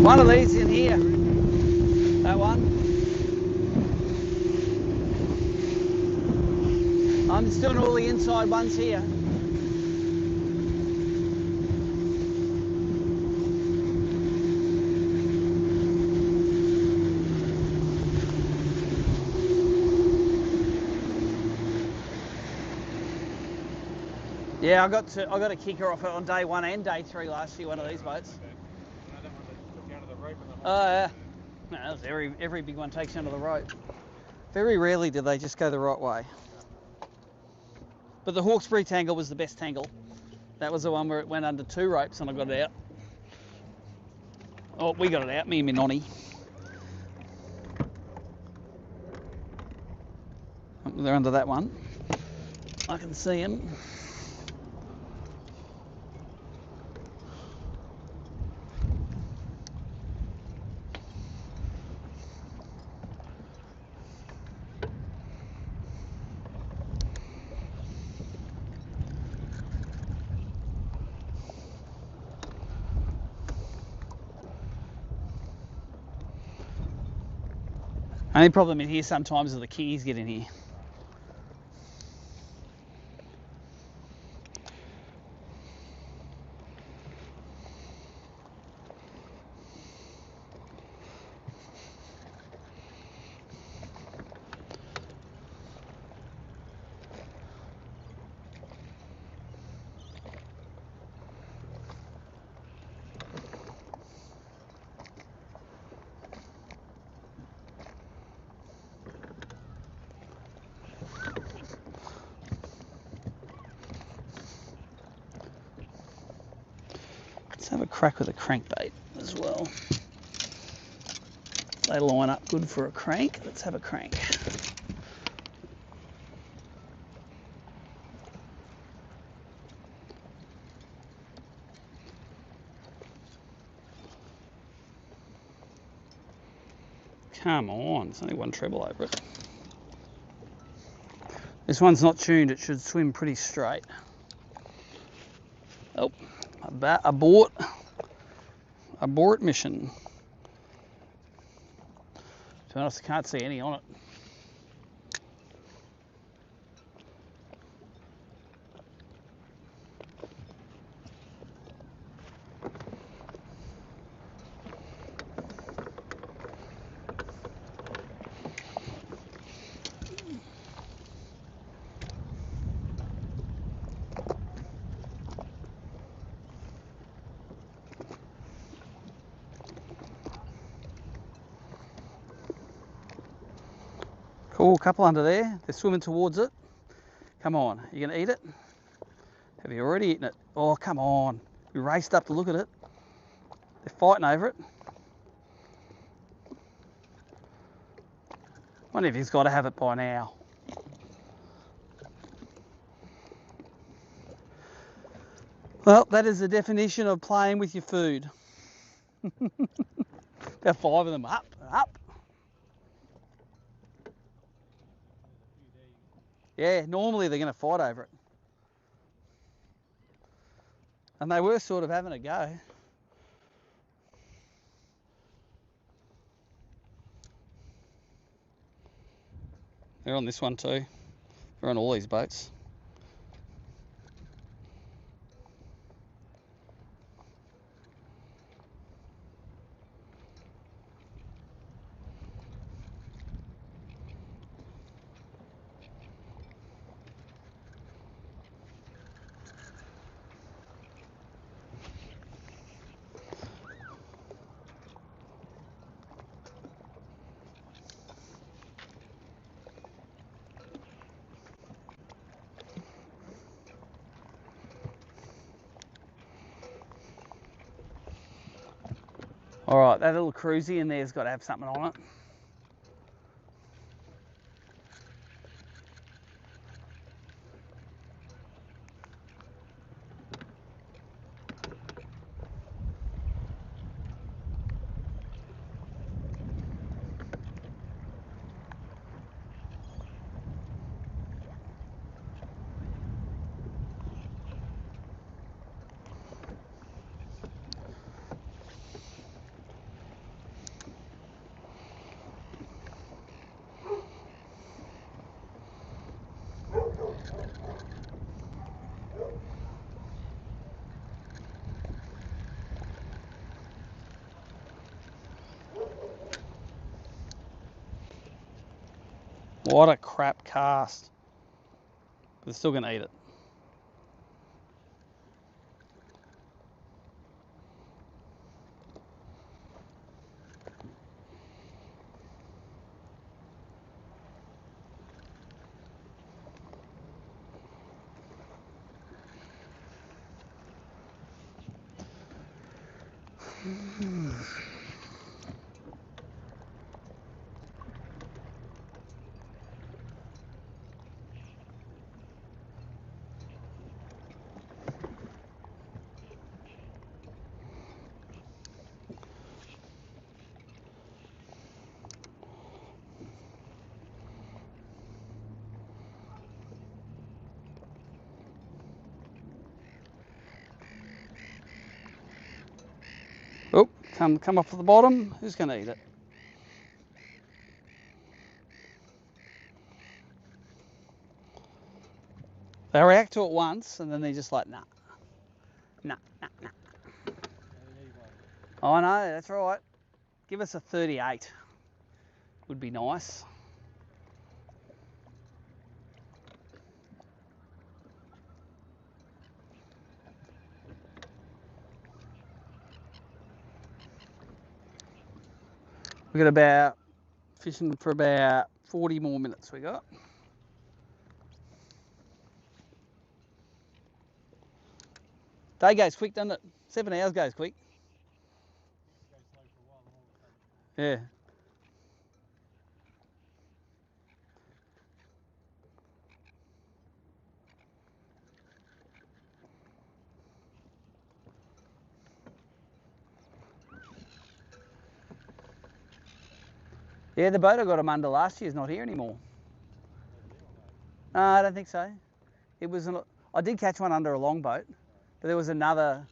One of these in here. That one. I'm just doing all the inside ones here. Yeah, I got a kicker off it on day 1 and day 3 last year. One of these boats. Okay. And I don't want to took you under the rope and the whole Oh yeah. No, that was every big one takes you under the rope. Very rarely do they just go the right way. But the Hawkesbury tangle was the best tangle. That was the one where it went under 2 ropes and I got it out. Oh, we got it out, me and my nonny. They're under that one. I can see them. Only problem in here sometimes is the kingies get in here. Let's have a crack with a crankbait as well. They line up good for a crank. Let's have a crank. Come on, there's only one treble over it. This one's not tuned, it should swim pretty straight. Oh, abort mission. To be honest, I can't see any on it. Cool, couple under there. They're swimming towards it. Come on, you gonna eat it? Have you already eaten it? Oh, come on. We raced up to look at it. They're fighting over it. Wonder if he's got to have it by now. Well, that is the definition of playing with your food. About 5 of them up. Yeah, normally they're going to fight over it. And they were sort of having a go. They're on this one too. They're on all these boats. All right, that little cruisy in there's got to have something on it. What a crap cast. But they're still going to eat it. Oh, come off the bottom. Who's going to eat it? They react to it once, and then they're just like, nah. Nah. I know, that's right. Give us a 38. Would be nice. We got about fishing for about 40 more minutes we got. Day goes quick, doesn't it? 7 hours goes quick. Yeah. Yeah, the boat I got him under last year's not here anymore. No, I don't think so. It was I did catch one under a longboat, but there was another.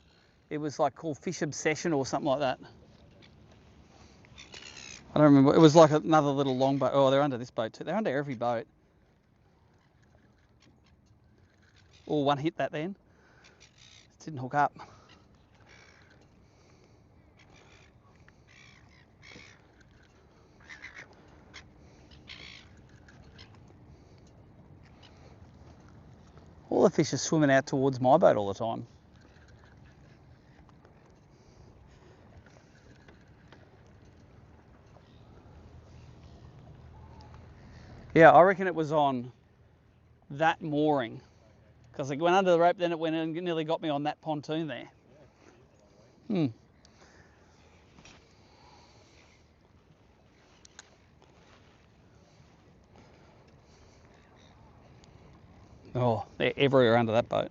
It was like called Fish Obsession or something like that. I don't remember. It was like another little longboat. Oh, they're under this boat too. They're under every boat. Oh, one hit that then. It didn't hook up. All the fish are swimming out towards my boat all the time. Yeah, I reckon it was on that mooring. Because it went under the rope, then it went and nearly got me on that pontoon there. Hmm. Oh, they're everywhere under that boat.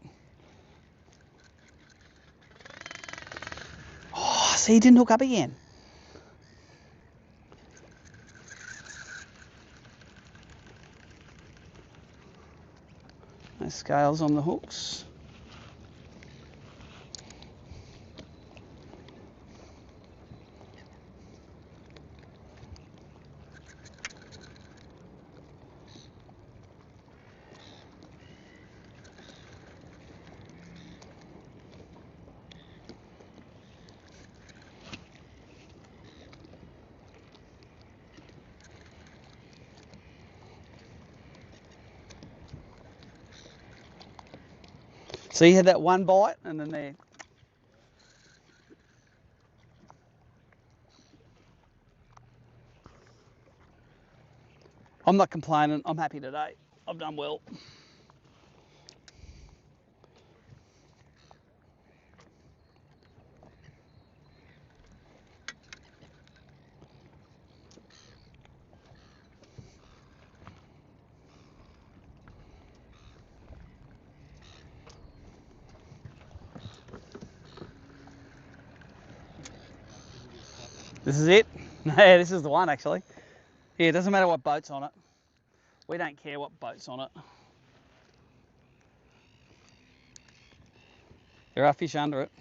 Oh, see, he didn't hook up again. No scales on the hooks. So you had that one bite and then there. I'm not complaining. I'm happy today. I've done well. This is it? Yeah, this is the one actually. Yeah, it doesn't matter what boat's on it. We don't care what boat's on it. There are fish under it.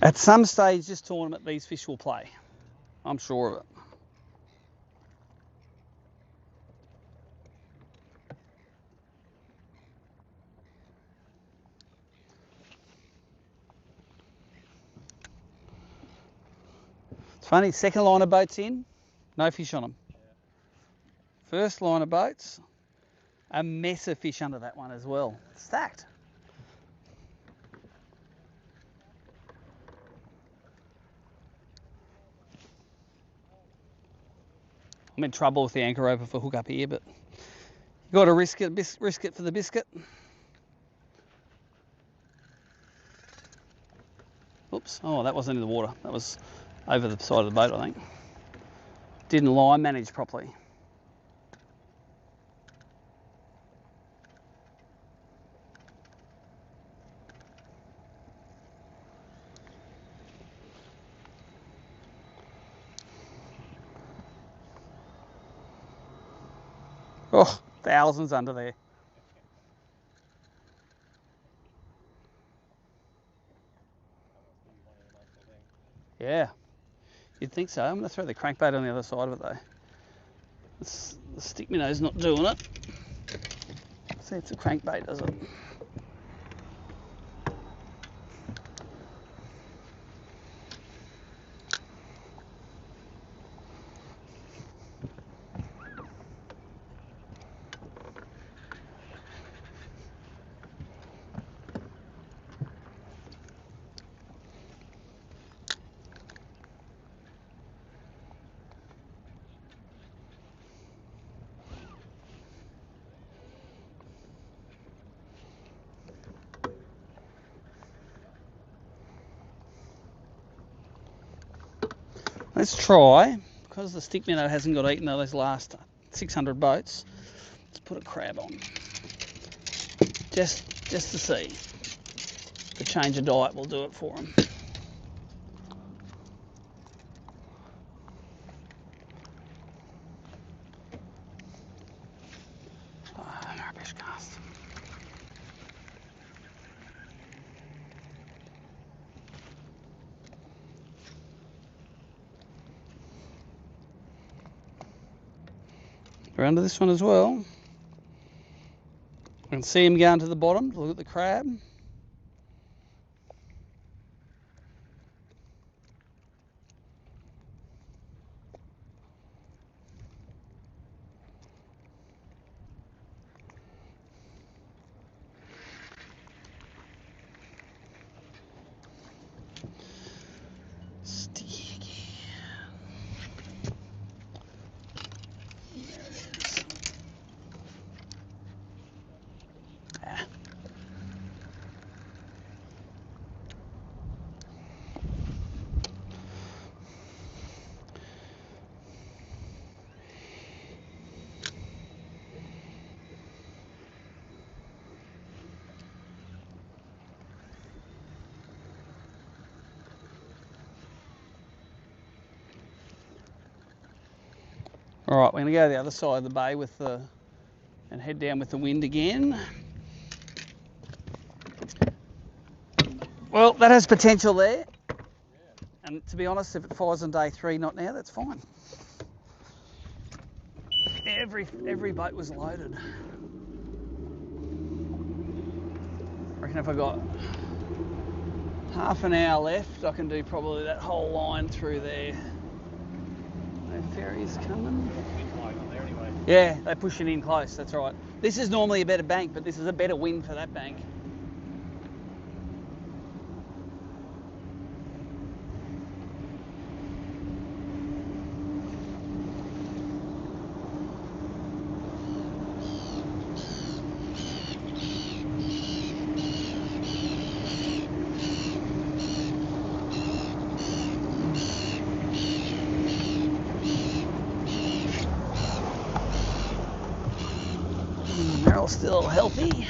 At some stage this tournament, these fish will play. I'm sure of it. It's funny, second line of boats in, no fish on them. First line of boats, a mess of fish under that one as well. Stacked. I'm in trouble with the anchor rope for hook up here, but you got to risk it for the biscuit. Oops, oh, that wasn't in the water. That was over the side of the boat, I think. Didn't line manage properly. Oh, thousands under there. Yeah, you'd think so. I'm going to throw the crankbait on the other side of it though. The stick minnow's not doing it. See if the crankbait does it. Let's try, because the stick minnow hasn't got eaten those last 600 boats, let's put a crab on. Just to see. The change of diet will do it for them. Oh, rubbish cast. We're under this one as well. I can see him going to the bottom to look at the crab. All right, we're going to go to the other side of the bay and head down with the wind again. Well, that has potential there. And to be honest, if it fires on day 3, not now, that's fine. Every boat was loaded. I reckon if I got half an hour left, I can do probably that whole line through there. No ferries coming. Yeah, they're pushing in close, that's right. This is normally a better bank, but this is a better wind for that bank. Meryl's still healthy.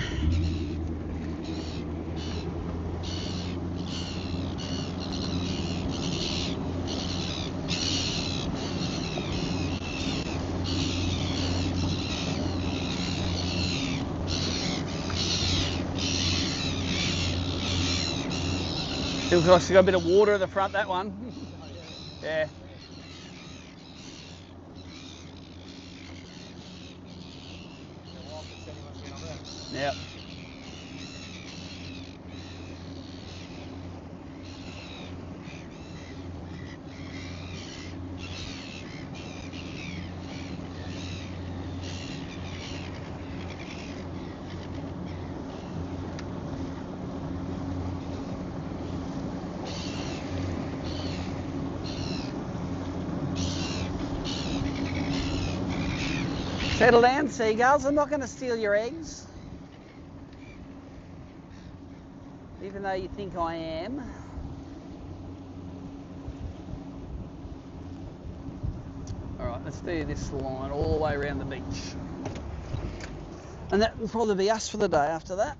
Feels like it's got a bit of water at the front, that one. Yeah. Yep. Settle down, seagulls. I'm not going to steal your eggs. Even though you think I am. Alright, let's do this line all the way around the beach. And that will probably be us for the day after that.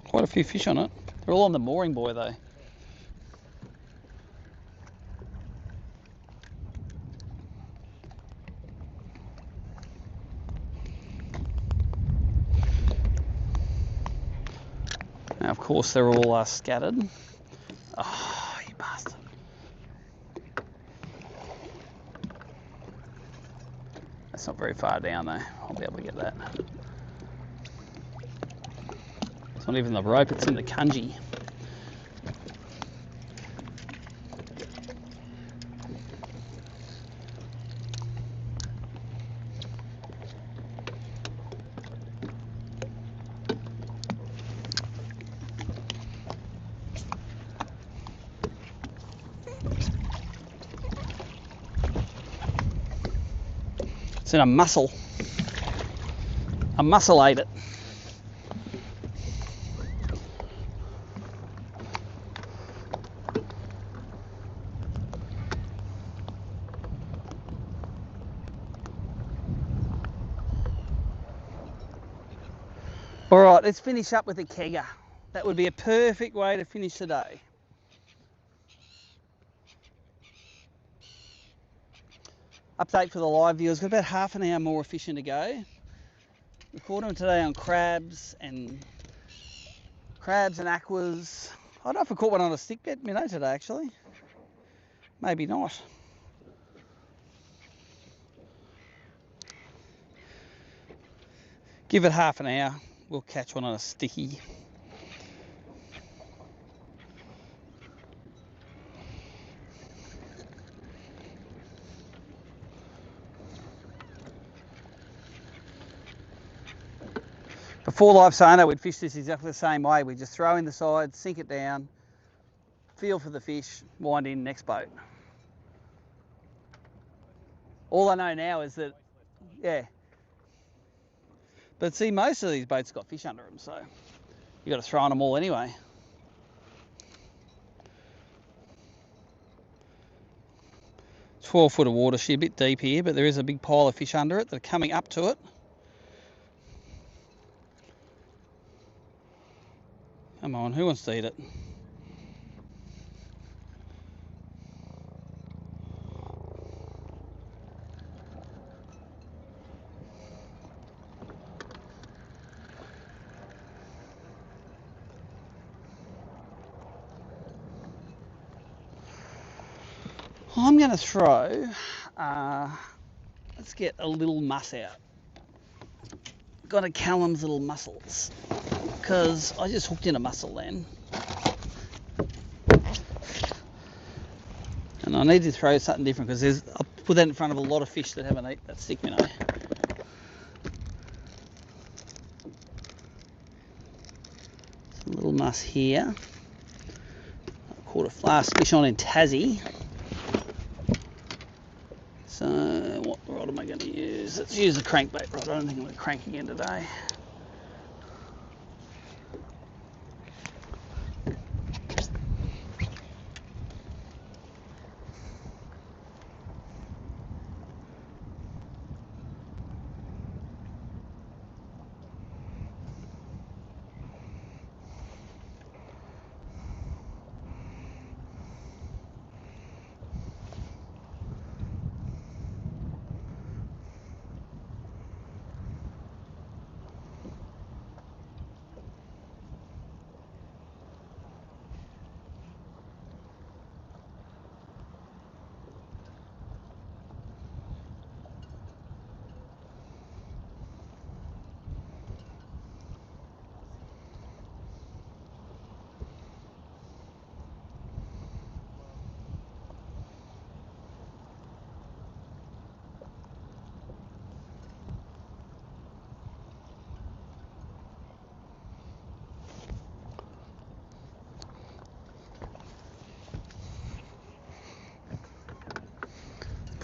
Quite a few fish on it. They're all on the mooring buoy though. Now of course they're all scattered. Oh, you bastard. That's not very far down though. I'll be able to get that. It's not even the rope, it's in the kanji. It's in a mussel. A mussel ate it. All right, let's finish up with a kegger. That would be a perfect way to finish the day. Update for the live viewers, got about half an hour more fishing to go. We caught them today on crabs and aquas. I don't know if I caught one on a stick bait minnow today actually. Maybe not. Give it half an hour, we'll catch one on a sticky. Before live sonar, we'd fish this exactly the same way. We'd just throw in the side, sink it down, feel for the fish, wind in, next boat. All I know now is that, yeah. But see, most of these boats got fish under them, so you got to throw on them all anyway. It's 12 foot of water, she's a bit deep here, but there is a big pile of fish under it that are coming up to it. Come on, who wants to eat it? I'm going to throw, let's get a little muss out. Got a Callum's little mussels, because I just hooked in a mussel then. And I need to throw something different, because I'll put that in front of a lot of fish that haven't eaten that stick minnow. A little muss here. I caught a last fish on in Tassie. So what rod am I going to use? Let's use the crankbait rod. I don't think I'm going to crank again today.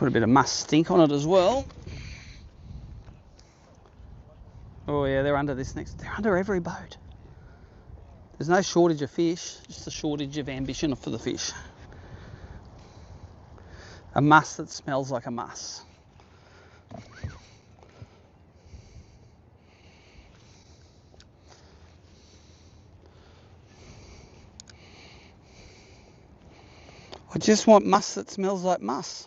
Put a bit of must stink on it as well. Oh yeah, they're under this next. They're under every boat. There's no shortage of fish, just a shortage of ambition for the fish. A muss that smells like a muss. I just want muss that smells like muss.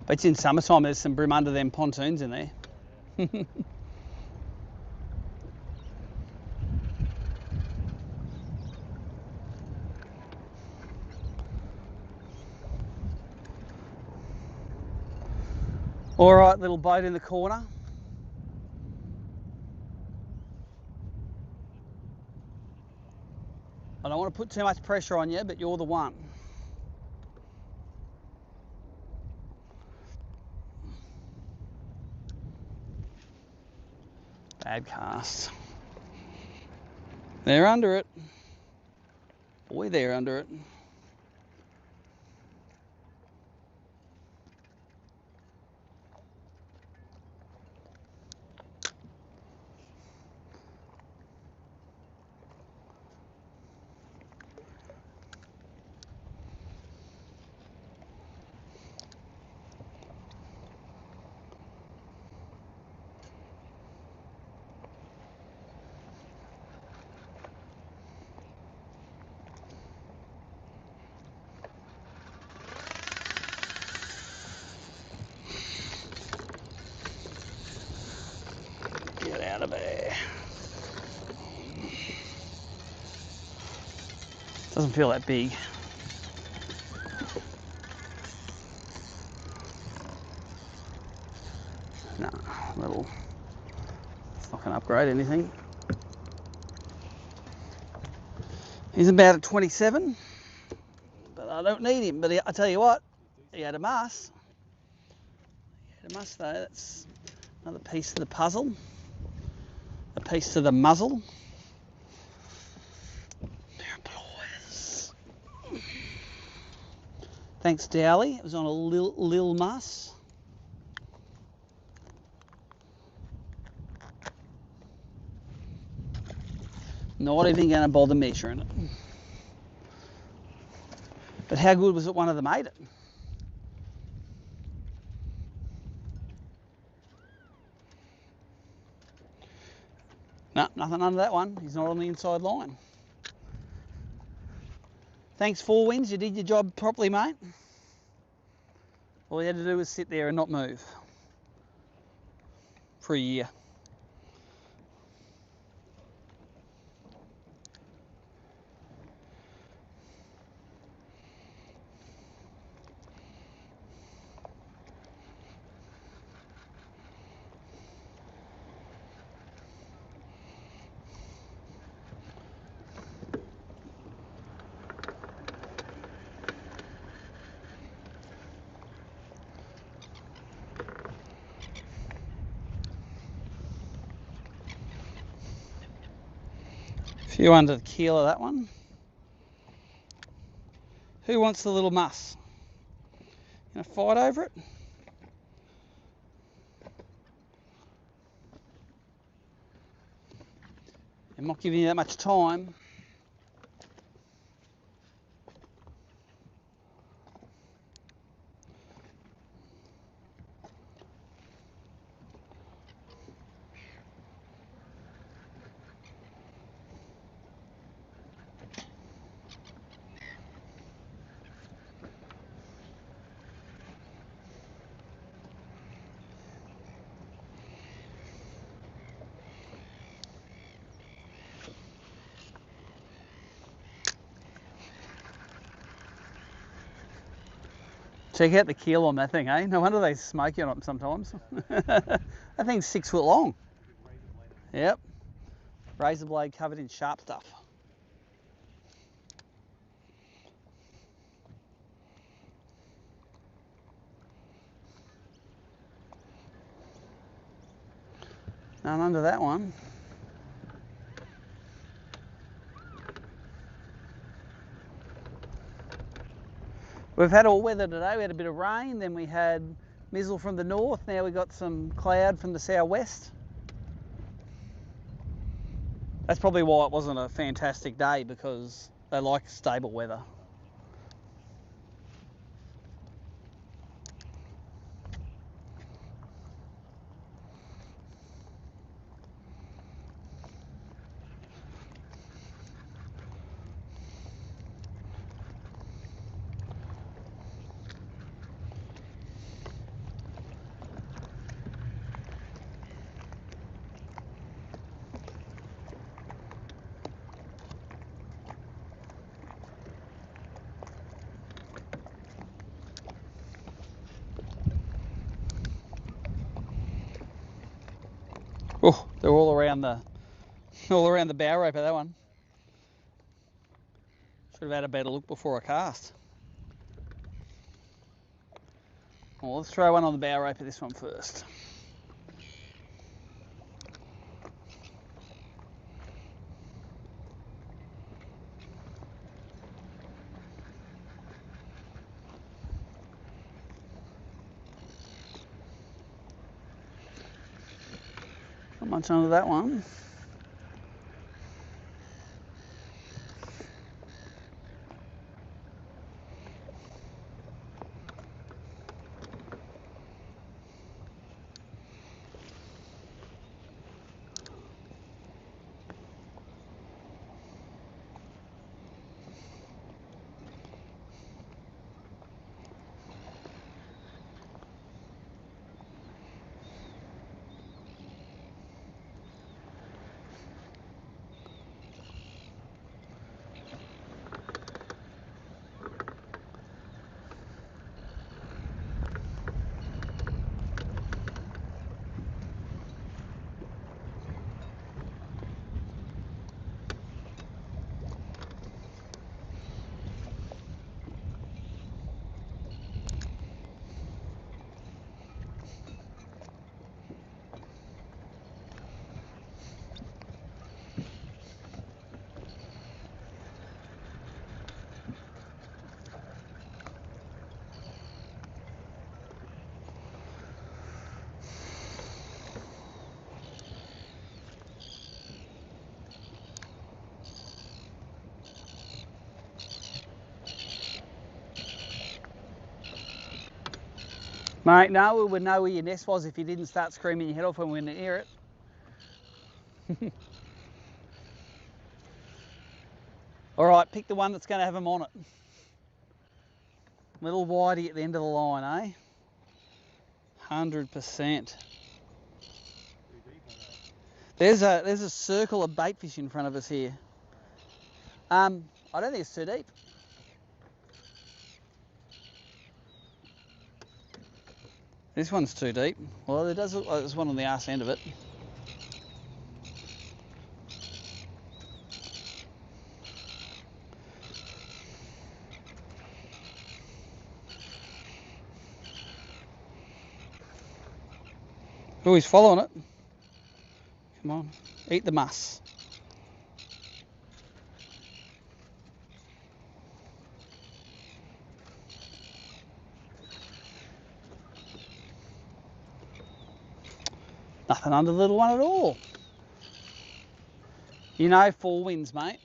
But it's in summertime, there's some bream under them pontoons in there. All right, little boat in the corner. I don't want to put too much pressure on you, but you're the one. Bad cast. They're under it. Boy, they're under it. Get out of there. Doesn't feel that big. No, little. It's not going to upgrade anything. He's about at 27, but I don't need him. But I tell you what, he had a muss. He had a muss though. That's another piece of the puzzle. A piece to the muzzle. Thanks, Dowley. It was on a lil muss. Not even going to bother measuring it. But how good was it one of them ate it? No, nothing under that one. He's not on the inside line. Thanks, Four Winds. You did your job properly, mate. All you had to do was sit there and not move for a year. Few under the keel of that one. Who wants the little muss? Gonna fight over it? I'm not giving you that much time. Check out the keel on that thing, eh? No wonder they smoke you on it sometimes. That thing's 6 foot long. Yep. Razor blade covered in sharp stuff. None under that one. We've had all weather today. We had a bit of rain, then we had mizzle from the north. Now we got some cloud from the southwest. That's probably why it wasn't a fantastic day, because they like stable weather. Oh, they're all around the bow rope of that one. Should have had a better look before I cast. Well, let's throw one on the bow rope of this one first. Not much under that one. Mate, no, we would know where your nest was if you didn't start screaming your head off when we went near it. All right, pick the one that's going to have them on it. Little whitey at the end of the line, eh? 100%. There's a circle of bait fish in front of us here. I don't think it's too deep. This one's too deep. Well, it does look like there's one on the arse end of it. Oh, he's following it. Come on, eat the muss. Nothing under the little one at all. You know, 4 winds, mate.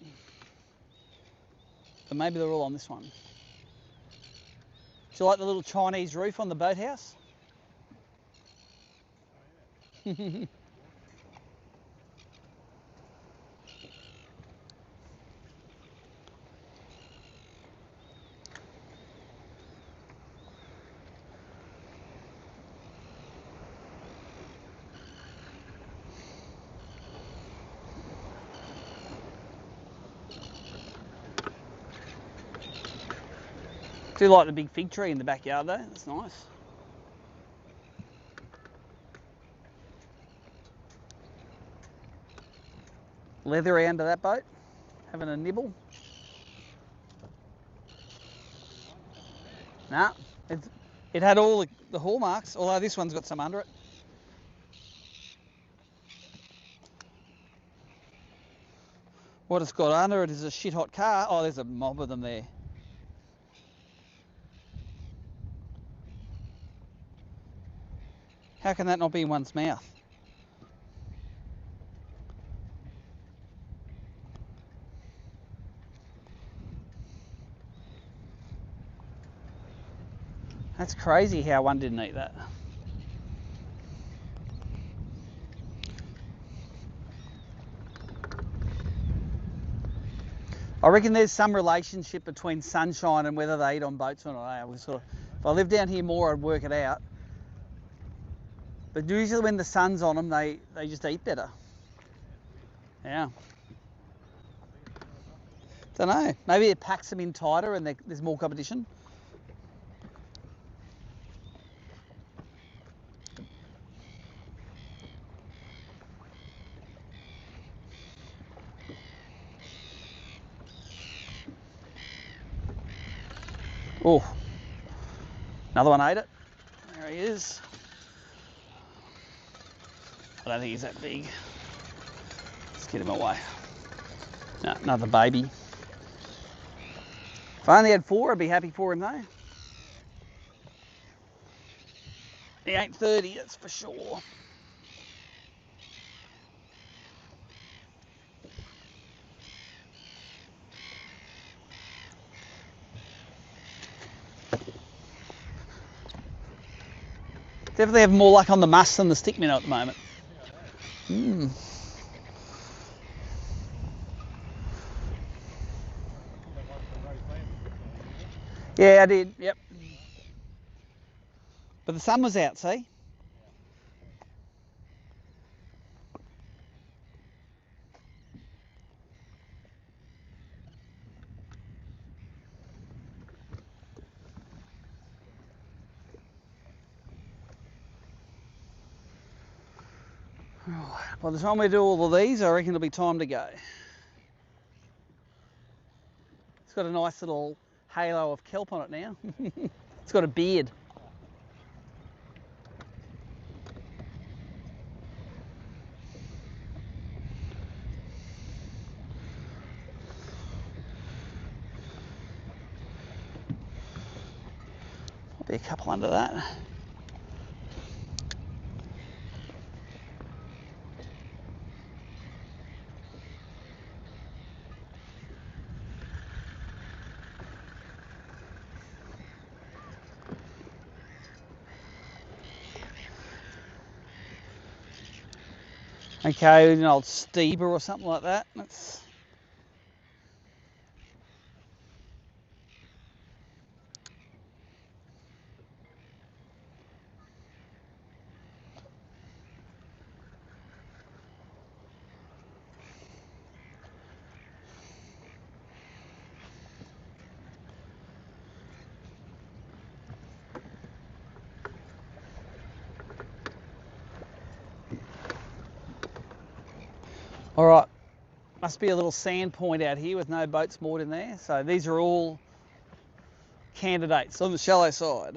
But maybe they're all on this one. Do you like the little Chinese roof on the boathouse? Do like the big fig tree in the backyard though. That's nice. Leathery under that boat, having a nibble. Nah, it had all the hallmarks, although this one's got some under it. What it's got under it is a shit hot car. Oh, there's a mob of them there. How can that not be in one's mouth? That's crazy how one didn't eat that. I reckon there's some relationship between sunshine and whether they eat on boats or not. If I lived down here more, I'd work it out. But usually when the sun's on them, they just eat better. Yeah. Don't know. Maybe it packs them in tighter and there's more competition. Oh, another one ate it. There he is. I don't think he's that big. Let's get him away. No, another baby. If I only had 4, I'd be happy for him though. He ain't 30, that's for sure. Definitely have more luck on the muss than the stick minnow at the moment. Yeah, I did, yep. But the sun was out, see? By the time we do all of these, I reckon it'll be time to go. It's got a nice little halo of kelp on it now. It's got a beard. Might be a couple under that. Okay, an old Steber or something like that. That's... All right, must be a little sand point out here with no boats moored in there. So these are all candidates on the shallow side.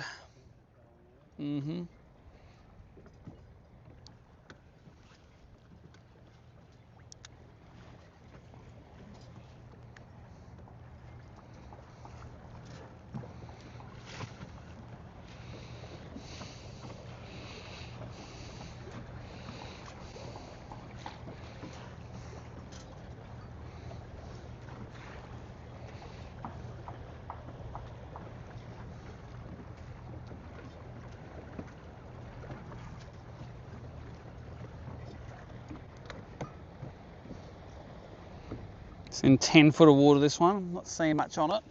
It's in 10 foot of water, this one. I'm not seeing much on it.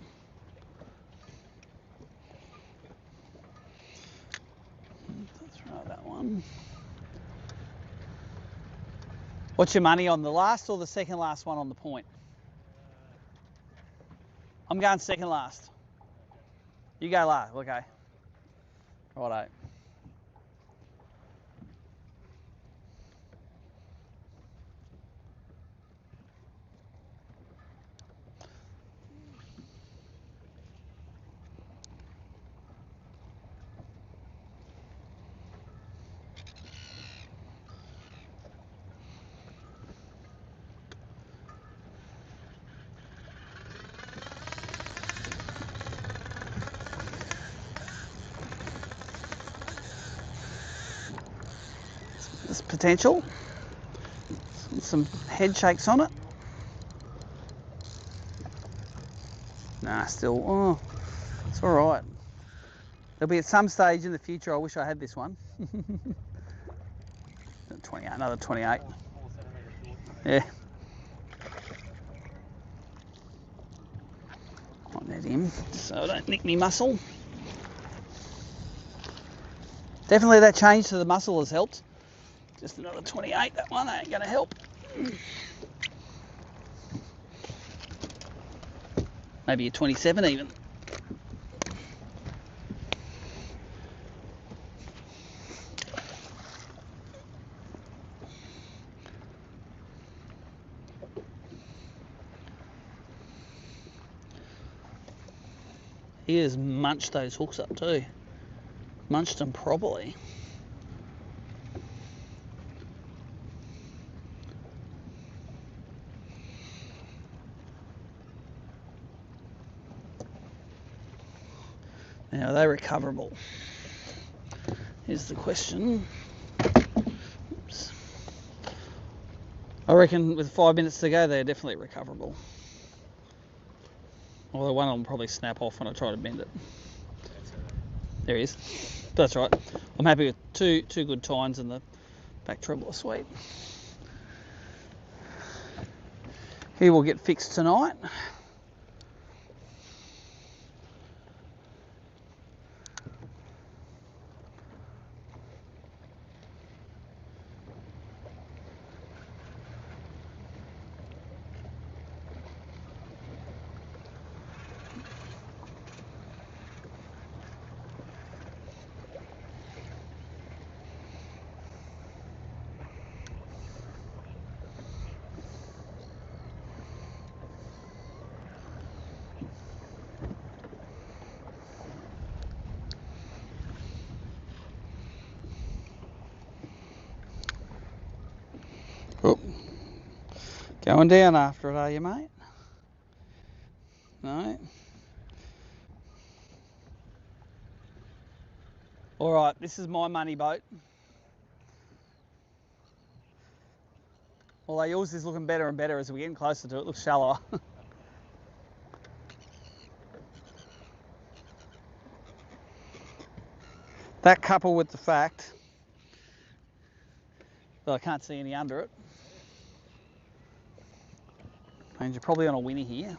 Let's try that one. What's your money on the last or the second last one on the point? I'm going second last. You go last, okay. Righto. There's potential. Some head shakes on it. Nah, still, oh, it's all right. There'll be at some stage in the future, I wish I had this one. 28, another 28. Yeah. I'll net him so I don't nick me muscle. Definitely that change to the muscle has helped. Just another 28, that one ain't gonna help. Maybe a 27 even. He has munched those hooks up too. Munched them properly. Now, are they recoverable? Here's the question. Oops. I reckon with 5 minutes to go, they're definitely recoverable. Although one of them will probably snap off when I try to bend it. There he is. That's right. I'm happy with two good tines and the back treble are sweet. He will get fixed tonight. Oh. Going down after it, are you, mate? No? Alright, this is my money boat. Although yours is looking better and better as we're getting closer to it. It looks shallower. That coupled with the fact that I can't see any under it means you're probably on a winner here.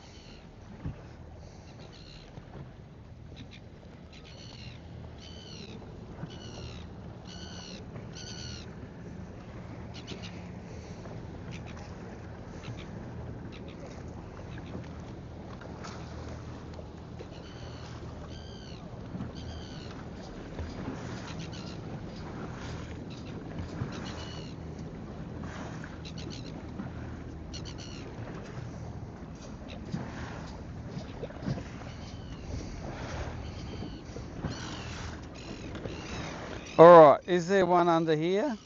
Alright, is there one under here?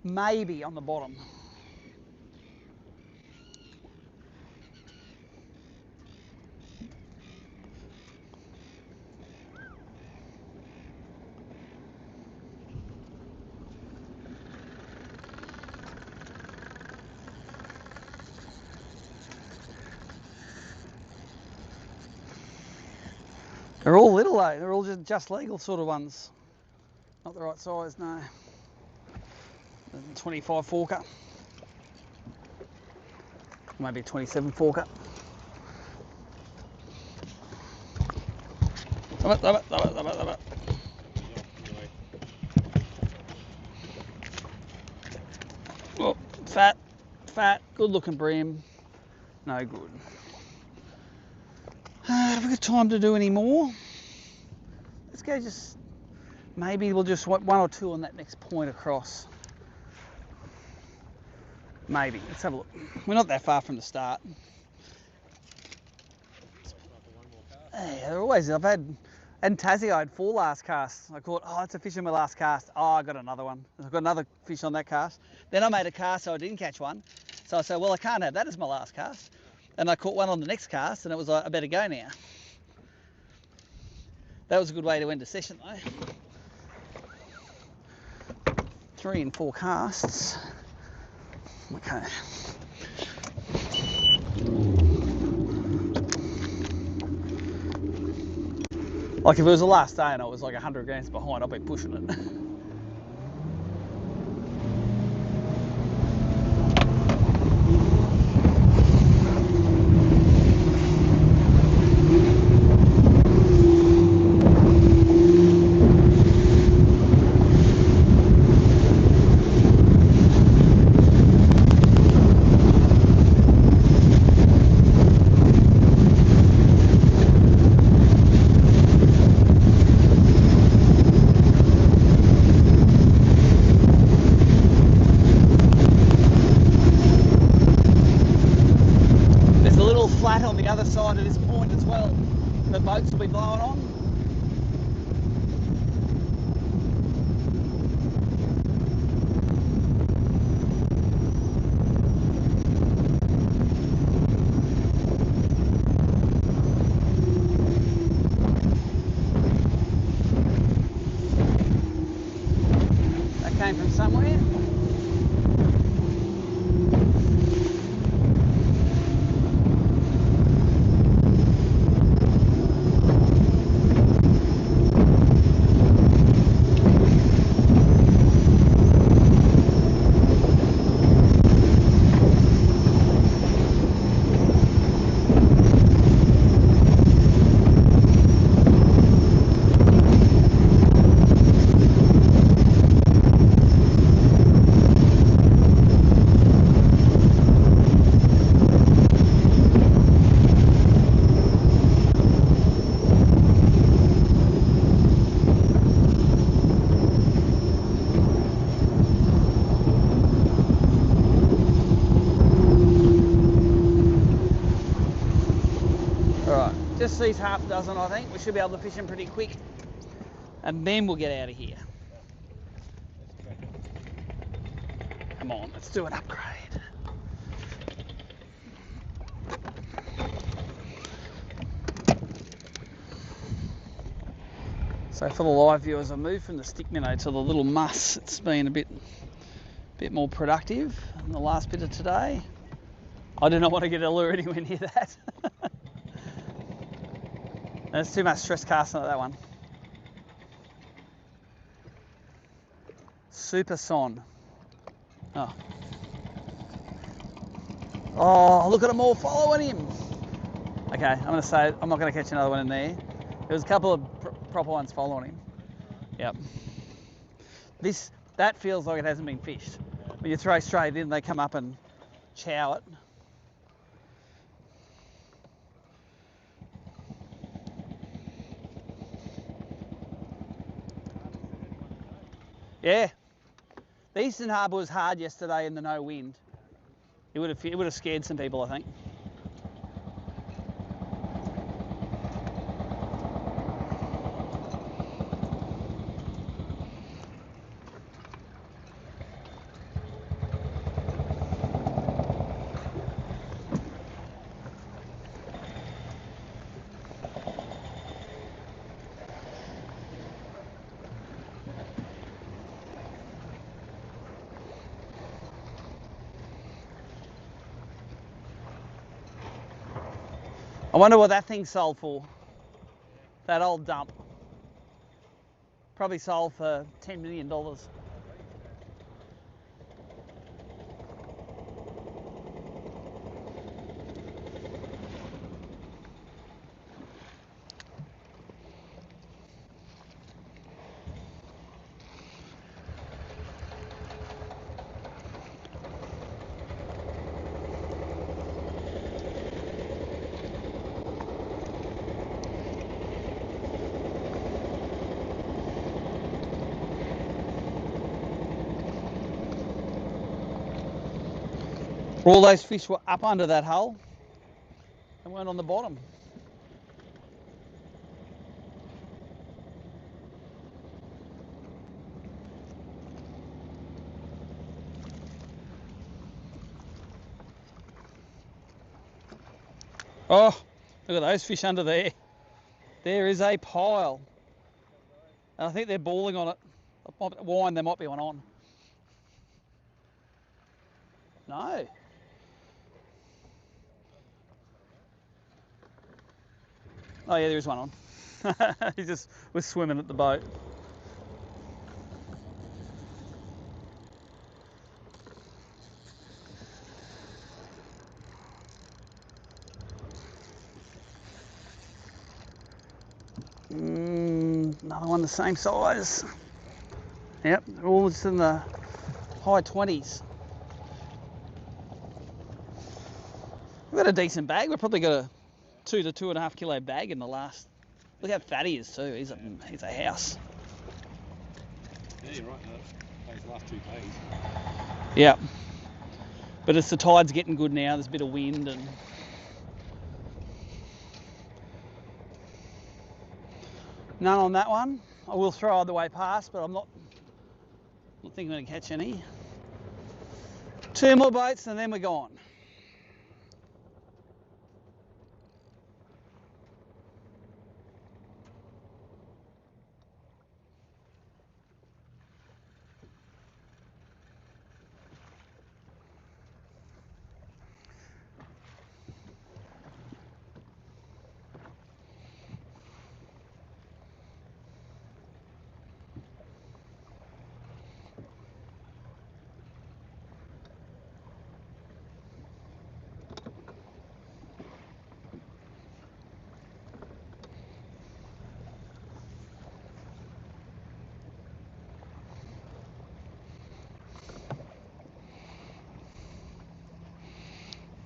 Maybe on the bottom. They're all little though, they're all just legal sort of ones. Not the right size, no. 25 forker. Maybe a 27 forker. Love it. Oh, fat, good looking bream. No good. Have we got time to do any more? let's go just, maybe we'll just want 1 or 2 on that next point across. Maybe, let's have a look. We're not that far from the start. Hey, they're always, I've had, and Tassie I had 4 last casts. I caught, oh, it's a fish in my last cast. Oh, I got another one. I've got another fish on that cast. Then I made a cast so I didn't catch one. So I said, well, I can't have that as my last cast. And I caught one on the next cast and it was like, I better go now. That was a good way to end a session though. 3 and 4 casts. Okay. Like if it was the last day and I was like 100 grams behind, I'd be pushing it. Side of this point as well, the boats will be blowing on. That came from somewhere. Just these half dozen, I think. We should be able to fish them pretty quick. And then we'll get out of here. Come on, let's do an upgrade. So for the live viewers, I moved from the stick minnow to the little muss. It's been a bit more productive in the last bit of today. I do not want to get a lure anywhere near that. There's too much stress casting at that one. Super son. Oh. Oh, look at them all following him. Okay, I'm going to say, I'm not going to catch another one in there. There was a couple of proper ones following him. Yep. That feels like it hasn't been fished. When you throw straight in, they come up and chow it. Yeah, the Eastern Harbour was hard yesterday in the no wind. It would have scared some people, I think. I wonder what that thing sold for. That old dump. Probably sold for $10 million. All those fish were up under that hull and weren't on the bottom. Oh, look at those fish under there. There is a pile. And I think they're balling on it. Wine, there might be one on. No. Oh yeah, there is one on. He just was swimming at the boat. Another one the same size. Yep, they're all just in the high 20s. We've got a decent bag. We've probably got a 2 to 2.5 kilo bag in the last. Look how fat he is too. He's a house. Yeah, you're right. Those last 2 days. Yeah, but it's the tide's getting good now. There's a bit of wind and. None on that one. I will throw other way past, but I'm not thinking I'm going to catch any. 2 more boats and then we're gone.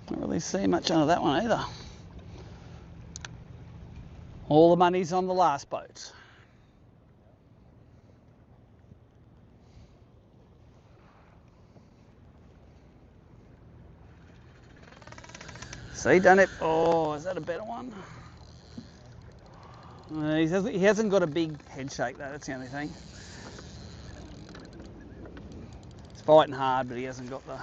Don't really see much under that one either. All the money's on the last boat. See, done it. Oh, is that a better one? He hasn't got a big head shake though, that's the only thing. He's fighting hard, but he hasn't got the...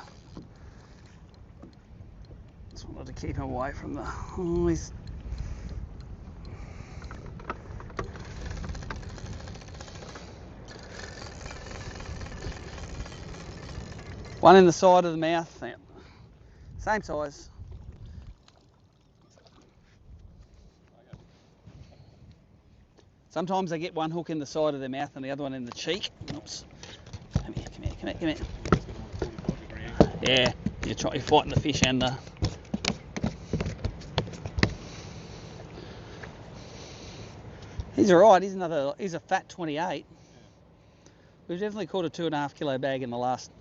Just wanted to keep him away from the... Oh, he's... One in the side of the mouth, yeah. Same size. Sometimes they get one hook in the side of their mouth and the other one in the cheek. Oops. Come here, come here, come here, come here. Yeah, you're fighting the fish and the... He's alright, he's a fat 28. We've definitely caught a 2.5 kilo bag in the last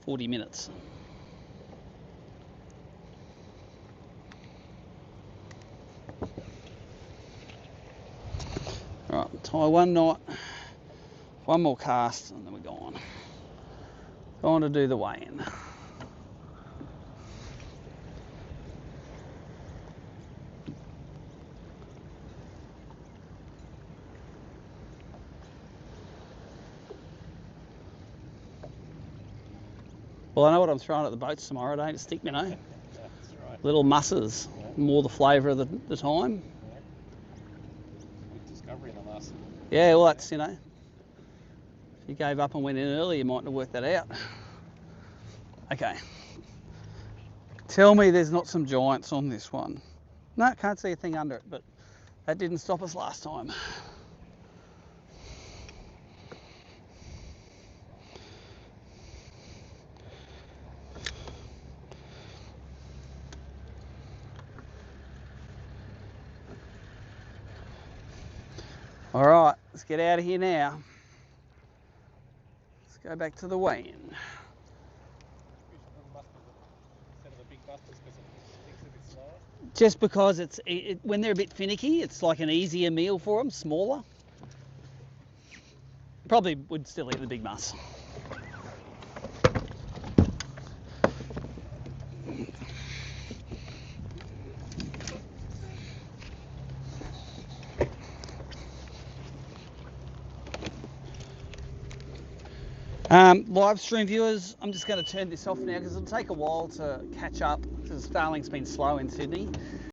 40 minutes. Right, tie one knot, one more cast, and then we're gone. Going to do the weigh-in. Well, I know what I'm throwing at the boats tomorrow, don't it stick, you know? That's right. Little musses, more the flavour of the time. Good discovery in the last... Yeah, well, that's, you know, if you gave up and went in early, you mightn't have worked that out. Okay. Tell me there's not some giants on this one. No, can't see a thing under it, but that didn't stop us last time. All right, let's get out of here now. Let's go back to the weigh-in. Just because when they're a bit finicky, it's like an easier meal for them, smaller. Probably would still eat the big muss. Live stream viewers, I'm just going to turn this off now because it'll take a while to catch up because Starlink's been slow in Sydney.